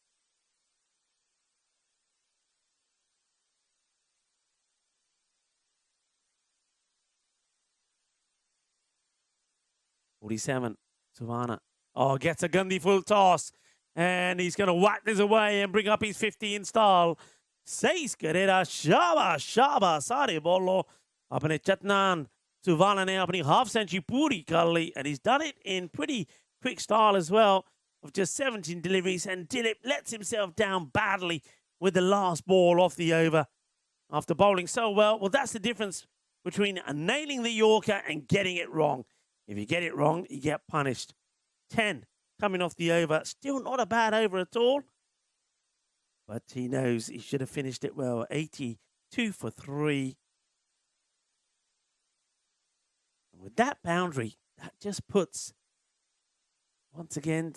Speaker 2: .47, Savannah. Oh, gets a Gundy full toss. And he's going to whack this away and bring up his 50 in style. 6 carreras, Shaba, Sari Bollo. Apne Chatnan, Savannah ne apni half century puri kar and he's done it in pretty quick style as well, of just 17 deliveries. And Dilip lets himself down badly with the last ball off the over after bowling so well. Well, that's the difference between nailing the Yorker and getting it wrong. If you get it wrong, you get punished. 10 coming off the over. Still not a bad over at all. But he knows he should have finished it well. 82 for 3. With that boundary, that just puts, once again,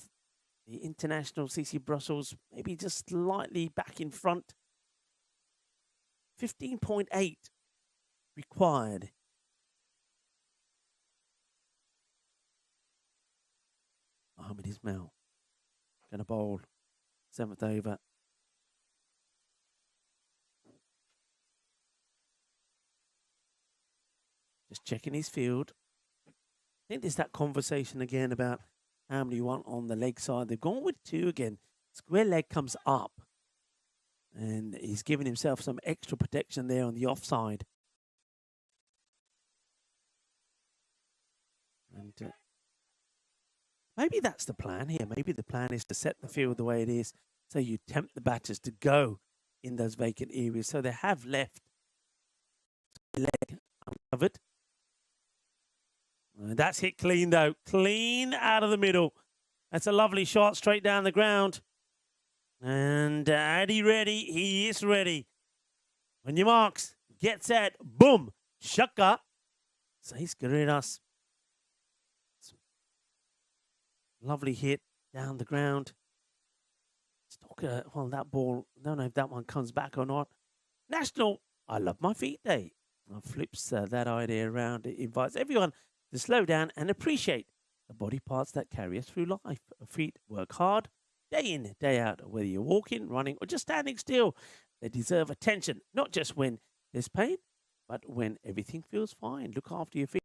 Speaker 2: the international CC Brussels maybe just slightly back in front. 15.8 required. Mohamed Ismail going to bowl 7th over. Just checking his field. I think there's that conversation again about how many you want on the leg side. They've gone with 2 again. Square leg comes up. And he's giving himself some extra protection there on the offside. And maybe that's the plan here. Maybe the plan is to set the field the way it is, so you tempt the batters to go in those vacant areas. So they have left leg uncovered. And that's hit clean, though. Clean out of the middle. That's a lovely shot straight down the ground. And Addy ready. He is ready. On your marks, get set, boom, shaka. 6 carreras. Lovely hit down the ground. Stalker, well, that ball, I don't know if that one comes back or not. National, I love my feet day. Flips that idea around. It invites everyone to slow down and appreciate the body parts that carry us through life. Our feet work hard, day in, day out, whether you're walking, running, or just standing still. They deserve attention, not just when there's pain, but when everything feels fine. Look after your feet.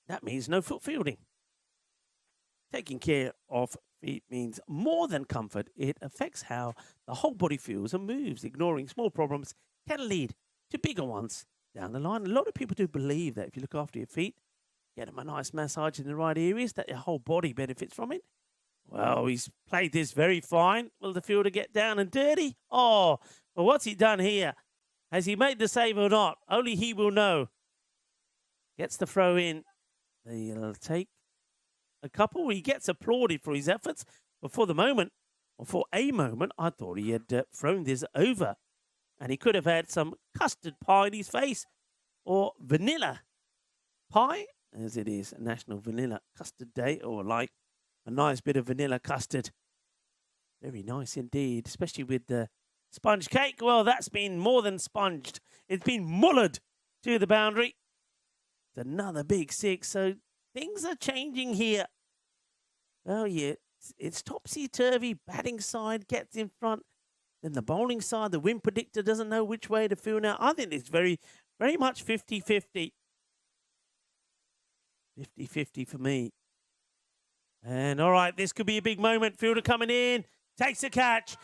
Speaker 2: That means no foot fielding. Taking care of feet means more than comfort. It affects how the whole body feels and moves. Ignoring small problems can lead to bigger ones down the line. A lot of people do believe that if you look after your feet, get them a nice massage in the right areas, that your whole body benefits from it. Well, he's played this very fine. Will the fielder get down and dirty? Oh, well, what's he done here? Has he made the save or not? Only he will know. Gets the throw in. They'll take a couple. He gets applauded for his efforts. But for the moment, or for a moment, I thought he had thrown this over. And he could have had some custard pie in his face. Or vanilla pie, as it is National Vanilla Custard Day. Or like a nice bit of vanilla custard. Very nice indeed. Especially with the sponge cake. Well, that's been more than sponged. It's been mullered to the boundary. Another big 6, so things are changing here. Oh, yeah, it's topsy-turvy. Batting side gets in front. Then the bowling side, the wind predictor doesn't know which way to field now. I think it's very, very much 50-50. 50-50 for me. And, all right, this could be a big moment. Fielder coming in, takes a catch.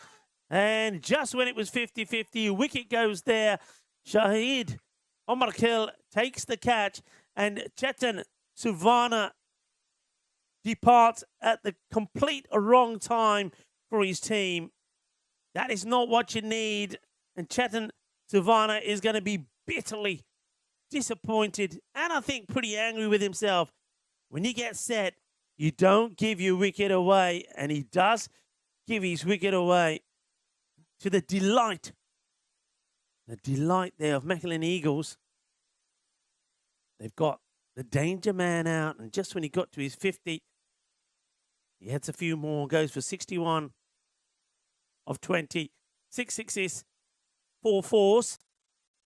Speaker 2: And just when it was 50-50, a wicket goes there. Shahid Omar Khil takes the catch. And Chetan Suvana departs at the complete wrong time for his team. That is not what you need. And Chetan Suvana is going to be bitterly disappointed and I think pretty angry with himself. When you get set, you don't give your wicket away. And he does give his wicket away to the delight there of Mechelen Eagles. They've got the danger man out, and just when he got to his 50, he adds a few more, goes for 61 of 20, 6 sixes, 4 fours.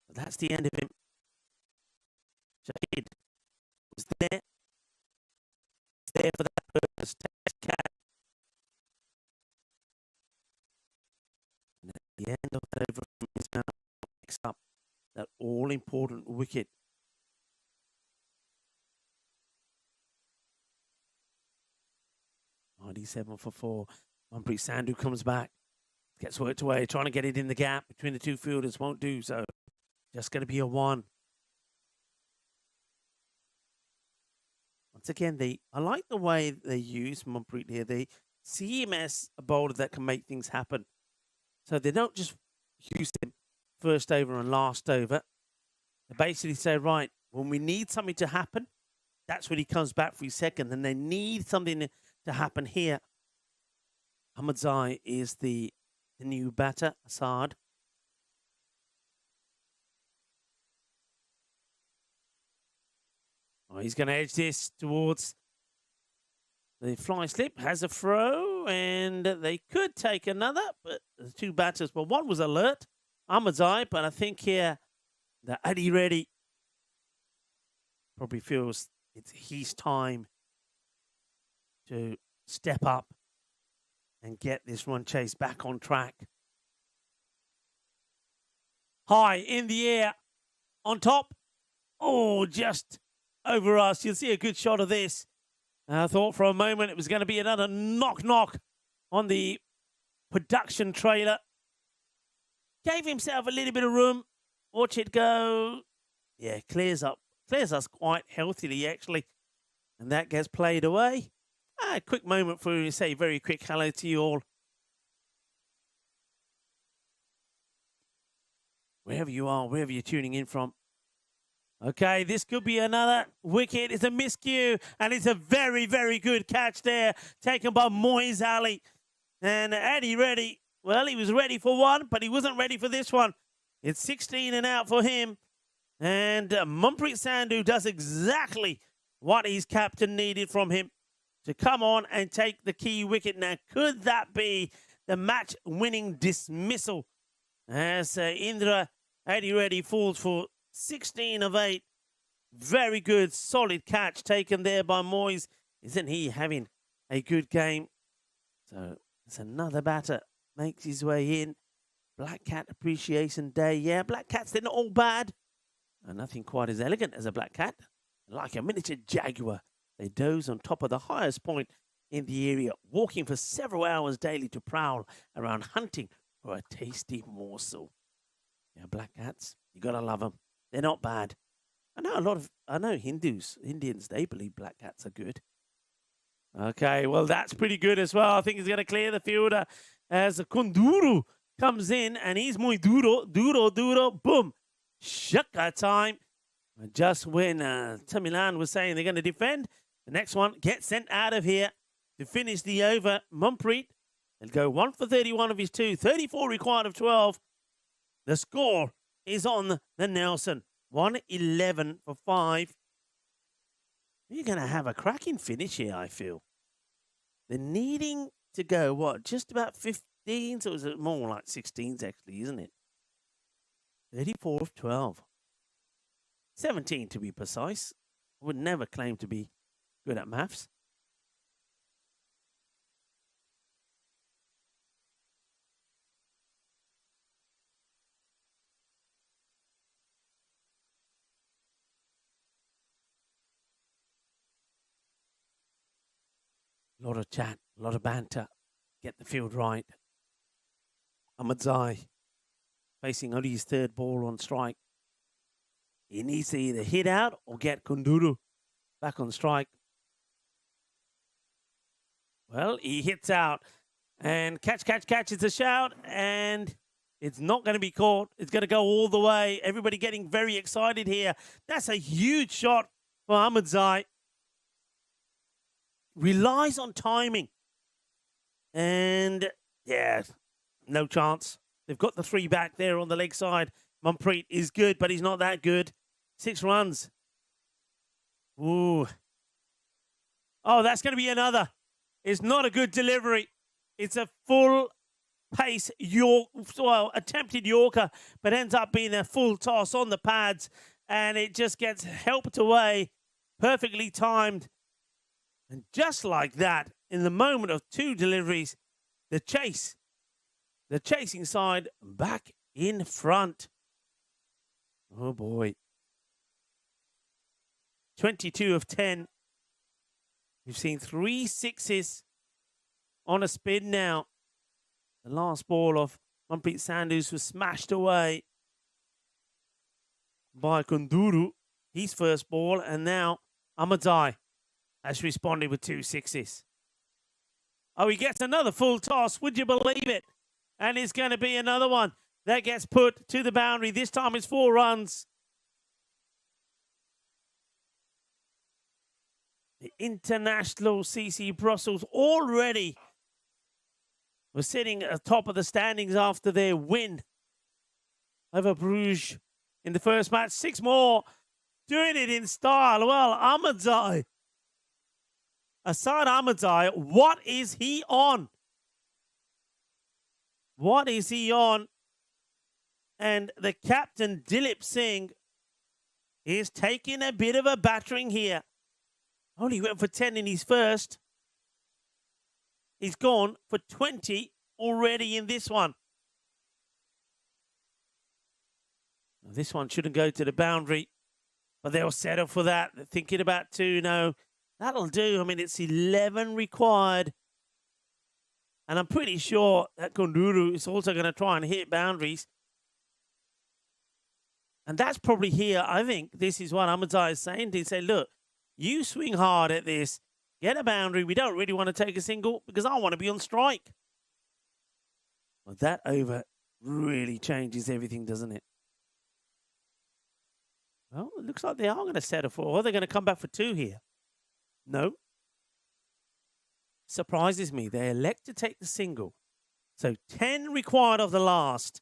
Speaker 2: But that's the end of him. Shahid was there. It's there for that purpose. Catch. And at the end of that over from his mouth, picks up that all-important wicket. .97 for 4. Manpreet Sandhu comes back. Gets worked away, trying to get it in the gap between the two fielders. Won't do so. Just going to be a 1. Once again, I like the way they use Manpreet here. They see him as a bowler that can make things happen. So they don't just use him first over and last over. They basically say, right, when we need something to happen, that's when he comes back for his second. And they need something to happen here. Ahmadzai is the new batter, Assad. Oh, he's going to edge this towards the fly slip. Has a throw, and they could take another, but the two batters, well, one was alert, Ahmadzai, but I think here that Adi Reddy probably feels it's his time to step up and get this run chase back on track. High in the air, on top. Oh, just over us. You'll see a good shot of this. I thought for a moment it was going to be another knock on the production trailer. Gave himself a little bit of room. Watch it go. Yeah, clears us quite healthily, actually. And that gets played away. A quick moment for you to say very quick hello to you all. Wherever you are, wherever you're tuning in from. Okay, this could be another wicket. It's a miscue, and it's a very, very good catch there, taken by Moiz Ali. And Adi Reddy, well, he was ready for one, but he wasn't ready for this one. It's 16 and out for him. And Manpreet Sandhu does exactly what his captain needed from him to come on and take the key wicket. Now, could that be the match-winning dismissal as Indra Adi Reddy falls for 16 of 8. Very good, solid catch taken there by Moiz. Isn't he having a good game? So it's another batter. Makes his way in. Black Cat Appreciation Day. Yeah, black cats, they're not all bad. And nothing quite as elegant as a black cat. Like a miniature jaguar, they doze on top of the highest point in the area, walking for several hours daily to prowl around hunting for a tasty morsel. Yeah, black cats, you gotta love them. They're not bad. I know Indians, they believe black cats are good. Okay, well, that's pretty good as well. I think he's going to clear the fielder as Kunduru comes in, and he's muy duro, boom. Shaka time. Just when Tamilan was saying they're going to defend, the next one gets sent out of here to finish the over. Manpreet, he'll go 1 for 31 of his 2, 34 required of 12. The score is on the Nelson. 111 for 5. You're going to have a cracking finish here, I feel. They're needing to go, what, just about 15? So it was more like 16s, actually, isn't it? 34 of 12. 17 to be precise. I would never claim to be good at maths. A lot of chat, a lot of banter. Get the field right. Ahmadzai facing only his third ball on strike. He needs to either hit out or get Kunduru back on strike. Well, he hits out. And catch is a shout. And it's not going to be caught. It's going to go all the way. Everybody getting very excited here. That's a huge shot for Ahmadzai. Relies on timing. And, yeah, no chance. They've got the 3 back there on the leg side. Manpreet is good, but he's not that good. 6 runs. Ooh. Oh, that's going to be another. It's not a good delivery. It's a full-pace attempted Yorker, but ends up being a full toss on the pads, and it just gets helped away Perfectly timed. And just like that, in the moment of 2 deliveries, the chasing side back in front. Oh boy. 22 of 10. We've seen 3 sixes on a spin now. The last ball of Manpreet Sandhu's was smashed away by Kunduru, his first ball, and now Ahmadzai has responded with 2 sixes. Oh, he gets another full toss. Would you believe it? And it's going to be another one that gets put to the boundary. This time it's 4 runs. The international CC Brussels already was sitting at the top of the standings after their win over Bruges in the first match. 6 more, doing it in style. Well, Ahmadzai, Asad Ahmadzai, what is he on? What is he on? And the captain, Dilip Singh, is taking a bit of a battering here. Only went for 10 in his first. He's gone for 20 already in this one. This one shouldn't go to the boundary, but they'll settle for that. They're thinking about 2. No, that'll do. I mean, it's 11 required. And I'm pretty sure that Kunduru is also going to try and hit boundaries. And that's probably here. I think this is what Ahmadzai is saying. He said, look, you swing hard at this. Get a boundary. We don't really want to take a single because I want to be on strike. Well, that over really changes everything, doesn't it? Well, it looks like they are going to settle for, or they're going to come back for 2 here. No. Surprises me. They elect to take the single. So 10 required of the last.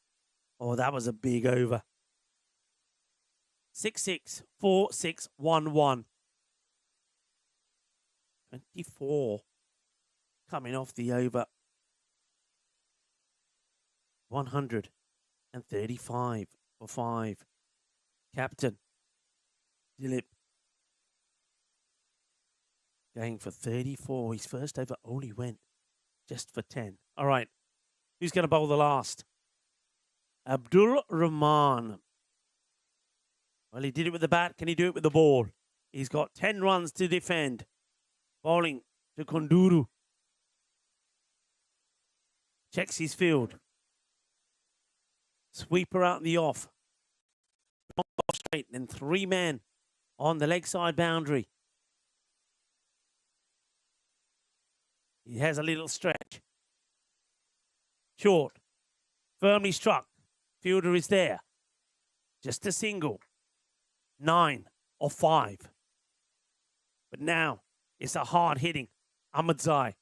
Speaker 2: Oh, that was a big over. 6-6, 4-6, 1-1. 24 coming off the over. 135 for 5. Captain Dilip going for 34. His first over only went just for 10. All right. Who's going to bowl the last? Abdul Rahman. Well, he did it with the bat. Can he do it with the ball? He's got 10 runs to defend. Bowling to Kunduru. Checks his field. Sweeper out the off. Straight, then 3 men on the leg side boundary. He has a little stretch. Short. Firmly struck. Fielder is there. Just a single. 9 or 5. But now it's a hard hitting Ahmadzai.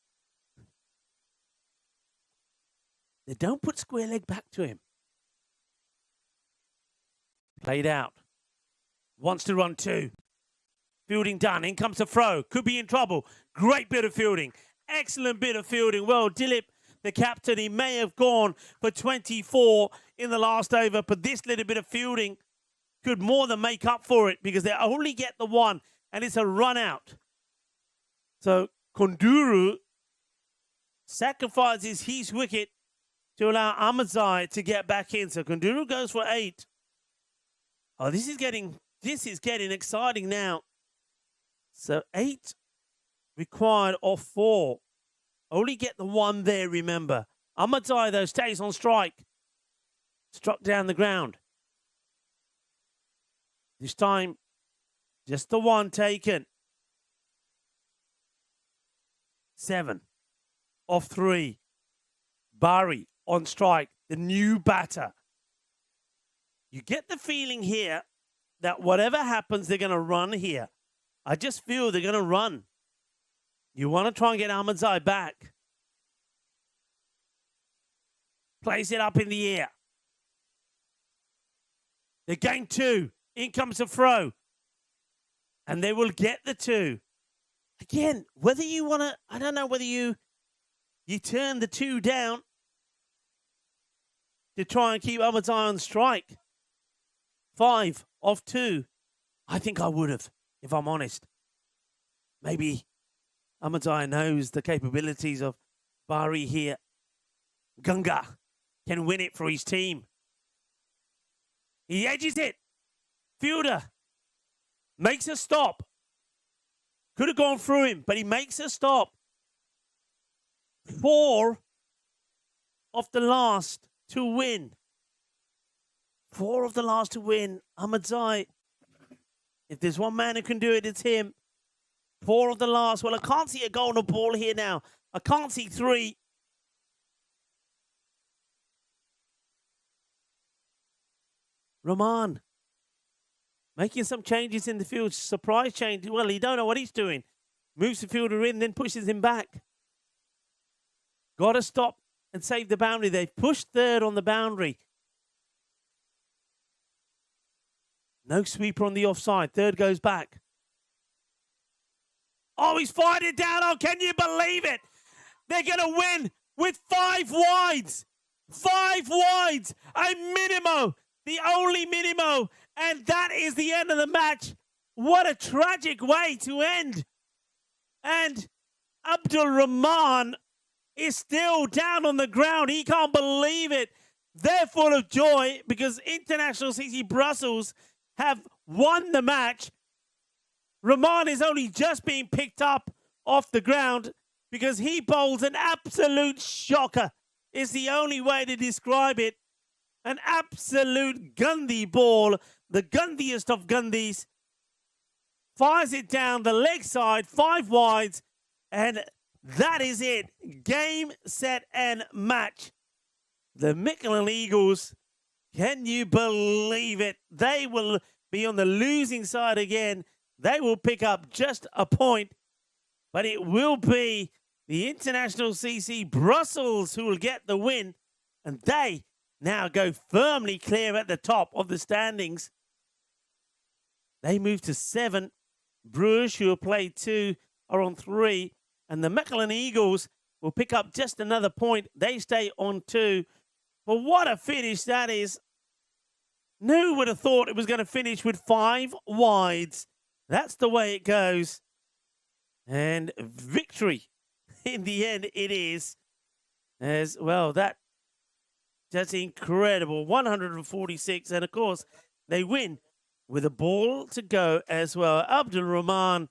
Speaker 2: They don't put square leg back to him. Played out. Wants to run 2. Fielding done. In comes the throw. Could be in trouble. Great bit of fielding. Excellent bit of fielding. Well, Dilip, the captain, he may have gone for 24 in the last over, but this little bit of fielding could more than make up for it because they only get the 1, and it's a run out. So Kunduru sacrifices his wicket to allow Ahmadzai to get back in. So Kunduru goes for 8. Oh, this is getting exciting now. So 8 required of 4. Only get the 1 there, remember. Ahmadzai, though, stays on strike. Struck down the ground. This time, just the 1 taken. 7 of 3. Bari on strike, the new batter. You get the feeling here that whatever happens, they're going to run here. I just feel they're going to run. You want to try and get Ahmadzai back. Plays it up in the air. They're going 2. In comes a throw. And they will get the 2. Again, whether you want to, I don't know whether you turn the 2 down to try and keep Ahmadzai on strike. 5 of 2. I think I would have, if I'm honest. maybe Amadai knows the capabilities of Bari here. Gunga can win it for his team. He edges it. Fielder makes a stop. Could have gone through him, but he makes a stop. 4 of the last to win. 4 of the last to win. Ahmadzai, if there's one man who can do it, it's him. 4 of the last. Well, I can't see a goal on the ball here now. I can't see 3. Roman making some changes in the field. Surprise change. Well, he don't know what he's doing. Moves the fielder in, then pushes him back. Got to stop and save the boundary. They've pushed third on the boundary. No sweeper on the offside. Third goes back. Oh, he's fired it down. Oh, can you believe it? They're going to win with 5 wides. 5 wides. A minimo. The only minimo. And that is the end of the match. What a tragic way to end. And Abdul Rahman is still down on the ground. He can't believe it. They're full of joy because International CC Brussels have won the match. Rahman is only just being picked up off the ground because he bowls an absolute shocker. Is the only way to describe it. An absolute Gandhi ball, the Gandhiest of Gandhis. Fires it down the leg side, 5 wides, and that is it. Game, set, and match. The Mickelin Eagles, can you believe it? They will be on the losing side again. They will pick up just a point, but it will be the International CC Brussels who will get the win, and they now go firmly clear at the top of the standings. They move to 7. Bruges, who have played 2, are on 3. And the Mechelen Eagles will pick up just another point. They stay on 2. But what a finish that is. Who would have thought it was going to finish with 5 wides? That's the way it goes. And victory in the end it is. As well, that's incredible. 146. And of course, they win with a ball to go as well. Abdul Rahman,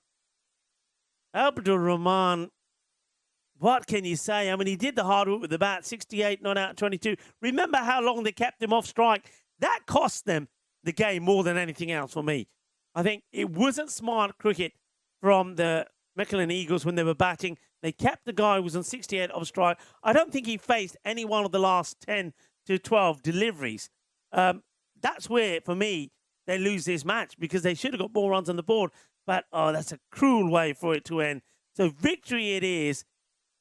Speaker 2: what can you say? I mean, he did the hard work with the bat, 68, not out 22. Remember how long they kept him off strike? That cost them the game more than anything else for me. I think it wasn't smart cricket from the Mechelen Eagles when they were batting. They kept the guy who was on 68 off strike. I don't think he faced any one of the last 10 to 12 deliveries. That's where, for me, they lose this match because they should have got more runs on the board. But, oh, that's a cruel way for it to end. So victory it is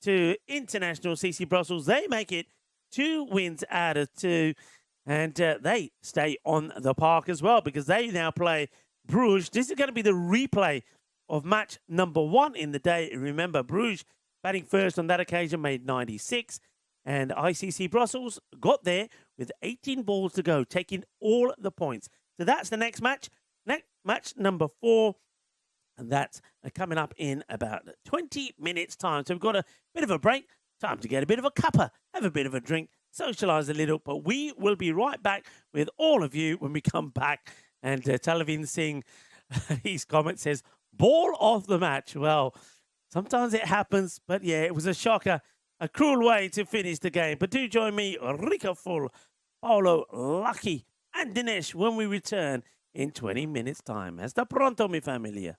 Speaker 2: to International CC Brussels. They make it 2 wins out of 2. And they stay on the park as well because they now play Bruges. This is going to be the replay of match number 1 in the day. Remember, Bruges batting first on that occasion made 96. And ICC Brussels got there with 18 balls to go, taking all the points. So that's the next match. Match number 4. And that's coming up in about 20 minutes' time. So we've got a bit of a break. Time to get a bit of a cuppa, have a bit of a drink, socialise a little. But we will be right back with all of you when we come back. And Talavin Singh, his comment says, ball of the match. Well, sometimes it happens. But yeah, it was a shocker. A cruel way to finish the game. But do join me, Rika Full, Paolo, Lucky, and Dinesh when we return in 20 minutes' time. Hasta pronto, mi familia.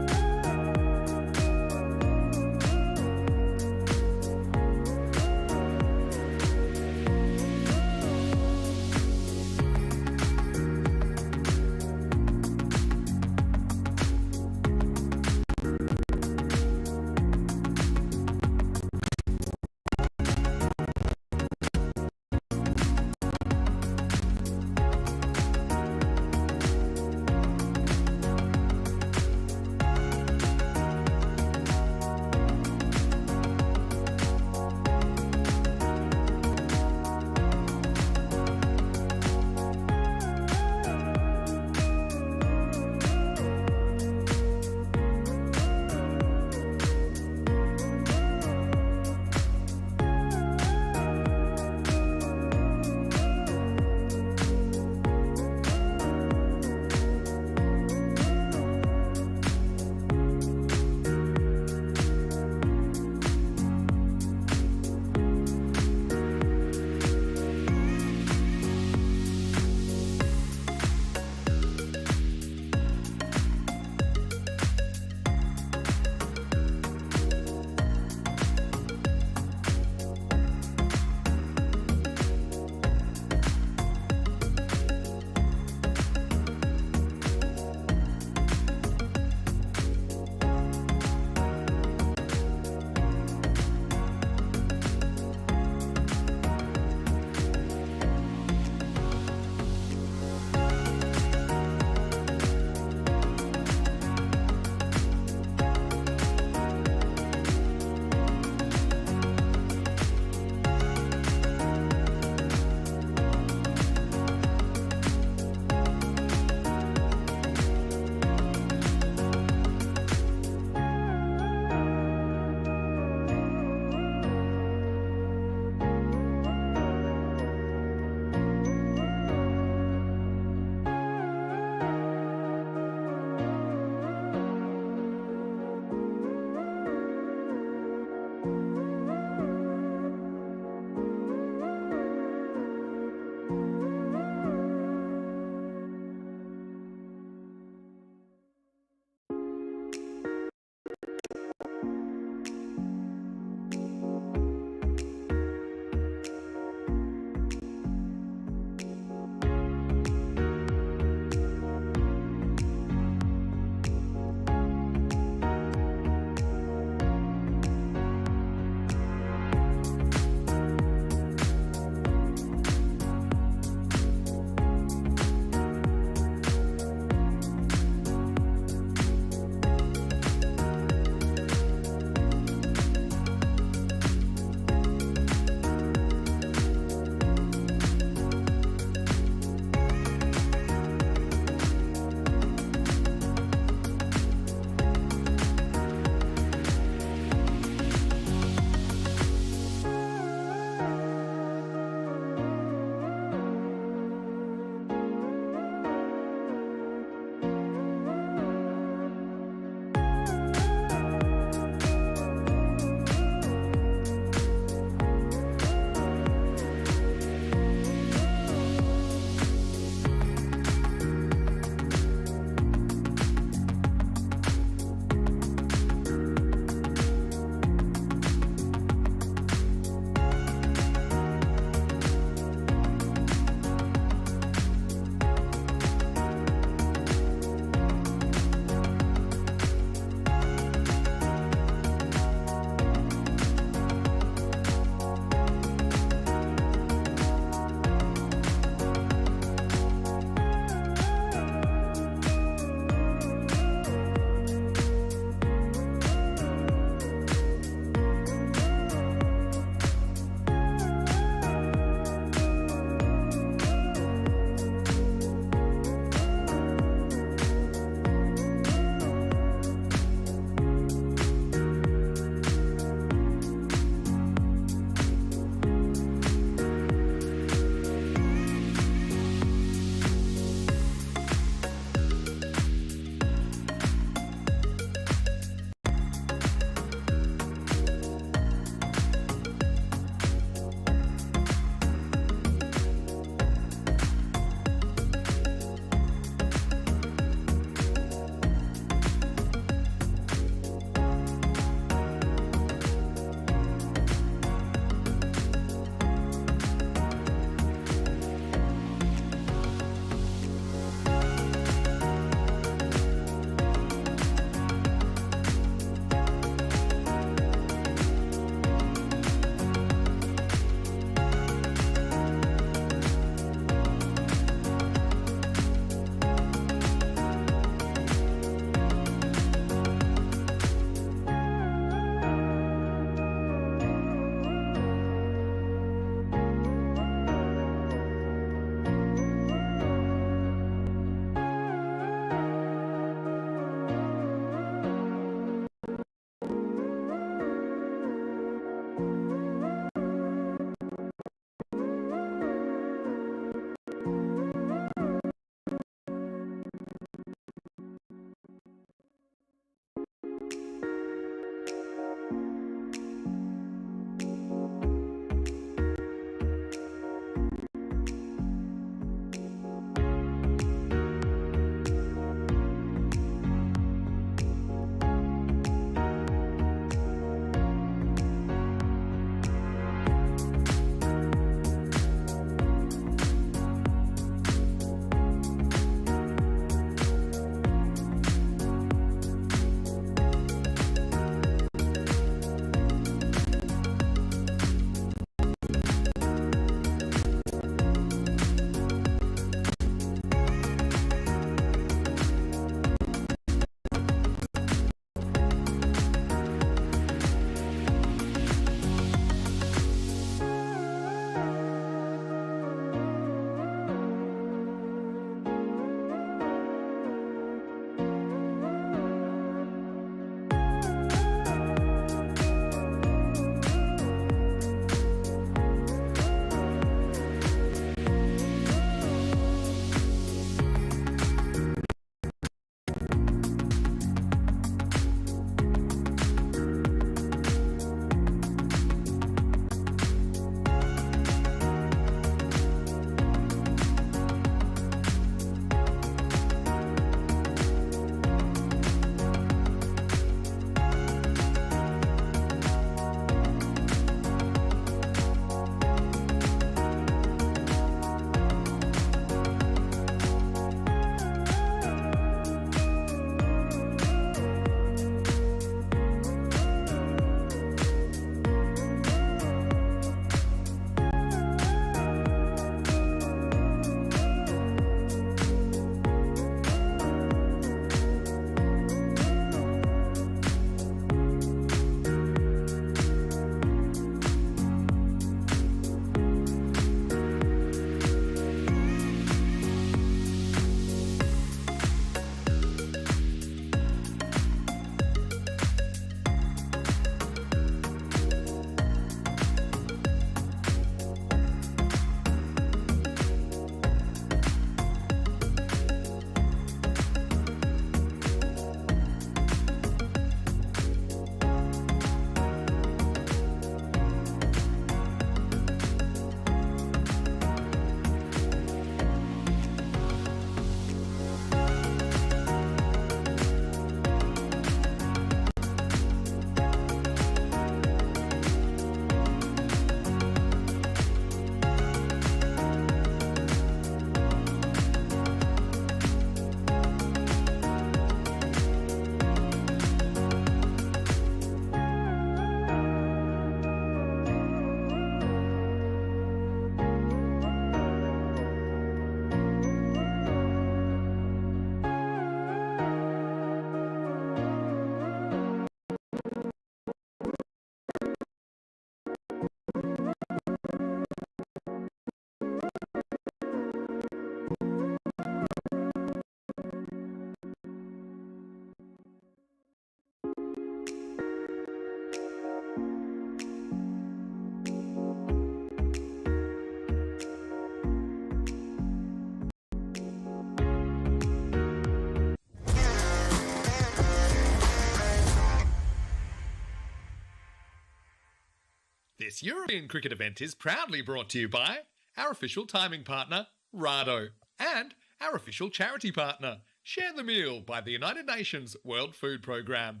Speaker 1: This European cricket event is proudly brought to you by our official timing partner, Rado, and our official charity partner, Share the Meal by the United Nations World Food Programme.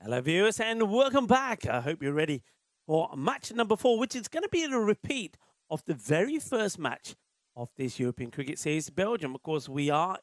Speaker 2: Hello, viewers, and welcome back. I hope you're ready for match number 4, which is going to be a repeat of the very first match of this European cricket series, Belgium. Of course, we are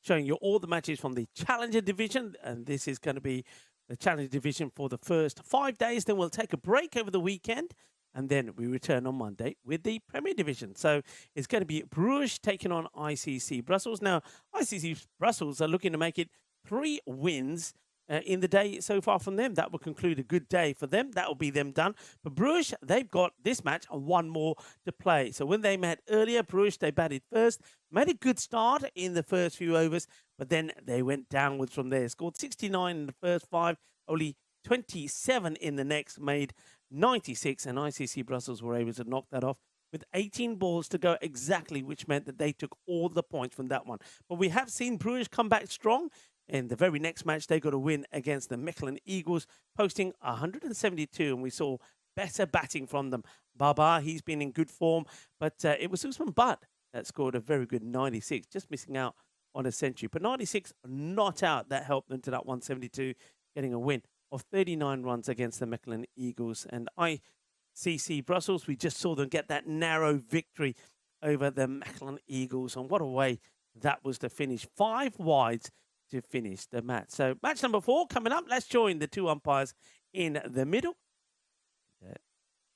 Speaker 2: showing you all the matches from the Challenger Division, and this is going to be the Challenger Division for the first 5 days. Then we'll take a break over the weekend, and then we return on Monday with the Premier Division. So it's going to be Bruges taking on ICC Brussels. Now, ICC Brussels are looking to make it 3 wins in the day so far from them. That will conclude a good day for them. That will be them done. But Bruges, they've got this match and 1 more to play. So when they met earlier, Bruges, they batted first, made a good start in the first few overs, but then they went downwards from there. Scored 69 in the first 5, only 27 in the next, made 96, and ICC Brussels were able to knock that off with 18 balls to go exactly, which meant that they took all the points from that one. But we have seen Bruges come back strong. In the very next match, they got a win against the Mechelen Eagles, posting 172, and we saw better batting from them. Baba, he's been in good form, but it was Usman Butt that scored a very good 96, just missing out on a century. But 96 not out, that helped them to that 172, getting a win of 39 runs against the Mechelen Eagles. And ICC Brussels, we just saw them get that narrow victory over the Mechelen Eagles, and what a way that was to finish. 5 wides to finish the match. So match number 4 coming up. Let's join the 2 umpires in the middle.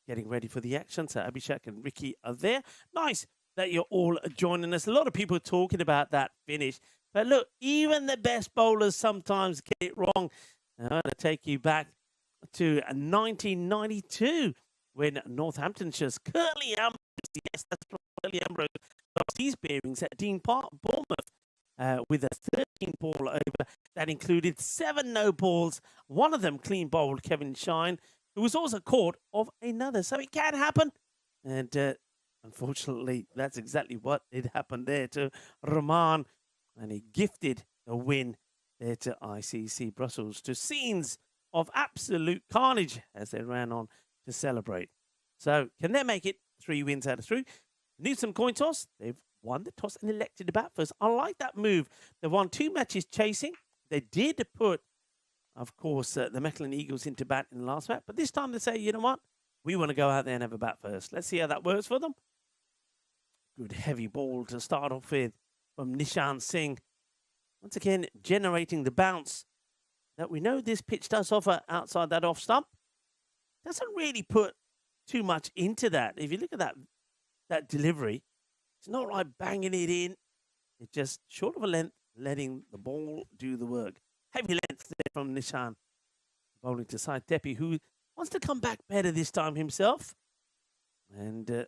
Speaker 2: Getting ready for the action. So Abhishek and Ricky are there. Nice that you're all joining us. A lot of people talking about that finish. But look, even the best bowlers sometimes get it wrong. I'm going to take you back to 1992 when Northamptonshire's Curly Ambrose, yes, that's right, Curly Ambrose, lost his bearings at Dean Park, Bournemouth. With a 13-ball over that included 7 no balls. One of them clean bowled Kevin Shine, who was also caught of another. So it can happen. And unfortunately, that's exactly what did happen there to Rahman. And he gifted a win there to ICC Brussels, to scenes of absolute carnage as they ran on to celebrate. So can they make it 3 wins out of 3? Need some coin toss. They've won the toss and elected to bat first. I like that move. They won 2 matches chasing. They did put, of course, the Mechelen Eagles into bat in the last match. But this time they say, you know what? We want to go out there and have a bat first. Let's see how that works for them. Good heavy ball to start off with from Nishan Singh. Once again, generating the bounce that we know this pitch does offer outside that off stump. Doesn't really put too much into that. If you look at that delivery, it's not like banging it in. It's just short of a length, letting the ball do the work. Heavy length there from Nishan. Bowling to Sai Tepi, who wants to come back better this time himself. And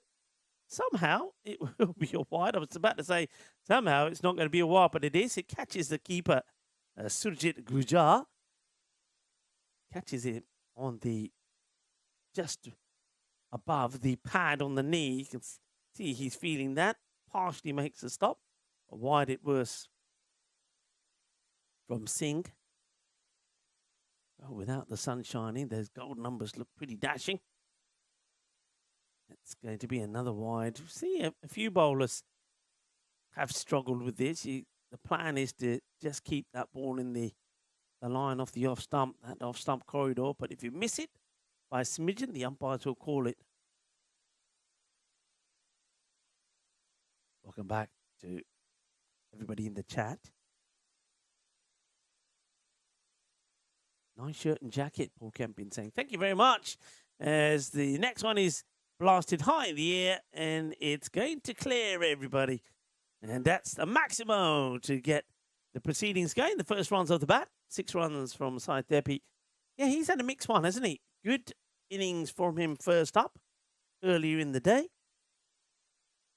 Speaker 2: somehow it will be a wide. I was about to say somehow it's not going to be a wide, but it is. It catches the keeper, Surjit Gujar. Catches it on the just above the pad on the knee. You can see he's feeling that. Partially makes a stop. A wide it was from Singh. Oh, without the sun shining, those gold numbers look pretty dashing. It's going to be another wide. See, a few bowlers have struggled with this. The plan is to just keep that ball in the line off the off stump, that off stump corridor. But if you miss it by a smidgen, the umpires will call it. Welcome back to everybody in the chat. Nice shirt and jacket, Paul Kempin saying. Thank you very much. As the next one is blasted high in the air, and it's going to clear everybody. And that's the maximum to get the proceedings going. The first runs of the bat, 6 runs from Sai Tepi. Yeah, he's had a mixed one, hasn't he? Good innings from him first up earlier in the day.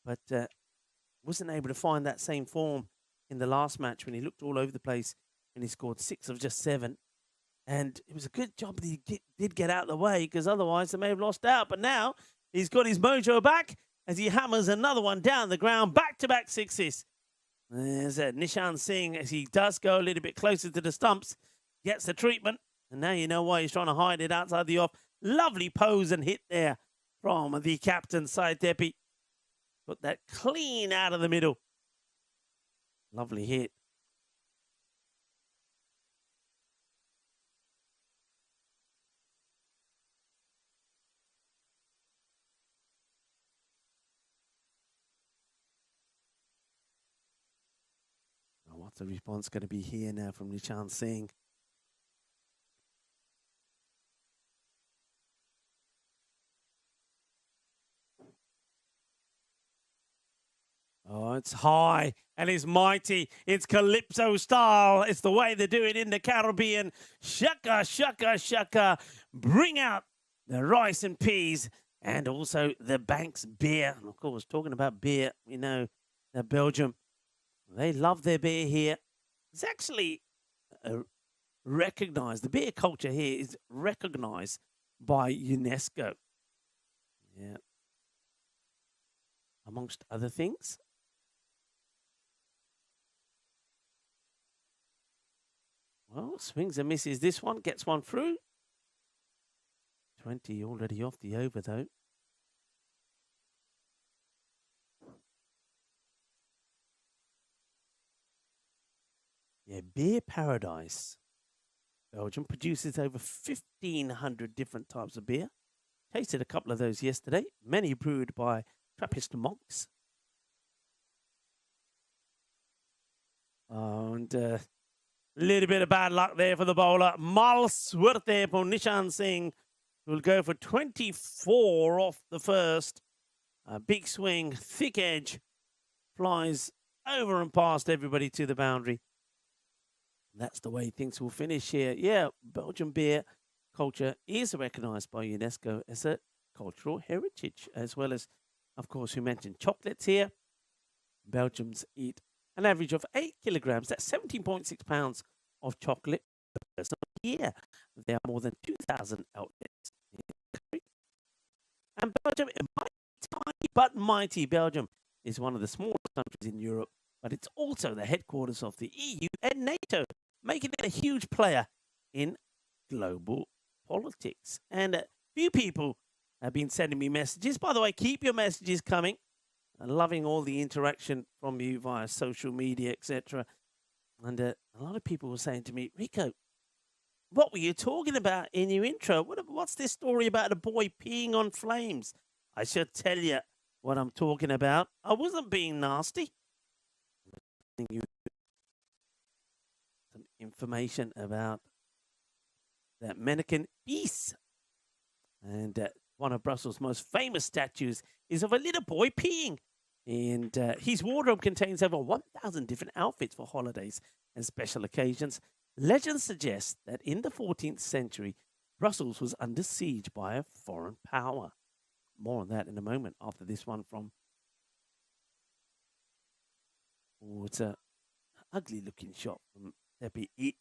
Speaker 2: But wasn't able to find that same form in the last match when he looked all over the place and he scored 6 of just 7. And it was a good job that he did get out of the way, because otherwise they may have lost out. But now he's got his mojo back as he hammers another one down the ground. Back-to-back 6s. There's Nishan Singh as he does go a little bit closer to the stumps. Gets the treatment. And now you know why he's trying to hide it outside the off. Lovely pose and hit there from the captain, Syed Tepi. Put that clean out of the middle. Lovely hit. What's the response going to be here now from Nishan Singh? Oh, it's high and it's mighty. It's Calypso style. It's the way they do it in the Caribbean. Shaka, shaka, shaka. Bring out the rice and peas and also the Banks beer. And of course, talking about beer, we know that Belgium, they love their beer here. It's actually recognized. The beer culture here is recognized by UNESCO. Yeah. Amongst other things. Well, swings and misses this one. Gets one through. 20 already off the over, though. Yeah, beer paradise. Belgium produces over 1,500 different types of beer. Tasted a couple of those yesterday. Many brewed by Trappist monks. And a little bit of bad luck there for the bowler. Mal suerte for Nishan Singh, who will go for 24 off the first. A big swing, thick edge, flies over and past everybody to the boundary. That's the way things will finish here. Yeah, Belgian beer culture is recognised by UNESCO as a cultural heritage, as well as, of course, we mentioned chocolates here. Belgians eat an average of 8 kilograms. That's 17.6 pounds of chocolate per person a year. There are more than 2,000 outlets in the country. And Belgium, tiny but mighty Belgium, is one of the smallest countries in Europe, but it's also the headquarters of the EU and NATO, making it a huge player in global politics. And a few people have been sending me messages. By the way, keep your messages coming. I'm loving all the interaction from you via social media, etc. And a lot of people were saying to me, Rico, what were you talking about in your intro? What's this story about a boy peeing on flames? I should tell you what I'm talking about. I wasn't being nasty. I'm giving you some information about that mannequin piece. And one of Brussels' most famous statues is of a little boy peeing. And his wardrobe contains over 1,000 different outfits for holidays and special occasions. Legends suggest that in the 14th century, Brussels was under siege by a foreign power. More on that in a moment after this one from... Oh, it's an ugly-looking shot from Tepi. It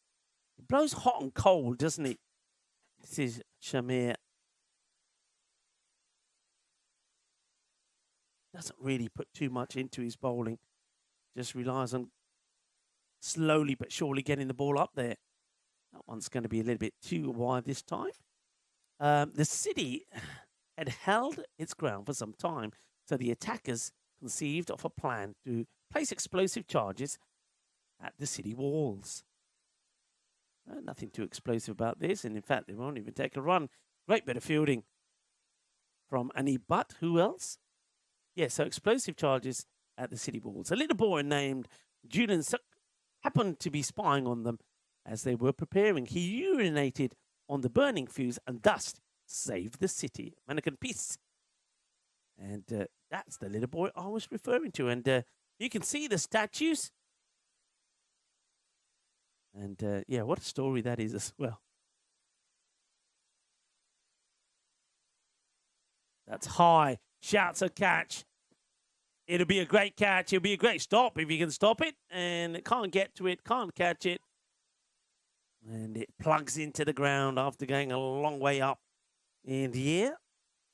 Speaker 2: blows hot and cold, doesn't it? This is Shamir. Doesn't really put too much into his bowling. Just relies on slowly but surely getting the ball up there. That one's going to be a little bit too wide this time. The city had held its ground for some time, so the attackers conceived of a plan to place explosive charges at the city walls. Nothing too explosive about this, and in fact, they won't even take a run. Great bit of fielding from Annie Butt. Who else? Yeah, so explosive charges at the city walls. A little boy named Julian Suk happened to be spying on them as they were preparing. He urinated on the burning fuse and thus saved the city. Mannequin piece. And that's the little boy I was referring to. And you can see the statues. And yeah, what a story that is as well. That's high. Shouts a catch. It'll be a great catch. It'll be a great stop if you can stop it. And it can't get to it, can't catch it. And it plugs into the ground after going a long way up in the air.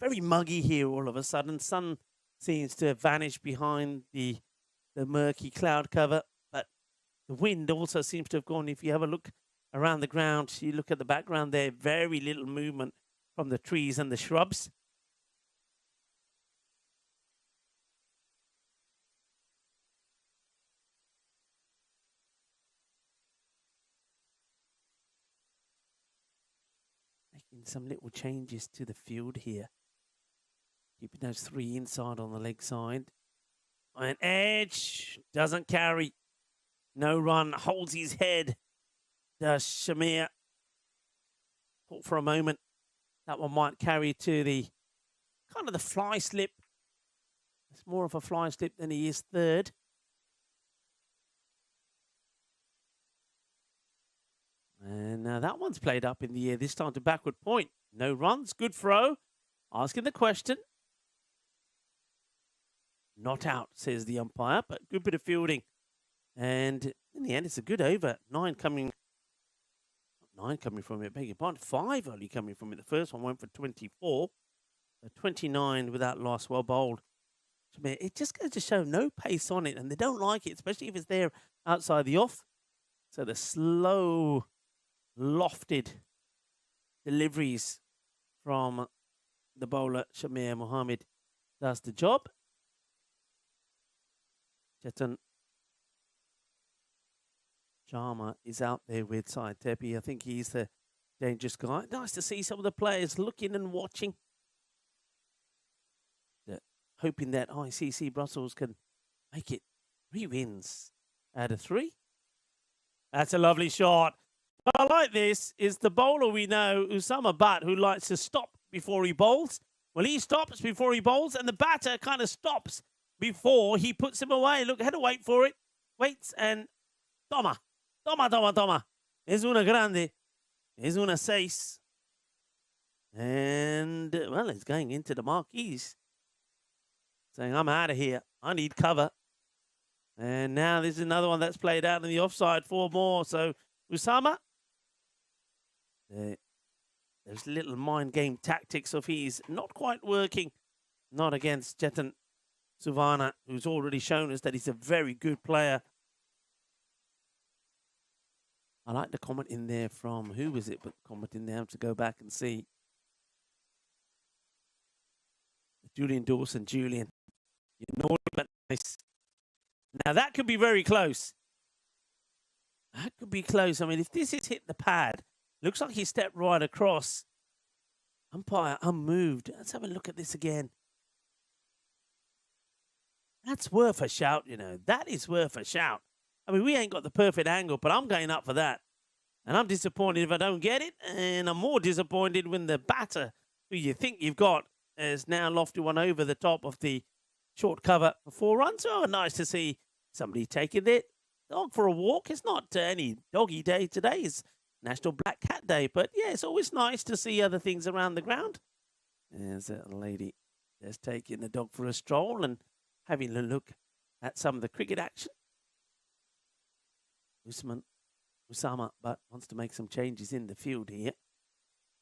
Speaker 2: Very muggy here all of a sudden. Sun seems to have vanished behind the murky cloud cover. But the wind also seems to have gone. If you have a look around the ground. You look at the background there, very little movement from the trees and the shrubs. Making some little changes to the field here. Keeping those 3 inside on the leg side. And edge doesn't carry. No run, holds his head. Does Shamir. Thought for a moment that one might carry to the kind of the fly slip. It's more of a fly slip than he is third. And now that one's played up in the air, this time to backward point. No runs, good throw. Asking the question. Not out, says the umpire, but good bit of fielding. And in the end, it's a good over. 9 coming from it, beg your pardon. 5 only coming from it. The first one went for 24. 29 without loss, well bowled. It just goes to show no pace on it, and they don't like it, especially if it's there outside the off. So the slow, lofted deliveries from the bowler, Shamir Mohammed, does the job. Chetan Sharma is out there with Sai Tepi. I think he's the dangerous guy. Nice to see some of the players looking and watching. Hoping that ICC Brussels can make it 3 wins out of 3. That's a lovely shot. What I like this is the bowler we know, Usama Butt, who likes to stop before he bowls. Well, he stops before he bowls, and the batter kind of stops before he puts him away. Look, had to wait for it. Waits and toma. Es una grande. Es una 6. And, well, it's going into the marquees. Saying, I'm out of here. I need cover. And now this is another one that's played out in the offside. 4 more. So, Usama, those little mind game tactics of his not quite working. Not against Chetan Suvana, who's already shown us that he's a very good player. I like the comment in there from, who was it? But the comment in there, I have to go back and see. Julian Dawson, Julian. You're naughty but nice. Now that could be very close. That could be close. I mean, if this has hit the pad, looks like he stepped right across. Umpire unmoved. Let's have a look at this again. That's worth a shout, you know. That is worth a shout. I mean, we ain't got the perfect angle, but I'm going up for that. And I'm disappointed if I don't get it. And I'm more disappointed when the batter, who you think you've got, has now lofted one over the top of the short cover for 4 runs. Oh, nice to see somebody taking their dog for a walk. It's not any doggy day today. It's National Black Cat Day. But, yeah, it's always nice to see other things around the ground. There's a lady that's taking the dog for a stroll and having a look at some of the cricket action. Usama but wants to make some changes in the field here.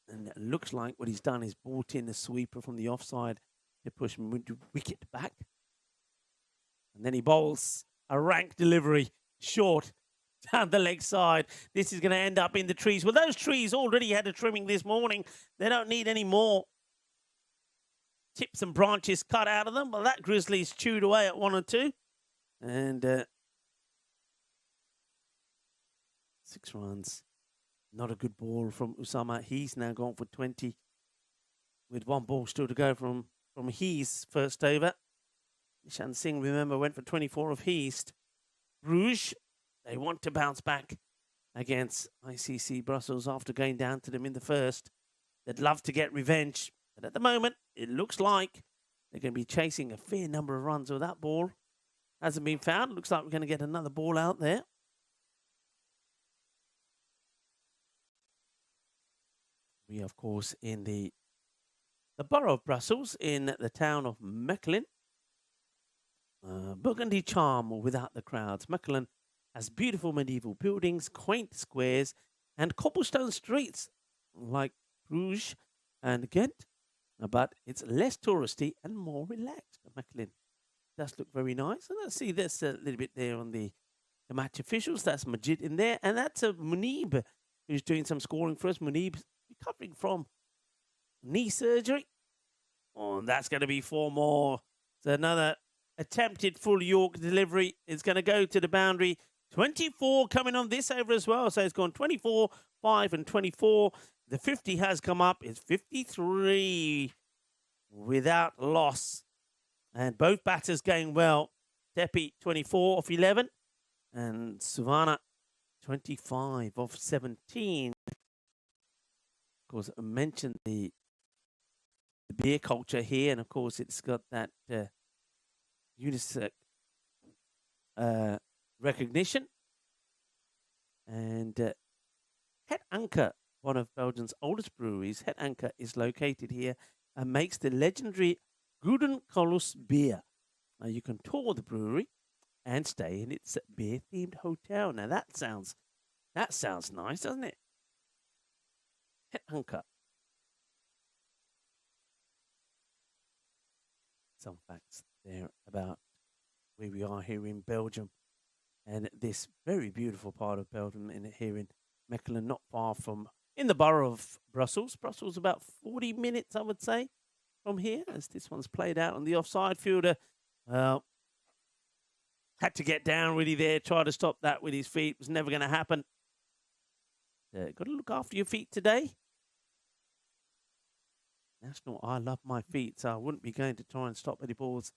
Speaker 2: And it looks like what he's done is brought in a sweeper from the offside to push wicket back. And then he bowls a rank delivery short down the leg side. This is going to end up in the trees. Well, those trees already had a trimming this morning. They don't need any more tips and branches cut out of them. Well, that grizzly's chewed away at 1 or 2. And 6 runs. Not a good ball from Usama. He's now gone for 20 with 1 ball still to go from his first over. Nishan Singh, remember, went for 24 of his. Bruges, they want to bounce back against ICC Brussels after going down to them in the first. They'd love to get revenge. But at the moment, it looks like they're going to be chasing a fair number of runs with that ball. Hasn't been found. Looks like we're going to get another ball out there. We, of course, in the borough of Brussels, in the town of Mechelen. Burgundy charm without the crowds. Mechelen has beautiful medieval buildings, quaint squares, and cobblestone streets like Bruges and Ghent. But it's less touristy and more relaxed. Mechelen does look very nice. And let's see this a little bit there on the match officials. That's Majid in there. And that's a Munib who's doing some scoring for us. Munib recovering from knee surgery. Oh, and that's going to be 4 more. So another attempted full York delivery is going to go to the boundary. 24 coming on this over as well. So it's gone 24, 5 and 24. The 50 has come up. It's 53 without loss. And both batters going well. Tepi, 24 off 11. And Savannah, 25 off 17. Of course, I mentioned the beer culture here. And, of course, it's got that unisex recognition. And Het Anker, one of Belgium's oldest breweries, Het Anker is located here and makes the legendary Gouden Kolus beer. Now you can tour the brewery and stay in its beer-themed hotel. Now that sounds nice, doesn't it? Het Anker. Some facts there about where we are here in Belgium and this very beautiful part of Belgium here in Mechelen, not far from, in the borough of Brussels. Brussels about 40 minutes, I would say, from here, as this one's played out on the offside fielder. Had to get down really there, try to stop that with his feet. It was never going to happen. Got to look after your feet today. National, I love my feet, so I wouldn't be going to try and stop any balls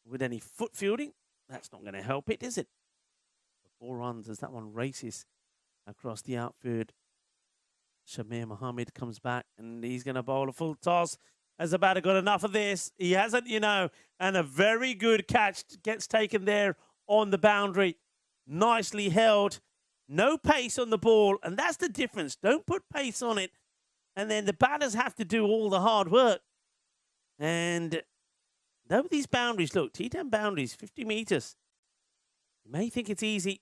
Speaker 2: with any foot fielding. That's not going to help it, is it? 4 runs as that one races across the outfield. Shamir Mohammed comes back and he's going to bowl a full toss. Has the batter got enough of this? He hasn't, you know. And a very good catch gets taken there on the boundary. Nicely held. No pace on the ball. And that's the difference. Don't put pace on it. And then the batters have to do all the hard work. And over these boundaries, look, T10 boundaries, 50 meters. You may think it's easy,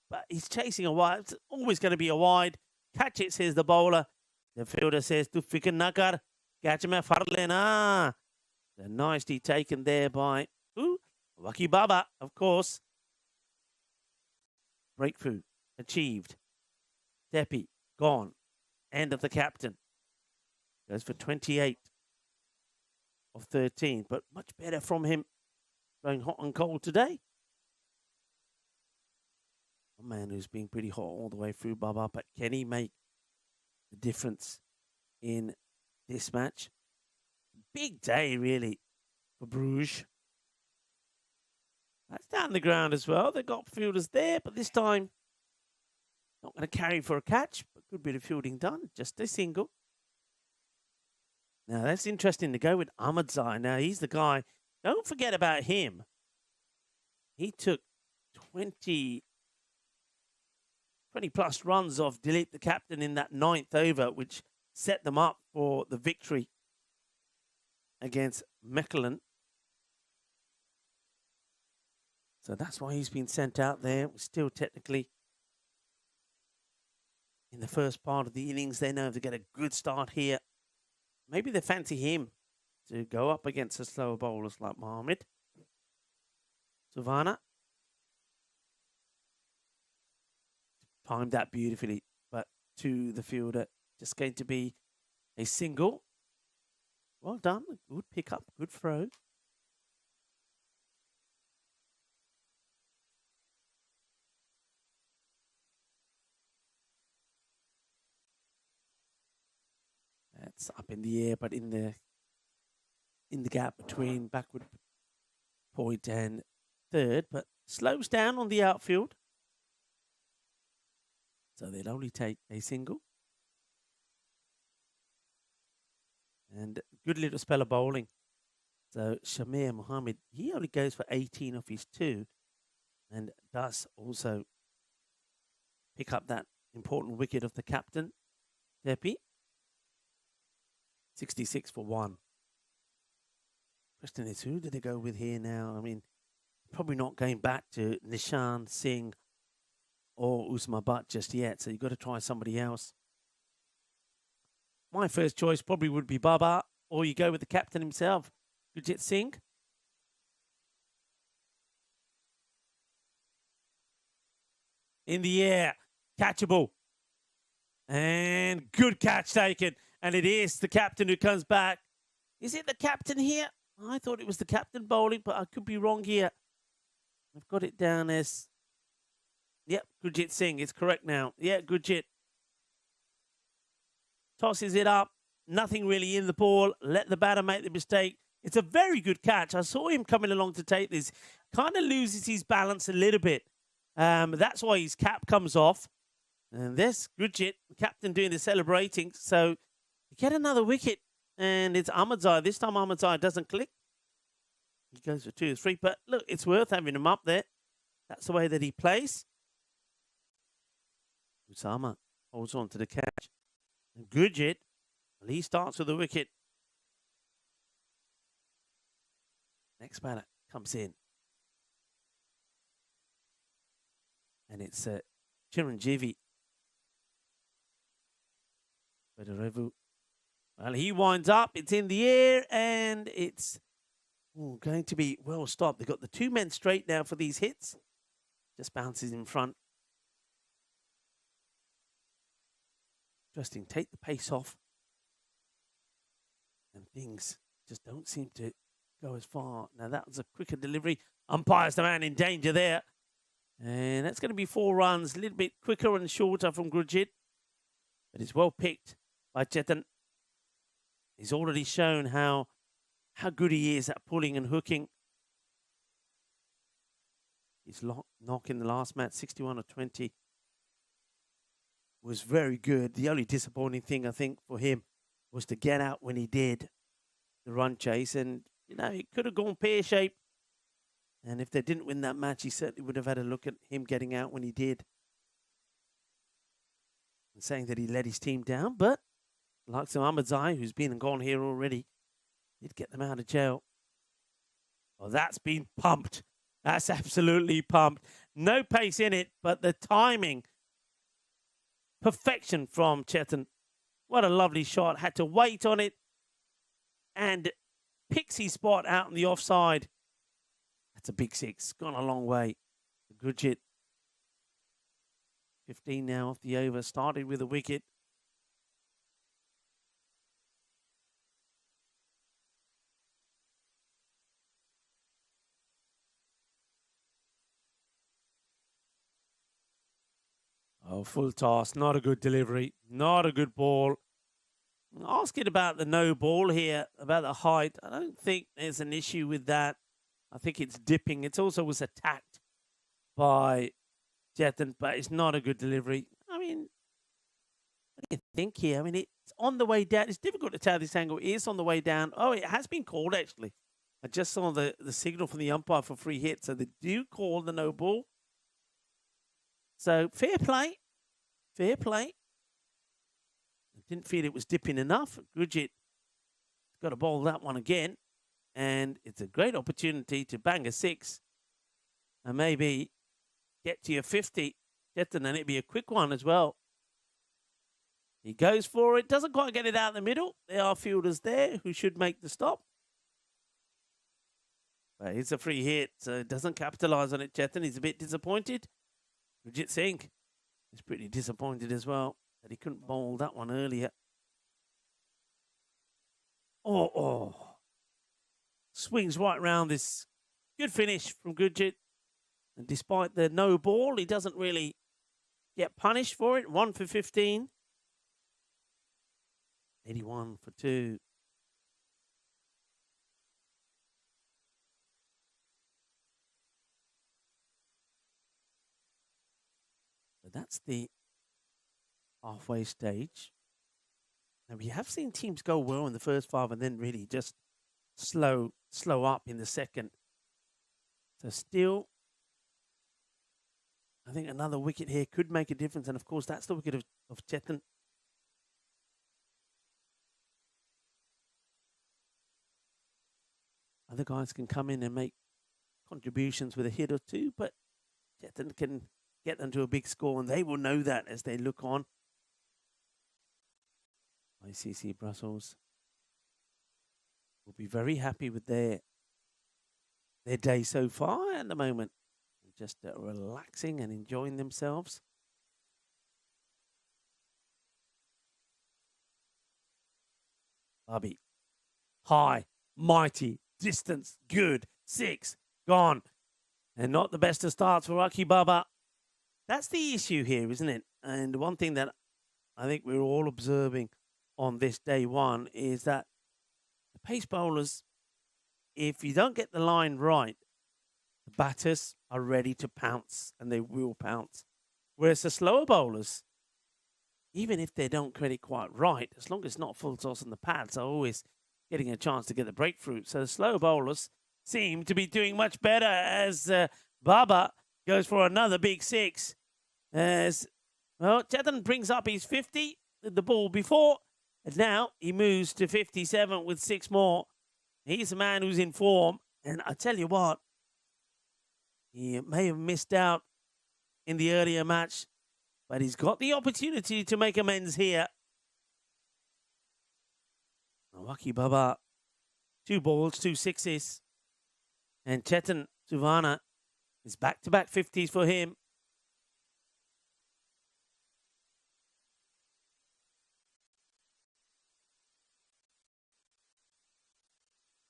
Speaker 2: but he's chasing a wide. It's always going to be a wide. Catch it, says the bowler. The fielder says, tu fikr na kar. Catch him at Farlena. They're nicely taken there by Waki Baba, of course. Breakthrough achieved. Tepi gone. End of the captain. Goes for 28 of 13, but much better from him. Going hot and cold today. A man who's been pretty hot all the way through, Baba, but can he make the difference in this match? Big day, really, for Bruges. That's down the ground as well. They've got fielders there, but this time not going to carry for a catch, but good bit of fielding done. Just a single. Now, that's interesting to go with Ahmadzai. Now, he's the guy. Don't forget about him. He took 20 plus runs off Dilip, the captain, in that 9th over, which set them up for the victory against Mechelen. So that's why he's been sent out there. We're still technically in the first part of the innings. They know to get a good start here. Maybe they fancy him to go up against the slower bowlers like Mohammed. Savannah timed that beautifully, but to the fielder, just going to be a single. Well done. Good pick up. Good throw. That's up in the air, but in the gap between backward point and third, but slows down on the outfield. So they'll only take a single. And good little spell of bowling. So Shamir Mohammed, he only goes for 18 off his 2 and does also pick up that important wicket of the captain, Tepi. 66 for 1. Question is, who do they go with here now? I mean, probably not going back to Nishan Singh or Usma Butt just yet, so you've got to try somebody else. My first choice probably would be Baba, or you go with the captain himself, Gurjit Singh. In the air, catchable. And good catch taken. And it is the captain who comes back. Is it the captain here? I thought it was the captain bowling, but I could be wrong here. I've got it down as... Yep, Gurjit Singh. It's correct now. Yeah, Gurjit. Tosses it up. Nothing really in the ball. Let the batter make the mistake. It's a very good catch. I saw him coming along to take this. Kind of loses his balance a little bit. That's why his cap comes off. And this, Gurjit, the captain, doing the celebrating. So you get another wicket. And it's Ahmedzai. This time Ahmedzai doesn't click. He goes for 2 or 3. But look, it's worth having him up there. That's the way that he plays. Usama holds on to the catch. And Gurjit, well, he starts with the wicket. Next batter comes in. And it's Chiranjeevi. Vedarevu. Well, he winds up. It's in the air. And it's going to be well stopped. They've got the 2 men straight now for these hits. Just bounces in front. Interesting. Take the pace off. And things just don't seem to go as far. Now, that was a quicker delivery. Umpire's the man in danger there. And that's going to be 4 runs. A little bit quicker and shorter from Gurjit. But it's well picked by Chetan. He's already shown how good he is at pulling and hooking. His knock in the last match, 61 or 20, was very good. The only disappointing thing, I think, for him was to get out when he did the run chase. And, you know, it could have gone pear-shaped. And if they didn't win that match, he certainly would have had a look at him getting out when he did. And saying that he let his team down. But, like some Ahmedzai, who's been and gone here already, did get them out of jail. Well, that's been pumped. That's absolutely pumped. No pace in it, but the timing. Perfection from Chetan. What a lovely shot. Had to wait on it. And picks his spot out on the offside. That's a big 6. Gone a long way. Gurjit. 15 now off the over. Started with a wicket. Oh, full toss. Not a good delivery. Not a good ball. Asking about the no ball here, about the height. I don't think there's an issue with that. I think it's dipping. It also was attacked by Chetan, but it's not a good delivery. I mean, what do you think here? I mean, it's on the way down. It's difficult to tell this angle. It is on the way down. Oh, it has been called, actually. I just saw the signal from the umpire for free hit. So they do call the no ball. So, fair play. Fair play. I didn't feel it was dipping enough. Gurjit got to bowl that one again. And it's a great opportunity to bang a 6. And maybe get to your 50. And it'd be a quick one as well. He goes for it. Doesn't quite get it out in the middle. There are fielders there who should make the stop. But it's a free hit. So doesn't capitalise on it, Chetan. He's a bit disappointed. Gurjit Singh is pretty disappointed as well that he couldn't bowl that one earlier. Oh. Swings right round this. Good finish from Gurjit. And despite the no ball, he doesn't really get punished for it. 1 for 15. 81 for 2. That's the halfway stage. Now, we have seen teams go well in the first 5 and then really just slow up in the second. So still, I think another wicket here could make a difference. And, of course, that's the wicket of Chetan. Other guys can come in and make contributions with a hit or 2, but Chetan can get them to a big score, and they will know that as they look on. ICC Brussels will be very happy with their day so far at the moment. Just relaxing and enjoying themselves. Bubby. High, mighty, distance, good. 6, gone. And not the best of starts for Lucky Bubba. That's the issue here, isn't it? And one thing that I think we're all observing on this day one is that the pace bowlers, if you don't get the line right, the batters are ready to pounce, and they will pounce. Whereas the slower bowlers, even if they don't get it quite right, as long as it's not full toss on the pads, are always getting a chance to get the breakthrough. So the slow bowlers seem to be doing much better as Baba goes for another big 6. As, well, Chetan brings up his 50 with the ball before, and now he moves to 57 with 6 more. He's a man who's in form, and I tell you what, he may have missed out in the earlier match, but he's got the opportunity to make amends here. Lucky Baba, 2 balls, 2 sixes. And Chetan Suvana is back-to-back 50s for him.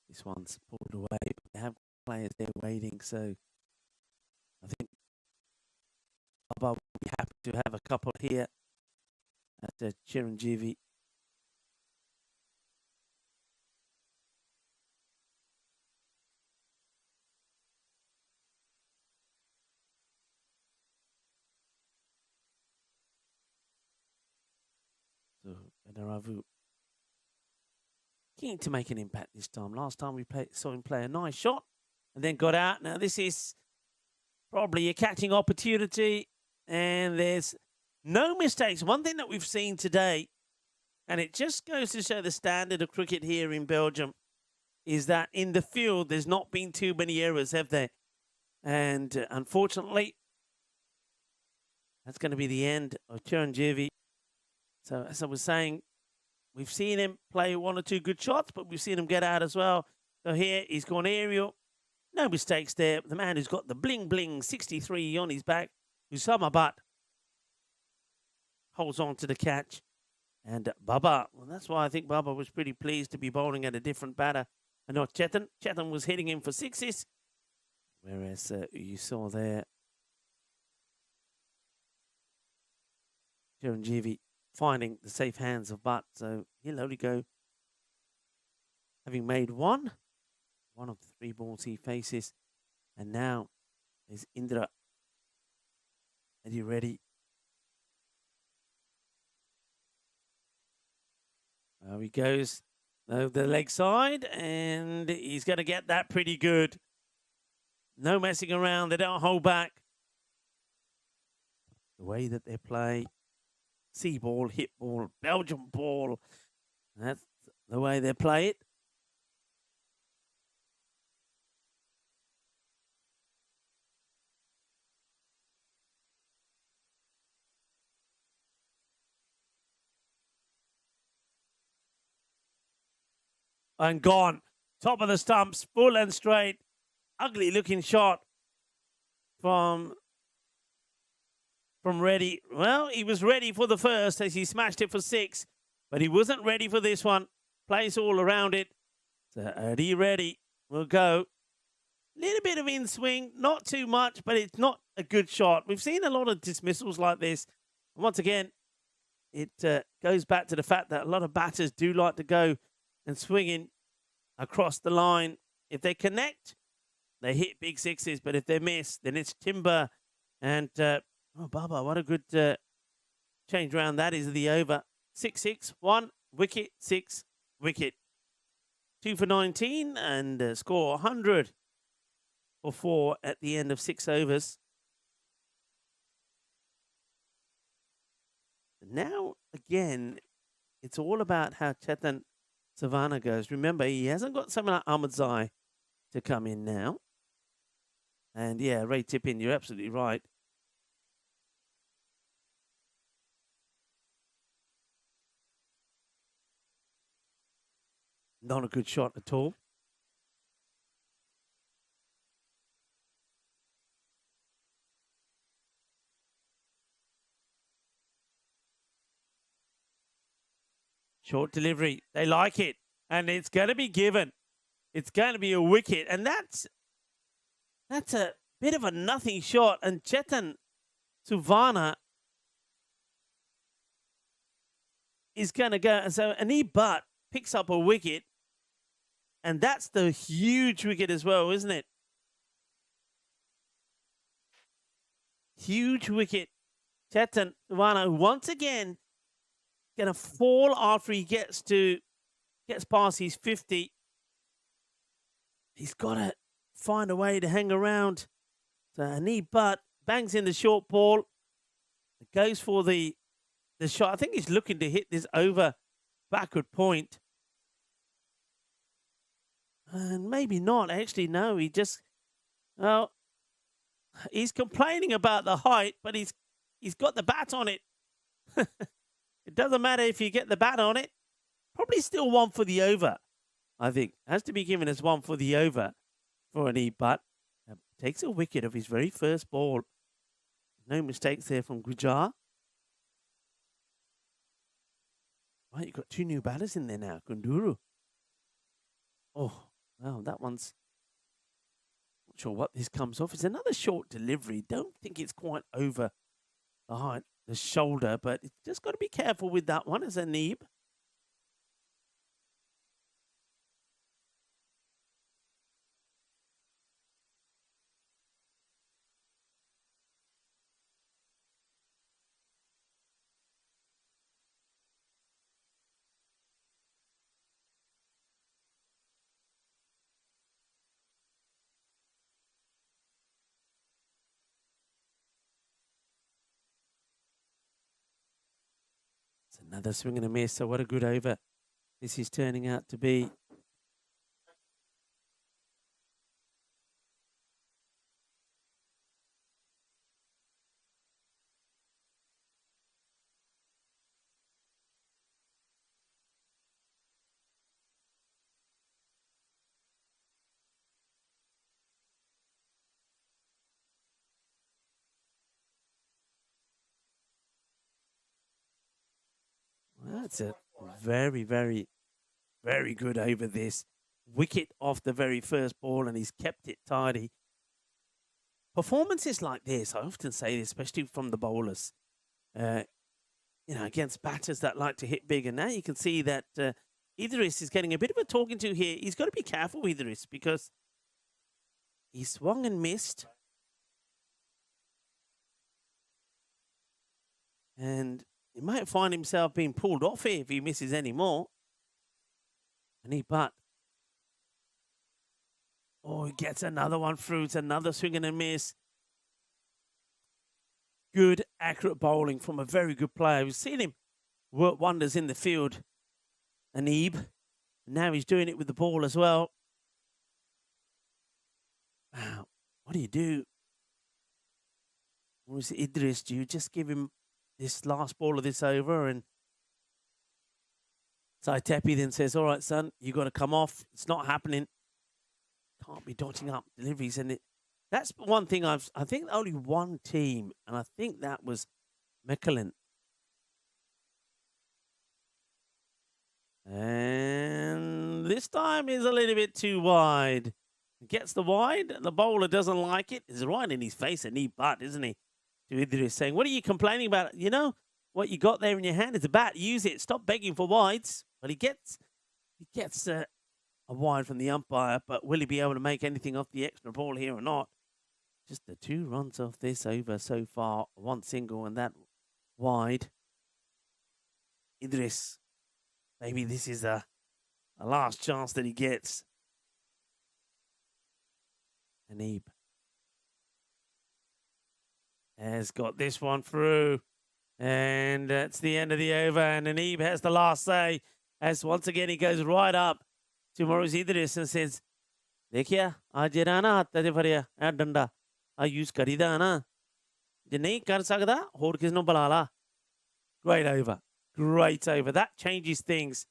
Speaker 2: This one's pulled away, but they have players there waiting, so I think Baba will be happy to have a couple here at Chiranjeevi. So Benaravu keen to make an impact this time. Last time we saw him play a nice shot and then got out. Now this is probably a catching opportunity, and there's no mistakes. One thing that we've seen today, and it just goes to show the standard of cricket here in Belgium, is that in the field there's not been too many errors, have there? And unfortunately, that's going to be the end of Chiranjeevi. So as I was saying, we've seen him play 1 or 2 good shots, but we've seen him get out as well. So here he's gone aerial. No mistakes there. The man who's got the bling 63 on his back, Usama Butt, holds on to the catch. And Baba, well, that's why I think Baba was pretty pleased to be bowling at a different batter and not Chetan. Chetan was hitting him for 6s, whereas you saw there Chiranjeevi finding the safe hands of Butt. So he'll only go, having made one of the 3 balls he faces. And now is Indra. Are you ready? There he goes. Over the leg side, and he's going to get that pretty good. No messing around. They don't hold back. The way that they play. See ball, hit ball, Belgium ball. That's the way they play it. And gone. Top of the stumps, full and straight. Ugly looking shot from Reddy. Well, he was ready for the first as he smashed it for 6, but he wasn't ready for this one. Plays all around it. So Eddie Reddy will go. Little bit of in swing, not too much, but it's not a good shot. We've seen a lot of dismissals like this. And once again, it goes back to the fact that a lot of batters do like to go and swinging across the line. If they connect, they hit big 6s, but if they miss, then it's timber. And, oh, Baba, what a good change round that is of the over. 6-6, 1 wicket, 6 wicket. 2 for 19 and score 100 for 4 at the end of 6 overs. Now, again, it's all about how Chetan Savannah goes. Remember, he hasn't got someone like Ahmedzai to come in now. And yeah, Ray Tippin, you're absolutely right. Not a good shot at all. Short delivery. They like it. And it's going to be given. It's going to be a wicket. And that's a bit of a nothing shot. And Chetan Suvana is going to go. And so Anib Butt picks up a wicket. And that's the huge wicket as well, isn't it? Huge wicket. Chetan Suvana once again going to fall after he gets past his 50. He's got to find a way to hang around. So Anib Butt bangs in the short ball. It goes for the shot. I think he's looking to hit this over backward point. And maybe not. Actually, no. He's complaining about the height, but he's got the bat on it. It doesn't matter if you get the bat on it. Probably still one for the over, I think. Has to be given as one for the over for Anib Butt. Takes a wicket of his very first ball. No mistakes there from Gujar. Right, you've got two new batters in there now. Kunduru. Oh, well, that one's... Not sure what this comes off. It's another short delivery. Don't think it's quite over the height, the shoulder, but it's just got to be careful with that one as Anib. Another swing and a miss, so what a good over this is turning out to be. That's a very, very, very good over this. Wicket off the very first ball, and he's kept it tidy. Performances like this, I often say this, especially from the bowlers, against batters that like to hit big. And now you can see that Idris is getting a bit of a talking to here. He's got to be careful, Idris, because he swung and missed. And he might find himself being pulled off here if he misses any more. Anib Butt. Oh, he gets another one through. It's another swing and a miss. Good, accurate bowling from a very good player. We've seen him work wonders in the field, Anib. And now he's doing it with the ball as well. Wow, what do you do? Or is it Idris? Do you just give him this last ball of this over? And Saitepi then says, all right, son, you got to come off. It's not happening. Can't be dotting up deliveries. And that's one thing I think only one team, and I think that was Mechelen. And this time is a little bit too wide. Gets the wide, and the bowler doesn't like it. It's right in his face, Anib Butt, isn't he? To Idris saying, what are you complaining about? You know, what you got there in your hand is a bat. Use it. Stop begging for wides. But he gets a wide from the umpire, but will he be able to make anything off the extra ball here or not? Just the 2 runs off this over so far. 1 single and that wide. Idris, maybe this is a last chance that he gets. Anib has got this one through. And that's the end of the over. And Anib has the last say. As once again he goes right up to Maurice Idris and says, देखिया आज ये ना हाथ से फरिया ऐ डंडा आ use करीदा ना जे नहीं कर सकदा होर किस नु बुला ला. Great over. Great over. That changes things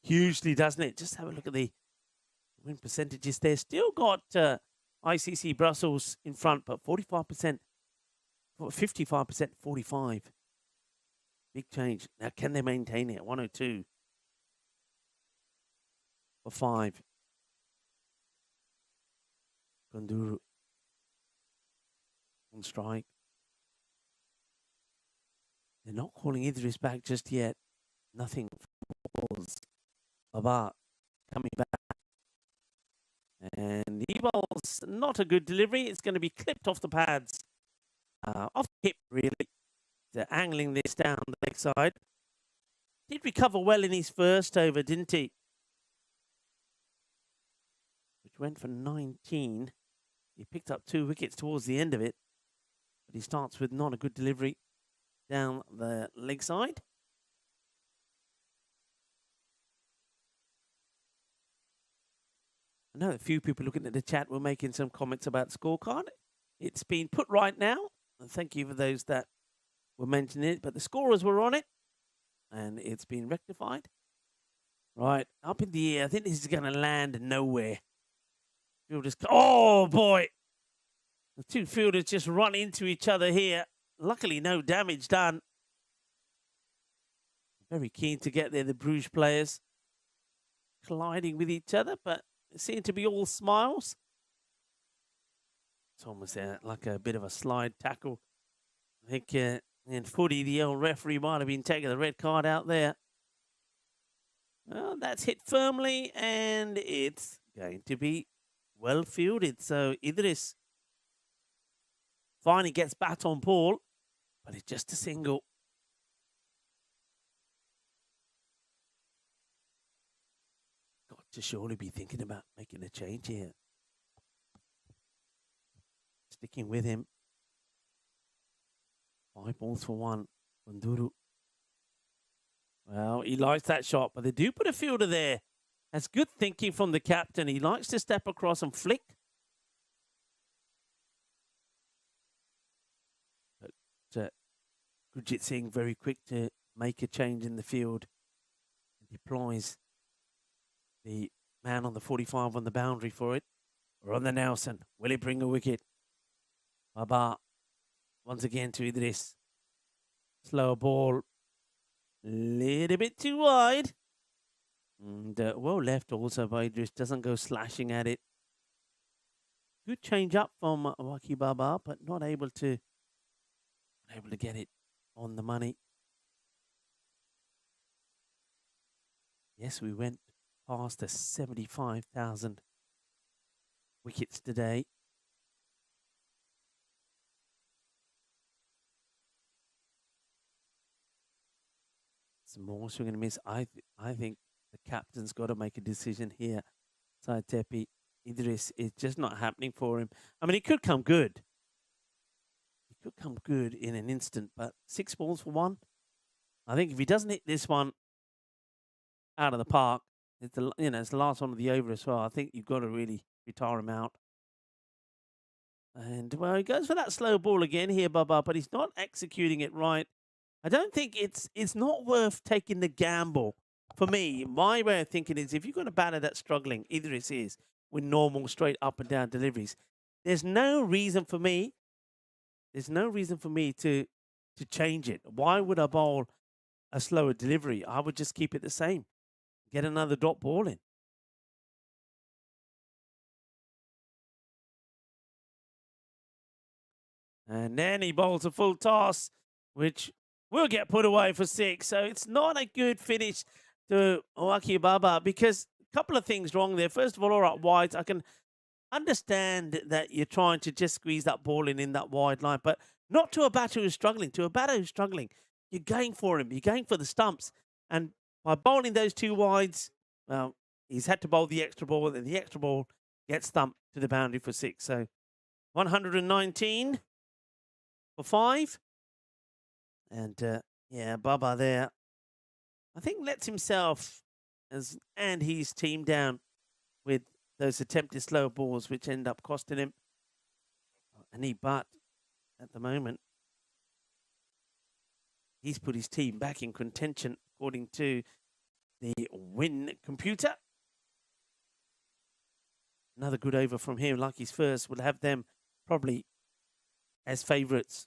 Speaker 2: hugely, doesn't it? Just have a look at the win percentages there. Still got ICC Brussels in front, but 45%, 55%, 45. Big change. Now, can they maintain it at 102? for 5. Kunduru on strike. They're not calling Idris back just yet. Nothing falls. Baba coming back. And he bowls not a good delivery. It's going to be clipped off the pads. Off the hip, really. They're angling this down the leg side. Did recover well in his first over, didn't he? Which went for 19. He picked up 2 wickets towards the end of it. But he starts with not a good delivery down the leg side. I know a few people looking at the chat were making some comments about the scorecard. It's been put right now. And thank you for those that were mentioning it. But the scorers were on it. And it's been rectified. Right, up in the air. I think this is going to land nowhere. Fielders, oh boy! The 2 fielders just run into each other here. Luckily, no damage done. Very keen to get there, the Bruges players. Colliding with each other, but it seemed to be all smiles. It's almost like a bit of a slide tackle. I think in footy, the old referee might have been taking the red card out there. Well, that's hit firmly, and it's going to be well fielded. So Idris finally gets bat on ball, but it's just a single. Got to surely be thinking about making a change here. Sticking with him. 5 balls for 1. Kunduru. Well, he likes that shot, but they do put a fielder there. That's good thinking from the captain. He likes to step across and flick. But Gurjit Singh very quick to make a change in the field. He deploys the man on the 45 on the boundary for it. Or on the Nelson. Will it bring a wicket? Baba once again to Idris. Slower ball. Little bit too wide. And well left also by Idris. Doesn't go slashing at it. Good change up from Waki Baba, but not able to get it on the money. Yes, we went past the 75,000 wickets today. Some more swing and miss. I think the captain's got to make a decision here. Syed Tepi, Idris, is just not happening for him. I mean, it could come good. It could come good in an instant, but 6 balls for 1. I think if he doesn't hit this one out of the park, it's the last one of the over as well. I think you've got to really retire him out. And well, he goes for that slow ball again here, Baba, but he's not executing it right. I don't think it's not worth taking the gamble. For me, my way of thinking is if you've got a batter that's struggling, Idris is, with normal straight up and down deliveries, there's no reason for me to change it. Why would I bowl a slower delivery? I would just keep it the same. Get another dot ball in. And then he bowls a full toss, which will get put away for 6. So it's not a good finish to Owaki Baba because a couple of things wrong there. First of all right, wide. I can understand that you're trying to just squeeze that ball in that wide line, but not to a batter who's struggling. To a batter who's struggling, you're going for him. You're going for the stumps. And by bowling those 2 wides, well, he's had to bowl the extra ball, and the extra ball gets stumped to the boundary for 6. So 119 for 5. And yeah, Baba there, I think lets himself and his team down with those attempted slow balls, which end up costing him a knee. But at the moment, he's put his team back in contention, according to the win computer. Another good over from him, like his first, will have them probably as favourites.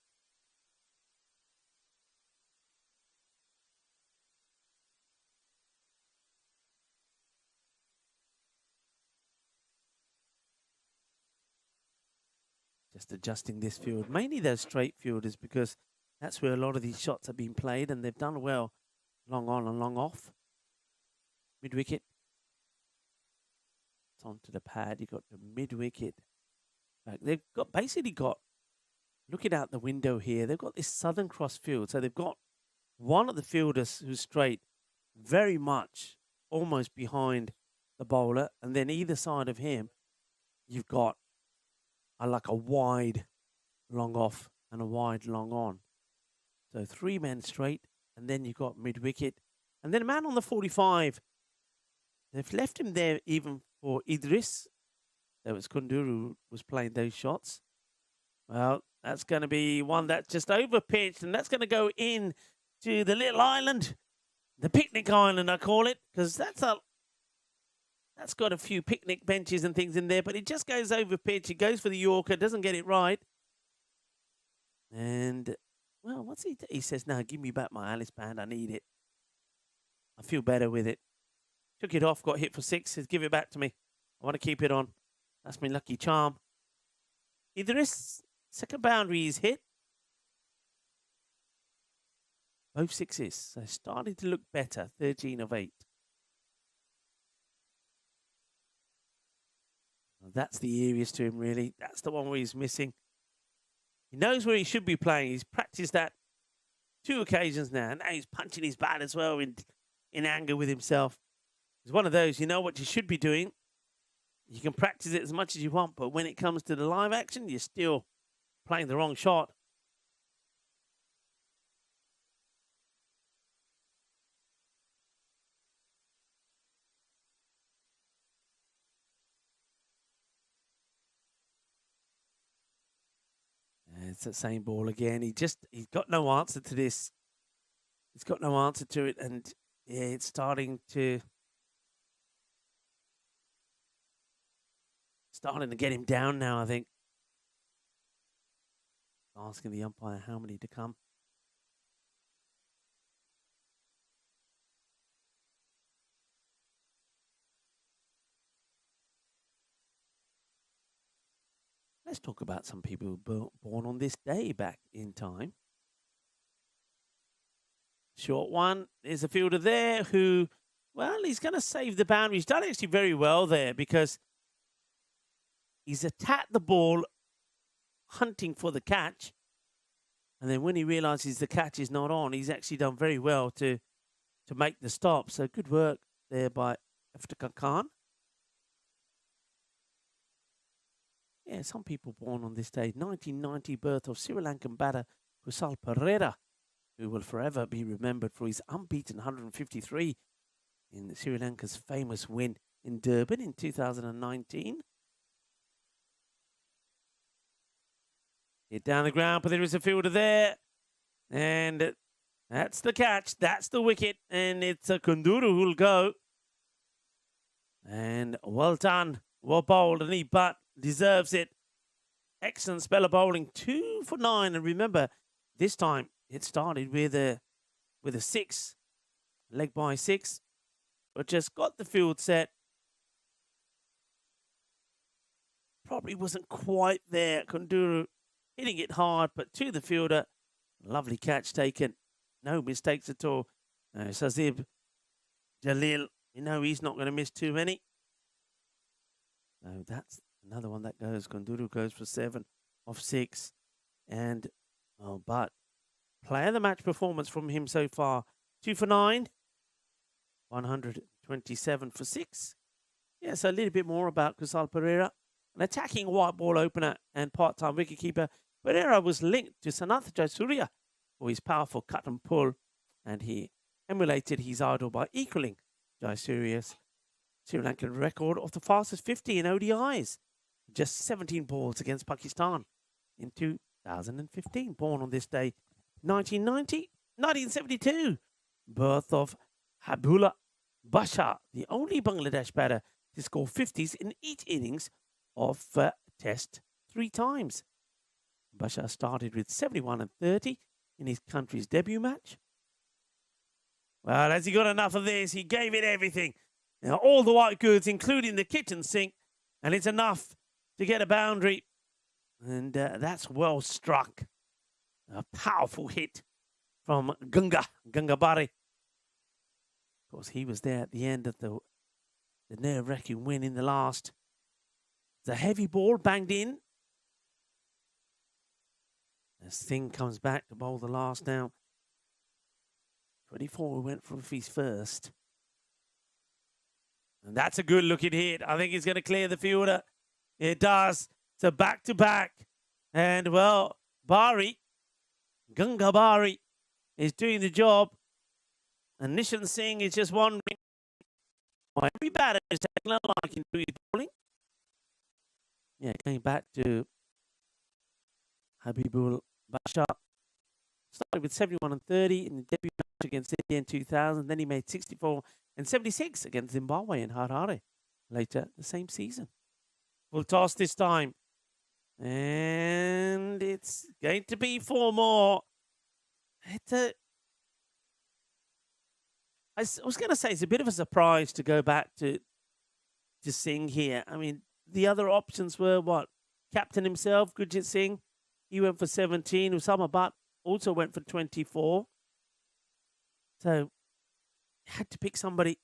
Speaker 2: Just adjusting this field, mainly those straight fielders, because that's where a lot of these shots have been played, and they've done well, long on and long off. Mid wicket. It's onto the pad. You got the mid wicket. They've basically got. Looking out the window here, they've got this Southern Cross field, so they've got one of the fielders who's straight, very much almost behind the bowler, and then either side of him, you've got like a wide long off and a wide long on. So 3 men straight, and then you've got mid wicket, and then a man on the 45. They've left him there even for Idris. That was Kunduru was playing those shots. Well, that's going to be one that's just over pitched, and that's going to go in to the little island, the picnic island, I call it, because that's got a few picnic benches and things in there, but it just goes over pitch. He goes for the Yorker, doesn't get it right. And, well, what's he do? He says, no, give me back my Alice band. I need it. I feel better with it. Took it off, got hit for 6. Says, give it back to me. I want to keep it on. That's my lucky charm. Idris, second boundary is hit. Both 6s. So starting to look better. 13 of 8. Well, that's the eeriest to him, really. That's the one where he's missing. He knows where he should be playing. He's practiced that 2 occasions now. Now he's punching his bat as well in anger with himself. He's one of those, you know what you should be doing. You can practice it as much as you want, but when it comes to the live action, you're still playing the wrong shot. And it's the same ball again. He's got no answer to this. He's got no answer to it, and yeah, it's starting to get him down now, I think. Asking the umpire how many to come. Let's talk about some people who were born on this day back in time. Short one. There's a fielder there who, well, he's going to save the boundary. He's done actually very well there because he's attacked the ball, hunting for the catch. And then when he realizes the catch is not on, he's actually done very well to make the stop. So good work there by Iftikhar Khan. Yeah, some people born on this day. 1990 birth of Sri Lankan batter Kusal Perera, who will forever be remembered for his unbeaten 153 in Sri Lanka's famous win in Durban in 2019. Hit down the ground, but there is a fielder there. And that's the catch. That's the wicket. And it's a Kunduru who'll go. And well done. Well bowled, and he but deserves it. Excellent spell of bowling. 2 for 9. And remember, this time it started with a 6. Leg by 6. But just got the field set. Probably wasn't quite there. Kunduru hitting it hard, but to the fielder. Lovely catch taken. No mistakes at all. Sazib Jalil, you know he's not going to miss too many. No, that's another one that goes. Kunduru goes for 7 of 6. And, oh, but player of the match performance from him so far. 2 for 9. 127 for 6. Yeah, so a little bit more about Kusal Perera. An attacking white ball opener and part-time wicketkeeper, Perera was linked to Sanath Jayasuriya for his powerful cut and pull, and he emulated his idol by equaling Jayasuriya's Sri Lankan record of the fastest 50 in ODIs. Just 17 balls against Pakistan in 2015. Born on this day, 1972. Birth of Habibullah Bashar, the only Bangladesh batter to score 50s in each innings of Test 3 times. Bashar started with 71 and 30 in his country's debut match. Well, has he got enough of this? He gave it everything. Now, all the white goods, including the kitchen sink, and it's enough to get a boundary. And that's well struck. A powerful hit from Gunga Bari. Of course, he was there at the end of the nerve-wracking win in the last. The heavy ball banged in. As Singh comes back to bowl the last now. 24 went for his first. And that's a good looking hit. I think he's going to clear the fielder. It does. It's a back-to-back. And, well, Gunga Bari is doing the job. And Nishan Singh is just wondering why every batter is taking a liking to his bowling. Yeah, going back to Habibul Bashar. Started with 71 and 30 in the debut match against India in 2000. Then he made 64 and 76 against Zimbabwe in Harare later the same season. Full toss this time. And it's going to be 4 more. I was going to say it's a bit of a surprise to go back to Singh here. I mean, the other options were what? Captain himself, Gurjit Singh. He went for 17. Usama Butt also went for 24. So, had to pick somebody.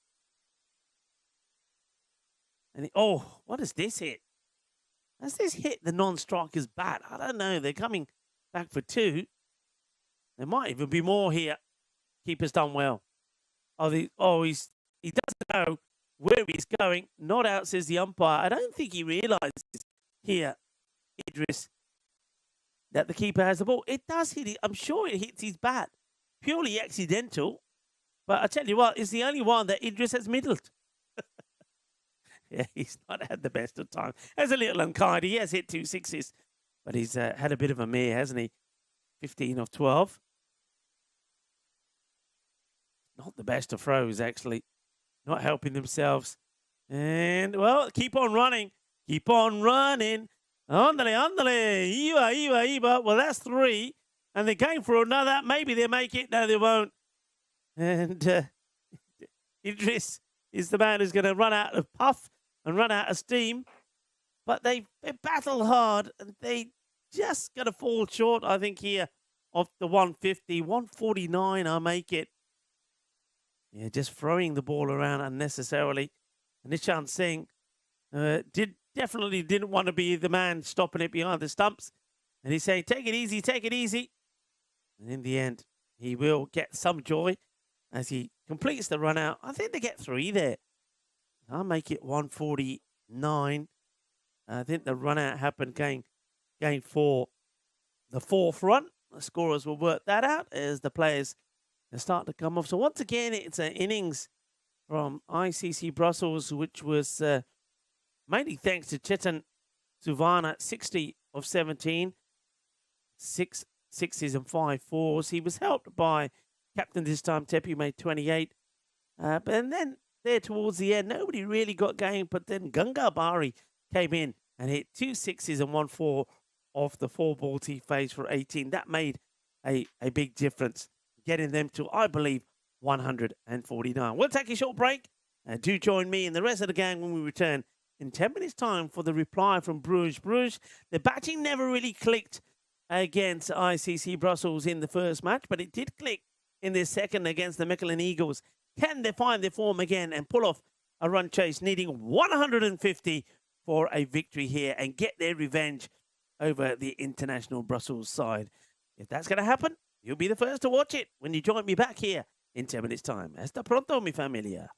Speaker 2: And what is this hit? Has this hit the non-striker's bat? I don't know. They're coming back for 2. There might even be more here. Keeper's done well. He doesn't know where he's going. Not out, says the umpire. I don't think he realises here, Idris, that the keeper has the ball. It does hit it. I'm sure it hits his bat. Purely accidental. But I tell you what, it's the only one that Idris has middled. Yeah, he's not had the best of time. As a little unkind, he has hit 2 sixes. But he's had a bit of a mare, hasn't he? 15 of 12. Not the best of throws, actually. Not helping themselves. And, well, keep on running. Keep on running. Andale. Iba. Well, that's 3. And they're going for another. Maybe they'll make it. No, they won't. And Idris is the man who's going to run out of puff and run out of steam. But they battle hard. And they just going to fall short, I think, here of the 150. 149, I'll make it. Yeah, just throwing the ball around unnecessarily. And Nishan Singh definitely didn't want to be the man stopping it behind the stumps. And he's saying, take it easy, take it easy. And in the end, he will get some joy as he completes the run out. I think they get 3 there. I'll make it 149. I think the run out happened going for the 4th run. The scorers will work that out as the players start to come off. So once again, it's an innings from ICC Brussels, which was mainly thanks to Chetan Suvana, 60 of 17, 6 sixes and 5 fours. He was helped by captain this time, Tepi, made 28. And then there towards the end, nobody really got going. But then Gunga Bari came in and hit 2 sixes and 1 4 off the 4 balls he faced for 18. That made a big difference, getting them to, I believe, 149. We'll take a short break. Do join me and the rest of the gang when we return in 10 minutes' time for the reply from Bruges. Bruges, the batting never really clicked against ICC Brussels in the first match, but it did click in the second against the Mechelen Eagles. Can they find their form again and pull off a run chase, needing 150 for a victory here and get their revenge over the international Brussels side? If that's going to happen, you'll be the first to watch it when you join me back here in 10 minutes' time. Hasta pronto, mi familia.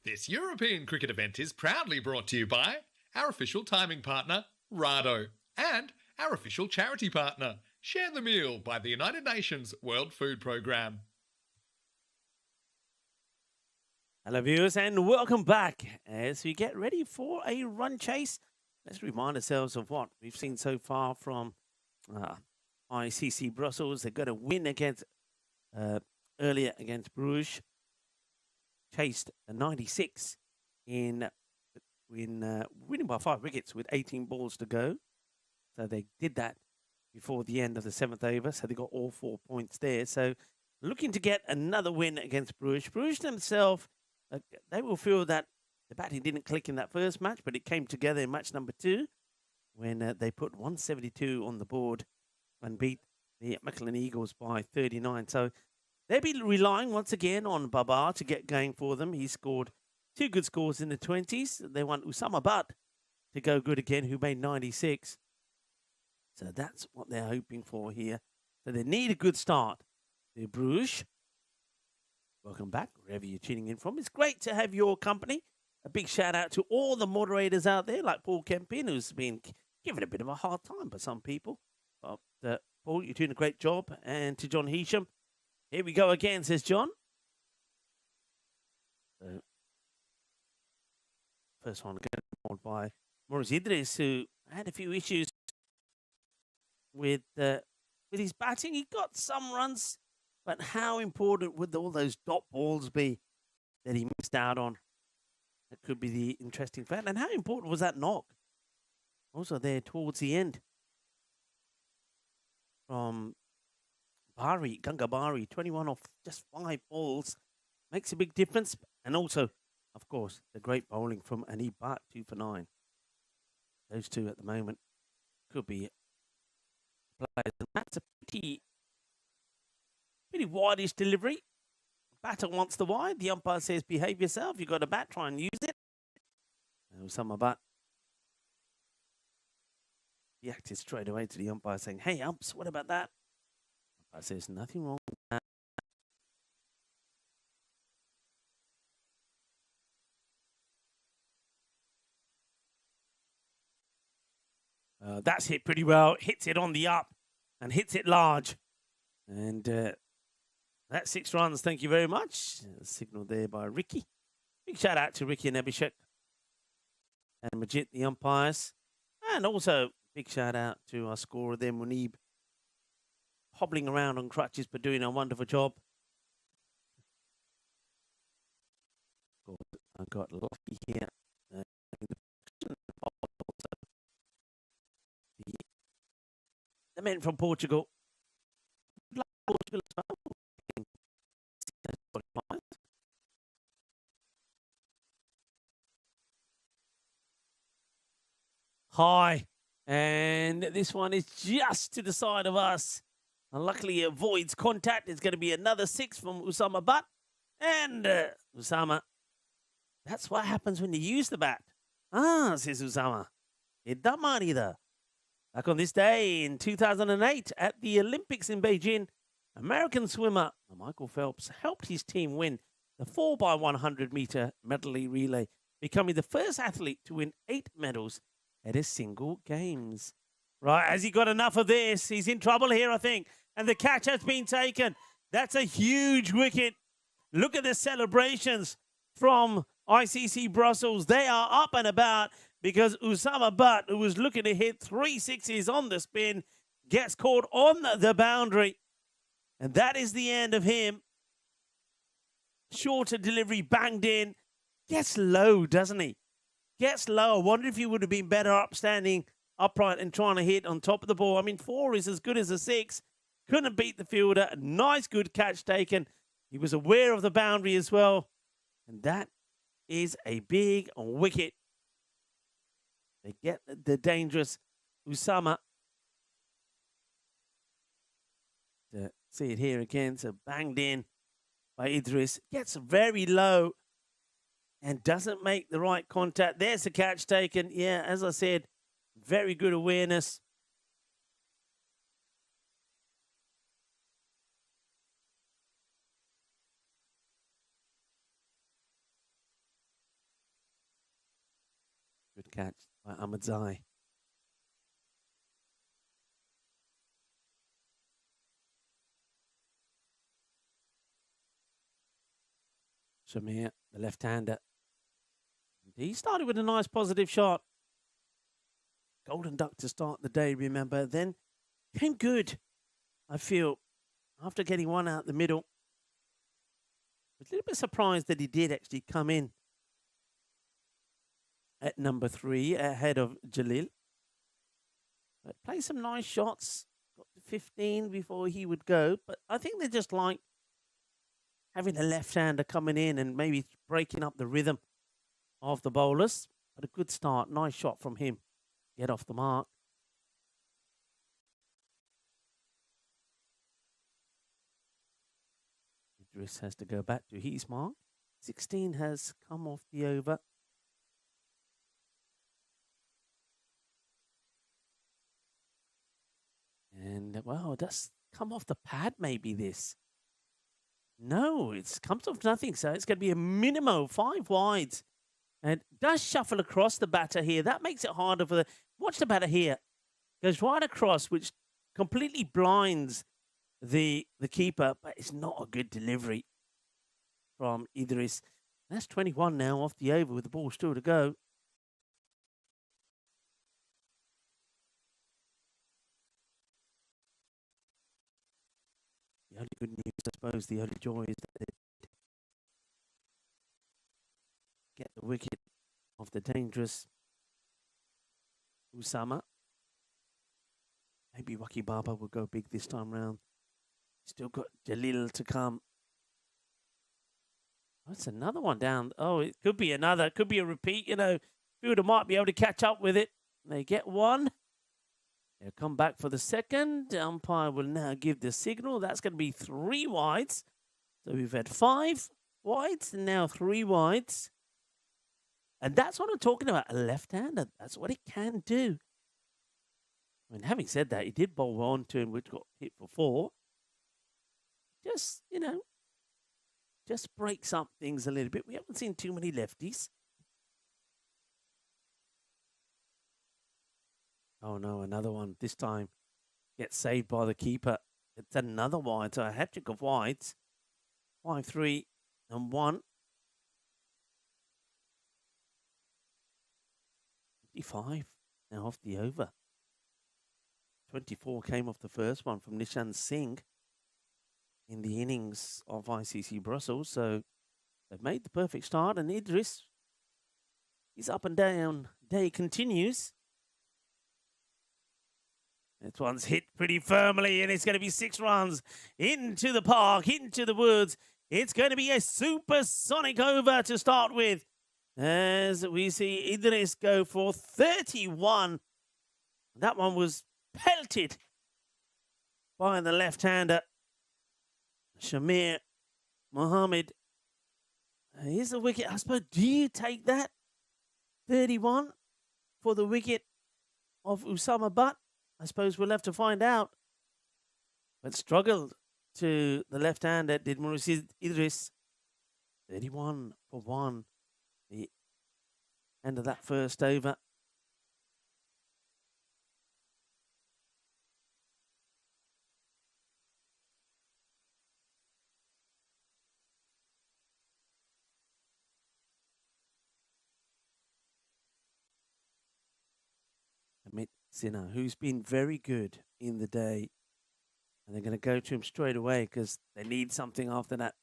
Speaker 1: This European cricket event is proudly brought to you by our official timing partner, Rado, and our official charity partner, Share the Meal by the United Nations World Food Programme.
Speaker 2: Hello viewers and welcome back as we get ready for a run chase. Let's remind ourselves of what we've seen so far from ICC Brussels. They got a win against earlier against Bruges. Chased a 96 in winning by 5 wickets with 18 balls to go. So they did that before the end of the 7th over. So they got all 4 points there. So looking to get another win against Bruges. Bruges themselves, they will feel that the batting didn't click in that first match, but it came together in match number 2 when they put 172 on the board and beat the Michelin Eagles by 39. So they'll be relying once again on Babar to get going for them. He scored 2 good scores in the 20s. They want Usama Butt to go good again, who made 96. So that's what they're hoping for here. So they need a good start. The Bruges. Welcome back, wherever you're tuning in from. It's great to have your company. A big shout out to all the moderators out there, like Paul Kempin, who's been given a bit of a hard time by some people. But Paul, you're doing a great job. And to John Heasham. Here we go again, says John. First one again by Maurice Idris, who had a few issues with his batting. He got some runs, but how important would all those dot balls be that he missed out on? That could be the interesting fact. And how important was that knock? Also there towards the end from Ganga Bari, 21 off just 5 balls. Makes a big difference. And also, of course, the great bowling from Anib Bhatt, 2 for 9. Those two at the moment could be players. And that's a pretty wideish delivery. Batter wants the wide. The umpire says, behave yourself. You've got a bat, try and use it. Usama Butt reacted straight away to the umpire saying, hey, umps, what about that? There's nothing wrong with that. That's hit pretty well. Hits it on the up and hits it large. And that's 6 runs. Thank you very much. Signal there by Ricky. Big shout out to Ricky and Abhishek and Majid, the umpires. And also big shout out to our scorer there, Munib, hobbling around on crutches but doing a wonderful job. I got lucky here. The men from Portugal. Portugal as well. High. And this one is just to the side of us. And luckily it avoids contact. It's going to be another 6 from Usama Butt. And Usama, that's what happens when you use the bat. Says Usama. Idda marida. Back on this day in 2008 at the Olympics in Beijing, American swimmer Michael Phelps helped his team win the 4x100 meter medley relay, becoming the first athlete to win 8 medals at a single games. Right, has he got enough of this? He's in trouble here, I think. And the catch has been taken. That's a huge wicket. Look at the celebrations from ICC Brussels. They are up and about because Usama Butt, who was looking to hit 3 sixes on the spin, gets caught on the boundary. And that is the end of him. Shorter delivery, banged in. Gets low, doesn't he? Gets low. I wonder if he would have been better up standing upright and trying to hit on top of the ball. I mean, 4 is as good as a 6. Couldn't beat the fielder. Nice, good catch taken. He was aware of the boundary as well. And that is a big wicket. They get the dangerous Usama. See it here again. So banged in by Idris. Gets very low and doesn't make the right contact. There's the catch taken. Yeah, as I said, very good awareness. Good catch by Ahmadzai. Shamir, the left-hander. He started with a nice positive shot. Golden duck to start the day, remember. Then came good, I feel, after getting one out the middle. I was a little bit surprised that he did actually come in at number 3 ahead of Jalil. But played some nice shots. Got to 15 before he would go. But I think they just like having a left-hander coming in and maybe breaking up the rhythm of the bowlers. But a good start. Nice shot from him. Get off the mark. Idris has to go back to his mark. 16 has come off the over. And, well, it does come off the pad, maybe, this. No, it comes off nothing, so it's going to be a minimum of 5 wides. And does shuffle across the batter here. That makes it harder for the... Watch the batter here. Goes right across, which completely blinds the keeper, but it's not a good delivery from Idris. That's 21 now off the over with the ball still to go. The only good news, I suppose, the only joy is that they get the wicket of the dangerous Usama. Maybe Waki Baba will go big this time round. Still got Jalil to come. That's another one down. Oh, it could be another. It could be a repeat. You know, Fielder might be able to catch up with it. They get one. They'll come back for the second. The umpire will now give the signal. That's going to be 3 wides. So we've had 5 wides and now 3 wides. And that's what I'm talking about, a left-hander. That's what he can do. I mean, having said that, he did bowl on to him, which got hit for 4. Just, you know, just breaks up things a little bit. We haven't seen too many lefties. Oh, no, another one. This time gets saved by the keeper. It's another wide, so a hat-trick of wides. 5, 3, and 1. 55 now off the over. 24 came off the first one from Nishan Singh in the innings of ICC Brussels. So they've made the perfect start, and Idris, his up and down day continues. This one's hit pretty firmly, and it's going to be 6 runs into the park, into the woods. It's going to be a supersonic over to start with, as we see Idris go for 31. That one was pelted by the left-hander, Shamir Mohammed. Here's the wicket. I suppose, do you take that? 31 for the wicket of Usama Butt? I suppose we'll have to find out. But struggled to the left-hander, did Maurice Idris. 31 for 1. The end of that first over. Amit Sinha, who's been very good in the day. And they're going to go to him straight away because they need something after that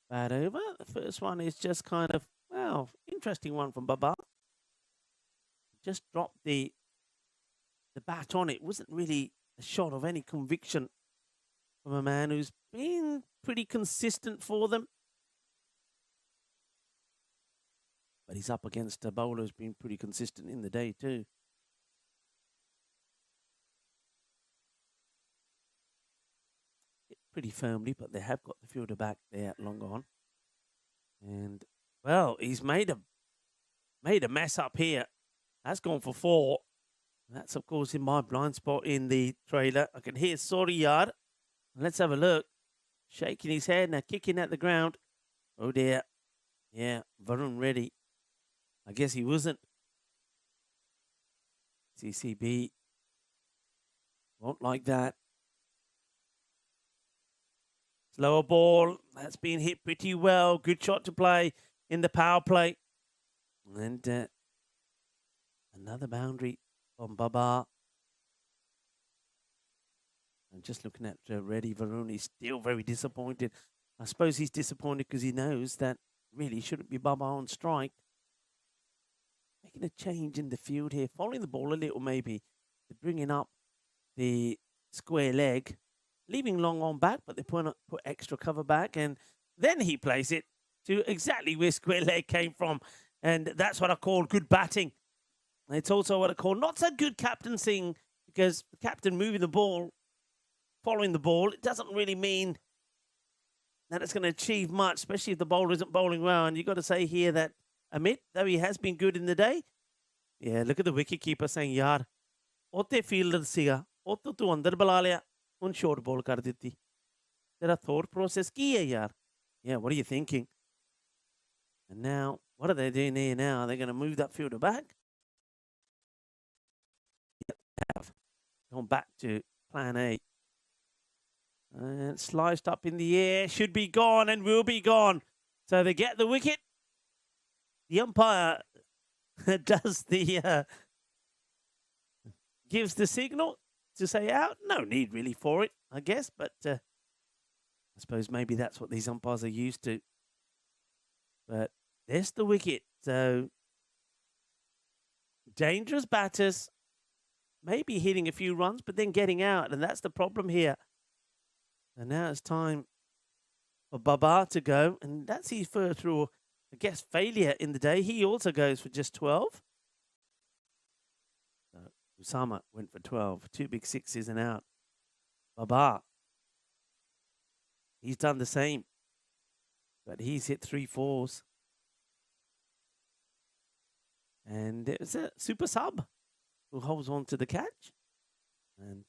Speaker 2: bad over. The first one is just kind of, well, interesting one from Baba. Just dropped the bat on it. Wasn't really a shot of any conviction from a man who's been pretty consistent for them. But he's up against a bowler who's been pretty consistent in the day too. Hit pretty firmly, but they have got the fielder back there long on. And, well, he's made a mess up here. That's gone for 4. That's, of course, in my blind spot in the trailer. I can hear Soriyar. Let's have a look. Shaking his head now, kicking at the ground. Oh, dear. Yeah, Varun Reddy. I guess he wasn't CCB won't like that. Slower ball. That's been hit pretty well. Good shot to play in the power play. And another boundary from Baba. I'm just looking at Reddy Varun. He's still very disappointed. I suppose he's disappointed because he knows that really shouldn't be Baba on strike. Making a change in the field here. Following the ball a little maybe. They're bringing up the square leg. Leaving long on back, but they put extra cover back. And then he plays it to exactly where square leg came from. And that's what I call good batting. It's also what I call not so good captaining, because the captain moving the ball, following the ball, it doesn't really mean that it's going to achieve much, especially if the bowler isn't bowling well. And you've got to say here that Amit, though he has been good in the day, yeah, look at the wicketkeeper saying, yaar, otte fielder siga, otto tu andar bala liya, un short ball kar ditti. Tera thought process ki hai yaar? Yeah, what are you thinking? And now, what are they doing here now? Are they going to move that fielder back? Yep, they have gone back to plan A. And sliced up in the air, should be gone and will be gone. So they get the wicket. The umpire does the gives the signal to say out. No need really for it, I guess, but I suppose maybe that's what these umpires are used to. But there's the wicket. So dangerous batters, maybe hitting a few runs, but then getting out, and that's the problem here. And now it's time for Baba to go, and that's his first through, I guess, failure in the day. He also goes for just 12. So Usama went for 12. 2 big sixes and out. Baba, he's done the same, but he's hit 3 4s. And it's a super sub who holds on to the catch. And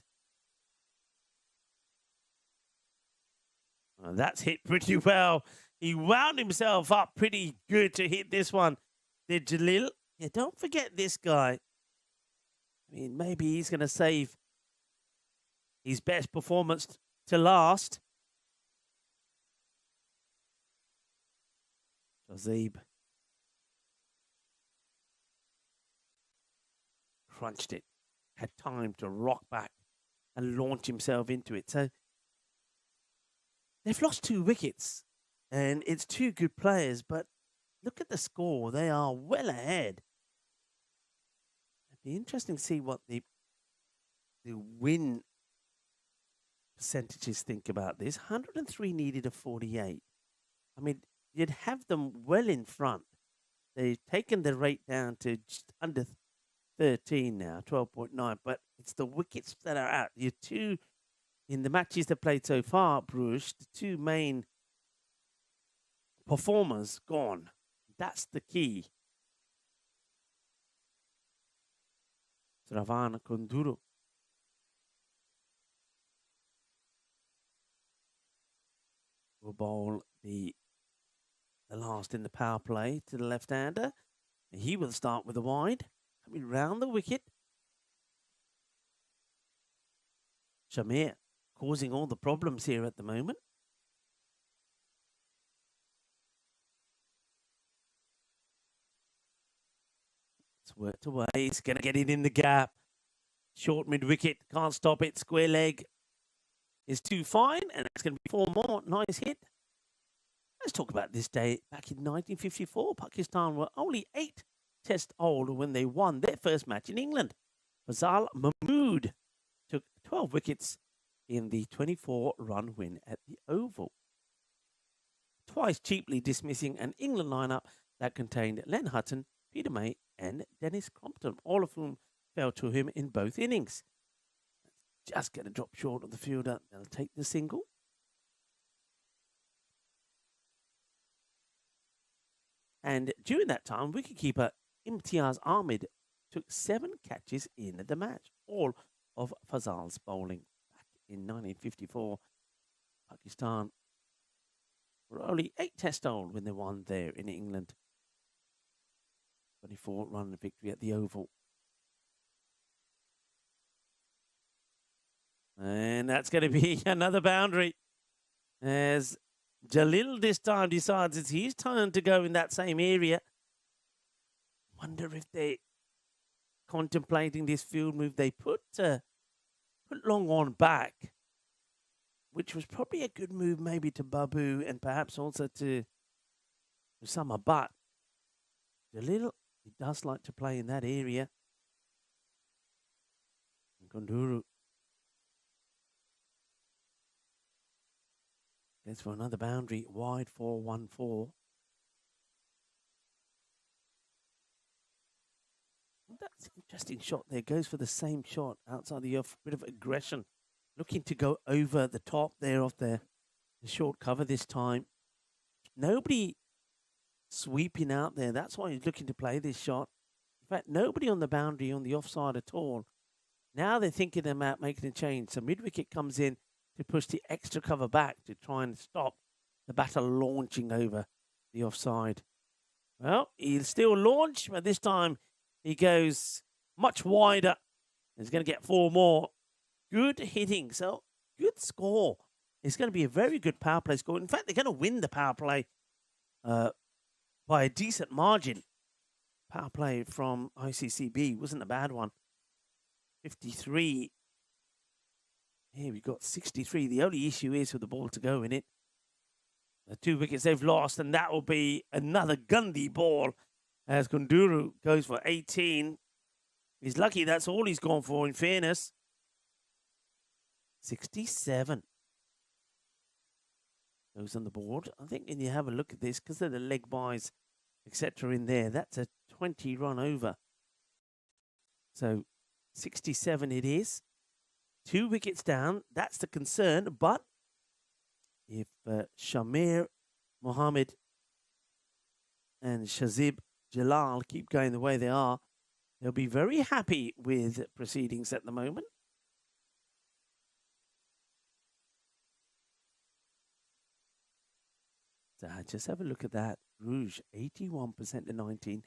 Speaker 2: that's hit pretty well. He wound himself up pretty good to hit this one. Did Jalil? Yeah, don't forget this guy. I mean, maybe he's going to save his best performance to last. Shazib crunched it. Had time to rock back and launch himself into it. So they've lost 2 wickets, and it's 2 good players, but look at the score. They are well ahead. It'd be interesting to see what the win percentages think about this. 103 needed of 48. I mean, you'd have them well in front. They've taken the rate down to just under 13 now, 12.9, but it's the wickets that are out. Your 2 in the matches they've played so far, Bruce, the 2 main performers gone. That's the key. Sravana Kunduru. Will bowl the last in the power play to the left-hander. He will start with a wide. Coming round the wicket. Shamir causing all the problems here at the moment. It's worked away. He's going to get it in the gap. Short mid-wicket. Can't stop it. Square leg is too fine. And it's going to be 4 more. Nice hit. Let's talk about this day. Back in 1954, Pakistan were only 8 Test old when they won their first match in England. Fazal Mahmood took 12 wickets in the 24-run win at the Oval, twice cheaply dismissing an England lineup that contained Len Hutton, Peter May and Dennis Crompton, all of whom fell to him in both innings. Just going to drop short of the fielder. They'll take the single. And during that time, wicketkeeper Imtiaz Ahmed took 7 catches in the match, all of Fazal's bowling. Back in 1954, Pakistan were only 8 Test old when they won there in England. 24-run victory at the Oval. And that's going to be another boundary as Jalil this time decides it's his turn to go in that same area. Wonder if they're contemplating this field move. They put long on back, which was probably a good move maybe to Babu and perhaps also to Usama. But Jalil, he does like to play in that area. Gonduru goes for another boundary, wide 4-1-4. That's an interesting shot there. Goes for the same shot outside the off. Bit of aggression. Looking to go over the top there of the short cover this time. Nobody sweeping out there. That's why he's looking to play this shot. In fact, nobody on the boundary on the offside at all. Now they're thinking about making a change. So mid-wicket comes in to push the extra cover back to try and stop the batter launching over the offside. Well, he'll still launch, but this time he goes much wider. He's going to get 4 more. Good hitting. So, good score. It's going to be a very good power play score. In fact, they're going to win the power play by a decent margin. Power play from ICCB wasn't a bad one. 53. Here we got 63. The only issue is with the ball to go in it. The 2 wickets they've lost, and that will be another Gandhi ball as Gunduru goes for 18. He's lucky that's all he's gone for, in fairness. 67. Goes on the board. I think when you have a look at this, because of the leg buys, etc. in there, that's a 20 run over. So 67 it is. 2 wickets down. That's the concern. But if Shamir Mohammed and Shazib Jalal keep going the way they are, they'll be very happy with proceedings at the moment. So just have a look at that. Rouge, 81% to 19.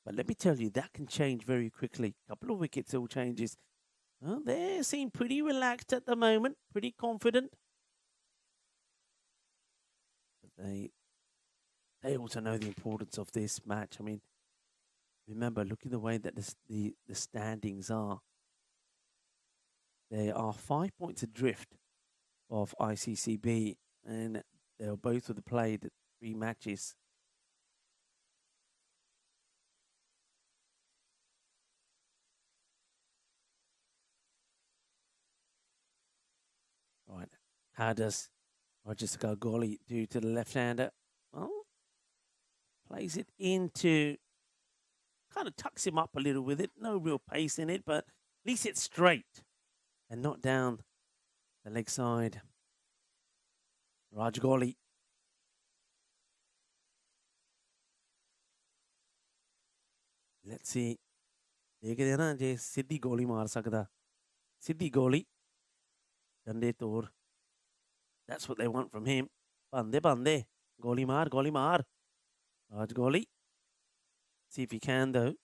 Speaker 2: But let me tell you, that can change very quickly. A couple of wickets, all changes. Well, they seem pretty relaxed at the moment, pretty confident. But they also know the importance of this match. I mean, remember, look at the way that the standings are. They are 5 points adrift of ICCB, and they'll both have played 3 matches. Right. How does Roger Gargoli do to the left-hander? Well, plays it into, kind of tucks him up a little with it. No real pace in it, but at least it's straight and not down the leg side. Rajgoli. Let's see. देखते हैं ना जे सीधी गोली मार सकता सीधी गोली डंडे तोड़. That's what they want from him. Bande bande गोली मार Rajgoli. See if he can though.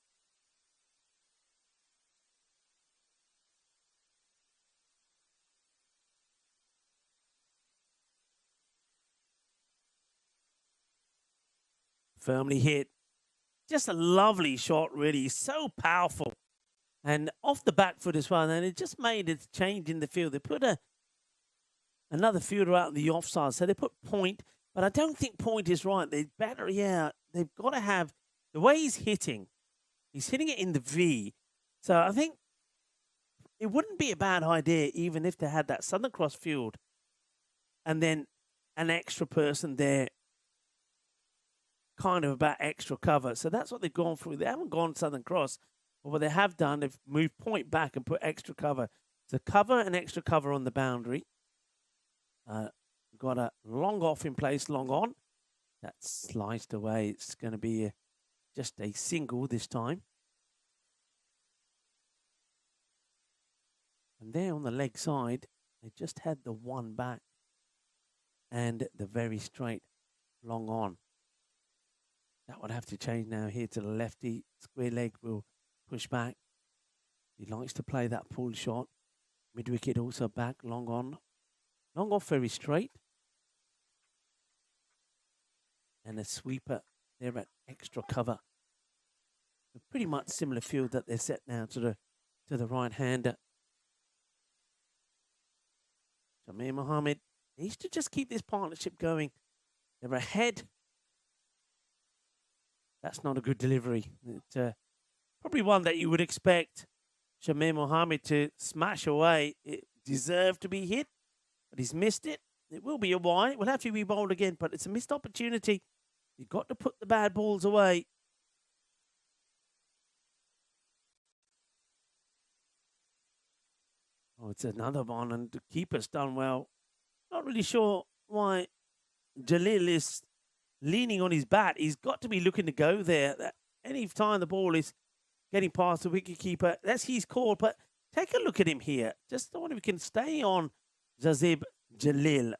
Speaker 2: Firmly hit. Just a lovely shot, really. So powerful. And off the back foot as well. And it just made a change in the field. They put another fielder out in the offside. So they put Point. But I don't think Point is right. They've got to have, the way he's hitting it in the V. So I think it wouldn't be a bad idea even if they had that Southern Cross field and then an extra person there kind of about extra cover. So that's what they've gone through. They haven't gone Southern Cross, but what they have done, they've moved Point back and put extra cover. So cover and extra cover on the boundary. Got a long off in place, long on. That's sliced away. It's going to be just a single this time. And there on the leg side, they just had the one back and the very straight long on. That would have to change now here to the lefty. Square leg will push back. He likes to play that pull shot. Mid wicket also back, long on. Long off very straight. And a sweeper there at extra cover. Pretty much similar field that they're set now to the right-hander. Shamir Mohammed needs to just keep this partnership going. They're ahead. That's not a good delivery. It's probably one that you would expect Shamir Mohammed to smash away. It deserved to be hit, but he's missed it. It will be a wide. It will have to be bowled again, but it's a missed opportunity. You've got to put the bad balls away. Oh, it's another one, and the keeper's done well. Not really sure why Jalil is leaning on his bat. He's got to be looking to go there. Any time the ball is getting past the wicketkeeper, that's his call. But take a look at him here. Just wonder if we can stay on Zazib Jalil.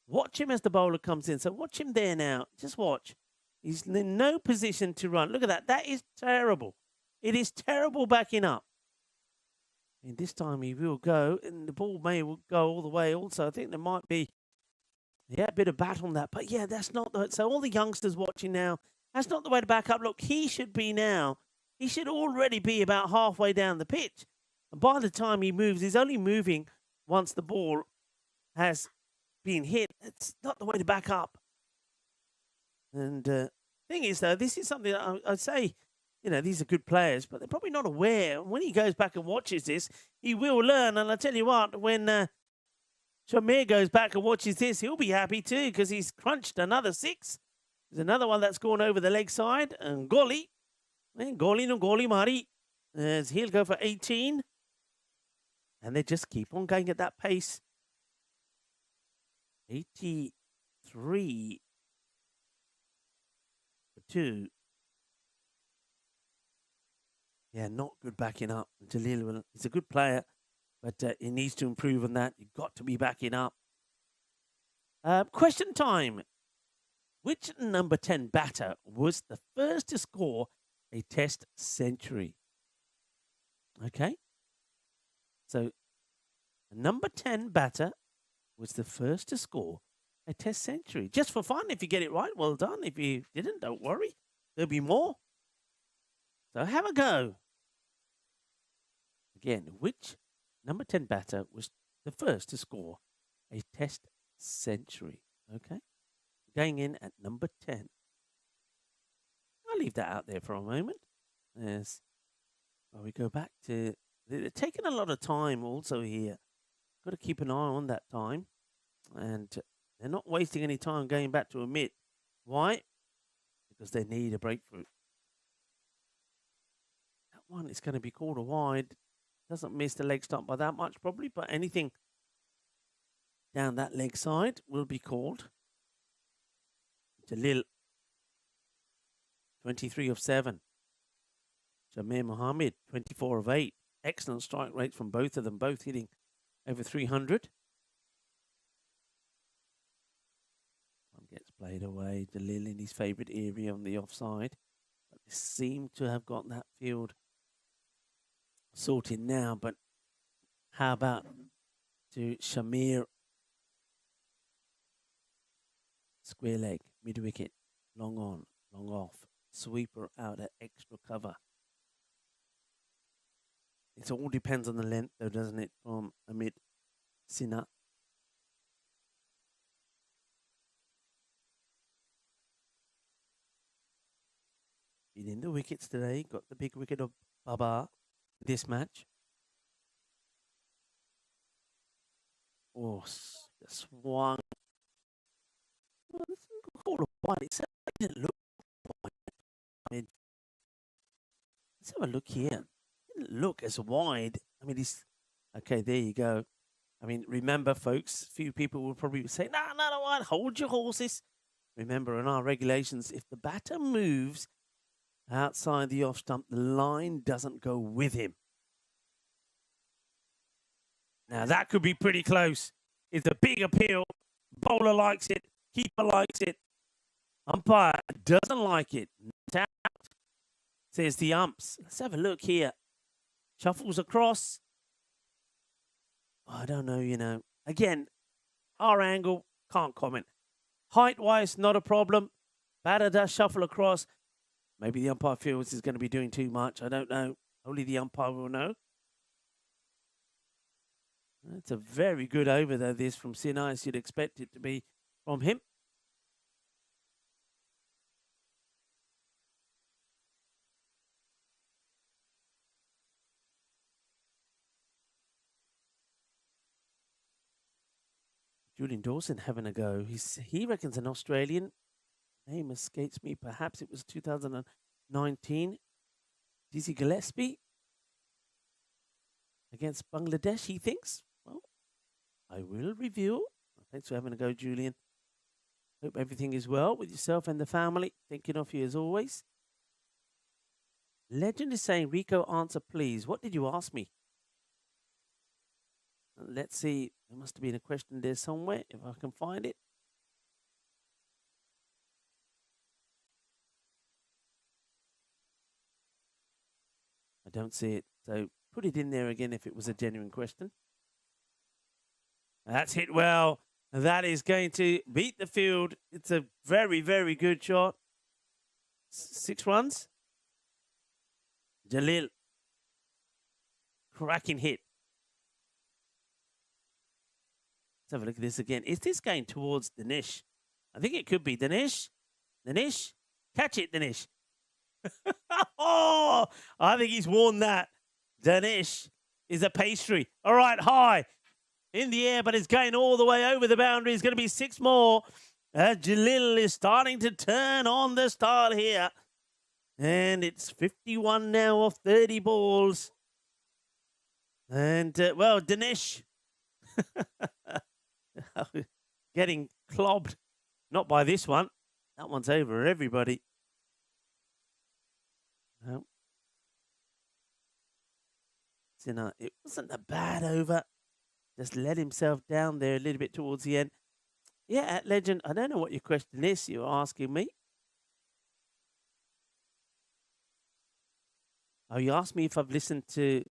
Speaker 2: Watch him as the bowler comes in. So watch him there now. Just watch. He's in no position to run. Look at that. That is terrible. It is terrible backing up. And this time he will go, and the ball may go all the way also. I think there might be, a bit of bat on that. But yeah, that's not the, so all the youngsters watching now, that's not the way to back up. Look, he should be now, he should already be about halfway down the pitch. And by the time he moves, he's only moving once the ball has been hit. It's not the way to back up. And thing is, though, this is something that I'd say, these are good players, but they're probably not aware. When he goes back and watches this, he will learn. And I tell you what, when Shamir goes back and watches this, he'll be happy too, because he's crunched another 6. There's another one that's gone over the leg side. And Goli no Goli Mari, as he'll go for 18. And they just keep on going at that pace. 83 for 2. Yeah, not good backing up. Jalil, he's a good player, but he needs to improve on that. You've got to be backing up. Question time. Which number 10 batter was the first to score a Test century? Okay. So, a number 10 batter was the first to score a Test century. Just for fun, if you get it right, well done. If you didn't, don't worry. There'll be more. So have a go. Again, which number 10 batter was the first to score a Test century? Okay. Going in at number 10. I'll leave that out there for a moment. Yes. Well, we go back to... They're taking a lot of time also here. Got to keep an eye on that time. And they're not wasting any time going back to a mid. Why? Because they need a breakthrough. That one is going to be called a wide. Doesn't miss the leg stump by that much probably, but anything down that leg side will be called. Jalil, 23 of 7. Shamir Mohammed, 24 of 8. Excellent strike rates from both of them, both hitting over 300. One gets played away. Jalil in his favourite area on the offside. But they seem to have got that field sorted now, but how about to Shamir? Square leg, mid wicket, long on, long off, sweeper out at extra cover. It all depends on the length though, doesn't it, from Amit Sinha. Been in the wickets today, got the big wicket of Baba this match. Oh, swung. Well, this is called a wide. It didn't look wide. I mean, let's have a look here. It didn't look as wide. I mean, he's okay. There you go. I mean, remember, folks. Few people will probably say, "No, not a wide. Hold your horses." Remember, in our regulations, if the batter moves outside the off stump, the line doesn't go with him. Now, that could be pretty close. It's a big appeal. Bowler likes it. Keeper likes it. Umpire doesn't like it. Not out, says the umps. Let's have a look here. Shuffles across. I don't know, Again, our angle, can't comment. Height-wise, not a problem. Batter does shuffle across. Maybe the umpire feels he's going to be doing too much. I don't know. Only the umpire will know. It's a very good over, though, this from Sinai, as you'd expect it to be from him. Julian Dawson having a go. He reckons an Australian. Name escapes me. Perhaps it was 2019. Dizzy Gillespie against Bangladesh, he thinks. Well, I will review. Thanks for having a go, Julian. Hope everything is well with yourself and the family. Thinking of you as always. Legend is saying, Rico, answer please. What did you ask me? Let's see. There must have been a question there somewhere, if I can find it. I don't see it. So put it in there again if it was a genuine question. That's hit well. That is going to beat the field. It's a very, very good shot. 6 runs. Jalil. Cracking hit. Let's have a look at this again. Is this going towards Dinesh? I think it could be Dinesh. Dinesh? Catch it, Dinesh. Oh, I think he's worn that. Dinesh is a pastry. All right, high in the air, but it's going all the way over the boundary. It's going to be 6 more. Jalil is starting to turn on the style here. And it's 51 now off 30 balls. And, well, Dinesh getting clobbed. Not by this one. That one's over everybody. No. It wasn't a bad over. Just let himself down there a little bit towards the end. Yeah, Legend, I don't know what your question is you're asking me. Oh, you asked me if I've listened to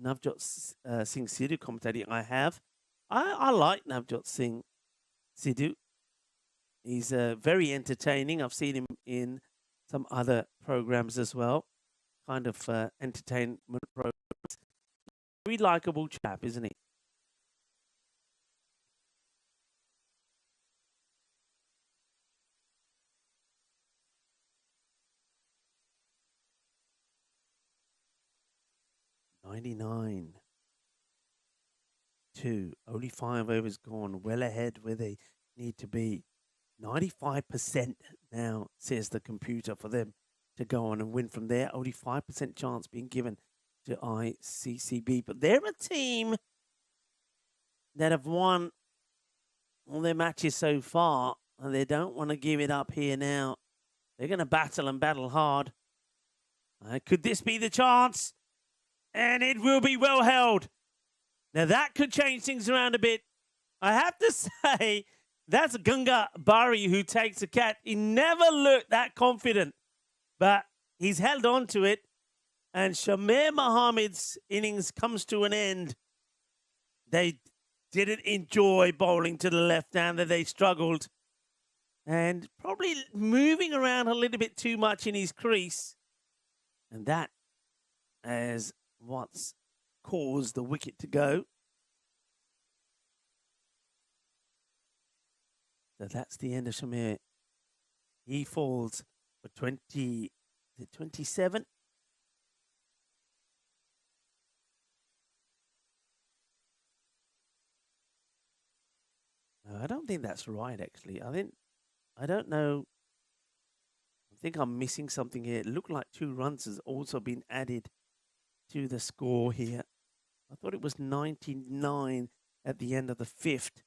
Speaker 2: Navjot Singh Sidhu commentating. I have. I like Navjot Singh Sidhu. He's very entertaining. I've seen him in some other programs as well. Kind of entertainment programs. Very likable chap, isn't he? $99. 2. Only 5 overs gone. Well ahead where they need to be. 95% now, says the computer, for them to go on and win from there. Only 5% chance being given to ICCB. But they're a team that have won all their matches so far, and they don't want to give it up here now. They're going to battle and battle hard. Could this be the chance? And it will be well held. Now that could change things around a bit. I have to say, that's Gunga Bari who takes a catch. He never looked that confident, but he's held on to it. And Shamir Mohammed's innings comes to an end. They didn't enjoy bowling to the left-hander. They struggled. And probably moving around a little bit too much in his crease. And that is what's caused the wicket to go. So that's the end of Shamir. He falls for 27. No, I don't think that's right, actually. I don't know. I think I'm missing something here. It looked like 2 runs has also been added to the score here. I thought it was 99 at the end of the 5th.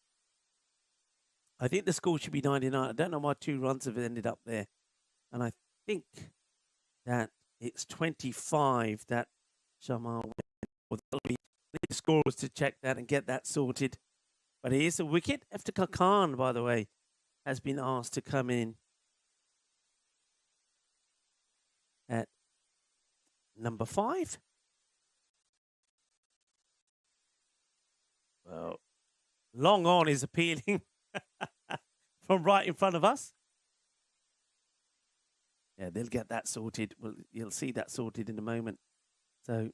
Speaker 2: I think the score should be 99. I don't know why 2 runs have ended up there. And I think that it's 25 that Shamal went. The score was to check that and get that sorted. But here's a wicket. Iftikhar Khan, by the way, has been asked to come in at number 5. long on is appealing from right in front of us. Yeah, they'll get that sorted. Well, you'll see that sorted in a moment. So,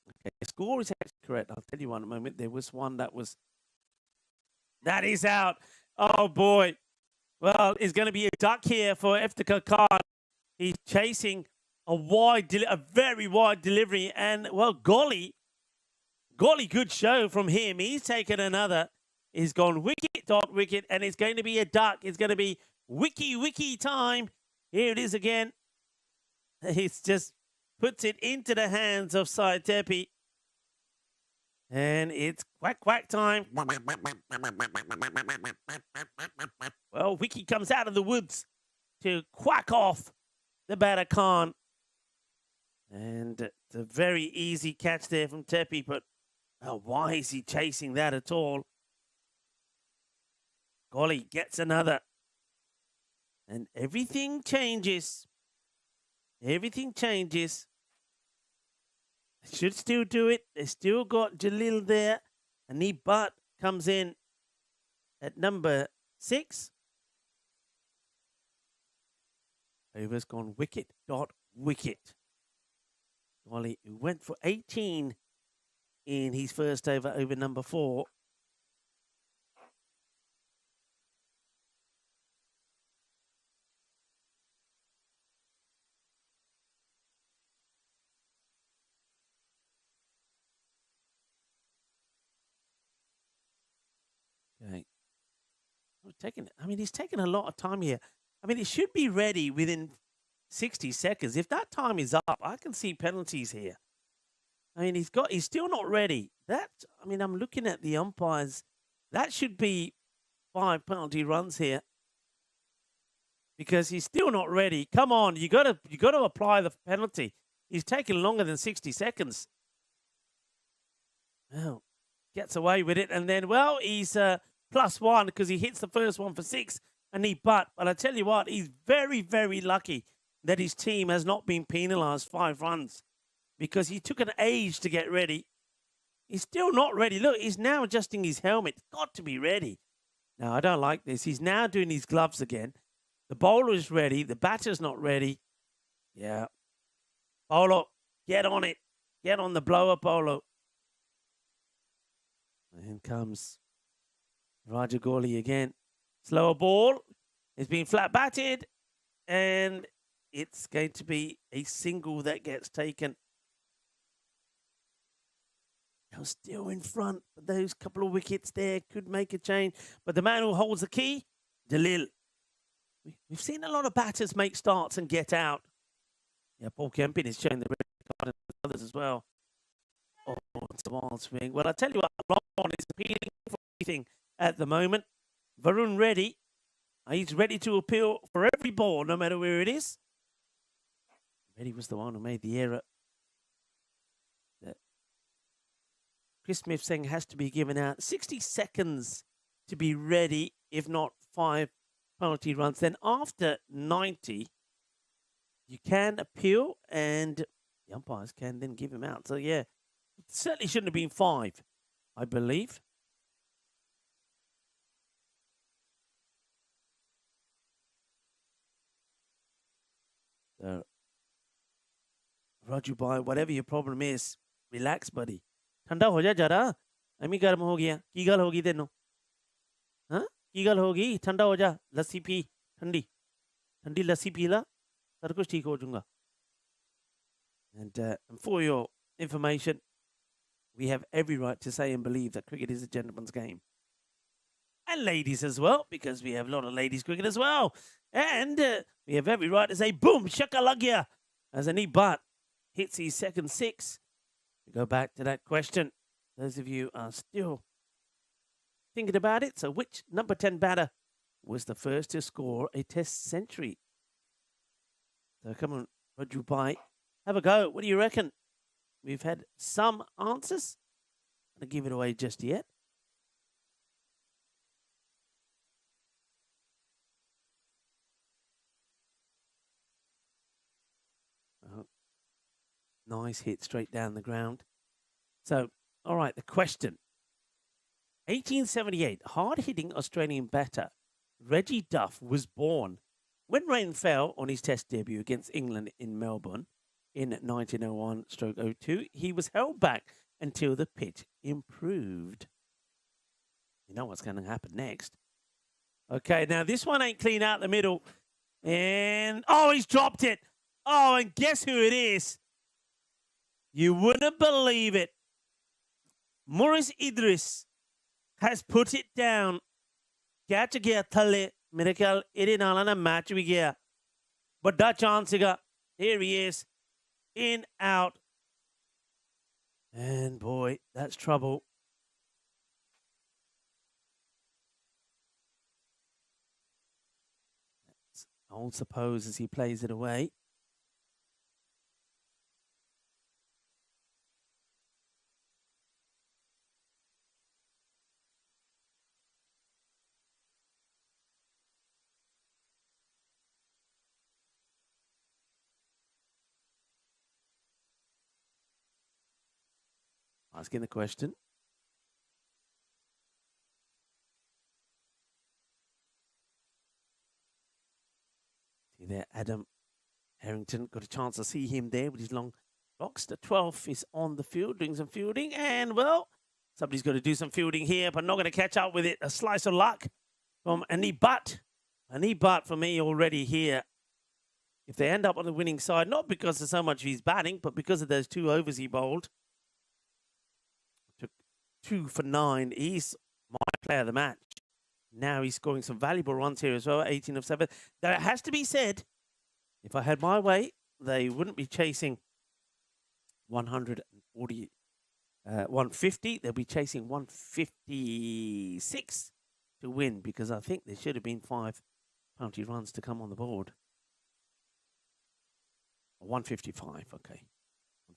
Speaker 2: okay, the score is actually correct. I'll tell you one in a moment. There was one that is out. Oh boy. Well, it's going to be a duck here for Iftikhar Khan. He's chasing a very wide delivery, and well, golly, good show from him. He's taken another. He's gone wicket, and it's going to be a duck. It's going to be wiki time. Here it is again. He's just puts it into the hands of Syed Tepi. And it's quack time. Well, Wiki comes out of the woods to quack off the batter Khan. And it's a very easy catch there from Tepi, but why is he chasing that at all? Golly gets another. And everything changes. Everything changes. They should still do it. They still got Jalil there. Anib Butt comes in at number 6. Over's gone wicket. Golly, who went for 18 in his first over number 4. Okay. He's taken a lot of time here. I mean, it should be ready within 60 seconds. If that time is up, I can see penalties here. I mean, he's still not ready. I'm looking at the umpires. That should be 5 penalty runs here. Because he's still not ready. Come on, you got to apply the penalty. He's taken longer than 60 seconds. Well, gets away with it, and then he's +1 because he hits the first one for 6, but I tell you what, he's very, very lucky that his team has not been penalised 5 runs because he took an age to get ready. He's still not ready. Look, he's now adjusting his helmet. Got to be ready. Now, I don't like this. He's now doing his gloves again. The bowler is ready. The batter's not ready. Yeah. Bowler, get on it. Get on the blower, bowler. And comes Raja Goli again. Slower ball. It's been flat batted. And it's going to be a single that gets taken. Now still in front. But those couple of wickets there could make a change. But the man who holds the key, Jalil. We've seen a lot of batters make starts and get out. Yeah, Paul Kempin is showing the red card and others as well. Oh, it's a wild swing. Well, I tell you what, Ron is appealing for everything at the moment. Varun Reddy, he's ready to appeal for every ball, no matter where it is. Reddy was the one who made the error. Chris Smith saying has to be given out 60 seconds to be ready, if not 5 penalty runs. Then after 90, you can appeal and the umpires can then give him out. So, yeah, it certainly shouldn't have been 5, I believe. So, Raju Bhai, whatever your problem is, relax, buddy. ठंडा हो जा जरा अमी गर्म हो गया की गल होगी तेनों हाँ की गल होगी ठंडा हो जा लस्सी पी ठंडी ठंडी लस्सी पी ला सब कुछ ठीक हो जाऊंगा. And for your information, we have every right to say and believe that cricket is a gentleman's game. And ladies as well, because we have a lot of ladies cricket as well. And we have every right to say boom shakalagya as Anib Butt hits his second 6. We go back to that question. Those of you are still thinking about it. So which number 10 batter was the first to score a test century? So come on, Raju Bhai, have a go. What do you reckon? We've had some answers. I'm not going to give it away just yet. Nice hit straight down the ground. So All right, the question. 1878, hard-hitting Australian batter Reggie Duff was born. When rain fell on his test debut against England in Melbourne in 1901-02, he was held back until the pitch improved. You know what's going to happen next. Okay, now this one ain't clean out the middle. And, oh, he's dropped it. Oh, and guess who it is? You wouldn't believe it. Maurice Idris has put it down. Catch gaya thalle. Mere khayal ede naal na match vi gaya. Badda chance siga. Here he is. In, out. And boy, that's trouble. That's old suppose as he plays it away. Asking the question. See there, Adam Harrington got a chance to see him there with his long locks. The 12th is on the field, doing some fielding. And, well, somebody's got to do some fielding here, but not going to catch up with it. A slice of luck from Annie Butt. Annie Butt for me already here. If they end up on the winning side, not because of so much of his batting, but because of those 2 overs he bowled. 2 for 9. He's my player of the match. Now he's scoring some valuable runs here as well. 18 of 7. That has to be said. If I had my way, they wouldn't be chasing 140, 150. They'll be chasing 156 to win because I think there should have been 5 bounty runs to come on the board. 155, okay.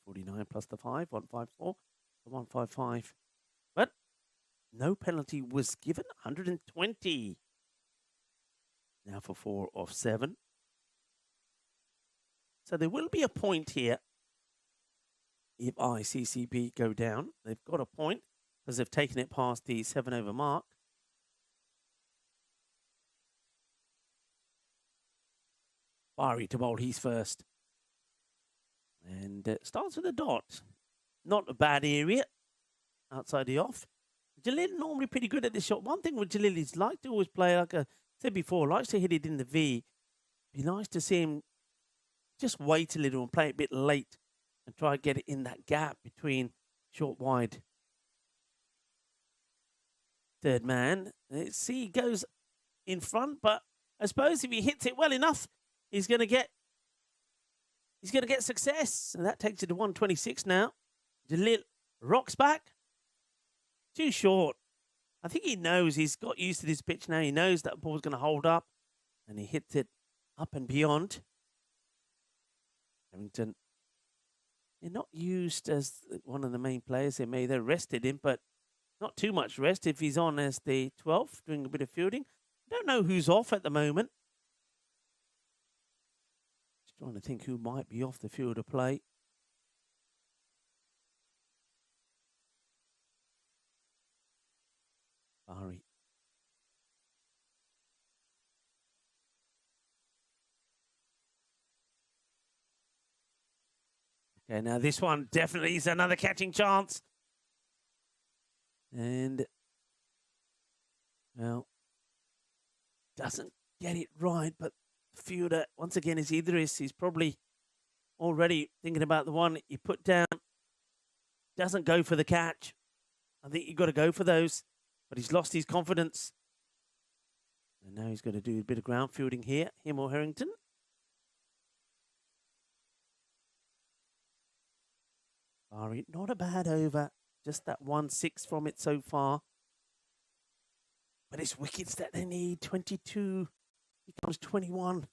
Speaker 2: 149 plus the 5, 154, 155. But no penalty was given. 120. Now for 4 of 7. So there will be a point here if ICCB go down. They've got a point because they've taken it past the 7 over mark. Bari to bowl, he's first. And starts with a dot. Not a bad area. Outside the off. Jalil normally pretty good at this shot. One thing with Jalil is like to always play, like I said before, likes to hit it in the V. Be nice to see him just wait a little and play it a bit late and try to get it in that gap between short wide. Third man. See, he goes in front, but I suppose if he hits it well enough, he's going to get success. And that takes it to 126 now. Jalil rocks back. Too short. I think he knows. He's got used to this pitch now. He knows that ball's going to hold up. And he hits it up and beyond. Harrington. They're not used as one of the main players. They're rested him, but not too much rest if he's on as the 12th, doing a bit of fielding. I don't know who's off at the moment. Just trying to think who might be off the field of play. Bari. Okay, now this one definitely is another catching chance. And, well, doesn't get it right, but the fielder, once again, is Idris. He's probably already thinking about the one he put down. Doesn't go for the catch. I think you've got to go for those. But he's lost his confidence. And now he's got to do a bit of ground fielding here, him or Harrington. Bari, not a bad over. Just that 1-6 from it so far. But it's wickets that they need. 22 becomes 21. With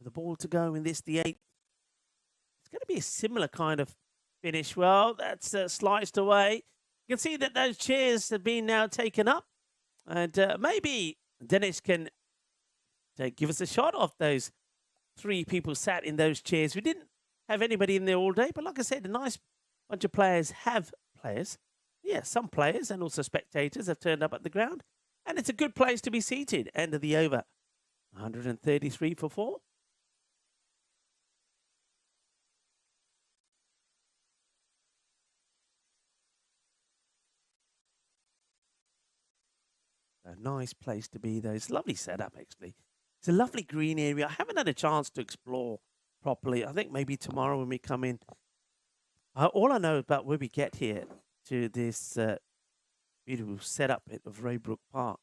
Speaker 2: the ball to go in this, the 8th. It's going to be a similar kind of finish. Well, that's sliced away. You can see that those chairs have been now taken up. And maybe Dennis can give us a shot of those 3 people sat in those chairs. We didn't have anybody in there all day, but like I said, a nice bunch of players have players. Yeah, some players and also spectators have turned up at the ground, and it's a good place to be seated. End of the over. 133 for 4. A nice place to be, though. It's a lovely setup, actually. It's a lovely green area. I haven't had a chance to explore properly. I think maybe tomorrow when we come in. All I know about when we get here to this beautiful setup of Raybrook Park.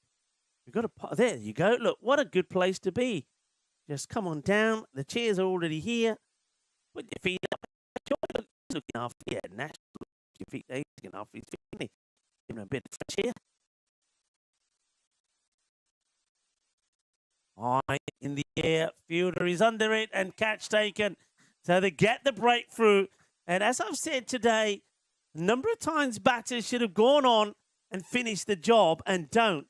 Speaker 2: We've got a there you go. Look, what a good place to be. Just come on down. The chairs are already here. Put your feet up. Look, he's looking after you. National, your feet there. He's looking after his feet. Give him a bit of fresh air. High in the air. Fielder is under it and catch taken. So they get the breakthrough. And as I've said today, a number of times batters should have gone on and finished the job and don't.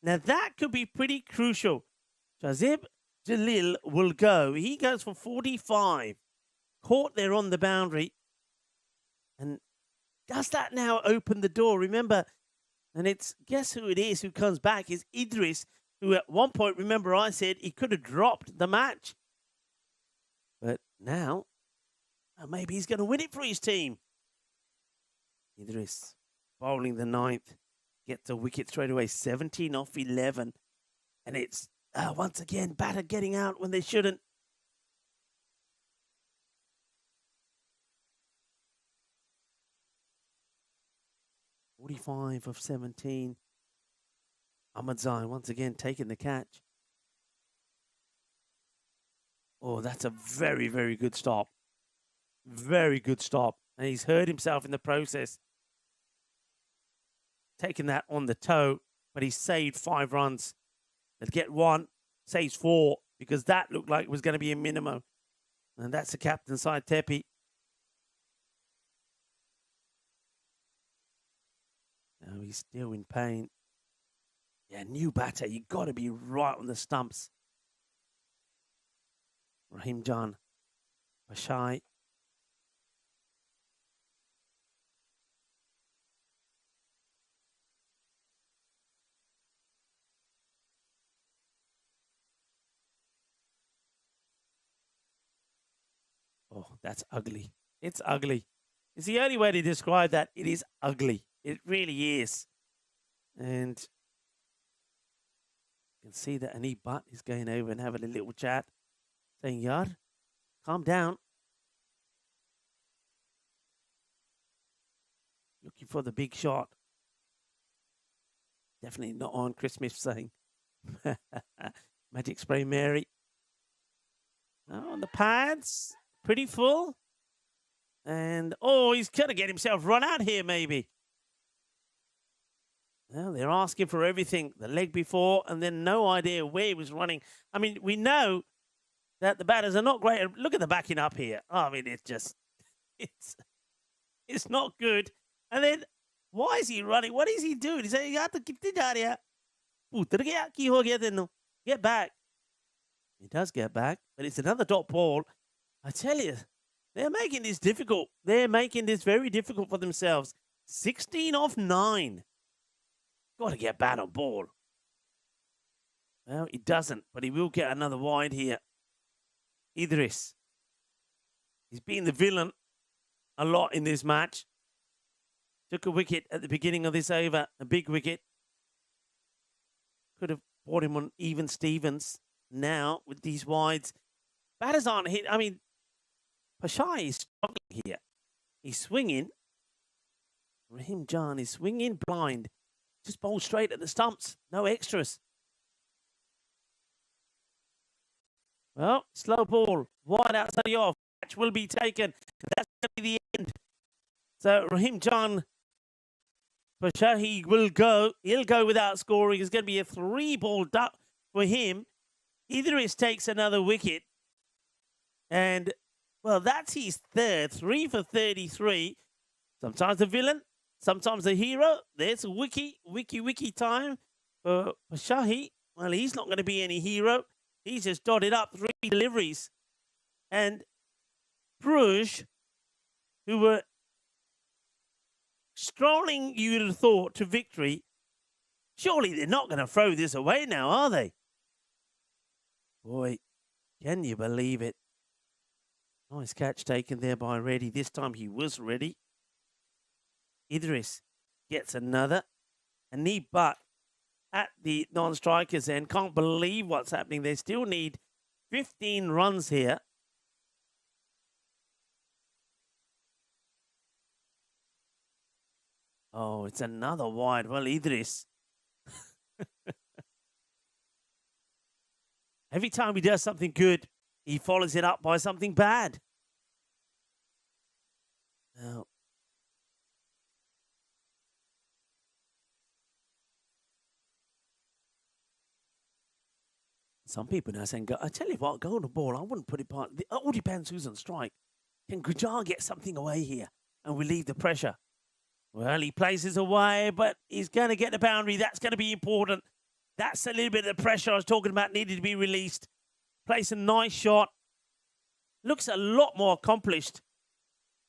Speaker 2: Now that could be pretty crucial. Jazib Jalil will go. He goes for 45. Caught there on the boundary. And does that now open the door? Remember, and it's, guess who it is who comes back is Idris, who at one point, remember I said he could have dropped the match. But now, maybe he's going to win it for his team. Idris bowling the 9th. Gets a wicket straight away, 17 off 11. And it's, once again, batter getting out when they shouldn't. "45 of 17. Ahmad Zain once again taking the catch. Oh, that's a very, very good stop. Very good stop. And he's hurt himself in the process. Taking that on the toe, but he saved 5 runs. They'll get 1, saves 4, because that looked like it was going to be a minimum. And that's the captain side, Tepi. Now he's still in pain. Yeah, new batter. You got to be right on the stumps. Rahim Jan, Bashai. Oh, that's ugly. It's ugly. It's the only way to describe that. It is ugly. It really is. And you can see that Anib Butt is going over and having a little chat, saying, Yar, calm down. Looking for the big shot. Definitely not on, Chris Smith saying. Magic Spray Mary. Oh, on the pads. Pretty full. And, oh, he's going to get himself run out here, maybe. Well, they're asking for everything. The leg before, and then no idea where he was running. I mean, we know that the batters are not great. Look at the backing up here. Oh, I mean, it's just, it's not good. And then, why is he running? What is he doing? He's saying, get back. He does get back, but it's another dot ball. I tell you, they're making this difficult. They're making this very difficult for themselves. 16 off 9. Got to get bat on ball. Well, he doesn't, but he will get another wide here. Idris. He's been the villain a lot in this match. Took a wicket at the beginning of this over, a big wicket. Could have brought him on even Stevens. Now, with these wides, batters aren't hit. I mean, Pashai is struggling here. He's swinging. Rahim Jan is swinging blind. Just bowl straight at the stumps. No extras. Well, slow ball. Wide outside the off. Catch will be taken. That's going to be the end. So, Rahim Jan, Pashahi will go. He'll go without scoring. It's going to be a 3-ball duck for him. Idris takes another wicket. And, well, that's his third. 3 for 33. Sometimes the villain, sometimes the hero. There's a wiki time for Shahi. Well, he's not going to be any hero. He's just dotted up 3 deliveries. And Bruges, who were strolling, you'd have thought, to victory. Surely they're not going to throw this away now, are they? Boy, can you believe it? Nice catch taken there by Reddy. This time he was ready. Idris gets another. A knee butt at the non-strikers end. Can't believe what's happening. They still need 15 runs here. Oh, it's another wide. Well, Idris. Every time he does something good, he follows it up by something bad. Now, some people now saying, I tell you what, golden ball, I wouldn't put it past. It all depends who's on strike. Can Gujar get something away here and relieve the pressure? Well, he places away, but he's going to get the boundary. That's going to be important. That's a little bit of the pressure I was talking about needed to be released. Place a nice shot. Looks a lot more accomplished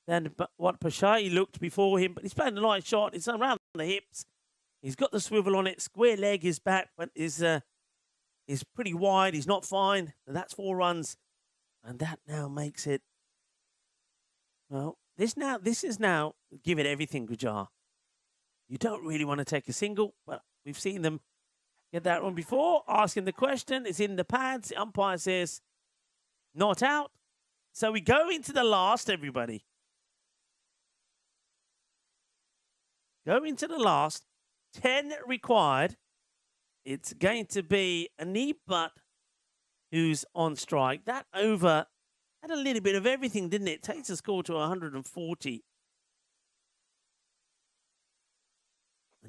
Speaker 2: than what Pashai looked before him. But he's playing a nice shot. It's around the hips. He's got the swivel on it. Square leg is back, but is pretty wide. He's not fine. And that's 4 runs. And that now makes it... Well, this is now give it everything, Gujar. You don't really want to take a single, but we've seen them get that one before. Asking the question, it's in the pads. The umpire says, not out. So we go into the last, everybody. Go into the last. 10 required. It's going to be a knee butt who's on strike. That over had a little bit of everything, didn't it? Takes the score to 140.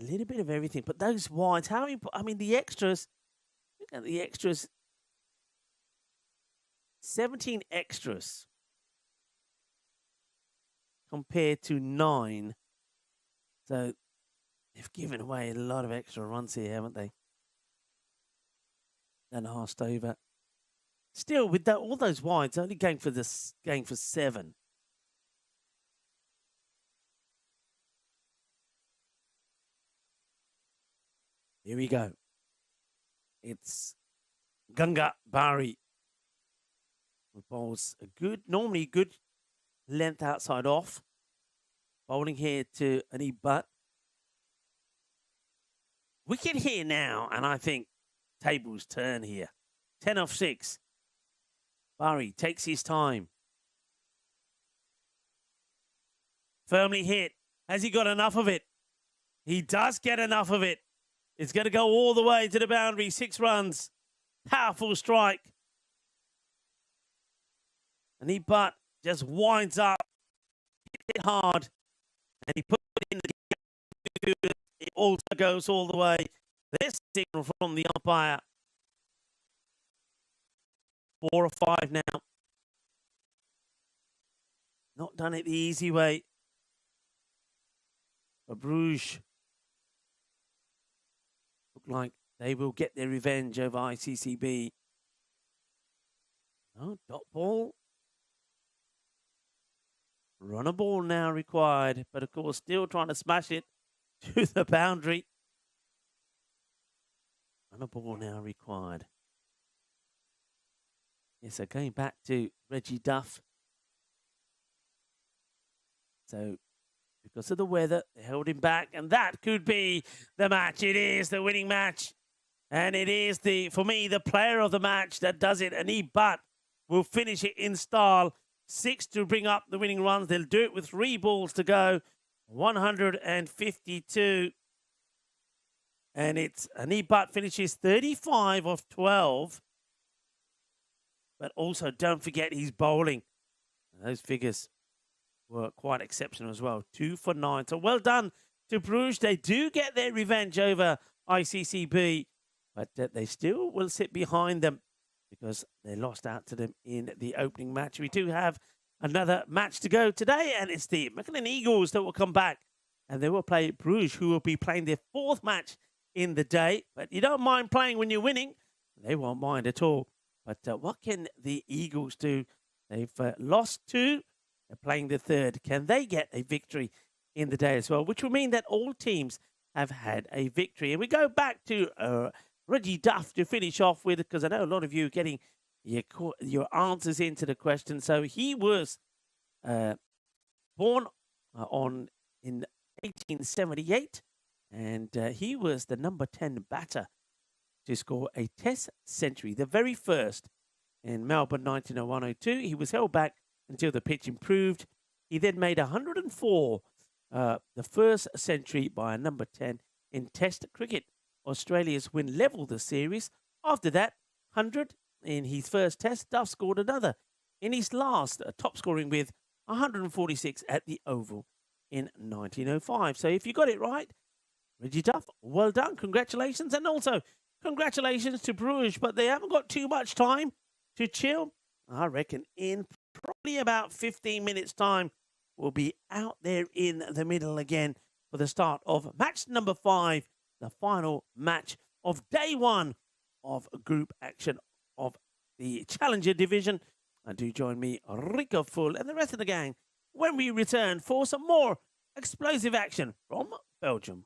Speaker 2: A little bit of everything. But those wides, how important? I mean, the extras, look at the extras. 17 extras compared to 9. So they've given away a lot of extra runs here, haven't they? And asked over. Still, with all those wides, only going for 7. Here we go. It's Ganga Bari, who bowls a normally good length outside off. Bowling here to an E-butt. Wicket here now, and I think tables turn here. 10 off 6. Bari takes his time. Firmly hit. Has he got enough of it? He does get enough of it. It's going to go all the way to the boundary. 6 runs. Powerful strike. And he but just winds up. Hit it hard. And he put it in the... It also goes all the way. This signal from the umpire. 4 or 5 now. Not done it the easy way. For Bruges. Look like they will get their revenge over ICCB. Oh, dot ball. Runner ball now required. But of course, still trying to smash it to the boundary. Runner ball now required. Yes, so going back to Reggie Duff. So, because of the weather, they held him back. And that could be the match. It is the winning match. And it is, for me, the player of the match that does it. And E-Butt will finish it in style. 6 to bring up the winning runs. They'll do it with 3 balls to go. 152. And it's an E-Butt finishes 35 of 12. But also, don't forget he's bowling. Those figures were quite exceptional as well. 2 for 9. So well done to Bruges. They do get their revenge over ICCB. But they still will sit behind them because they lost out to them in the opening match. We do have another match to go today. And it's the Macklin Eagles that will come back. And they will play Bruges, who will be playing their 4th match in the day. But you don't mind playing when you're winning. They won't mind at all. But what can the Eagles do? They've lost 2. They're playing the 3rd. Can they get a victory in the day as well, which will mean that all teams have had a victory. And we go back to Reggie Duff to finish off with, because I know a lot of you are getting your answers into the question. So he was born in 1878, and he was the number 10 batter to score a Test century, the very first in Melbourne 1901-02. He was held back until the pitch improved. He then made 104, the first century by a number 10 in Test cricket. Australia's win levelled the series. After that, 100 in his first Test. Duff scored another in his last, top scoring with 146 at the Oval in 1905. So if you got it right, Reggie Duff, well done. Congratulations. And also, congratulations to Bruges, but they haven't got too much time to chill. I reckon in probably about 15 minutes' time, we'll be out there in the middle again for the start of match number 5, the final match of day 1 of group action of the Challenger Division. And do join me, Rico Full, and the rest of the gang when we return for some more explosive action from Belgium.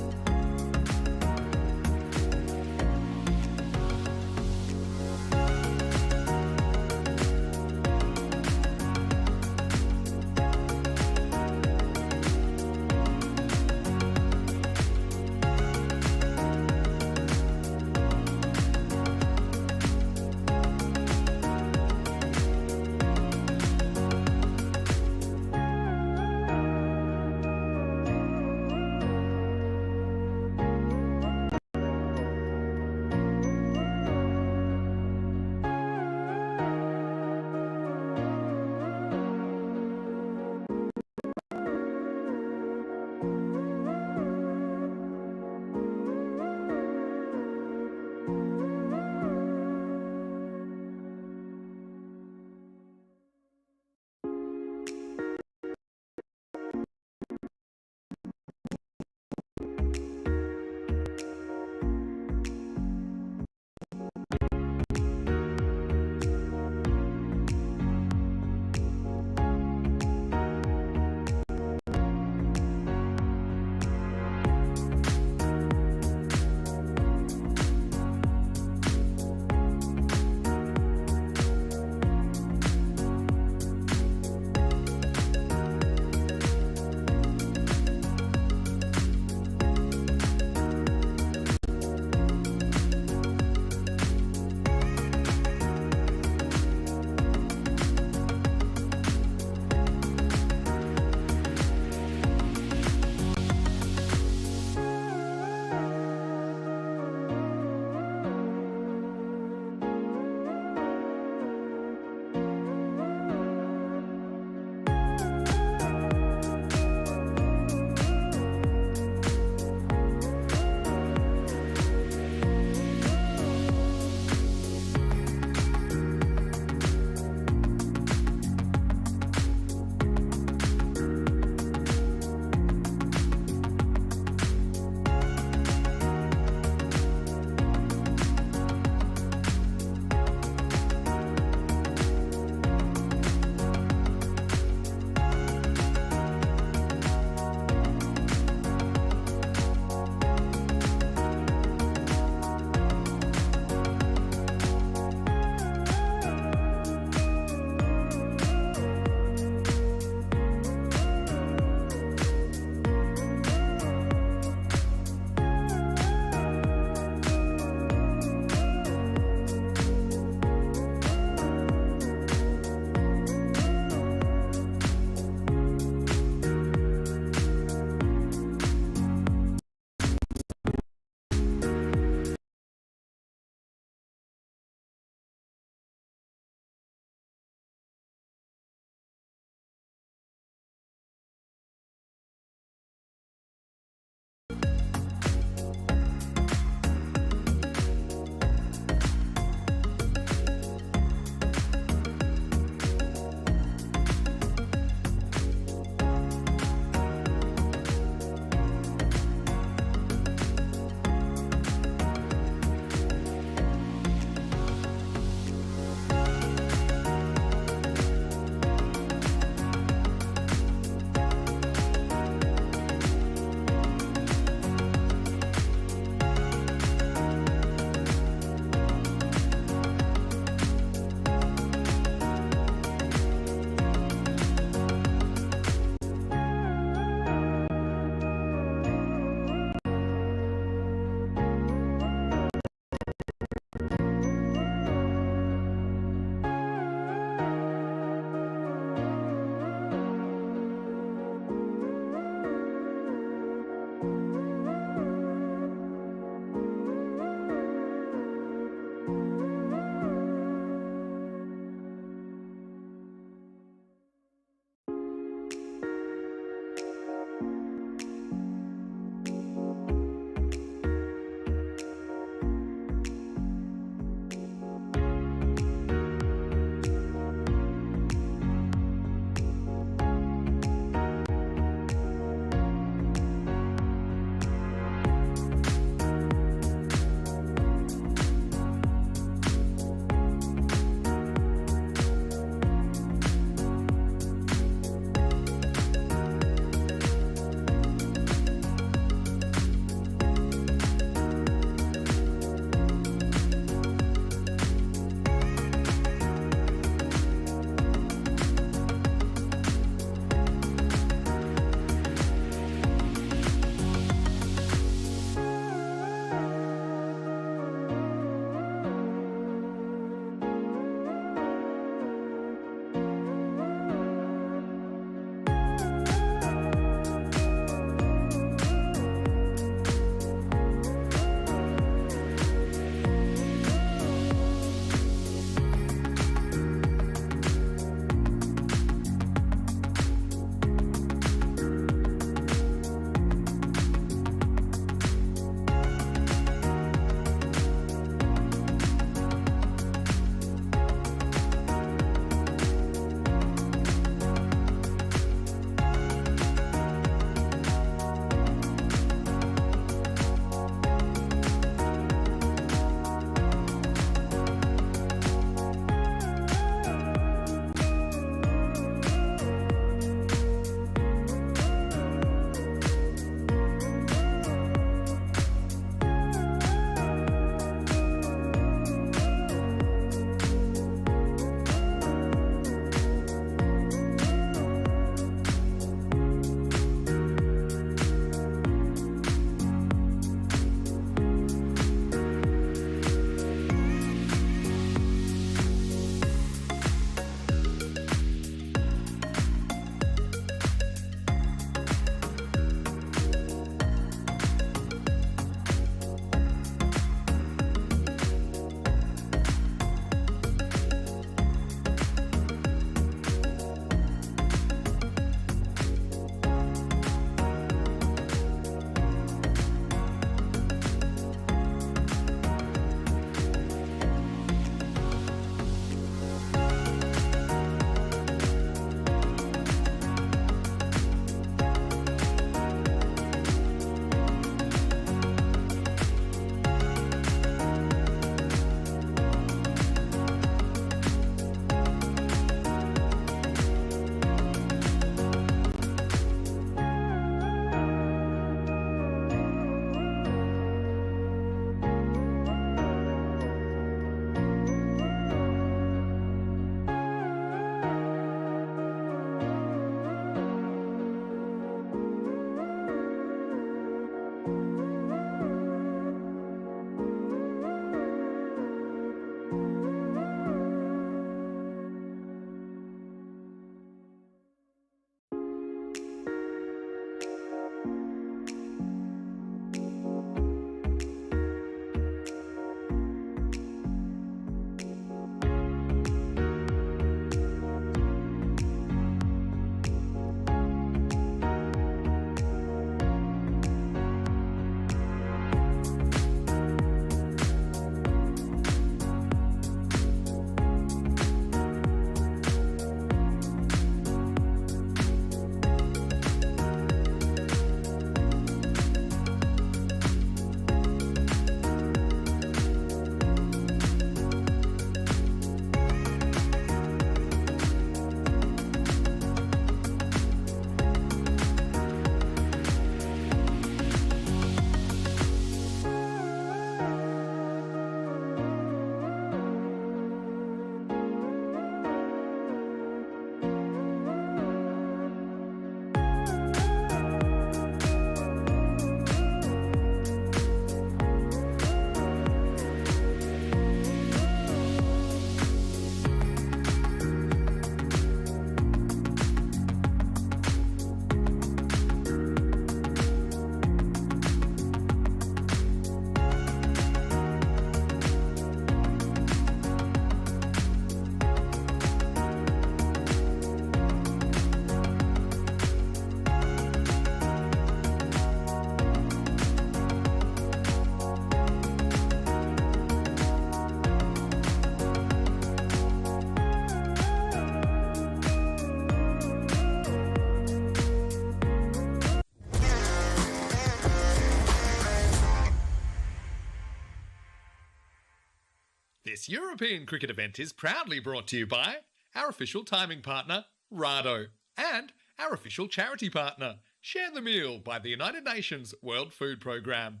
Speaker 1: This European cricket event is proudly brought to you by our official timing partner, Rado, and our official charity partner, Share the Meal by the United Nations World Food Programme.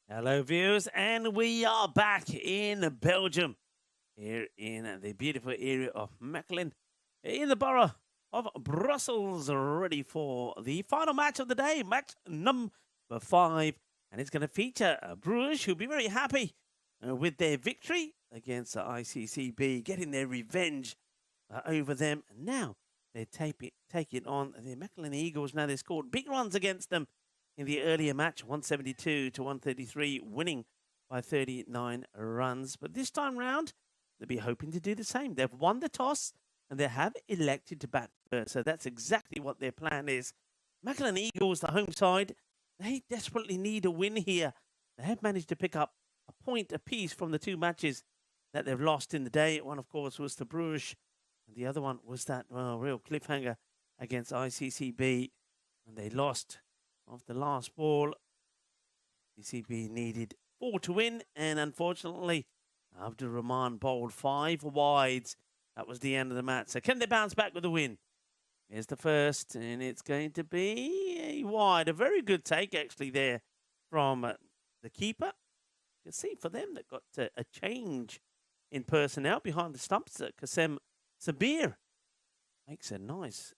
Speaker 2: Hello, viewers, and we are back in Belgium, here in the beautiful area of Mechelen, in the borough of Brussels, ready for the final match of the day, match number 5, and it's going to feature Bruges, who'll be very happy with their victory against the ICCB, getting their revenge over them. And now they're taking on the Mechelen Eagles. Now they scored big runs against them in the earlier match, 172 to 133, winning by 39 runs. But this time round, they'll be hoping to do the same. They've won the toss and they have elected to bat first. So that's exactly what their plan is. Mechelen Eagles, the home side, they desperately need a win here. They have managed to pick up a point apiece from the 2 matches that they've lost in the day. One, of course, was to Bruges, and the other one was that real cliffhanger against ICCB, and they lost off the last ball. ICCB needed 4 to win, and unfortunately, Abdur Rahman bowled 5 wides. That was the end of the match. So can they bounce back with a win? Here's the first, and it's going to be a wide. A very good take, actually, there from the keeper. You can see for them, they've got a change in personnel behind the stumps. Qasem Sabir makes a nice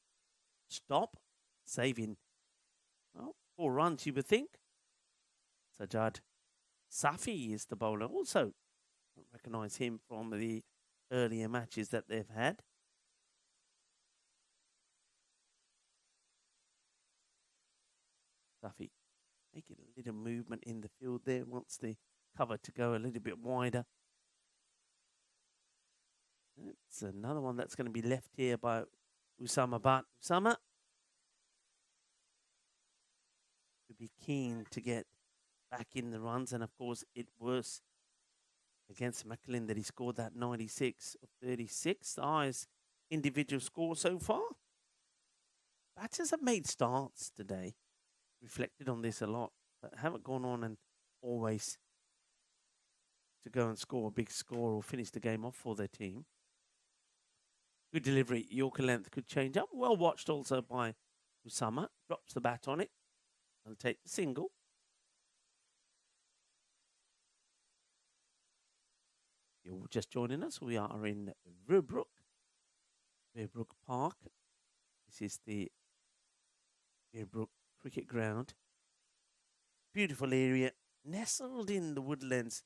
Speaker 2: stop, saving 4 runs, you would think. Sajjad Safi is the bowler. Also, I recognise him from the earlier matches that they've had. Safi making a little movement in the field there, wants the cover to go a little bit wider. It's another one that's going to be left here by Usama Butt. Usama would be keen to get back in the runs, and of course it was against Mechelen that he scored that 96 of 36, the highest individual score so far. Batters have made starts today, reflected on this a lot, but haven't gone on and always to go and score a big score or finish the game off for their team. Good delivery, Yorker length could change up. Well watched also by Usama, drops the bat on it and take the single. You're just joining us. We are in Verbrugge Park. This is the Verbrugge cricket ground. Beautiful area, nestled in the woodlands.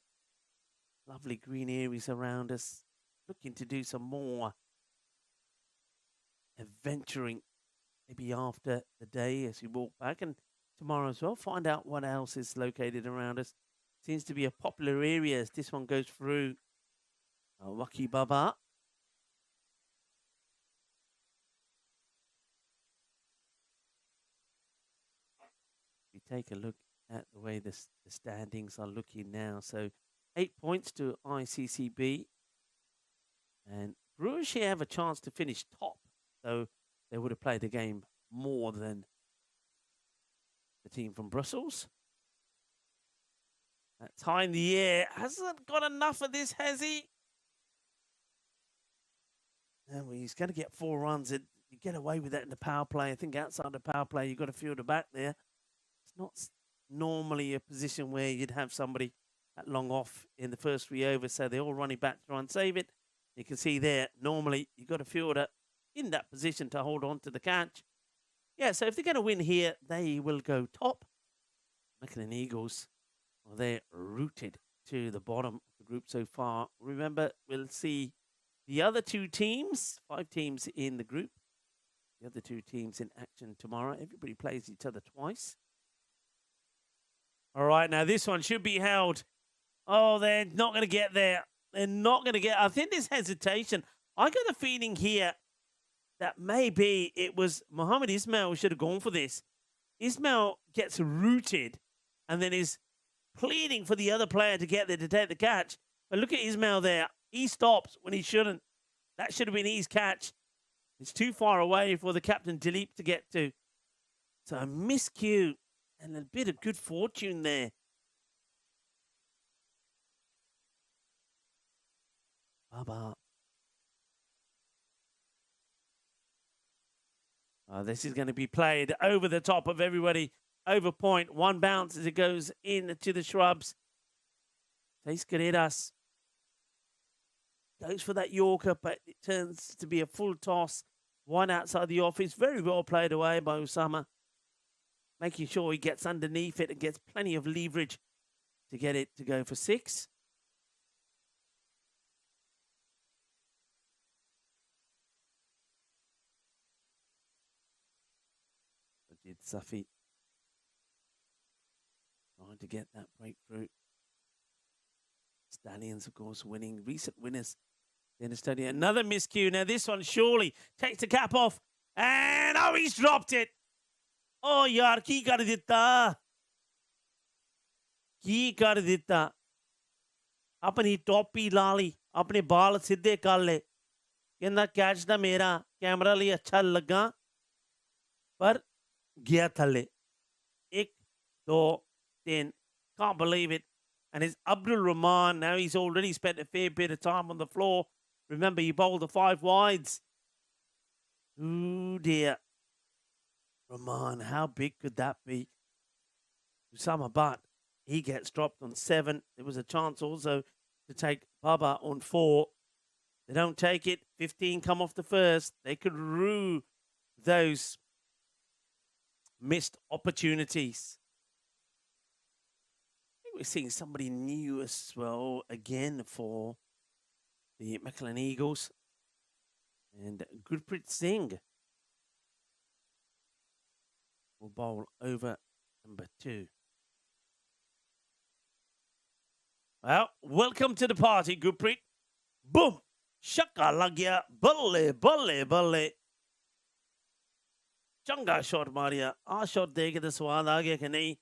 Speaker 2: Lovely green areas around us. Looking to do some more adventuring, maybe after the day as we walk back, and tomorrow as well. Find out what else is located around us. Seems to be a popular area as this one goes through Waki Baba. We take a look at the way the standings are looking now. So 8 points to ICCB, and Bruges here have a chance to finish top, though they would have played the game more than the team from Brussels. That's high in the air. Hasn't got enough of this, has he? And he's going to get 4 runs. You get away with that in the power play. I think outside the power play, you've got to field the back there. It's not normally a position where you'd have somebody at long off in the first 3 overs, so they're all running back to try and save it. You can see there, normally you've got a fielder in that position to hold on to the catch. Yeah, so if they're going to win here, they will go top. Mechelen Eagles, well, they're rooted to the bottom of the group so far. Remember, we'll see the other 2 teams, 5 teams in the group. The other 2 teams in action tomorrow. Everybody plays each other twice. All right, now this one should be held. Oh, they're not going to get there. They're not going to get... I think there's hesitation. I got a feeling here that maybe it was Mohammed Ismail who should have gone for this. Ismail gets rooted and then is pleading for the other player to get there to take the catch. But look at Ismail there. He stops when he shouldn't. That should have been his catch. It's too far away for the captain Dilip to get to. So a miscue and a bit of good fortune there. Baba. This is going to be played over the top of everybody. Over point. One bounce as it goes into the shrubs. Seis Carreras goes for that Yorker, but it turns to be a full toss. One outside the office. Very well played away by Usama. Making sure he gets underneath it and gets plenty of leverage to get it to go for 6. Did Safi trying to get that breakthrough. Stallions, of course, winning. Recent winners. Then study another miscue. Now this one surely takes the cap off. And oh, he's dropped it. Oh, yaar, ki kar ditta? Ki kar ditta? Apni topi lali, apne baal siddhe kar le. Kehna catch da mera camera li acha laga. Par gaya thale. 1, 2, 3. Can't believe it. And it's Abdul Rahman. Now he's already spent a fair bit of time on the floor. Remember, he bowled the 5 wides. Oh dear. Rahman, how big could that be? Usama Butt, he gets dropped on 7. There was a chance also to take Baba on 4. They don't take it. 15 come off the first. They could rue those missed opportunities. I think we're seeing somebody new as well again for the Macklin Eagles. And Gurpreet Singh will bowl over number 2. Well, welcome to the party, Gurpreet. Boom! Shaka lag gaya. Balle, balle, balle. Changa shot मारिया आ shot देखे तो स्वाद आ गया कि नहीं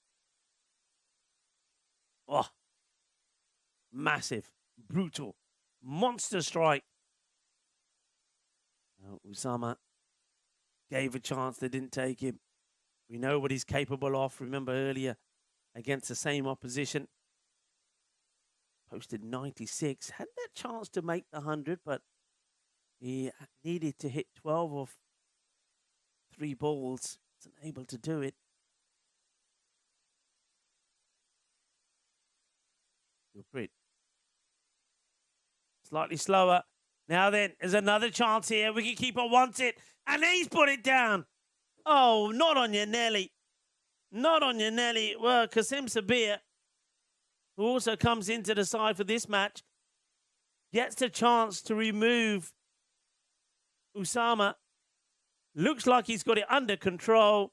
Speaker 2: oh massive brutal monster strike. Usama gave a chance, they didn't take him. We know what he's capable of. Remember earlier against the same opposition, posted 96, had that chance to make the 100, but he needed to hit 12 of 3 balls, wasn't able to do it. Gurpreet. Slightly slower. Now then, there's another chance here. Wicketkeeper wants it, and he's put it down. Oh, not on your Nelly. Not on your Nelly. Well, Qasim Sabir, who also comes into the side for this match, gets the chance to remove Usama. Looks like he's got it under control.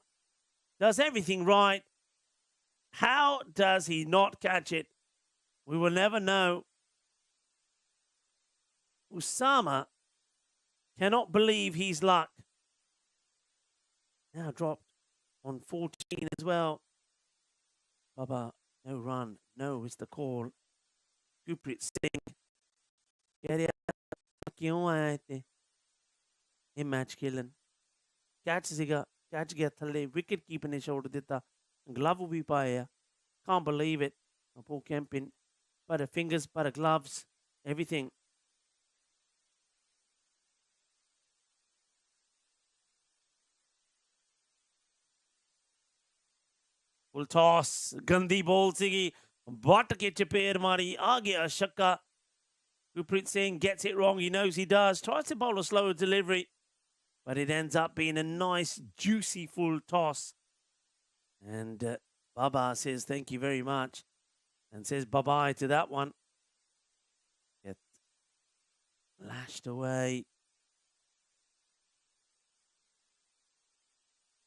Speaker 2: Does everything right. How does he not catch it? We will never know. Usama cannot believe his luck. Now dropped on 14 as well. Baba, no run. No is the call. Gurpreet Singh. क्यों आए थे ये match खेलन catch सीगा catch गया थल्ले wicket keeper ने छोड़ दिता glove भी पाया can't believe it Paul Kempin better fingers better gloves everything full toss गंदी बॉल सीगी बट के चपेर मारी आ गया छक्का. Gurpreet Singh gets it wrong. He knows he does. Tries to bowl a slower delivery. But it ends up being a nice, juicy, full toss. And Baba says thank you very much. And says bye-bye to that one. Get lashed away.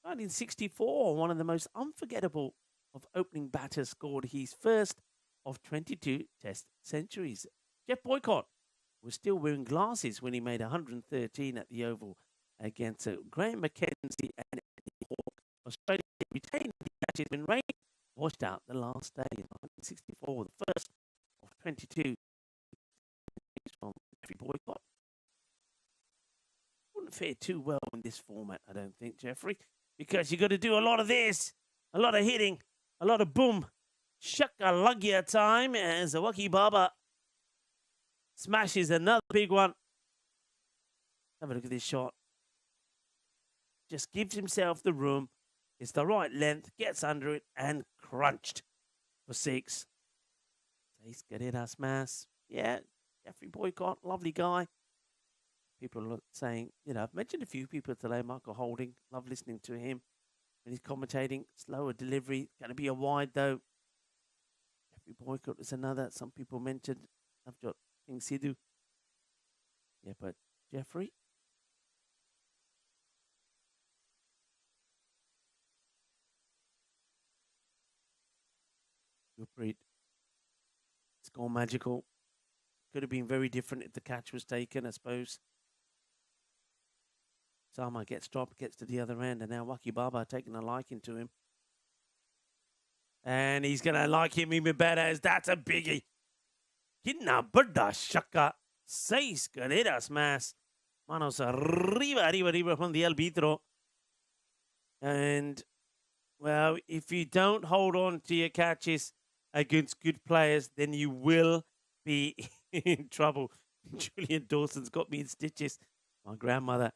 Speaker 2: 1964, one of the most unforgettable of opening batters, scored his first of 22 Test centuries. Jeff Boycott was still wearing glasses when he made 113 at the Oval against Graham McKenzie and Andy Hawke. Australia retained the matches when rain washed out the last day in 1964, the first of 22 from Jeffrey Boycott. Wouldn't fare too well in this format, I don't think, Jeffrey, because you've got to do a lot of this, a lot of hitting, a lot of boom, shaka lagya time as Waki Baba Smashes another big one. Have a look at this shot. Just gives himself the room. It's the right length, gets under it, and crunched for 6. Seis carreras más. Yeah, Jeffrey Boycott, lovely guy. People are saying, you know, I've mentioned a few people today. Michael Holding, love listening to him when he's commentating. Slower delivery, going to be a wide though. Jeffrey Boycott is another. Some people mentioned. I've got King Sidhu. Yeah, but Jeffrey. Gurpreet. It's gone magical. Could have been very different if the catch was taken, I suppose. Sama gets dropped, gets to the other end, and now Waki Baba taking a liking to him. And he's going to like him even better as that's a biggie. Kina Burda Shaka. 6 carreras más. Manos arriba from the arbitro. And, well, if you don't hold on to your catches against good players, then you will be in trouble. Julian Dawson's got me in stitches. My grandmother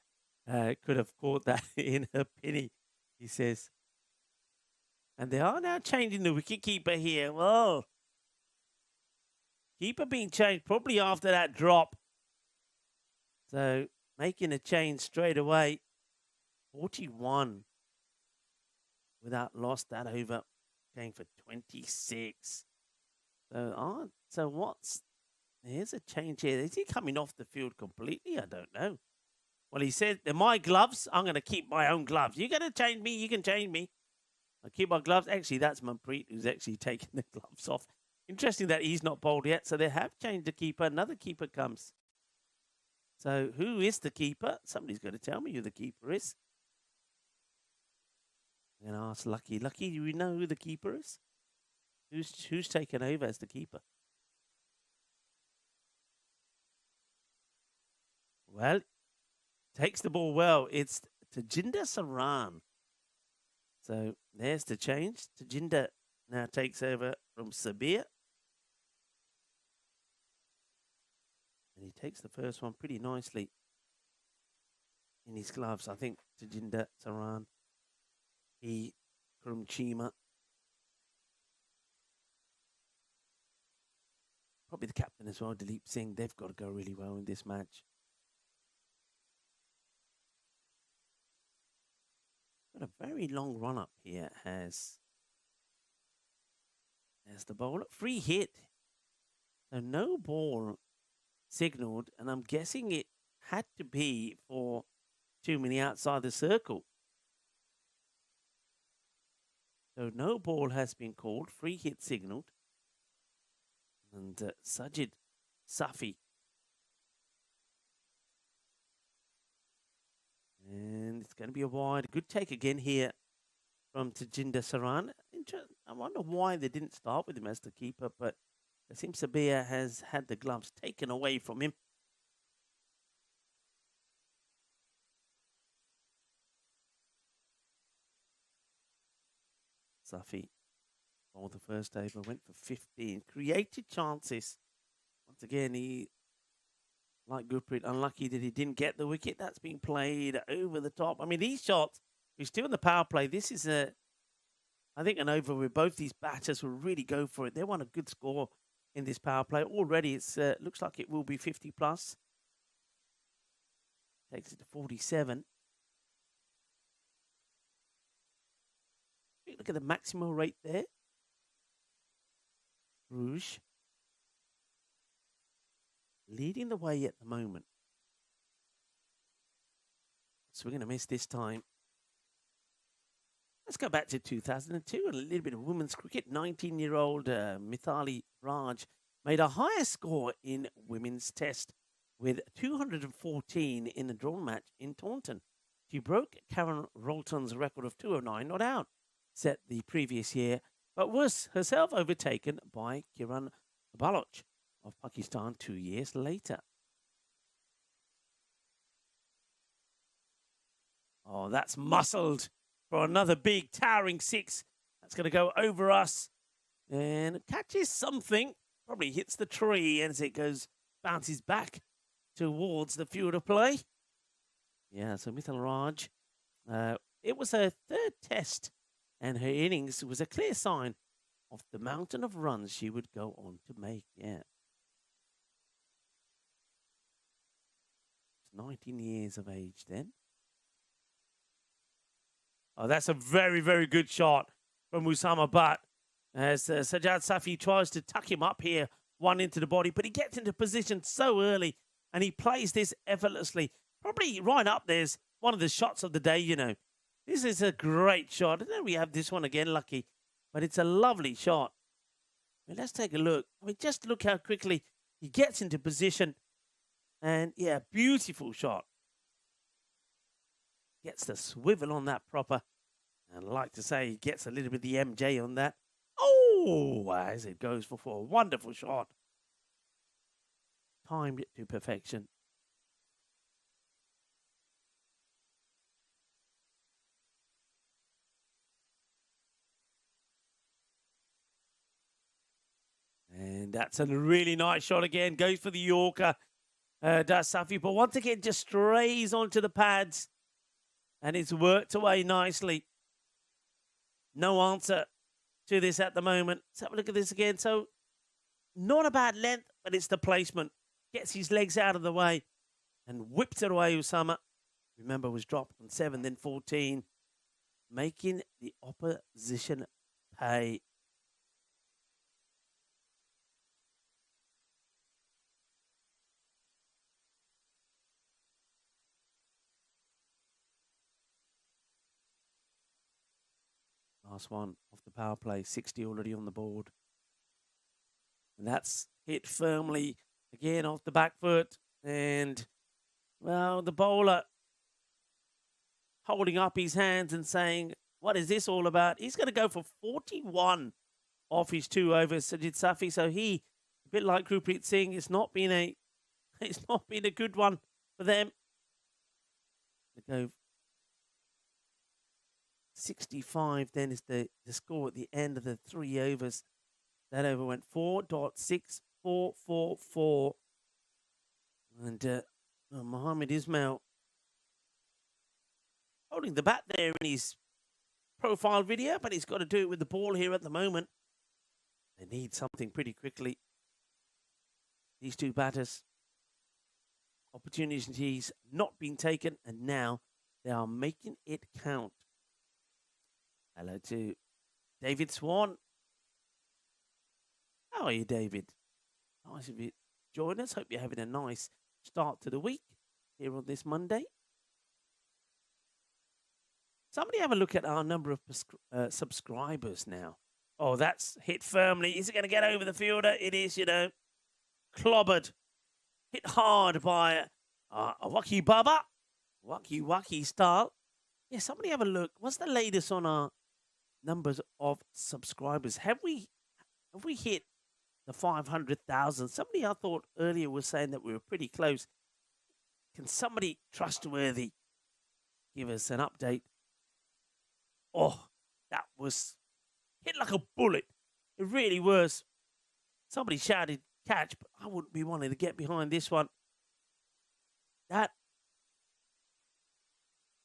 Speaker 2: could have caught that in her penny, he says. And they are now changing the wicketkeeper here. Well, keeper being changed probably after that drop. So making a change straight away. 41 without lost that over. Going for 26. So what's... Here's a change here. Is he coming off the field completely? I don't know. Well, he said, they're my gloves. I'm going to keep my own gloves. You're going to change me. You can change me. I keep my gloves. Actually, that's Manpreet who's actually taking the gloves off. Interesting that he's not bowled yet. So they have changed the keeper. Another keeper comes. So who is the keeper? Somebody's going to tell me who the keeper is. I'm going to ask Lucky. Lucky, do we know who the keeper is? Who's taken over as the keeper? Well, takes the ball well. It's Tajinder Saran. So there's the change. Tajinder now takes over from Sabir. And he takes the first one pretty nicely in his gloves. I think Tajinder Saran. He from Chima. Probably the captain as well, Dilip Singh. They've got to go really well in this match. Got a very long run up here as the bowler. Free hit. So no ball signalled, and I'm guessing it had to be for too many outside the circle. So no ball has been called. Free hit signalled. And Sajid Safi. And it's going to be a wide. Good take again here from Tajinder Saran. I wonder why they didn't start with him as the keeper, but it seems Sabir has had the gloves taken away from him. Safi bowled the first over, went for 15, created chances. Once again, he, like Gurpreet, unlucky that he didn't get the wicket. That's being played over the top. I mean, these shots, he's still in the power play. This is I think an over where both these batters will really go for it. They want a good score in this power play. Already, it's looks like it will be 50 plus. Takes it to 47. Look at the maximum rate there. Rouge leading the way at the moment. So we're going to miss this time. Let's go back to 2002 and a little bit of women's cricket. 19-year-old Mithali Raj made a higher score in women's test with 214 in a drawn match in Taunton. She broke Karen Rolton's record of 209 not out, set the previous year, but was herself overtaken by Kiran Baloch of Pakistan 2 years later. Oh, that's muscled for another big towering 6. That's going to go over us and catches something. Probably hits the tree as it goes bounces back towards the field of play. Yeah, so Mithil Raj, it was her third test, and her innings was a clear sign of the mountain of runs she would go on to make. Yeah. 19 years of age then. Oh, that's a very, very good shot from Usama Butt. As Sajjad Safi tries to tuck him up here, one into the body, but he gets into position so early and he plays this effortlessly. Probably right up there's one of the shots of the day, you know. This is a great shot. And then we have this one again, Lucky. But it's a lovely shot. I mean, let's take a look. I mean, just look how quickly he gets into position. And, yeah, beautiful shot. Gets the swivel on that proper. And I'd like to say he gets a little bit of the MJ on that. Oh, as it goes for four. Wonderful shot. Timed it to perfection. And that's a really nice shot again. Goes for the Yorker. Does Safi. But once again, just strays onto the pads. And it's worked away nicely. No answer to this at the moment. Let's have a look at this again. So, not a bad length, but it's the placement. Gets his legs out of the way and whips it away, Usama. Remember, was dropped on 7, then 14. Making the opposition pay. Last one off the power play, 60 already on the board. And that's hit firmly again off the back foot. And, well, the bowler holding up his hands and saying, what is this all about? He's going to go for 41 off his 2 overs, Sajid Safi. So he, a bit like Gurpreet Singh, it's not been a good one for them. They go 65 then is the score at the end of the 3 overs. That over went 4.6444. And Mohammed Ismail holding the bat there in his profile video, but he's got to do it with the ball here at the moment. They need something pretty quickly. These two batters. Opportunities not being taken, and now they are making it count. Hello to David Swan. How are you, David? Nice of you to join us. Hope you're having a nice start to the week here on this Monday. Somebody have a look at our number of subscribers now. Oh, that's hit firmly. Is it going to get over the fielder? It is, you know. Clobbered. Hit hard by Waki Baba. Waki style. Yeah, somebody have a look. What's the latest on our numbers of subscribers? Have we hit the 500,000? Somebody I thought earlier was saying that we were pretty close. Can somebody trustworthy give us an update? Oh, that was hit like a bullet. It really was. Somebody shouted catch, but I wouldn't be wanting to get behind this one. That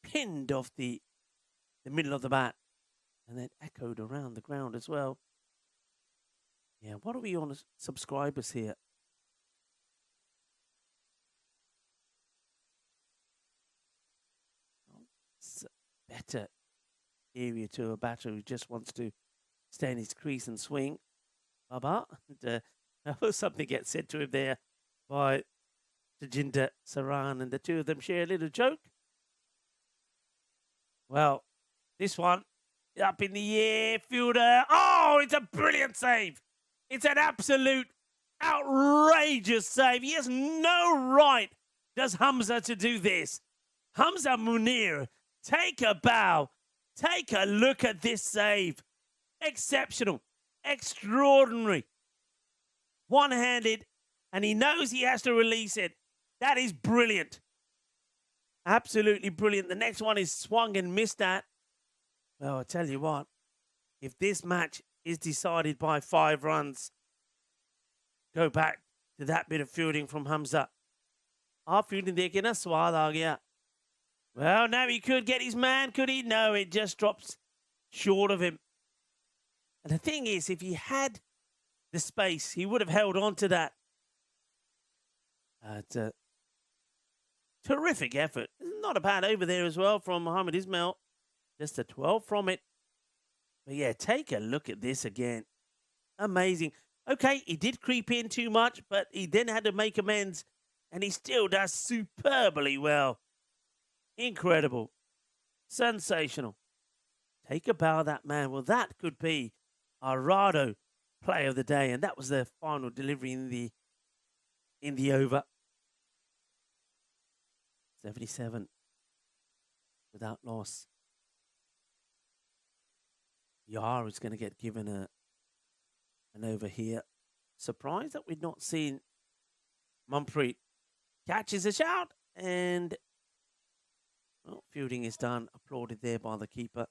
Speaker 2: pinned off the middle of the bat and then echoed around the ground as well. Yeah, what are we on as subscribers here? It's a better area to a batter who just wants to stay in his crease and swing. Baba. And, something gets said to him there by Tajinder Saran, and the two of them share a little joke. Well, this one, up in the air, fielder. Oh, it's a brilliant save. It's an absolute outrageous save. He has no right, does Hamza, to do this. Hamza Munir, take a bow. Take a look at this save. Exceptional. Extraordinary. One-handed, and he knows he has to release it. That is brilliant. Absolutely brilliant. The next one is swung and missed that. Well, I tell you what, if this match is decided by 5 runs, go back to that bit of fielding from Hamza. Half fielding there, getting a swad aa gaya. Well, now he could get his man, could he? No, it just drops short of him. And the thing is, if he had the space, he would have held on to that. It's a terrific effort. Not a bad over there as well from Mohammed Ismail. Just a 12 from it. But yeah, take a look at this again. Amazing. Okay, he did creep in too much, but he then had to make amends. And he still does superbly well. Incredible. Sensational. Take a bow, that man. Well, that could be our Rado play of the day. And that was the final delivery in the over. 77 without loss. Yar is going to get given an over here. Surprised that we've not seen Mumpreet catches a shout, and well, fielding is done. Applauded there by the keeper.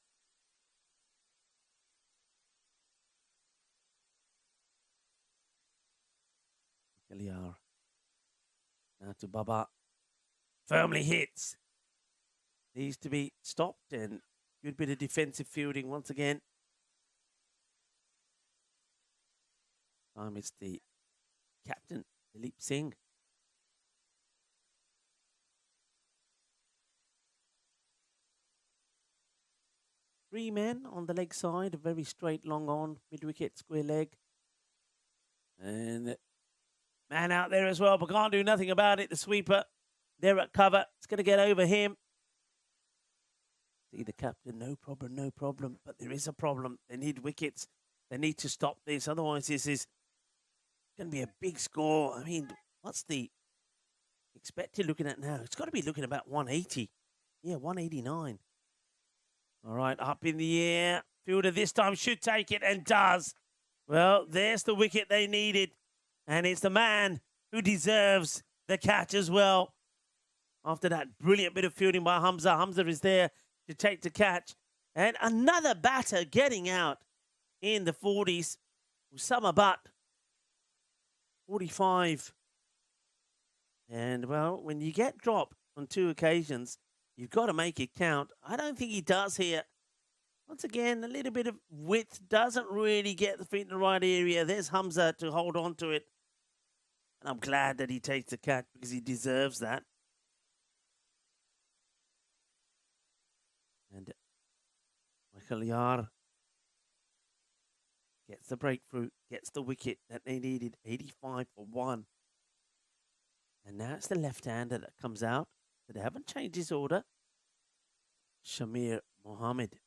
Speaker 2: Yar. Now to Baba. Firmly hits. Needs to be stopped, and good bit of defensive fielding once again. Time it's the captain, Dilip Singh. Three men on the leg side, a very straight long on, mid-wicket, square leg. And man out there as well, but can't do nothing about it. The sweeper, there at cover. It's going to get over him. See the captain, no problem, no problem. But there is a problem. They need wickets. They need to stop this. Otherwise, this is going to be a big score. I mean, what's the expected looking at now? It's got to be looking about 180. Yeah, 189. All right, up in the air. Fielder this time should take it and does. Well, there's the wicket they needed. And it's the man who deserves the catch as well. After that brilliant bit of fielding by Hamza. Hamza is there to take the catch. And another batter getting out in the 40s. Usama Butt. 45. And, well, when you get dropped on two occasions, you've got to make it count. I don't think he does here. Once again, a little bit of width doesn't really get the feet in the right area. There's Hamza to hold on to it. And I'm glad that he takes the catch because he deserves that. And Michael Yar gets the breakthrough, gets the wicket that they needed, 85 for 1. And now it's the left-hander that comes out. So they haven't changed his order. Shamir Mohammed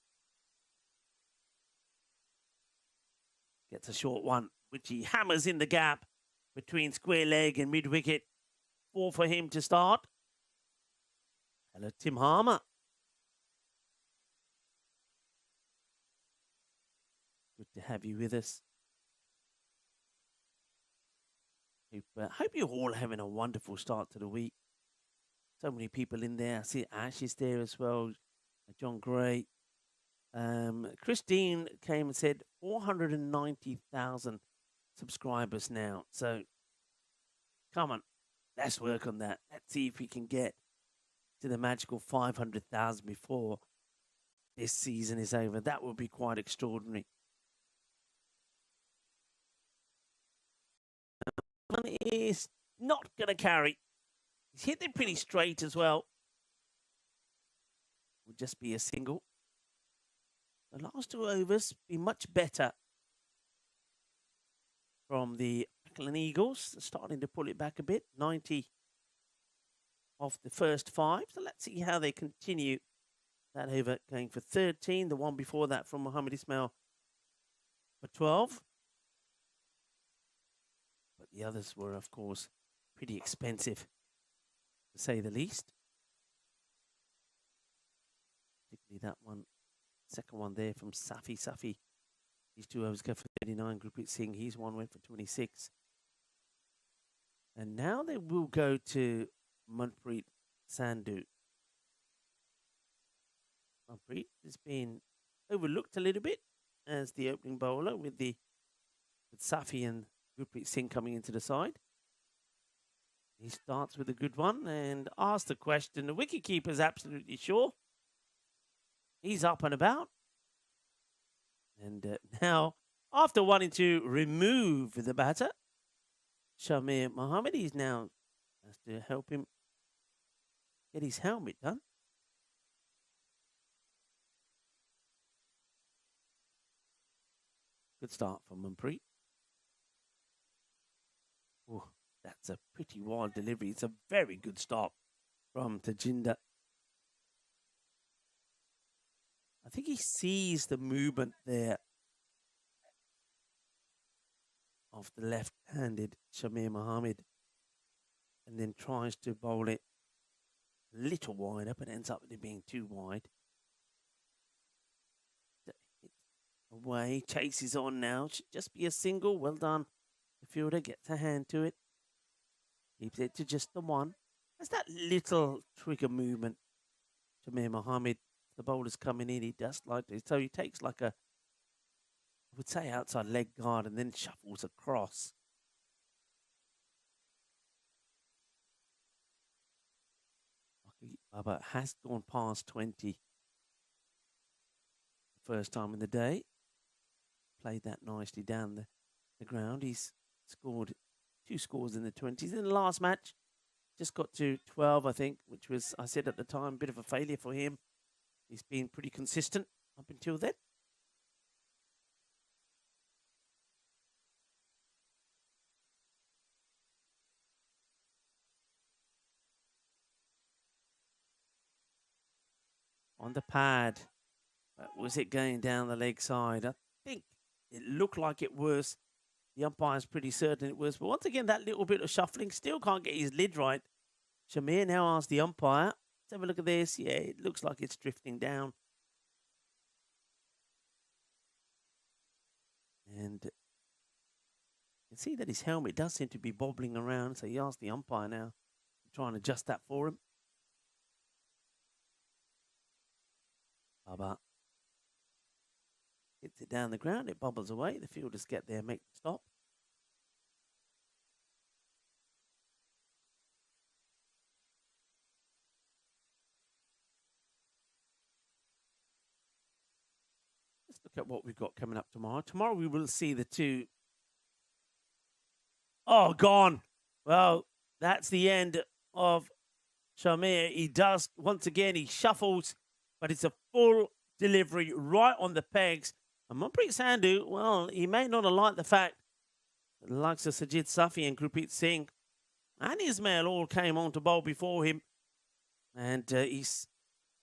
Speaker 2: gets a short one, which he hammers in the gap between square leg and mid-wicket. 4 for him to start. Hello, Tim Harmer. Good to have you with us. Hope you're all having a wonderful start to the week. So many people in there. I see Ash is there as well. John Gray. Christine came and said 490,000 subscribers now. So, come on. Let's work on that. Let's see if we can get to the magical 500,000 before this season is over. That would be quite extraordinary. Is not going to carry. He's hit it pretty straight as well. Would just be a single. The last 2 overs be much better from the Auckland Eagles. Starting to pull it back a bit. 90 off the first 5. So let's see how they continue that over, going for 13. The one before that from Mohammed Ismail for 12. But the others were, of course, pretty expensive, to say the least. Particularly that one. Second one there from Safi. Safi. These 2 overs go for 39. Gurpreet Singh, he's one went for 26. And now they will go to Manpreet Sandhu. Manpreet has been overlooked a little bit as the opening bowler with Safi and Gurpreet Singh coming into the side. He starts with a good one and asks the question. The wicketkeeper's absolutely sure. He's up and about. And now, after wanting to remove the batter, Shamir Mohammed, he's now has to help him get his helmet done. Good start from Manpreet. Oh, that's a pretty wild delivery. It's a very good start from Tajinder. I think he sees the movement there of the left-handed Shamir Mohammed and then tries to bowl it a little wider, but ends up with it being too wide. Away, chases on now. Should just be a single. Well done. The fielder gets a hand to it. Keeps it to just the one. Has that little trigger movement. Shamir Mohammed, the bowler's coming in. He does like this. So he takes like a, I would say outside leg guard and then shuffles across. Baba has gone past 20. First time in the day. Played that nicely down the ground. He's scored 2 scores in the 20s. In the last match, just got to 12, I think, which was, I said at the time, a bit of a failure for him. He's been pretty consistent up until then. On the pad. Was it going down the leg side? I think it looked like it was. The umpire's pretty certain it was. But once again, that little bit of shuffling still can't get his lid right. Shamir now asks the umpire, let's have a look at this. Yeah, it looks like it's drifting down. And you can see that his helmet does seem to be bobbling around. So he asks the umpire now to try and adjust that for him. Baba hits it down the ground. It bubbles away. The fielders get there, make the stop. Let's look at what we've got coming up tomorrow. Tomorrow we will see the 2. Oh, gone. Well, that's the end of Shamir. He does, once again, he shuffles, but it's a full delivery right on the pegs. And Manpreet Sandhu, well, he may not have liked the fact that the likes of Sajid Safi and Gurpreet Singh and Ismail all came on to bowl before him. And he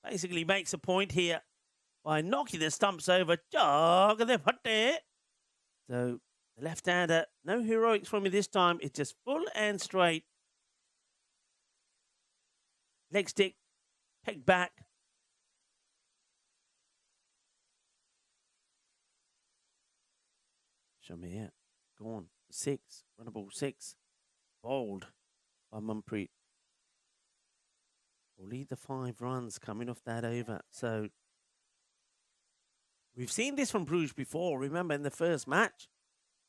Speaker 2: basically makes a point here by knocking the stumps over. So the left-hander, no heroics from me this time. It's just full and straight. Leg stick, peg back. Shamir, gone. 6, runnable 6. Bowled by Manpreet. Will lead the 5 runs coming off that over. So we've seen this from Bruges before. Remember in the first match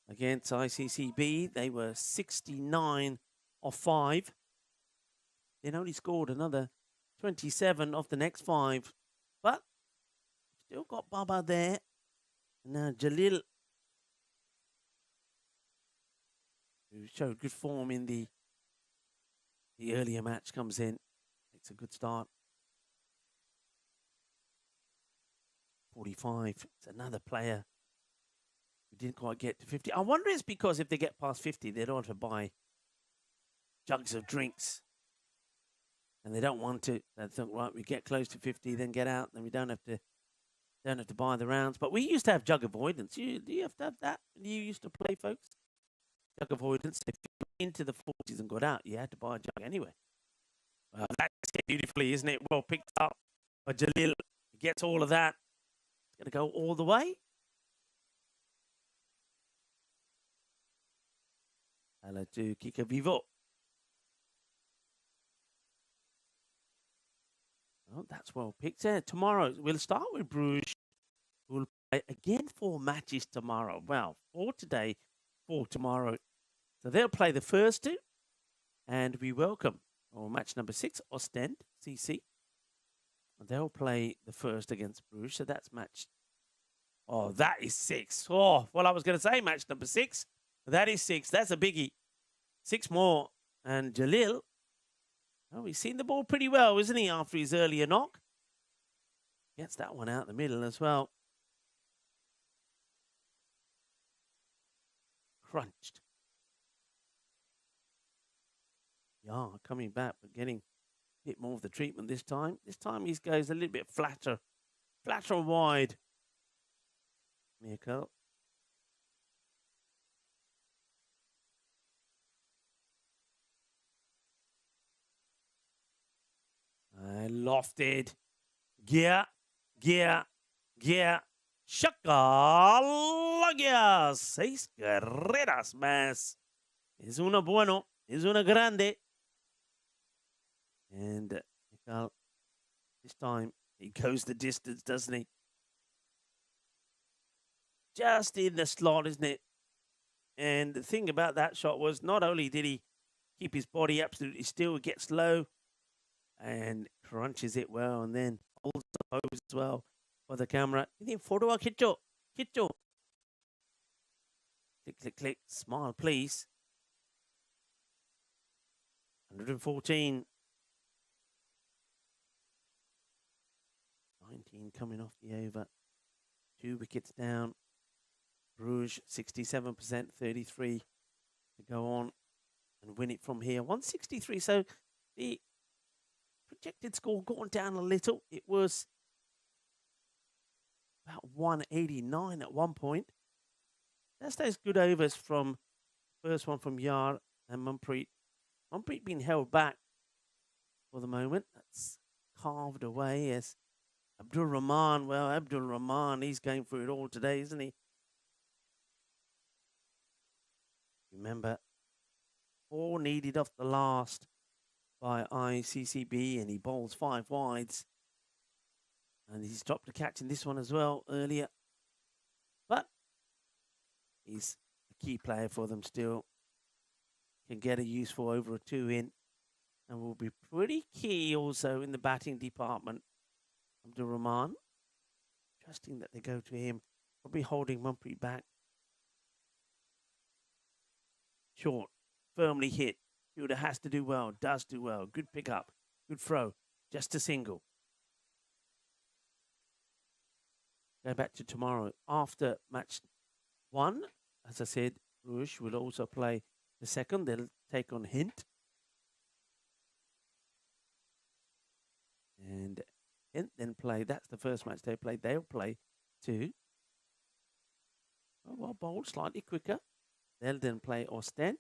Speaker 2: against ICCB, they were 69 off 5. Then only scored another 27 off the next 5. But still got Baba there. And now Jalil, who showed good form in the earlier match, comes in. Makes a good start. 45. It's another player who didn't quite get to 50. I wonder it's because if they get past 50, they don't want to buy jugs of drinks. And they don't want to. They think, right, we get close to 50, then get out, then we don't have to buy the rounds. But we used to have jug avoidance. Do you have to have that when you used to play, folks? Jug avoidance. If you went into the 40s and got out, you had to buy a jug anyway. That's beautifully, isn't it? Well picked up by Jalil. He gets all of that. It's going to go all the way. Hello to Kika Vivo. Oh, that's well picked. Tomorrow, we'll start with Bruges. We'll play again 4 matches tomorrow. Well, 4 today, 4 tomorrow. So they'll play the first 2. And we welcome match number 6, Ostend, CC. They'll play the first against Bruges, so that's match. Oh, that is 6. Oh, well, I was going to say match number 6. That is 6. That's a biggie. 6 more. And Jalil, oh, he's seen the ball pretty well, isn't he, after his earlier knock? Gets that one out the middle as well. Crunched. Yeah, coming back, but getting a bit more of the treatment this time. This time he goes a little bit flatter wide. Mirko. Lofted. Gear. Shakalagia. 6 carreras más. Es uno bueno. Es una grande. And Mikhail, this time he goes the distance, doesn't he? Just in the slot, isn't it? And the thing about that shot was not only did he keep his body absolutely still, gets low and crunches it well, and then holds the pose as well for the camera. Photo Kicho. Click. Smile, please. 114. 19 coming off the over. 2 wickets down. Bruges 67%, 33 to go on and win it from here. 163. So the projected score gone down a little. It was about 189 at one point. That's those good overs from first one from Yar and Manpreet. Manpreet being held back for the moment. That's carved away as Abdul Rahman, he's going through it all today, isn't he? Remember, 4 needed off the last by ICCB, and he bowls 5 wides. And he's dropped a catch in this one as well earlier. But he's a key player for them still. Can get a useful over a 2 in. And will be pretty key also in the batting department. Abdul Rahman. Trusting that they go to him. Probably holding Manpreet back. Short. Firmly hit. Fielder has to do well. Does do well. Good pickup. Good throw. Just a single. Go back to tomorrow. After match 1, as I said, Rouge will also play the second. They'll take on Hint. And Hint then play. That's the first match they played. They'll play 2. Oh, well, bowled slightly quicker. They'll then play Ostend.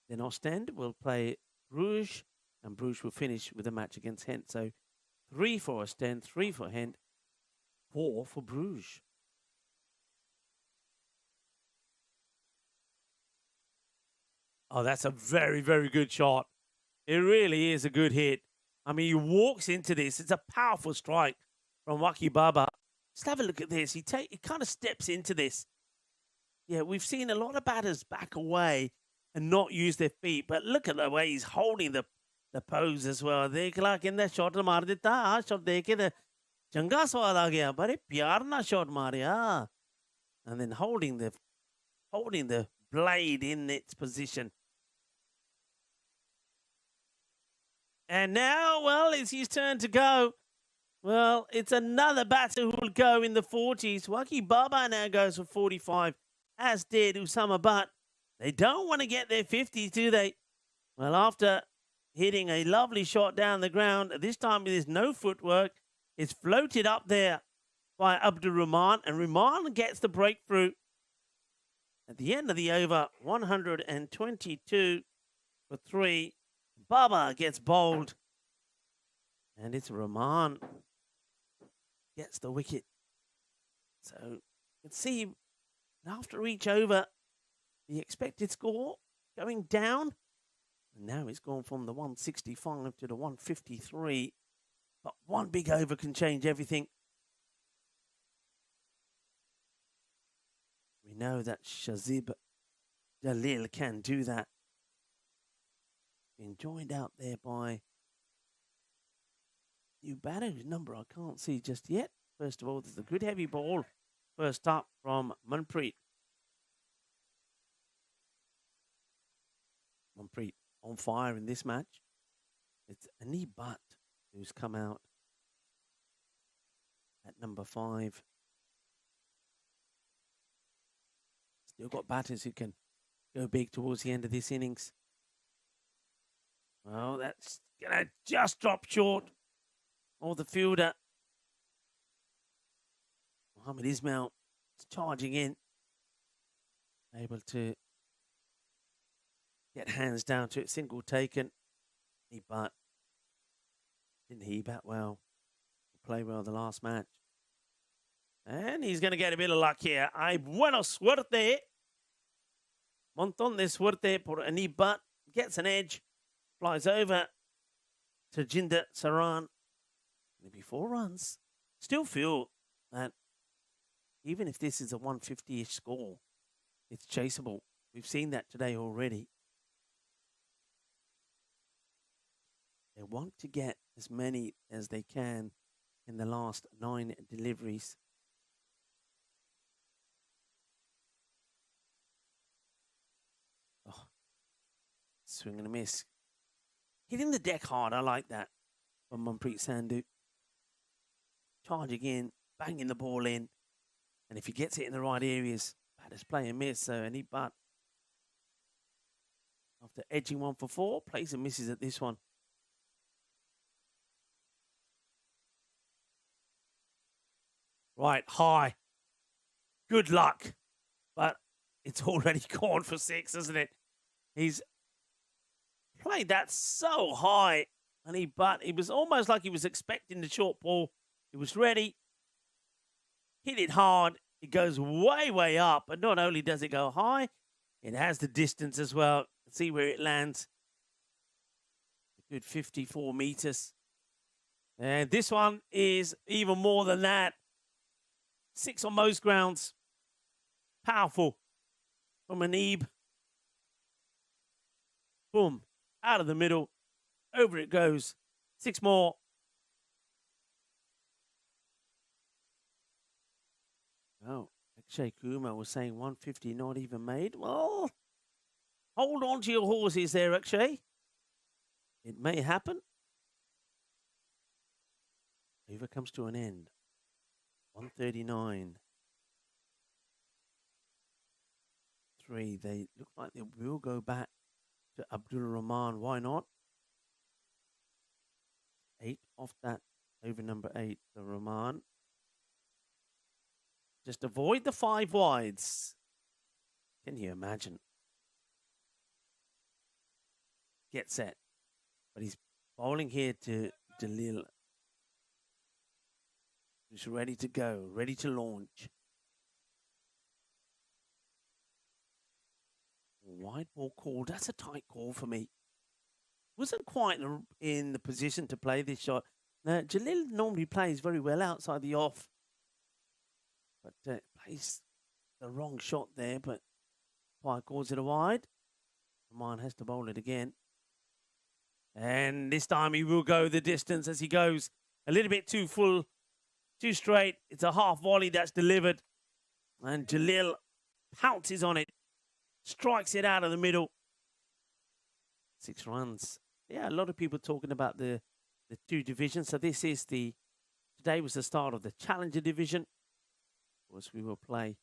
Speaker 2: Then Ostend will play Bruges, and Bruges will finish with a match against Hent. So 3 for Ostend, 3 for Hent, 4 for Bruges. Oh, that's a very, very good shot. It really is a good hit. I mean, he walks into this. It's a powerful strike from Waki Baba. Just have a look at this. He kind of steps into this. Yeah, we've seen a lot of batters back away and not use their feet. But look at the way he's holding the pose as well. देखला किंदा shot मार देता shot देखे तो चंगा स्वाद आ गया बड़े प्यार ना shot Maria. And then holding the blade in its position. And now, well, it's his turn to go. Well, it's another batter who will go in the 40s. Waki Baba now goes for 45, as did Usama Butt. They don't want to get their 50s, do they? Well, after hitting a lovely shot down the ground, this time there's no footwork. It's floated up there by Abdul Rahman, and Rahman gets the breakthrough. At the end of the over, 122 for 3. Baba gets bowled. And it's Rahman gets the wicket. So you can see after each over, the expected score going down. And now it's gone from the 165 to the 153. But one big over can change everything. We know that Shazib Jalil can do that. being joined out there by new batter whose number I can't see just yet. First of all, there's a good heavy ball. First up from Manpreet. Manpreet on fire in this match. It's Ani Butt who's come out at number 5. Still got batters who can go big towards the end of this innings. Well, that's going to just drop short of the fielder. Mohammed Ismail is charging in. Able to get hands down to it. Single taken. But didn't he bat well? Play well the last match. And he's going to get a bit of luck here. Hay buena suerte. Montón de suerte por Anibat. Gets an edge. Flies over to Jinder Saran. Maybe 4 runs. Still feel that even if this is a 150-ish score, it's chaseable. We've seen that today already. They want to get as many as they can in the last 9 deliveries. Oh, swing and a miss. Hitting the deck hard, I like that from Manpreet Sandhu. Charging in, banging the ball in. And if he gets it in the right areas, batters play and miss. So any but after edging 1 for 4, plays and misses at this one. Right, high. Good luck. But it's already gone for 6, isn't it? He's played that so high. And it was almost like he was expecting the short ball. He was ready. Hit it hard. It goes way, way up. But not only does it go high, it has the distance as well. See where it lands. A good 54 meters. And this one is even more than that. 6 on most grounds. Powerful from Anib. Boom. Out of the middle. Over it goes. 6 more. Oh, Akshay Kumar was saying 150 not even made. Well, hold on to your horses there, Akshay. It may happen. Over comes to an end. 139. 3. They look like they will go back to Abdul Rahman. Why not? 8 off that over number 8, the Rahman. Just avoid the 5 wides. Can you imagine? Get set. But he's bowling here to Dalil. Who's ready to go, ready to launch. Wide ball call. That's a tight call for me. Wasn't quite in the position to play this shot. Now, Jalil normally plays very well outside the off. But plays the wrong shot there. But Pye calls it a wide. Rahman has to bowl it again. And this time he will go the distance as he goes a little bit too full, too straight. It's a half volley that's delivered. And Jalil pounces on it. Strikes it out of the middle. 6 runs. Yeah, a lot of people talking about the 2 divisions. So this is today was the start of the Challenger division. Of course, we will play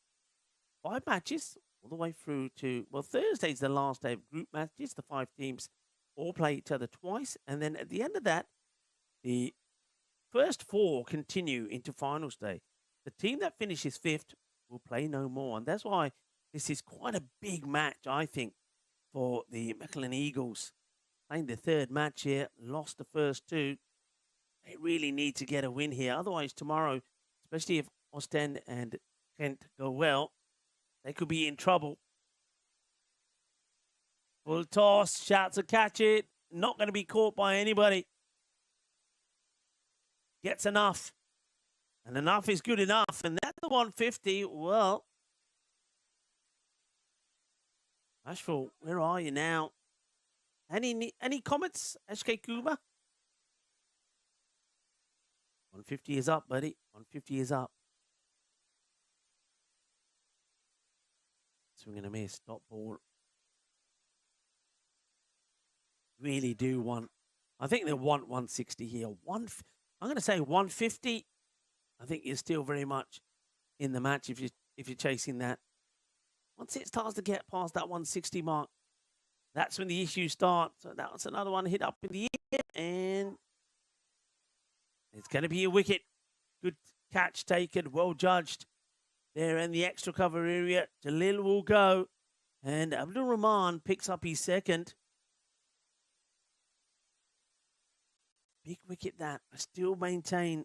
Speaker 2: 5 matches all the way through to, well, Thursday's the last day of group matches. The 5 teams all play each other twice. And then at the end of that, the first 4 continue into finals day. The team that finishes 5th will play no more. And that's why this is quite a big match, I think, for the Mechelen Eagles. Playing the 3rd match here, lost the first 2. They really need to get a win here. Otherwise, tomorrow, especially if Ostend and Kent go well, they could be in trouble. Full toss, shouts to catch it. Not going to be caught by anybody. Gets enough. And enough is good enough. And that's the 150. Well, Ashford, where are you now? Any comments, SK Kuma? 150 is up, buddy. 150 is up. Swing and a miss. Stop ball. Really do want. I think they want 160 here. I'm going to say 150. I think you're still very much in the match if you're chasing that. Once it starts to get past that 160 mark, that's when the issues start. So that's another one hit up in the air, and it's going to be a wicket. Good catch taken, well judged. There in the extra cover area, Jalil will go, and Abdul Rahman picks up his second. Big wicket that. I still maintain.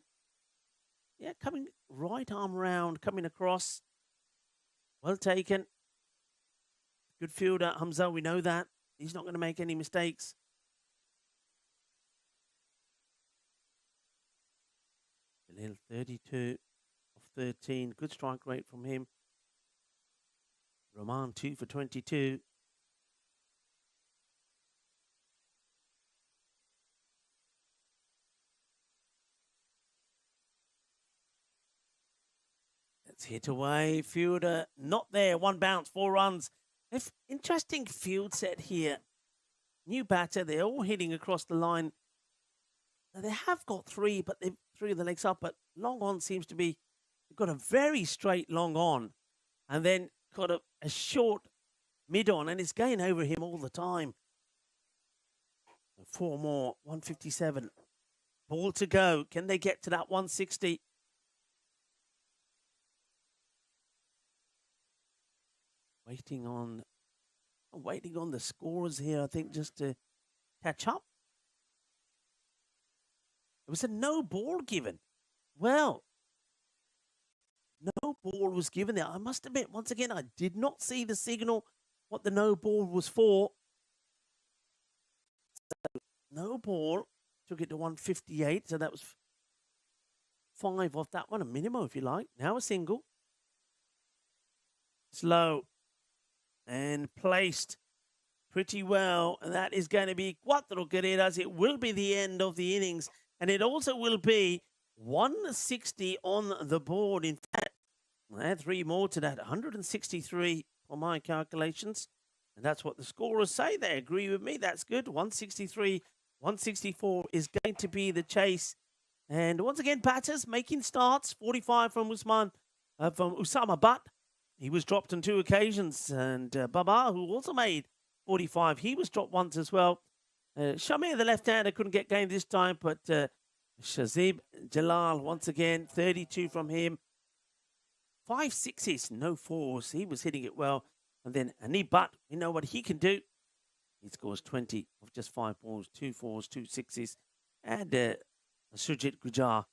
Speaker 2: Yeah, coming right arm round, coming across. Well taken. Good fielder, Hamza, we know that. He's not going to make any mistakes. Jalil, 32 of 13. Good strike rate from him. Rahman, 2 for 22. Let's hit away. Fielder, not there. One bounce, 4 runs. Interesting field set here. New batter, they're all hitting across the line. Now, they have got 3, but they've 3 of the legs up, but long on seems to be, they've got a very straight long on, and then got a short mid on, and it's going over him all the time. 4 more, 157. Ball to go. Can they get to that 160? Waiting on the scorers here, I think, just to catch up. It was a no ball given. Well, no ball was given there. I must admit, once again, I did not see the signal, what the no ball was for. So, no ball. Took it to 158, so that was 5 off that one. A minimum, if you like. Now a single. Slow. And placed pretty well. And that is going to be cuatro carreras. It will be the end of the innings. And it also will be 160 on the board. In fact, I had 3 more to that. 163 on my calculations. And that's what the scorers say. They agree with me. That's good. 163, 164 is going to be the chase. And once again, batters making starts. 45 from Usama Butt. He was dropped on 2 occasions. And Baba, who also made 45, he was dropped once as well. Shamir, the left-hander, couldn't get game this time, but Shazib Jalal, once again, 32 from him. 5 sixes, no 4s. He was hitting it well. And then Anib Butt, we know what he can do. He scores 20 of just 5 balls, 2 4s, 2 6s. And Sujit Gujar,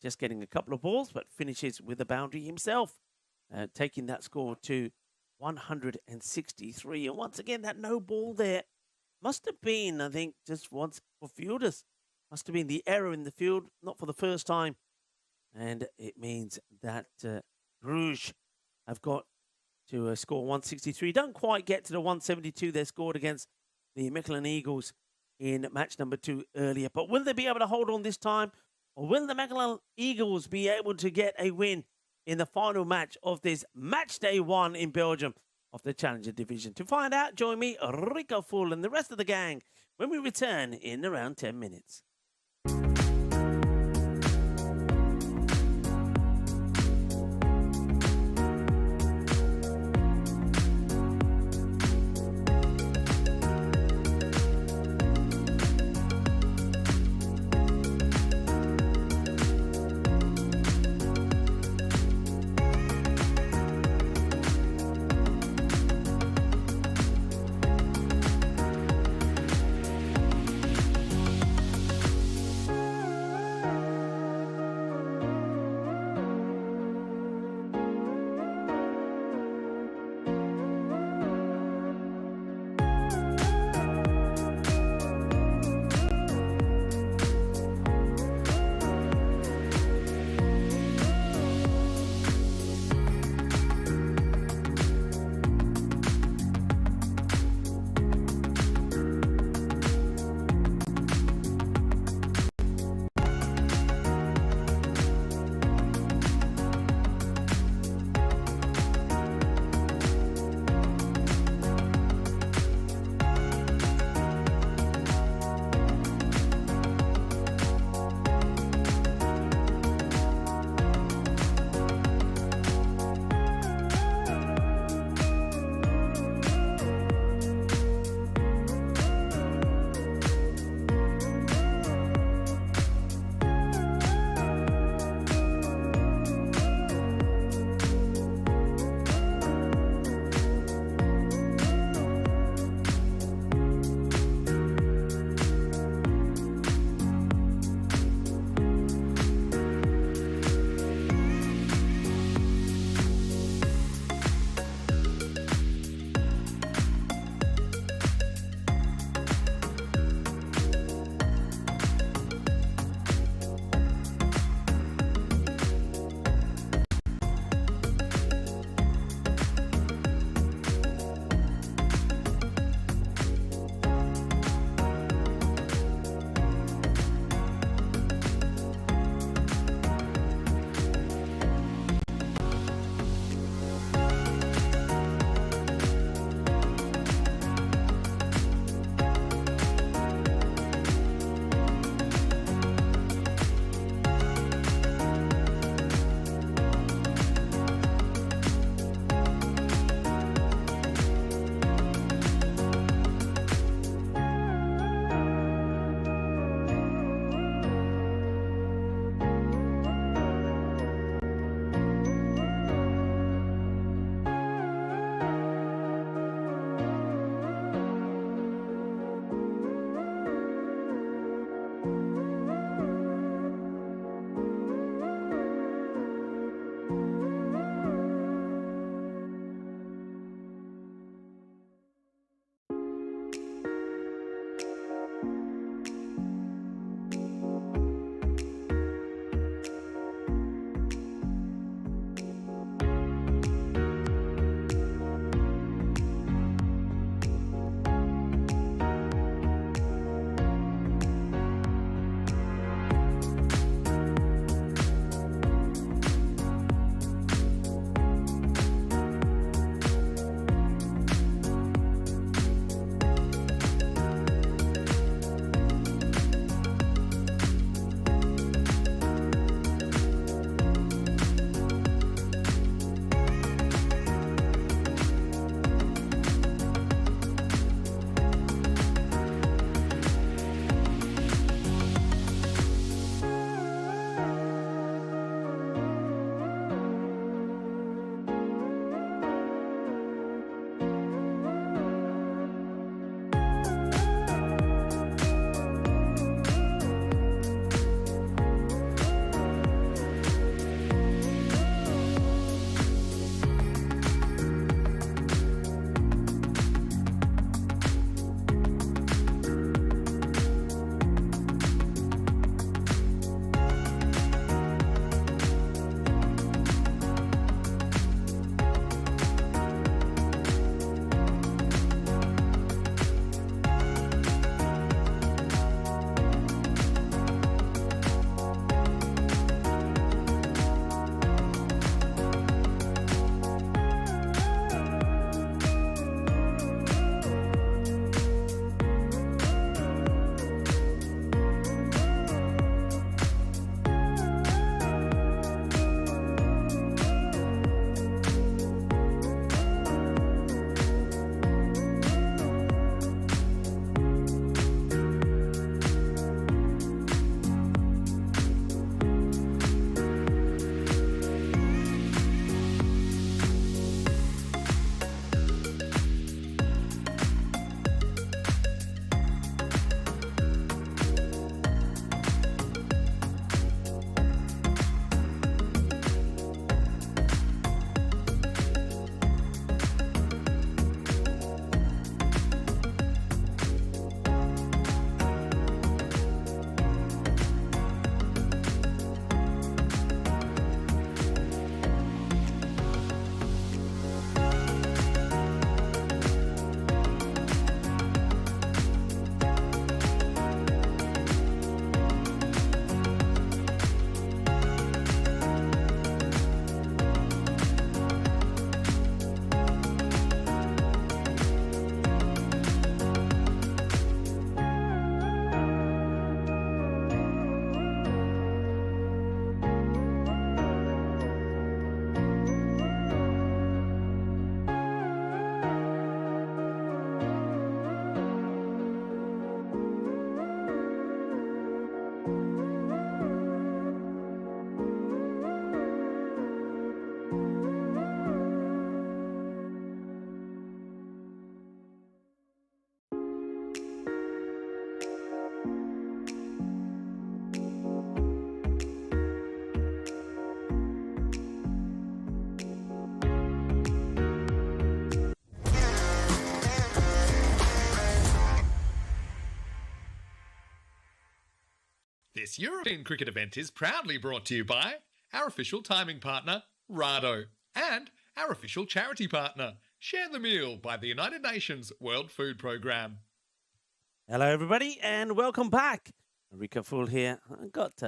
Speaker 2: just getting a couple of balls, but finishes with a boundary himself. Taking that score to 163. And once again, that no ball there must have been, I think, just once for fielders. Must have been the error in the field, not for the first time. And it means that Bruges have got to score 163. Don't quite get to the 172 they scored against the Mechelen Eagles in match number 2 earlier. But will they be able to hold on this time? Or will the Mechelen Eagles be able to get a win in the final match of this match day 1 in Belgium of the Challenger Division? To find out, join me, Rico Full, and the rest of the gang when we return in around 10 minutes.
Speaker 1: This European cricket event is proudly brought to you by our official timing partner, Rado, and our official charity partner, Share the Meal by the United Nations World Food Programme.
Speaker 2: Hello, everybody, and welcome back. Rico Full here. I got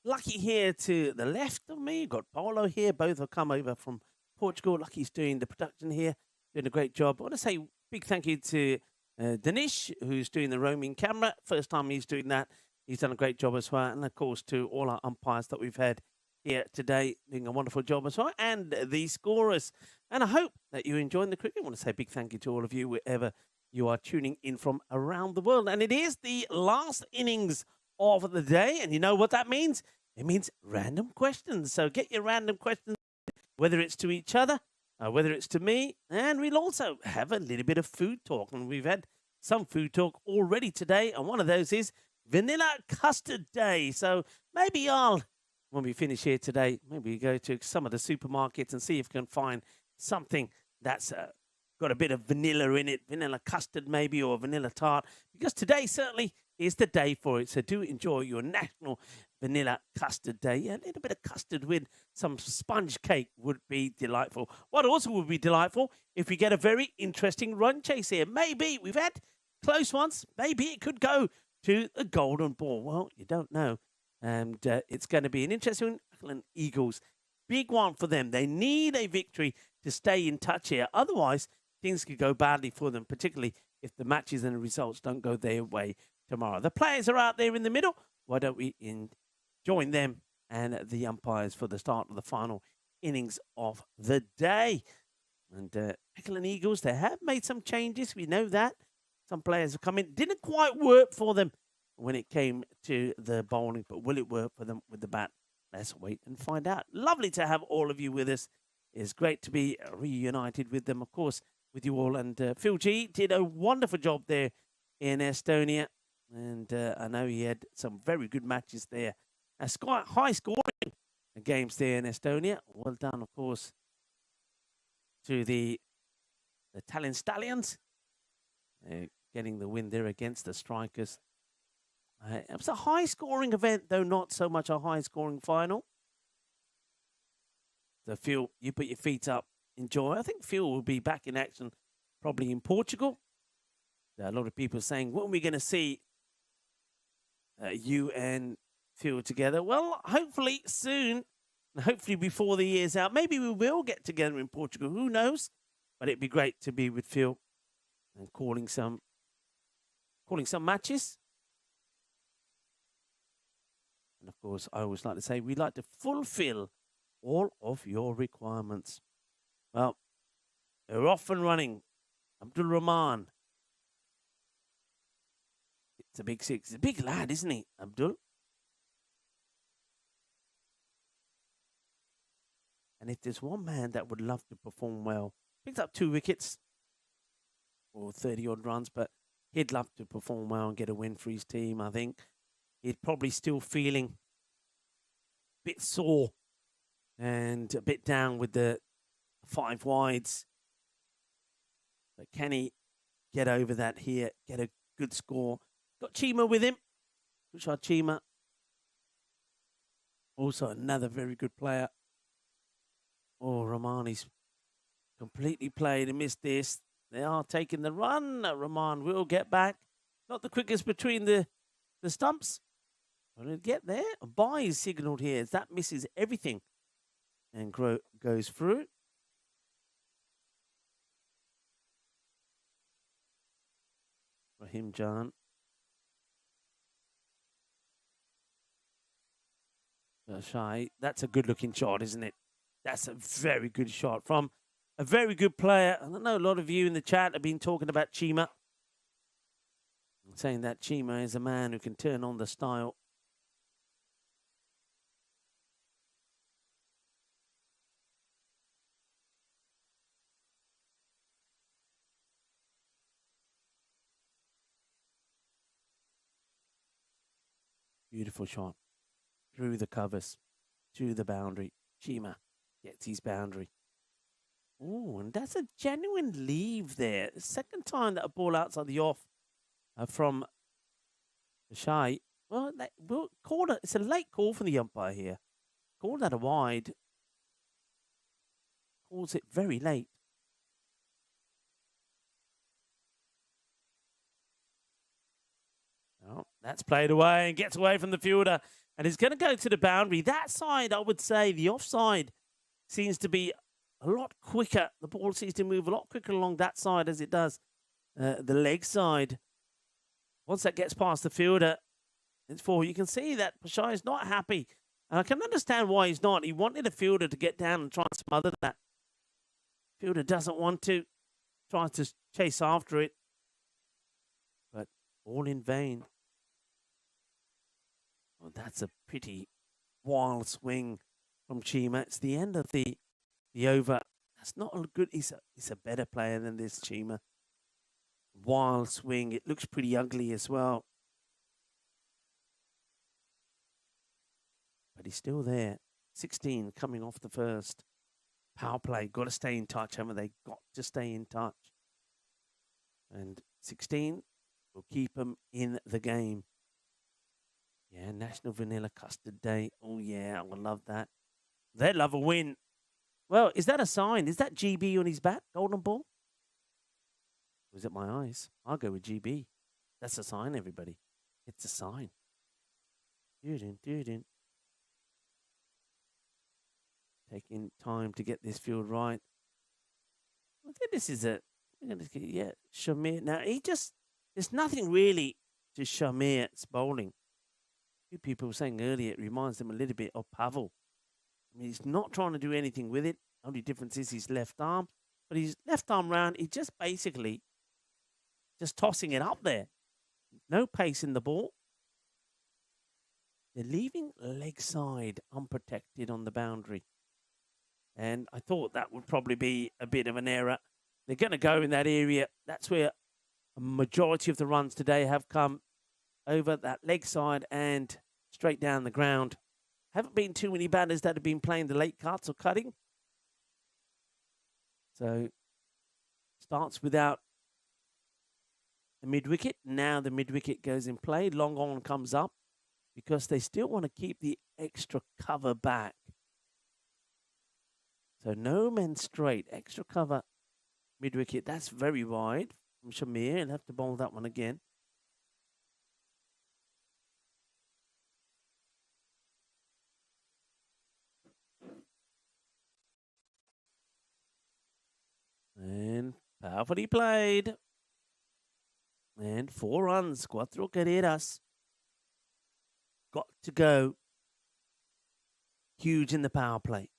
Speaker 2: Lucky here to the left of me. Got Paulo here. Both have come over from Portugal. Lucky's doing the production here, doing a great job. I want to say big thank you to Danish, who's doing the roaming camera. First time he's doing that. He's done a great job as well. And, of course, to all our umpires that we've had here today, doing a wonderful job as well, and the scorers. And I hope that you're enjoying the cricket. I want to say a big thank you to all of you, wherever you are tuning in from around the world. And it is the last innings of the day. And you know what that means? It means random questions. So get your random questions, whether it's to each other, whether it's to me. And we'll also have a little bit of food talk. And we've had some food talk already today. And one of those is Vanilla Custard Day. So maybe when we finish here today, maybe go to some of the supermarkets and see if we can find something that's got a bit of vanilla in it, vanilla custard maybe, or vanilla tart, because today certainly is the day for it. So do enjoy your National Vanilla Custard Day. Yeah, a little bit of custard with some sponge cake would be delightful. What also would be delightful if we get a very interesting run chase here. Maybe we've had close ones. Maybe it could go to the golden ball. Well, you don't know. And it's going to be an interesting one. Eagles, big one for them. They need a victory to stay in touch here. Otherwise, things could go badly for them, particularly if the matches and the results don't go their way tomorrow. The players are out there in the middle. Why don't we join them and the umpires for the start of the final innings of the day? And England Eagles, they have made some changes. We know that. Some players have come in. Didn't quite work for them when it came to the bowling, but will it work for them with the bat? Let's wait and find out. Lovely to have all of you with us. It's great to be reunited with them, of course, with you all. And Phil G did a wonderful job there in Estonia. And I know he had some very good matches there. High scoring games there in Estonia. Well done, of course, to the Italian Stallions. Getting the win there against the Strikers. It was a high-scoring event, though not so much a high-scoring final. So, Phil, you put your feet up, enjoy. I think Phil will be back in action probably in Portugal. There are a lot of people saying, when are we going to see you and Phil together? Well, hopefully soon, and hopefully before the year's out. Maybe we will get together in Portugal. Who knows? But it'd be great to be with Phil and calling some matches. And, of course, I always like to say we'd like to fulfill all of your requirements. Well, they're off and running. Abdul Rahman. It's a big six. He's a big lad, isn't he, Abdul? And if there's one man that would love to perform well, picked up 2 wickets or 30-odd runs, but he'd love to perform well and get a win for his team, I think. He's probably still feeling a bit sore and a bit down with the 5 wides. But can he get over that here, get a good score? Got Chima with him. Tushar Chima. Also another very good player. Oh, Rahmani's completely played and missed this. They are taking the run. Rahman will get back. Not the quickest between the stumps. Will it get there? A bye is signalled here as that misses everything and goes through. Rahim Jan. Shai, that's a good-looking shot, isn't it? That's a very good shot from a very good player. I know a lot of you in the chat have been talking about Chima, saying that Chima is a man who can turn on the style. Beautiful shot. Through the covers, to the boundary. Chima gets his boundary. Oh, and that's a genuine leave there. The second time that a ball outside the off from Shai. Well, we'll call it. It's a late call from the umpire here. Call that a wide. Calls it very late. Oh, that's played away and gets away from the fielder. And it's going to go to the boundary. That side, I would say, the offside seems to be a lot quicker. The ball seems to move a lot quicker along that side as it does the leg side. Once that gets past the fielder, it's 4. You can see that Pashai is not happy. And I can understand why he's not. He wanted the fielder to get down and try and smother that. Fielder doesn't want to. Tries to chase after it. But all in vain. Oh, that's a pretty wild swing from Chima. It's the end of the over. That's not a good. He's a better player than this Chima. Wild swing. It looks pretty ugly as well. But he's still there. 16 coming off the first. Power play. Got to stay in touch, haven't they? Got to stay in touch. And 16 will keep them in the game. Yeah, National Vanilla Custard Day. Oh, yeah, I would love that. They'd love a win. Well, is that a sign? Is that GB on his bat, golden ball? Or is it my eyes? I'll go with GB. That's a sign, everybody. It's a sign. Taking time to get this field right. I think this is Shamir. Now, there's nothing really to Shamir's bowling. A few people were saying earlier it reminds them a little bit of Pavel. I mean, he's not trying to do anything with it. Only difference is his left arm. But his left arm round, he's just basically just tossing it up there. No pace in the ball. They're leaving leg side unprotected on the boundary. And I thought that would probably be a bit of an error. They're going to go in that area. That's where a majority of the runs today have come over that leg side and straight down the ground. Haven't been too many batters that have been playing the late cuts or cutting. So starts without the mid-wicket. Now the mid-wicket goes in play. Long on comes up because they still want to keep the extra cover back. So no men straight. Extra cover mid-wicket. That's very wide from Shamir. He'll have to bowl that one again. And powerfully played. And 4 runs. 4 carreras. Got to go. Huge in the power play.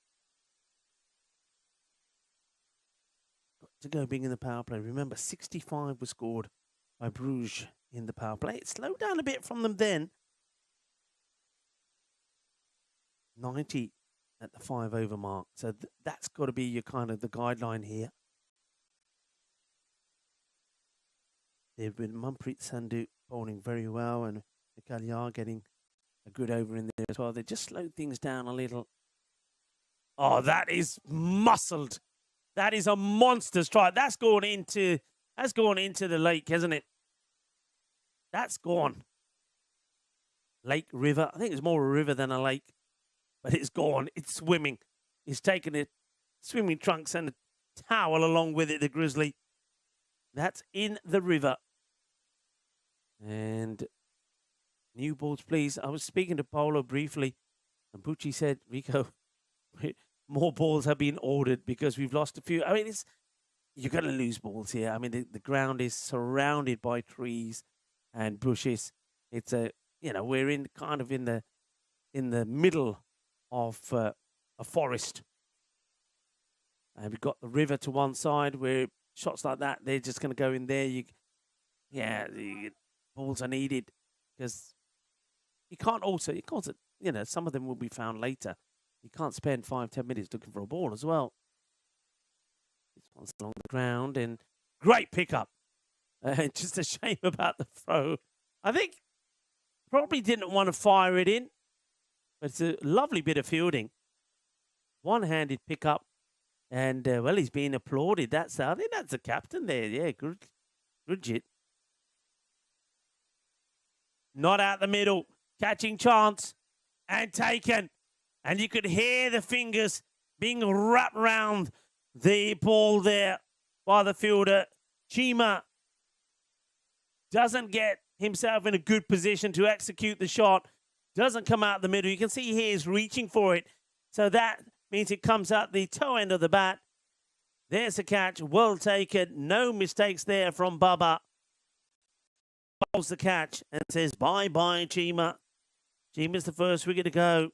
Speaker 2: Got to go big in the power play. Remember, 65 was scored by Bruges in the power play. It slowed down a bit from them then. 90 at the 5 over mark. So that's got to be your kind of the guideline here. They've been Manpreet Sandhu bowling very well and Mikalyar getting a good over in there as well. They just slowed things down a little. Oh, that is muscled. That is a monster strike. That's gone into the lake, hasn't it? That's gone. Lake, river. I think it's more a river than a lake. But it's gone. It's swimming. He's taken it. Swimming trunks and a towel along with it, the Grizzly. That's in the river. And new balls, please. I was speaking to Paolo briefly, and Bucci said, Rico, more balls have been ordered because we've lost a few. I mean, you're going to lose balls here. I mean, the ground is surrounded by trees and bushes. It's we're in the middle of a forest. And we've got the river to one side where shots like that, they're just going to go in there. The balls are needed because you can't, some of them will be found later. You can't spend 5-10 minutes looking for a ball as well. This one's along the ground and great pickup. Just a shame about the throw. I think probably didn't want to fire it in, but it's a lovely bit of fielding. One-handed pickup. And, he's being applauded. I think that's the captain there. Yeah, good jit. Not out the middle. catching chance and taken. And you could hear the fingers being wrapped round the ball there by the fielder. Chima doesn't get himself in a good position to execute the shot. Doesn't come out the middle. You can see he is reaching for it. So that means it comes out the toe end of the bat. There's a catch. Well taken. No mistakes there from Bubba. Bowls the catch and says bye-bye, Chima. Chima's the first wicket to go.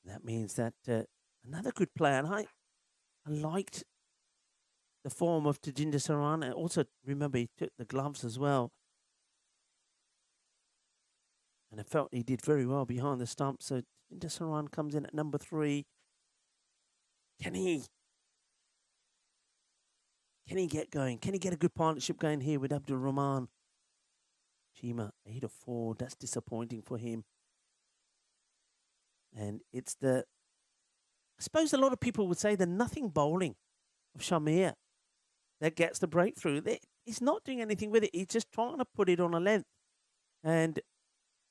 Speaker 2: That means that another good player. And I liked the form of Tajinder Saran. And also, remember, he took the gloves as well. And I felt he did very well behind the stump. So Tajinder Saran comes in at number 3. Can he get going? Can he get a good partnership going here with Abdul Rahman? Chima, 8 of 4. That's disappointing for him. And it's I suppose a lot of people would say the nothing bowling of Shamir that gets the breakthrough. He's not doing anything with it. He's just trying to put it on a length and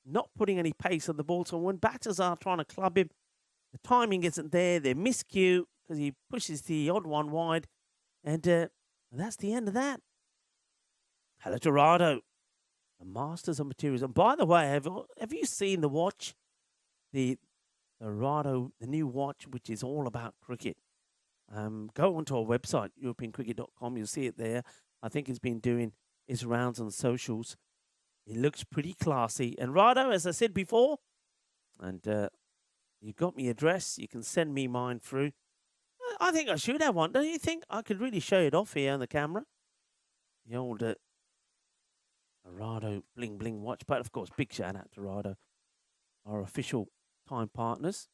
Speaker 2: not putting any pace on the ball. So when batters are trying to club him, the timing isn't there. They miscue because he pushes the odd one wide. And that's the end of that. Hello, Dorado. The masters of materials. And by the way, have you seen the watch? The Rado, the new watch, which is all about cricket. Go onto our website, europeancricket.com. You'll see it there. I think it's been doing its rounds on socials. It looks pretty classy. And Rado, as I said before, and you got me address. You can send me mine through. I think I should have one. Don't you think? I could really show it off here on the camera. The old Rado bling bling watch. But of course, big shout out to Rado, our official time partners.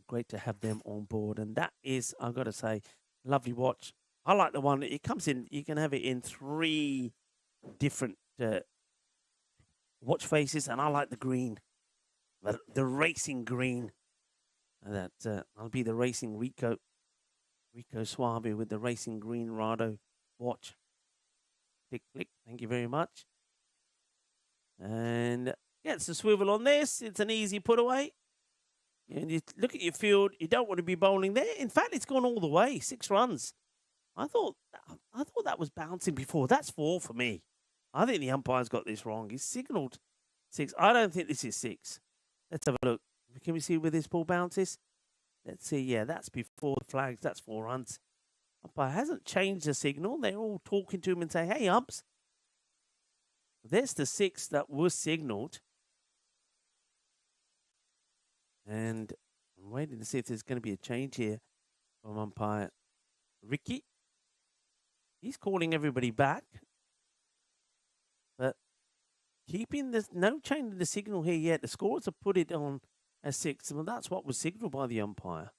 Speaker 2: Great to have them on board. And that is, I've got to say, lovely watch. I like the one. It comes in, you can have it in 3 different watch faces. And I like the green, the racing green. And that I'll be the racing Rico Suave with the racing green Rado watch. Click, click. Thank you very much. And gets the swivel on this. It's an easy put away. And you look at your field. You don't want to be bowling there. In fact, it's gone all the way. 6 runs. I thought that was bouncing before. That's 4 for me. I think the umpire's got this wrong. He's signalled 6. I don't think this is 6. Let's have a look. Can we see where this ball bounces? Let's see. Yeah, that's before the flags. That's 4 runs. Umpire hasn't changed the signal. They're all talking to him and say, hey, umps. There's the 6 that was signalled. And I'm waiting to see if there's going to be a change here from umpire Ricky. He's calling everybody back. But keeping this, no change in the signal here yet. The scorers have put it on as 6. Well, that's what was signalled by the umpire.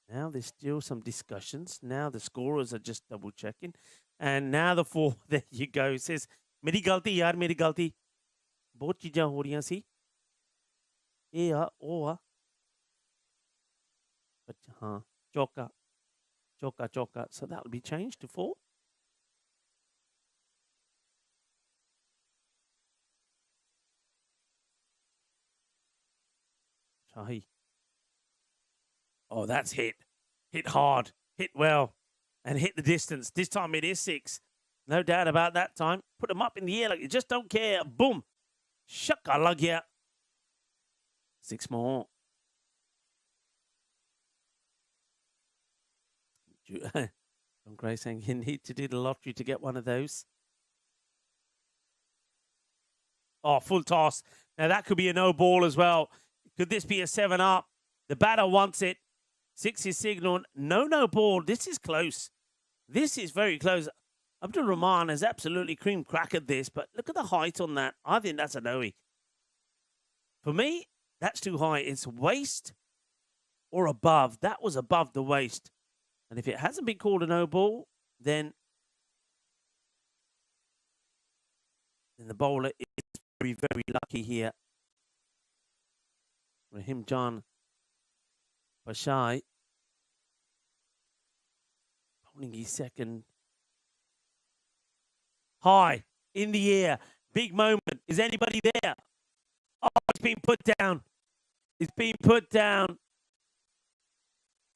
Speaker 2: Now there's still some discussions. Now the scorers are just double checking. And now the 4, there you go. It says, Meri galti, yaar, meri galti. बहुत चीज़ें हो रही हैं सी ए आ ओ आ अच्छा हाँ चौका चौका चौका so that will be changed to 4 Shahi oh that's hit hard, hit well and hit the distance. This time it is 6, no doubt about that time. Put them up in the air like you just don't care. Boom. Shaka lag gaya. 6 more. John Gray saying you need to do the lottery to get one of those. Oh, full toss. Now that could be a no ball as well. Could this be a 7 up? The batter wants it. 6 is signalled. No ball. This is close. This is very close. Abdul Rahman has absolutely cream crackered this, but look at the height on that. I think that's a no-y. For me, that's too high. It's waist or above. That was above the waist. And if it hasn't been called a no ball, then the bowler is very, very lucky here. Rahim Jan Bashai Winning his second. High in the air. Big moment. Is anybody there? Oh, it's been put down. It's been put down.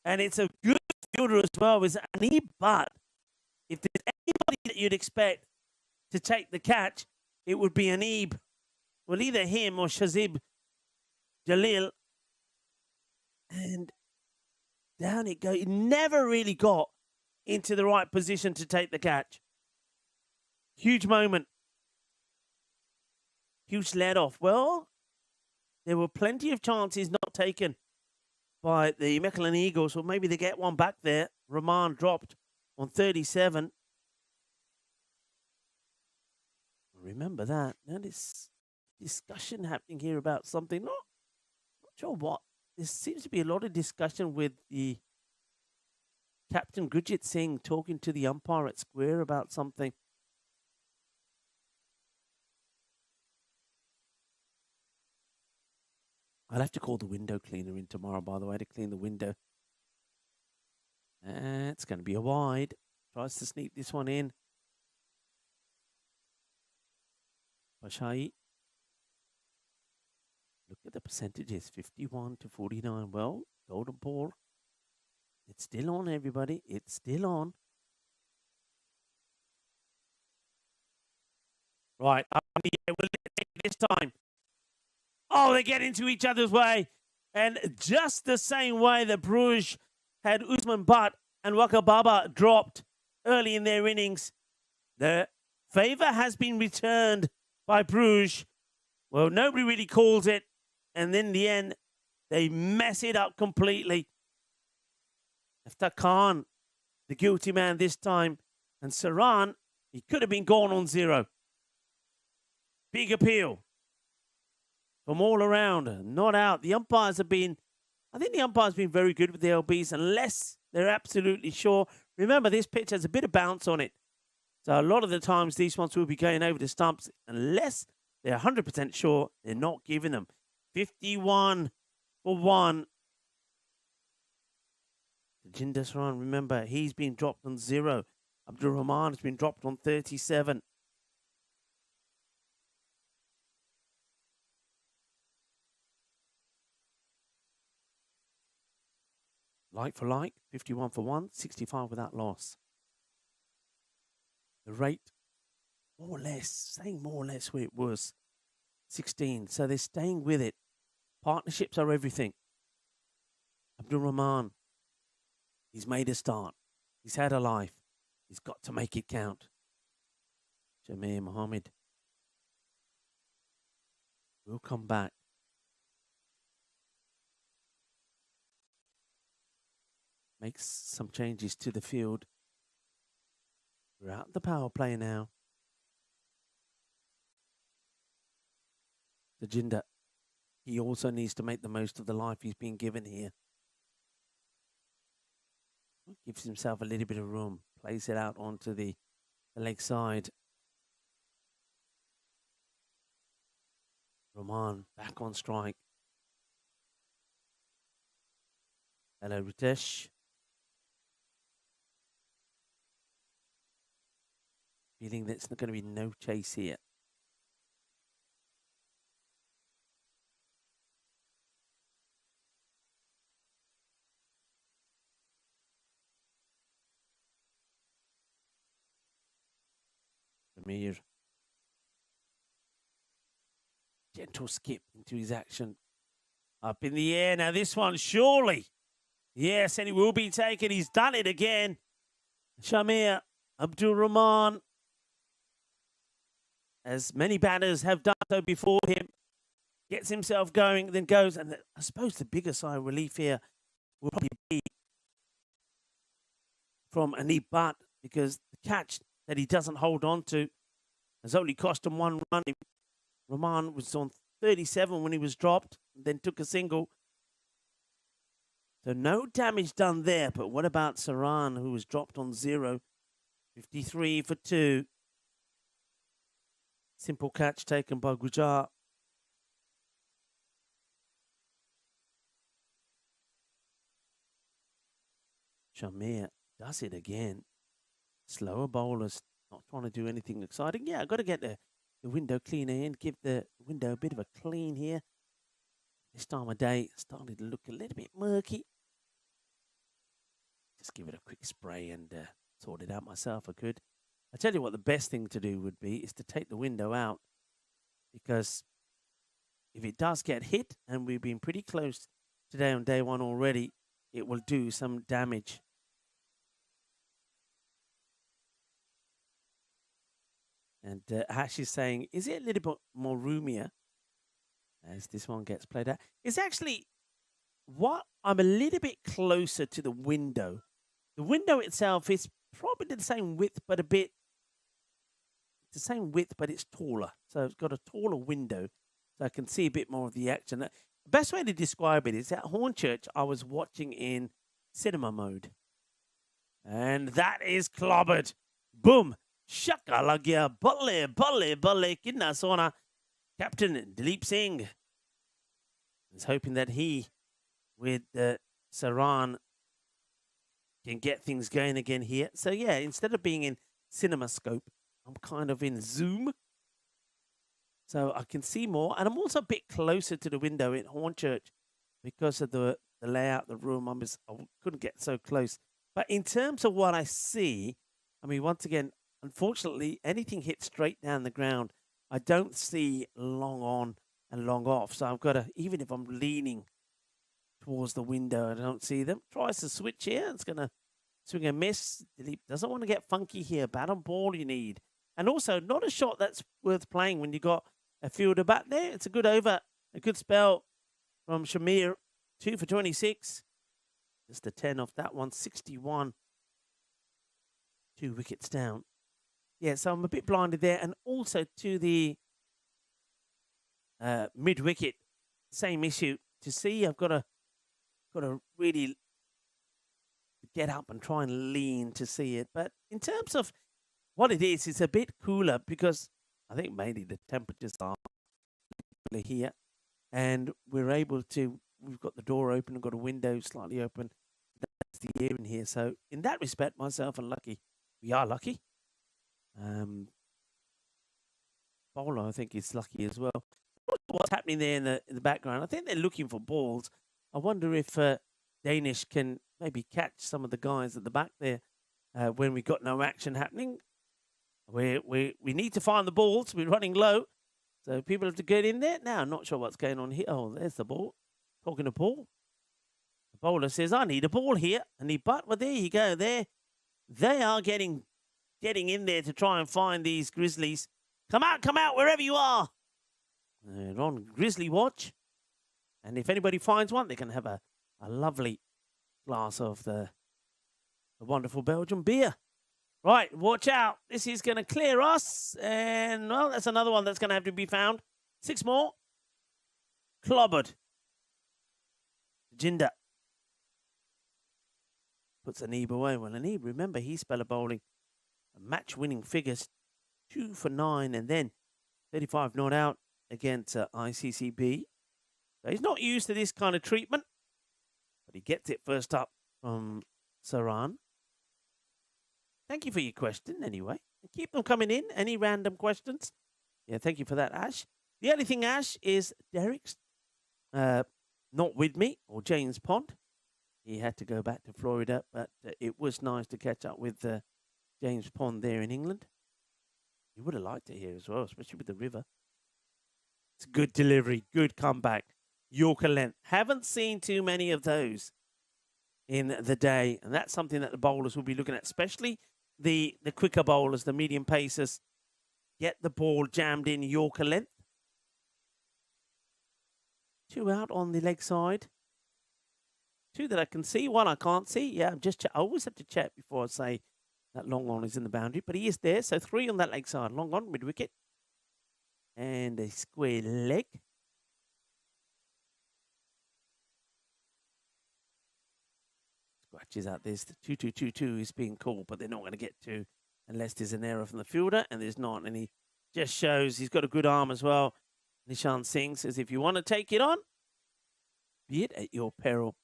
Speaker 2: And it's a good fielder as well. It's Anib Butt. If there's anybody that you'd expect to take the catch, it would be Anib. Well, either him or Shazib Jalil. And down it goes. It never really got into the right position to take the catch. Huge moment. Huge let off. Well, there were plenty of chances not taken by the Mechelen Eagles. Or maybe they get one back there. Rahman dropped on 37. Remember that. Now this discussion happening here about something. Not sure what. There seems to be a lot of discussion with the Captain Gurjit Singh talking to the umpire at square about something. I'll have to call the window cleaner in tomorrow, by the way, to clean the window. It's going to be a wide. Tries to sneak this one in. Bashai. Look at the percentages, 51 to 49. Well, golden ball. It's still on, everybody. It's still on. Right, up in the air. Will it take this time? Oh, they get into each other's way. And just the same way that Bruges had Usman Butt and Waka Baba dropped early in their innings, the favour has been returned by Bruges. Well, nobody really calls it. And in the end, they mess it up completely. After Khan, the guilty man this time. And Saran, he could have been gone on 0. Big appeal from all around. Not out. The umpires have been, I think the umpires have been very good with the LBs unless they're absolutely sure. Remember, this pitch has a bit of bounce on it. So a lot of the times these ones will be going over the stumps unless they're 100% sure they're not giving them. 51 for 1. Jinder Saran, remember, he's been dropped on 0. Abdul Rahman has been dropped on 37. Like for like, 51 for 1, 65 without loss. The rate, more or less, staying more or less where it was. 16, so they're staying with it. Partnerships are everything. Abdul Rahman, he's made a start. He's had a life. He's got to make it count. Jameer Mohammed will come back. Makes some changes to the field. We're out the power play now. Sajinder, he also needs to make the most of the life he's been given here. Gives himself a little bit of room. Plays it out onto the leg side. Rahman back on strike. Hello, Ritesh. Feeling that it's going to be no chase here. Amir. Gentle skip into his action. Up in the air. Now this one, surely. Yes, and he will be taken. He's done it again. Shamir Abdul Rahman, as many batters have done so before him, gets himself going, then goes. And I suppose the bigger sigh of relief here will probably be from Anib Butt, because the catch that he doesn't hold on to has only cost him 1 run. Rahman was on 37 when he was dropped, then took a single. So no damage done there. But what about Saran, who was dropped on 0? 53 for 2. Simple catch taken by Gujar. Shamir does it again. slower bowlers, not trying to do anything exciting. Yeah, I've got to get the window cleaner in, give the window a bit of a clean here. This time of day, starting to look a little bit murky. Just give it a quick spray and sort it out myself if I could. I tell you what, the best thing to do would be is to take the window out, because if it does get hit, and we've been pretty close today on day one already, it will do some damage. And Ash is saying, is it a little bit more roomier as this one gets played out? It's actually what I'm a little bit closer to the window. The window itself is probably the same width, but it's the same width, but it's taller. So it's got a taller window, so I can see a bit more of the action. The best way to describe it is at Hornchurch, I was watching in cinema mode. And that is clobbered. Boom. Shaka lagya, balle, kinna sona. Captain Dileep Singh is hoping that he, with Saran, can get things going again here. So yeah, instead of being in CinemaScope, I'm kind of in Zoom. So I can see more. And I'm also a bit closer to the window in Hornchurch because of the layout of the room. I couldn't get so close. But in terms of what I see, I mean, once again, unfortunately, anything hits straight down the ground, I don't see long on and long off. So I've got to, even if I'm leaning towards the window, I don't see them. Tries to switch here. It's going to swing a miss. Dileep doesn't want to get funky here. Bat on ball you need. And also, not a shot that's worth playing when you got a fielder back there. It's a good over, a good spell from Shamir. 2 for 26. Just a 10 off that one. 61. 2 wickets down. Yeah, so I'm a bit blinded there. And also to the mid-wicket, same issue. To see, I've got to really get up and try and lean to see it. But in terms of what it is, it's a bit cooler because I think mainly the temperatures are here. And we're able to, we've got the door open, we've got a window slightly open. That's the air in here. So in that respect, myself and Lucky, we are lucky. Bowler, I think, is lucky as well. What's happening there in the background? I think they're looking for balls. I wonder if Danish can maybe catch some of the guys at the back there when we got no action happening. We need to find the balls. We're running low, so people have to get in there. Now, I'm not sure what's going on here. Oh, there's the ball. Talking to Paul. The bowler says, I need a ball here. But there you go. They are getting in there to try and find these Grizzlies. Come out, wherever you are. They're on Grizzly watch. And if anybody finds one, they can have a lovely glass of the wonderful Belgian beer. Right, watch out. This is going to clear us. And, well, that's another one that's going to have to be found. 6 more. Clobbered. Jinder puts Anib away. Well, Anib, remember, he's spell bowling match-winning figures. 2 for 9 and then 35 not out against ICCB. So he's not used to this kind of treatment, but he gets it first up from Saran. Thank you for your question, anyway. Keep them coming in. Any random questions? Yeah, thank you for that, Ash. The only thing, Ash, is Derek's not with me, or James Pond. He had to go back to Florida, but it was nice to catch up with James Pond there in England. He would have liked it here as well, especially with the river. It's a good delivery, good comeback. Yorker length. Haven't seen too many of those in the day, and that's something that the bowlers will be looking at, especially the quicker bowlers, the medium pacers. Get the ball jammed in Yorker length. 2 out on the leg side. 2 that I can see, 1 I can't see. Yeah, I always have to check before I say that long on is in the boundary, but he is there. So 3 on that leg side. Long on, mid wicket. And a square leg. Scratches out this. The 2-2-2-2 is being called, but they're not going to get to unless there's an error from the fielder, and there's not. And he just shows he's got a good arm as well. Nishan Singh says, if you want to take it on, be it at your peril.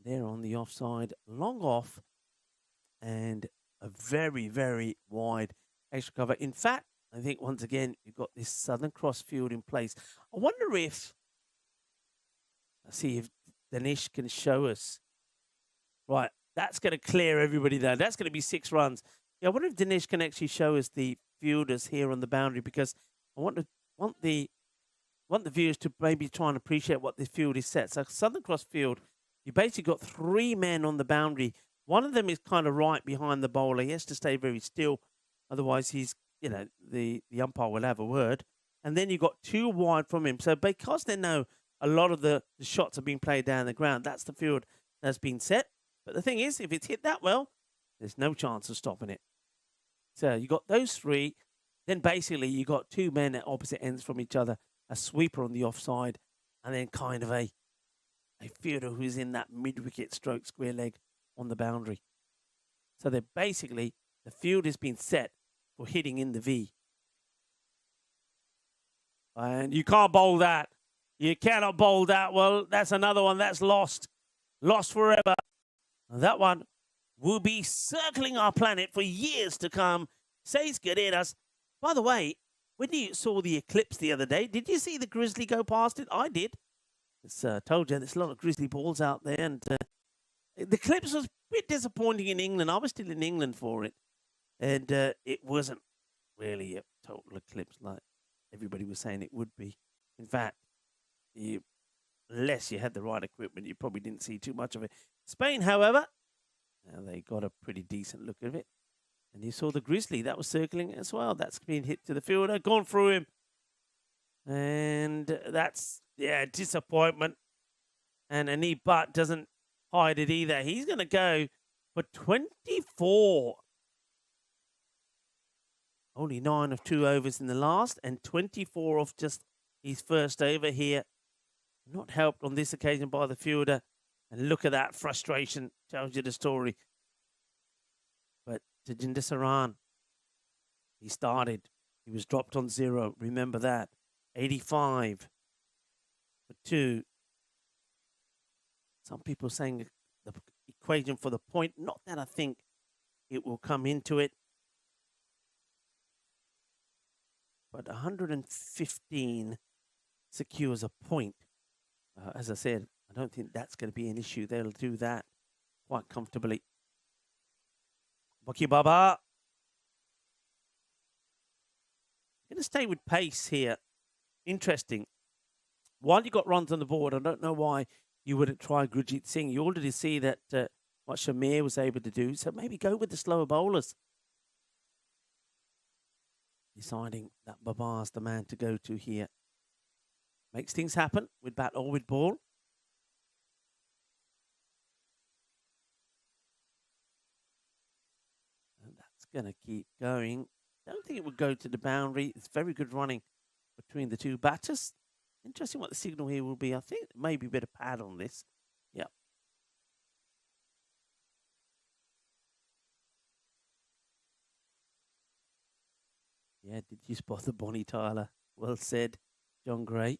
Speaker 2: There on the offside, long off, and a very, very wide extra cover. In fact, I think once again, you've got this Southern Cross field in place. I wonder if, let's see if Danish can show us. Right, that's going to clear everybody there. That's going to be 6 runs. Yeah, I wonder if Danish can actually show us the fielders here on the boundary, because I want the viewers to maybe try and appreciate what this field is set. So Southern Cross field, you basically got 3 men on the boundary. One of them is kind of right behind the bowler. He has to stay very still, otherwise he's, you know, the umpire will have a word. And then you've got 2 wide from him. So because they know a lot of the shots are being played down the ground, that's the field that's been set. But the thing is, if it's hit that well, there's no chance of stopping it. So you got those 3. Then basically you got 2 men at opposite ends from each other, a sweeper on the offside, and then kind of a fielder who's in that mid-wicket stroke square leg on the boundary. So they're basically, the field has been set for hitting in the V. And you can't bowl that. You cannot bowl that. Well, that's another one that's lost. Lost forever. And that one will be circling our planet for years to come. Says Guerreras. By the way, when you saw the eclipse the other day, did you see the grizzly go past it? I did. It's told you there's a lot of grizzly balls out there. And the eclipse was a bit disappointing in England. I was still in England for it. And it wasn't really a total eclipse like everybody was saying it would be. In fact, unless you had the right equipment, you probably didn't see too much of it. Spain, however, they got a pretty decent look at it. And you saw the grizzly that was circling as well. That's been hit to the fielder, gone through him. And that's, yeah, disappointment. And Anib Butt doesn't hide it either. He's going to go for 24. Only 9 of 2 overs in the last, and 24 off just his first over here. Not helped on this occasion by the fielder. And look at that frustration. Tells you the story. But Tajinder Saran, he started. He was dropped on 0. Remember that. 85 for 2. Some people saying the equation for the point. Not that I think it will come into it. But 115 secures a point. As I said, I don't think that's going to be an issue. They'll do that quite comfortably. Baki Baba. Going to stay with pace here. Interesting. While you got runs on the board, I don't know why you wouldn't try Gurjit Singh. You already see that what Shamir was able to do. So maybe go with the slower bowlers. Deciding that Babar's the man to go to here. Makes things happen with bat or with ball. And that's going to keep going. Don't think it would go to the boundary. It's very good running between the 2 batters. Interesting what the signal here will be. I think maybe a bit of pad on this. Yeah. Yeah, did you spot the Bonnie Tyler? Well said, John Gray.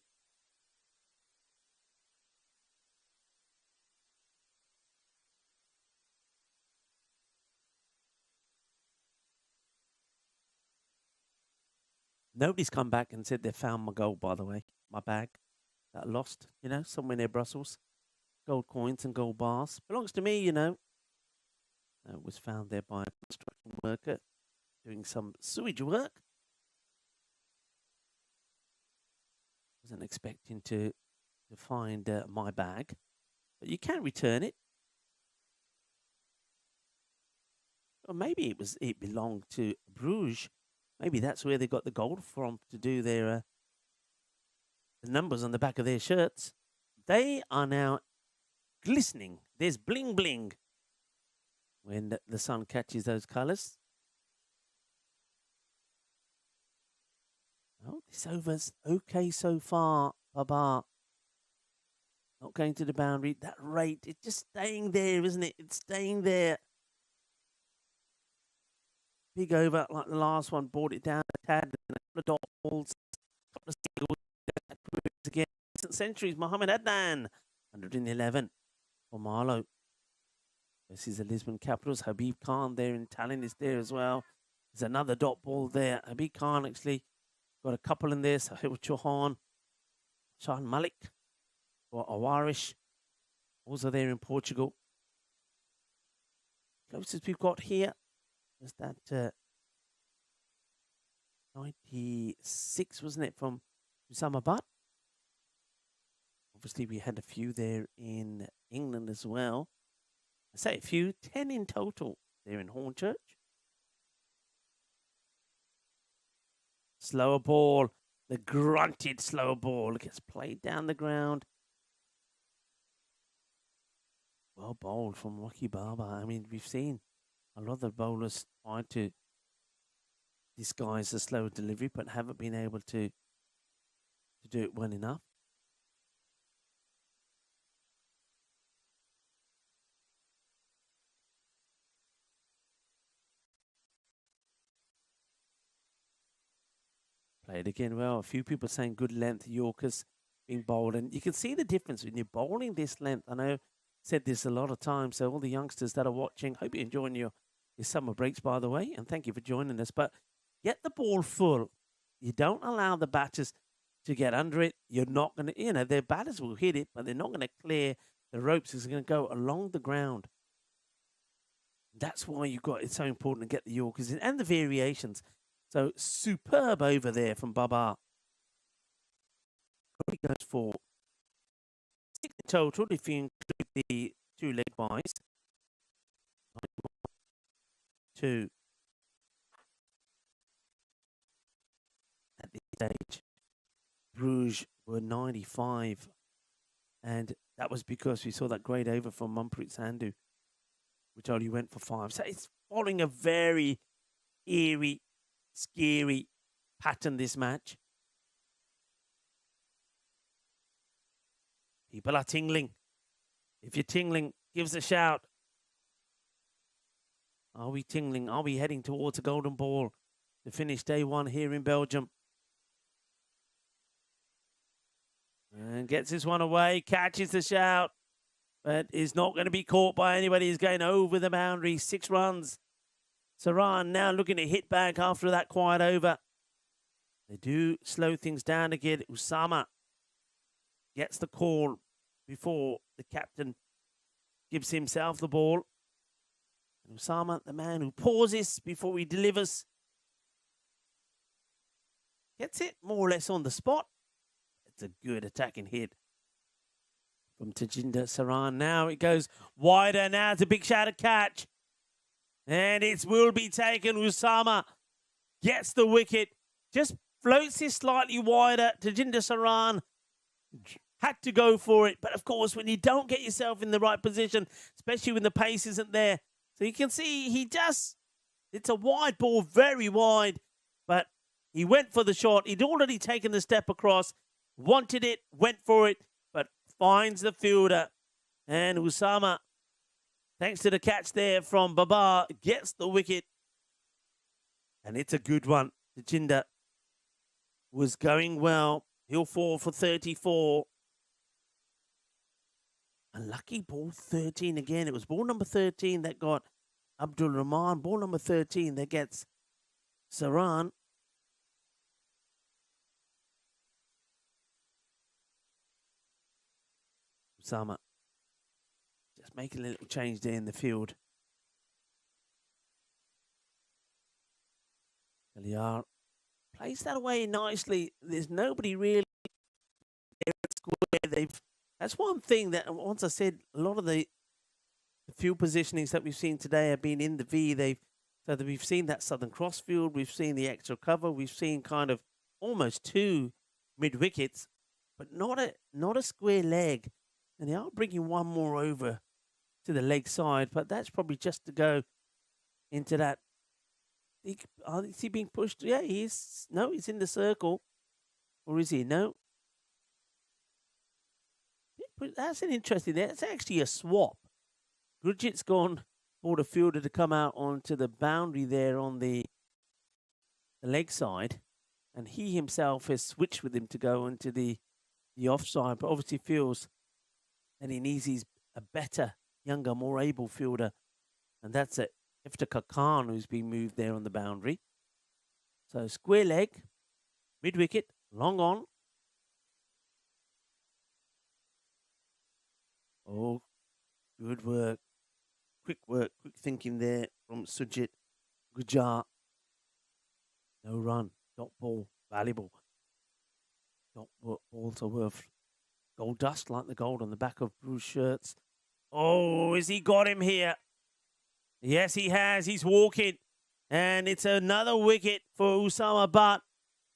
Speaker 2: Nobody's come back and said they found my gold, by the way. My bag that I lost, you know, somewhere near Brussels. Gold coins and gold bars. Belongs to me, you know. It was found there by a construction worker doing some sewage work. Wasn't expecting to find my bag, but you can return it. Or maybe it belonged to Bruges. Maybe that's where they got the gold from to do their the numbers on the back of their shirts. They are now glistening. There's bling bling when the sun catches those colours. Oh, this over's okay so far, Baba. Not going to the boundary. That rate, it's just staying there, isn't it? It's staying there. Big over like the last one, brought it down a tad, and a couple of dot balls, a couple of singles again. Centuries, Mohammed Adnan, 111 for Marlow. This is the Lisbon Capitals. Habib Khan there in Tallinn is there as well. There's another dot ball there. Habib Khan actually got a couple in there. Sahil Chauhan, Shahan Malik, or Awarish, also there in Portugal. Closest we've got here is that 96, wasn't it, from Islamabad? Obviously, we had a few there in England as well. I say a few, 10 in total there in Hornchurch. Slower ball, the grunted slower ball gets played down the ground. Well bowled from Rocky Baba. I mean, we've seen a lot of the bowlers try to disguise the slow delivery, but haven't been able to do it well enough. Played again well. A few people saying good length Yorkers being bowled, and you can see the difference when you're bowling this length. I know I've said this a lot of times, so all the youngsters that are watching, hope you're enjoying your summer breaks, by the way, and thank you for joining us. But get the ball full. You don't allow the batters to get under it. You're not going to, their batters will hit it, but they're not going to clear the ropes. It's going to go along the ground. That's why it's so important to get the Yorkers in and the variations. So superb over there from Babar. He goes for 6 in total if you include the 2 leg byes. 2 at this stage. Bruges were 95, and that was because we saw that great over from Manpreet Sandhu, which only went for 5. So it's following a very eerie, scary pattern, this match. People are tingling. If you're tingling, give us a shout. Are we tingling? Are we heading towards a golden ball to finish day 1 here in Belgium? And gets this one away, catches the shout, but is not going to be caught by anybody. He's going over the boundary. 6 runs. Saran now looking to hit back after that quiet over. They do slow things down again. Usama gets the call before the captain gives himself the ball. And Usama, the man who pauses before he delivers, gets it more or less on the spot. It's a good attacking hit from Tajinder Saran. Now it goes wider. Now it's a big shot at catch. And it will be taken. Usama gets the wicket. Just floats this slightly wider. Tajinder Saran had to go for it. But, of course, when you don't get yourself in the right position, especially when the pace isn't there. So you can see it's a wide ball, very wide. But he went for the shot. He'd already taken the step across, wanted it, went for it, but finds the fielder. And Usama, thanks to the catch there from Babar, gets the wicket. And it's a good one. Tajinder was going well. He'll fall for 34. Unlucky ball 13 again. It was ball number 13 that got Abdul Rahman. Ball number 13 that gets Saran. Usama just making a little change there in the field. Kaliar plays that away nicely. There's nobody really there at square. That's one thing that, once I said, a lot of the field positionings that we've seen today have been in the V. So that we've seen that Southern Cross field, we've seen the extra cover, we've seen kind of almost 2 mid wickets, but not a square leg. And they are bringing one more over to the leg side, but that's probably just to go into that. Is he being pushed? Yeah, he is. No, he's in the circle. Or is he? No. That's an interesting. That's actually a swap. Gurjit's gone for the fielder to come out onto the boundary there on the leg side, and he himself has switched with him to go into the offside, but obviously feels that he needs a better younger, more able fielder, and that's it. Iftikhar Khan, who's been moved there on the boundary. So square leg, mid wicket, long on. Oh, good work. Quick thinking there from Sujit Gujar. No run, dot ball, valuable. Dot balls are worth gold dust like the gold on the back of Bruce shirts. Oh, has he got him here? Yes, he has. He's walking. And it's another wicket for Usama Butt.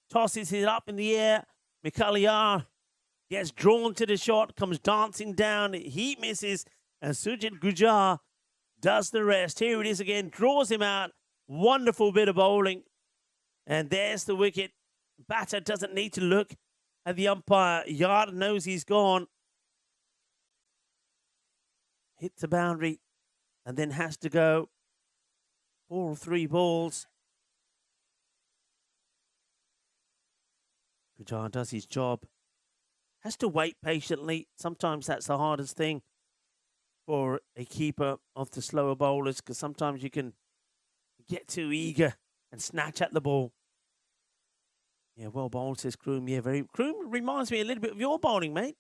Speaker 2: Tosses it up in the air. Mikhalyar gets drawn to the shot, comes dancing down. He misses. And Sujit Gujar does the rest. Here it is again. Draws him out. Wonderful bit of bowling. And there's the wicket. Batter doesn't need to look at the umpire. Yard knows he's gone. Hits the boundary and then has to go 4 or 3 balls. Gujar does his job. Has to wait patiently. Sometimes that's the hardest thing for a keeper of the slower bowlers, because sometimes you can get too eager and snatch at the ball. Yeah, well bowled, says Kroom. Yeah, Kroom reminds me a little bit of your bowling, mate.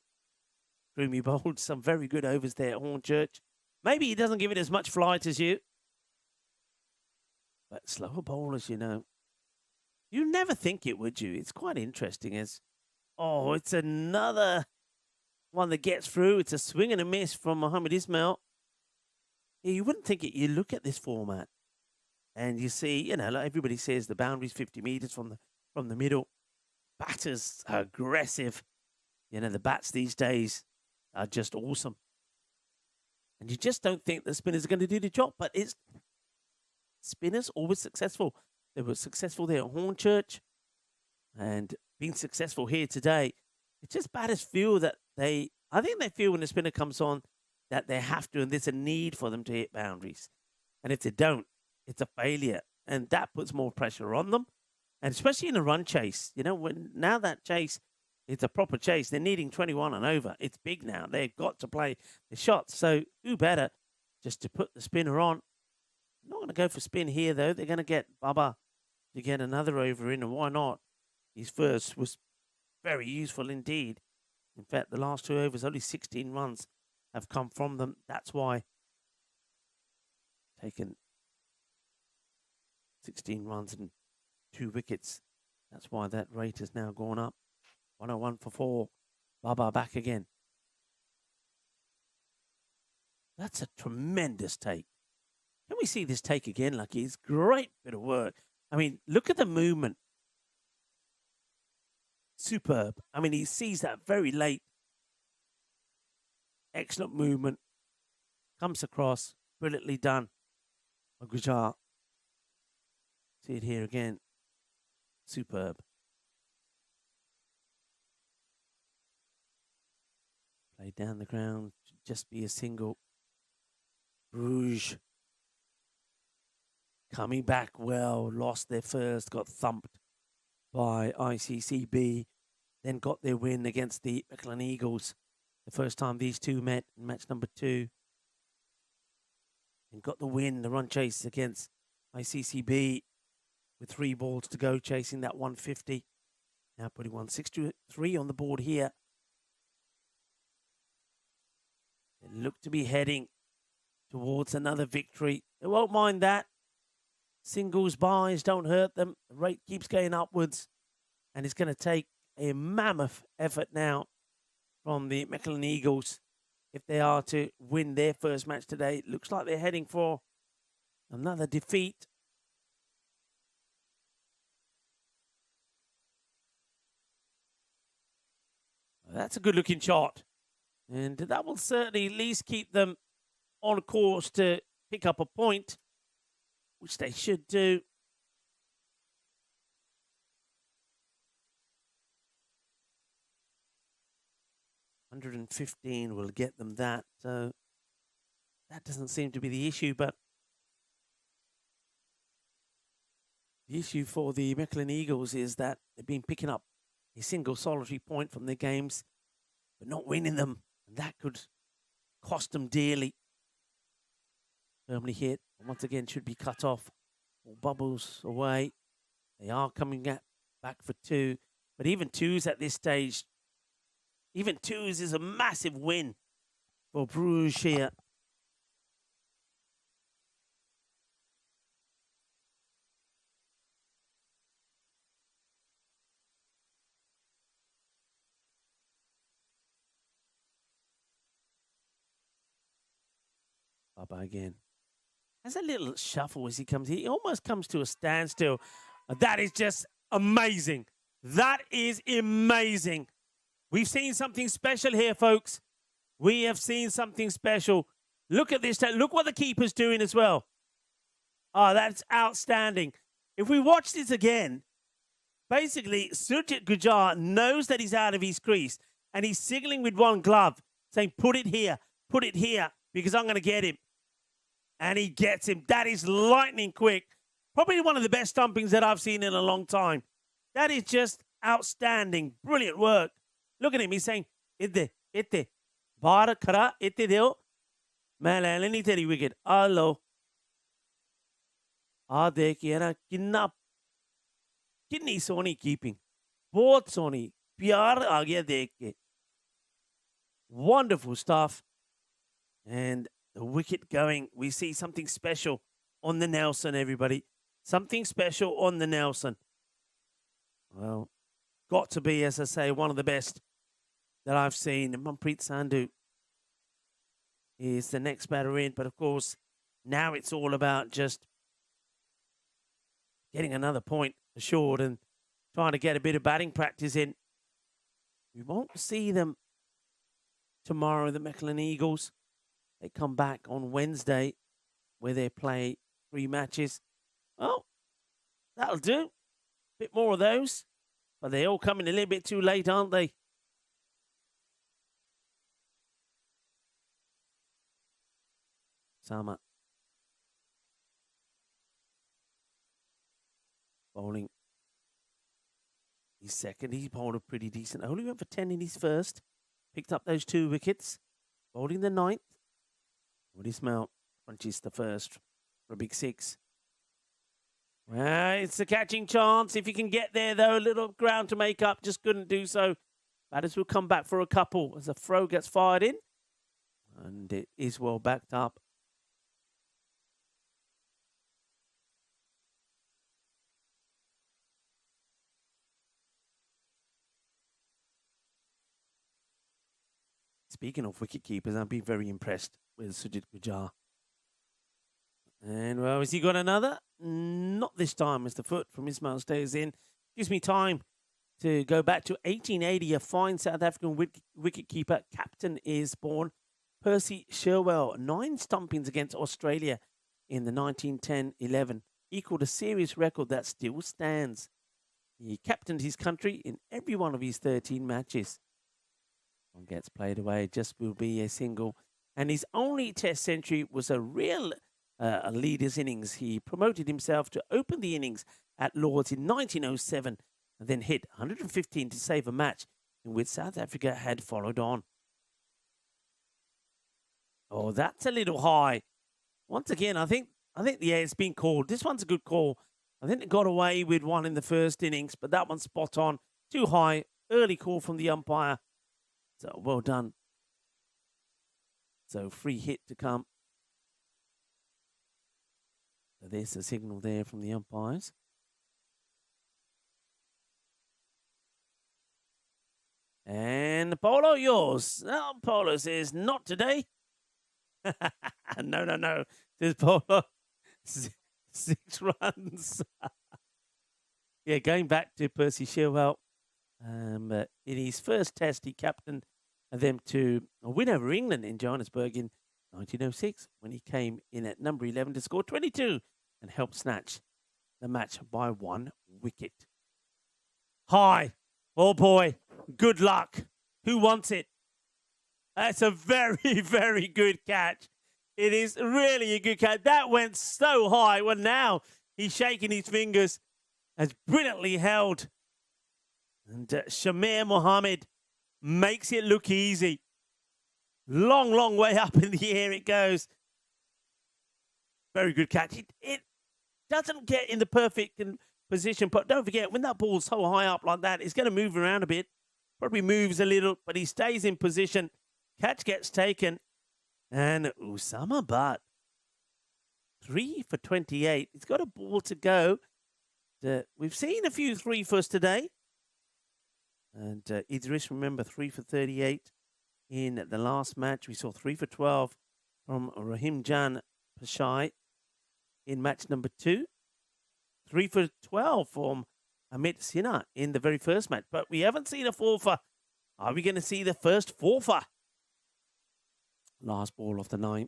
Speaker 2: Kroom, you bowled some very good overs there at Hornchurch. Maybe he doesn't give it as much flight as you. But slower bowlers, you know. You never think it, would you? It's quite interesting. Oh, it's another one that gets through. It's a swing and a miss from Mohammed Ismail. Yeah, you wouldn't think it. You look at this format and you see, you know, like everybody says, the boundary's 50 metres from the middle. Batters are aggressive. You know, the bats these days are just awesome. And you just don't think the spinners are going to do the job. But it's spinners always successful. They were successful there at Hornchurch and being successful here today. It's just batters feel that I think they feel when the spinner comes on that they have to, and there's a need for them to hit boundaries. And if they don't, it's a failure. And that puts more pressure on them. And especially in a run chase, you know, now that chase, it's a proper chase. They're needing 21 and over. It's big now. They've got to play the shots. So who better just to put the spinner on? Not going to go for spin here, though. They're going to get Baba to get another over in, and why not? His first was very useful indeed. In fact, the last 2 overs, only 16 runs have come from them. That's why taken 16 runs and 2 wickets. That's why that rate has now gone up. 101 for 4. Baba back again. That's a tremendous take. Can we see this take again, Lucky? It's great bit of work. I mean, look at the movement. Superb. I mean, he sees that very late. Excellent movement. Comes across. Brilliantly done. Gujar. See it here again. Superb. Played down the ground. Should just be a single. Rouge. Coming back well. Lost their first. Got thumped by ICCB. Then got their win against the Mechlin Eagles. The first time these two met in match number 2. And got the win, the run chase against ICCB with 3 balls to go, chasing that 150. Now putting 163 on the board here. They look to be heading towards another victory. They won't mind that. Singles, buys don't hurt them. The rate keeps going upwards. And it's going to take a mammoth effort now from the Mechlin Eagles if they are to win their first match today. It looks like they're heading for another defeat. That's a good-looking shot. And that will certainly at least keep them on course to pick up a point, which they should do. $115 will get them that. So that doesn't seem to be the issue, but the issue for the Mechlin Eagles is that they've been picking up a single solitary point from their games, but not winning them. And that could cost them dearly. Firmly hit. Once again, should be cut off. All bubbles away. They are coming back for two. But even twos at this stage, even twos is a massive win for Bruges here. Baba again. Has a little shuffle as he comes. He almost comes to a standstill. That is just amazing. That is amazing. We've seen something special here, folks. We have seen something special. Look at this. Look what the keeper's doing as well. Oh, that's outstanding. If we watch this again, basically, Surjit Gujar knows that he's out of his crease, and he's signaling with one glove, saying, put it here, because I'm going to get him. And he gets him. That is lightning quick. Probably one of the best stumpings that I've seen in a long time. That is just outstanding. Brilliant work. Look at him. He's saying, itte. Baar khara, itte deo. Main le leni teri wicket. Hello. Aa dekhiye na कितनी Soni keeping बहुत सोनी प्यार आ गया देख के wonderful stuff and the wicket going. We see something special on the Nelson, everybody. Something special on the Nelson. Well, got to be, as I say, one of the best that I've seen. Manpreet Sandhu is the next batter in, but of course now it's all about just getting another point assured and trying to get a bit of batting practice in. We won't see them tomorrow, the Mechlin Eagles. They come back on Wednesday where they play 3 matches. Well, that'll do. Bit more of those. But they're all coming a little bit too late, aren't they? Sama. Bowling. He's second. He bowled a pretty decent. Only went for 10 in his first. Picked up those 2 wickets. Bowling the 9th. Woody Smelt punches the first for a big 6. Well, it's a catching chance. If you can get there, though, a little ground to make up. Just couldn't do so. Batters will come back for a couple as a throw gets fired in. And it is well backed up. Speaking of wicket keepers, I've been very impressed with Sujit Gujar. And, well, has he got another? Not this time as the foot from Ismail stays in. Gives me time to go back to 1880. A fine South African wicket-keeper captain is born. Percy Sherwell, 9 stumpings against Australia in the 1910-11. Equaled a series record that still stands. He captained his country in every one of his 13 matches. One gets played away, just will be a single. And his only test century was a real leader's innings. He promoted himself to open the innings at Lord's in 1907 and then hit 115 to save a match in which South Africa had followed on. Oh, that's a little high. Once again, I think it's been called. This one's a good call. I think they got away with one in the first innings, but that one's spot on. Too high. Early call from the umpire. So, well done. So, free hit to come. So there's a signal there from the umpires. And Polo, yours. Oh, Polo says, not today. No. Says Polo. 6 runs. Yeah, going back to Percy Sherwell. In his first test, he captained them to a win over England in Johannesburg in 1906 when he came in at number 11 to score 22 and help snatch the match by 1 wicket. High. Oh, boy. Good luck. Who wants it? That's a very, very good catch. It is really a good catch. That went so high. Well, now he's shaking his fingers. As brilliantly held. And Shamir Mohammed makes it look easy. Long, long way up in the air it goes. Very good catch. It doesn't get in the perfect position, but don't forget, when that ball's so high up like that, it's going to move around a bit. Probably moves a little, but he stays in position. Catch gets taken. And Usama Butt, 3 for 28. He's got a ball to go. We've seen a few 3-fers today. And Idris, remember, 3 for 38 in the last match. We saw 3 for 12 from Rahim Jan Pashai in match number 2. 3 for 12 from Amit Sinha in the very first match. But we haven't seen a 4-fer. Are we going to see the first 4-fer? Last ball of the 9th.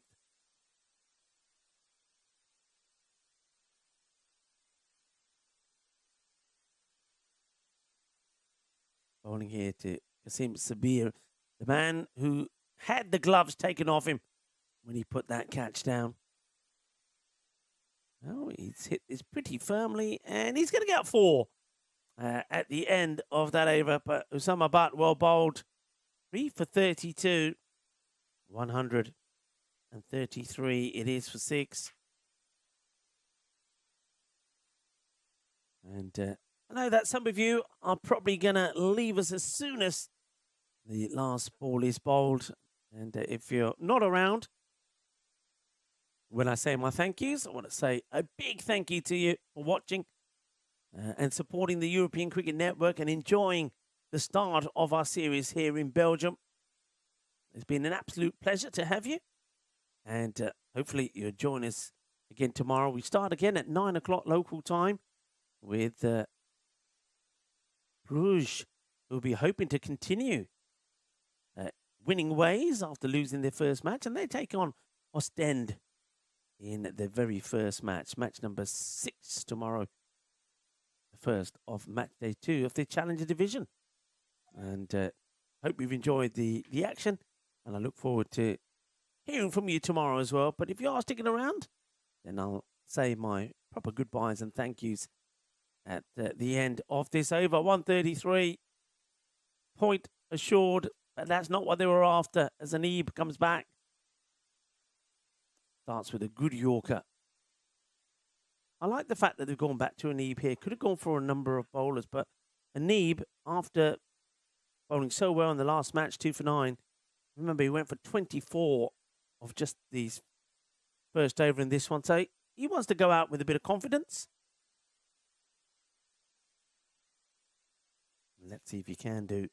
Speaker 2: Bowling here to Qasim Sabir, the man who had the gloves taken off him when he put that catch down. Oh, he's hit this pretty firmly, and he's going to get 4 at the end of that over. But Usama Butt, well bowled. 3 for 32. 133 it is for 6. And I know that some of you are probably going to leave us as soon as the last ball is bowled. And if you're not around, when I say my thank yous, I want to say a big thank you to you for watching and supporting the European Cricket Network and enjoying the start of our series here in Belgium. It's been an absolute pleasure to have you. And hopefully you'll join us again tomorrow. We start again at 9 o'clock local time with Bruges, who will be hoping to continue winning ways after losing their first match. And they take on Ostend in their very first match. Match number 6 tomorrow. The first of match day 2 of the Challenger Division. And hope you've enjoyed the action. And I look forward to hearing from you tomorrow as well. But if you are sticking around, then I'll say my proper goodbyes and thank yous at the end of this over. 133, point assured, but that's not what they were after as Anib comes back. Starts with a good Yorker. I like the fact that they've gone back to Anib here. Could have gone for a number of bowlers, but Anib, after bowling so well in the last match, 2 for 9, remember he went for 24 of just these first over in this one. So he wants to go out with a bit of confidence. Let's see if he can do.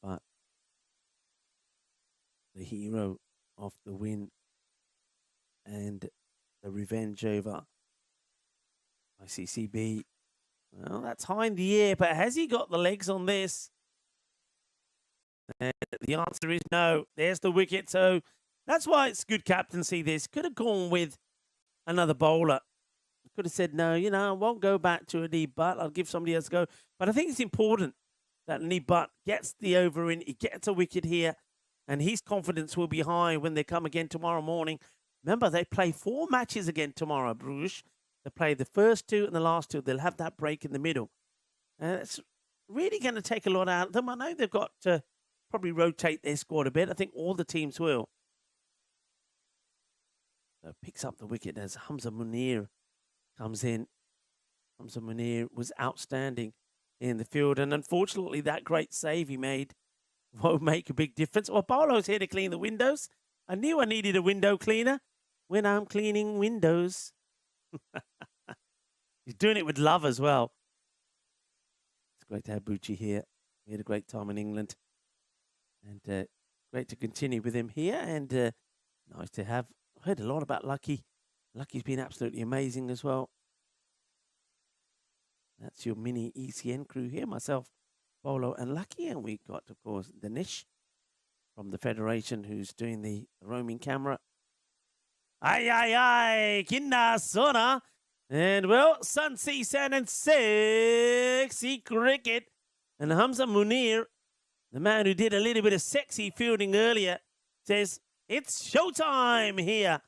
Speaker 2: But the hero of the win and the revenge over ICCB. Well, that's high in the air, but has he got the legs on this? And the answer is no. There's the wicket. So that's why it's good captaincy. This could have gone with another bowler. Could have said, no, I won't go back to Anib Butt. I'll give somebody else a go. But I think it's important that Anib Butt gets the over in. He gets a wicket here. And his confidence will be high when they come again tomorrow morning. Remember, they play 4 matches again tomorrow, Bruges. They play the first 2 and the last 2. They'll have that break in the middle. It's really going to take a lot out of them. I know they've got to probably rotate their squad a bit. I think all the teams will. So picks up the wicket as Hamza Munir comes in. Hamza Munir was outstanding in the field. And unfortunately, that great save he made won't make a big difference. Well, Paolo's here to clean the windows. I knew I needed a window cleaner when I'm cleaning windows. He's doing it with love as well. It's great to have Bucci here. We had a great time in England. And great to continue with him here. And nice to have. I heard a lot about Lucky. Lucky's been absolutely amazing as well. That's your mini ECN crew here. Myself, Bolo and Lucky. And we got, of course, Danish from the Federation who's doing the roaming camera. Aye, aye, aye. Kinna Sona. And, well, Sunsea Sand and sexy cricket. And Hamza Munir, the man who did a little bit of sexy fielding earlier, says, it's showtime here.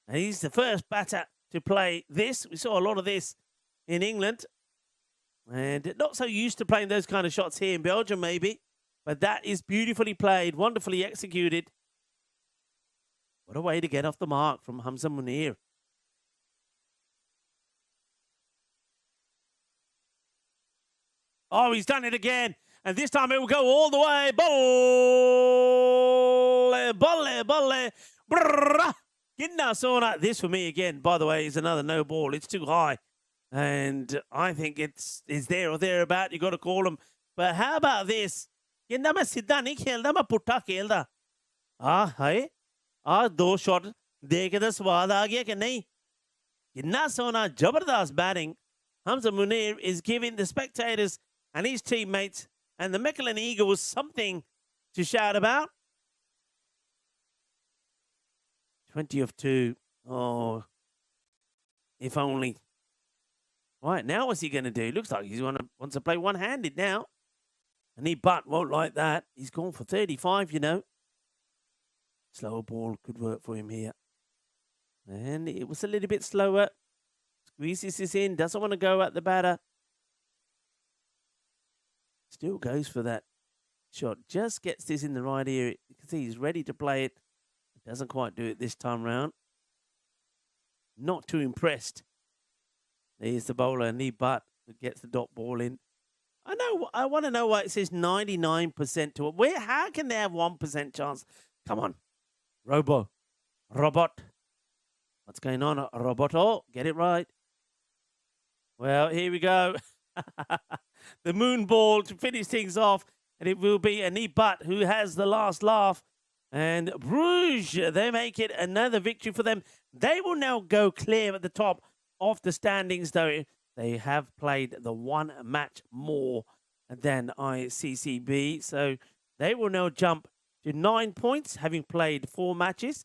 Speaker 2: And he's the first batter to play this. We saw a lot of this in England. And not so used to playing those kind of shots here in Belgium, maybe. But that is beautifully played, wonderfully executed. What a way to get off the mark from Hamza Munir. Oh, he's done it again. And this time it will go all the way. Bolle. Brrrr. Sona. This for me again, by the way, is another no ball. It's too high. And I think it's there or thereabout. You got to call him. But how about this? Ginda मैं सीधा नहीं खेलता, मैं पुट्ठा खेलता. हाय दो shot दे के तो स्वाद आ गया कि नहीं. कितना सोना जबरदस्त batting. Hamza Munir is giving the spectators and his teammates and the Mechelen Eagles something to shout about. 20 of 2. Oh, if only. Right, now what's he going to do? Looks like he wants to play one-handed now. And he won't like that. He's gone for 35, you know. Slower ball could work for him here. And it was a little bit slower. Squeezes this in. Doesn't want to go at the batter. Still goes for that shot. Just gets this in the right ear. You can see he's ready to play it. Doesn't quite do it this time round. Not too impressed. There's the bowler, Knee Butt, who gets the dot ball in. I want to know why it says 99% to it. How can they have 1% chance? Come on. Robot. What's going on, Roboto? Get it right. Well, here we go. The moon ball to finish things off. And it will be a Knee Butt who has the last laugh. And Bruges, they make it another victory for them. They will now go clear at the top of the standings, though. They have played the one match more than ICCB. So they will now jump to 9 points, having played 4 matches.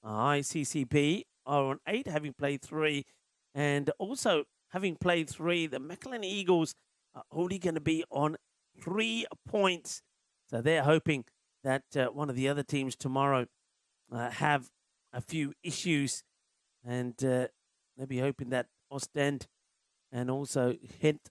Speaker 2: ICCB are on 8, having played 3. And also, having played 3, the Mechelen Eagles are only going to be on 3 points. So they're hoping that one of the other teams tomorrow have a few issues. And they'll be hoping that Ostend and also Hint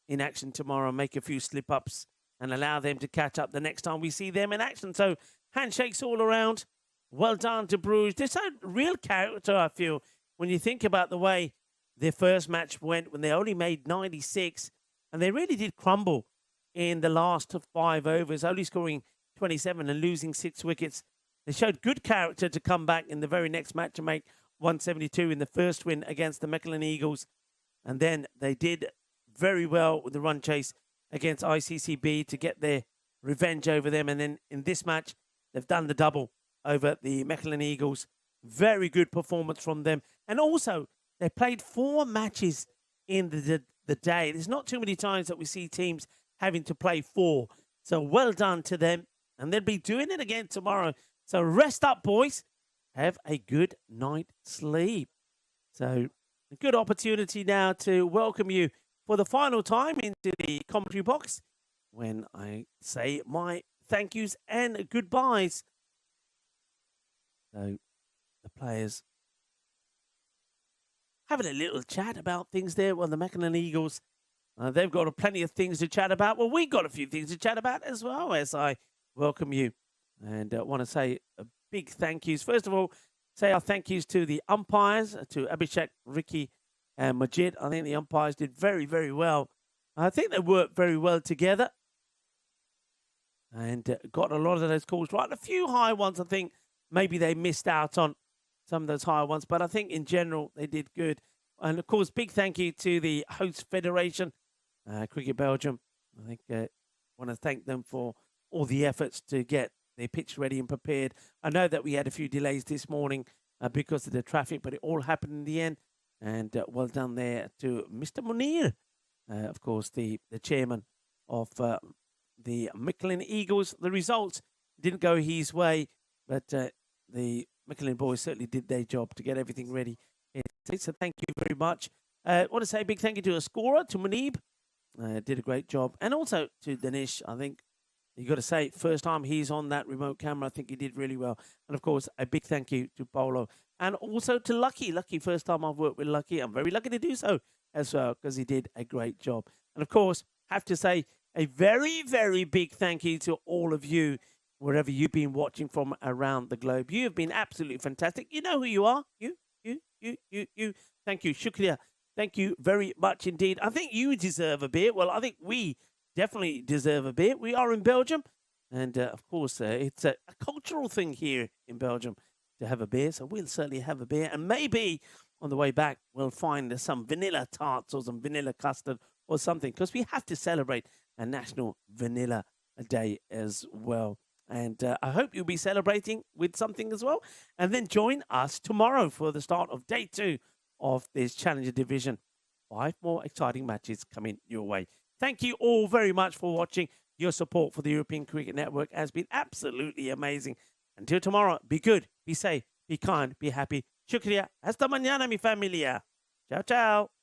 Speaker 2: in action tomorrow, make a few slip-ups and allow them to catch up the next time we see them in action. So handshakes all around. Well done to Bruges. They're so real character, I feel, when you think about the way their first match went when they only made 96. And they really did crumble in the last 5 overs, only scoring 27 and losing 6 wickets. They showed good character to come back in the very next match and make 172 in the first win against the Mechelen Eagles. And then they did very well with the run chase against ICCB to get their revenge over them. And then in this match, they've done the double over the Mechelen Eagles. Very good performance from them. And also, they played 4 matches in the day. There's not too many times that we see teams having to play 4. So well done to them. And they'll be doing it again tomorrow. So rest up, boys. Have a good night's sleep. So a good opportunity now to welcome you for the final time into the commentary box when I say my thank yous and goodbyes. So the players having a little chat about things there. Well, the Mechelen Eagles, they've got plenty of things to chat about. Well, we've got a few things to chat about as well as I welcome you. And I want to say a big thank yous. First of all, say our thank yous to the umpires, to Abhishek, Ricky, and Majid. I think the umpires did very, very well. I think they worked very well together and got a lot of those calls right. A few high ones, I think maybe they missed out on some of those higher ones, but I think in general they did good. And of course, big thank you to the host federation, Cricket Belgium. I think I want to thank them for all the efforts to get their pitch ready and prepared. I know that we had a few delays this morning because of the traffic, but it all happened in the end. And well done there to Mr. Munir, of course, the chairman of the Mechelen Eagles. The results didn't go his way, but the Mechelen boys certainly did their job to get everything ready. So thank you very much. I want to say a big thank you to a scorer, to Munib. Did a great job. And also to Danish. I think you got to say, first time he's on that remote camera, I think he did really well. And of course, a big thank you to Polo. And also to Lucky. Lucky, first time I've worked with Lucky. I'm very lucky to do so as well because he did a great job. And of course, have to say a very, very big thank you to all of you, wherever you've been watching from around the globe. You have been absolutely fantastic. You know who you are. You. Thank you. Shukriya. Thank you very much indeed. I think you deserve a beer. Well, I think we definitely deserve a beer. We are in Belgium. And of course, it's a cultural thing here in Belgium to have a beer. So we'll certainly have a beer. And maybe on the way back, we'll find some vanilla tarts or some vanilla custard or something, because we have to celebrate a National Vanilla Day as well. And I hope you'll be celebrating with something as well. And then join us tomorrow for the start of day 2 of this Challenger Division. 5 more exciting matches coming your way. Thank you all very much for watching. Your support for the European Cricket Network has been absolutely amazing. Until tomorrow, be good, be safe, be kind, be happy. Shukriya. Hasta mañana, mi familia. Ciao, ciao.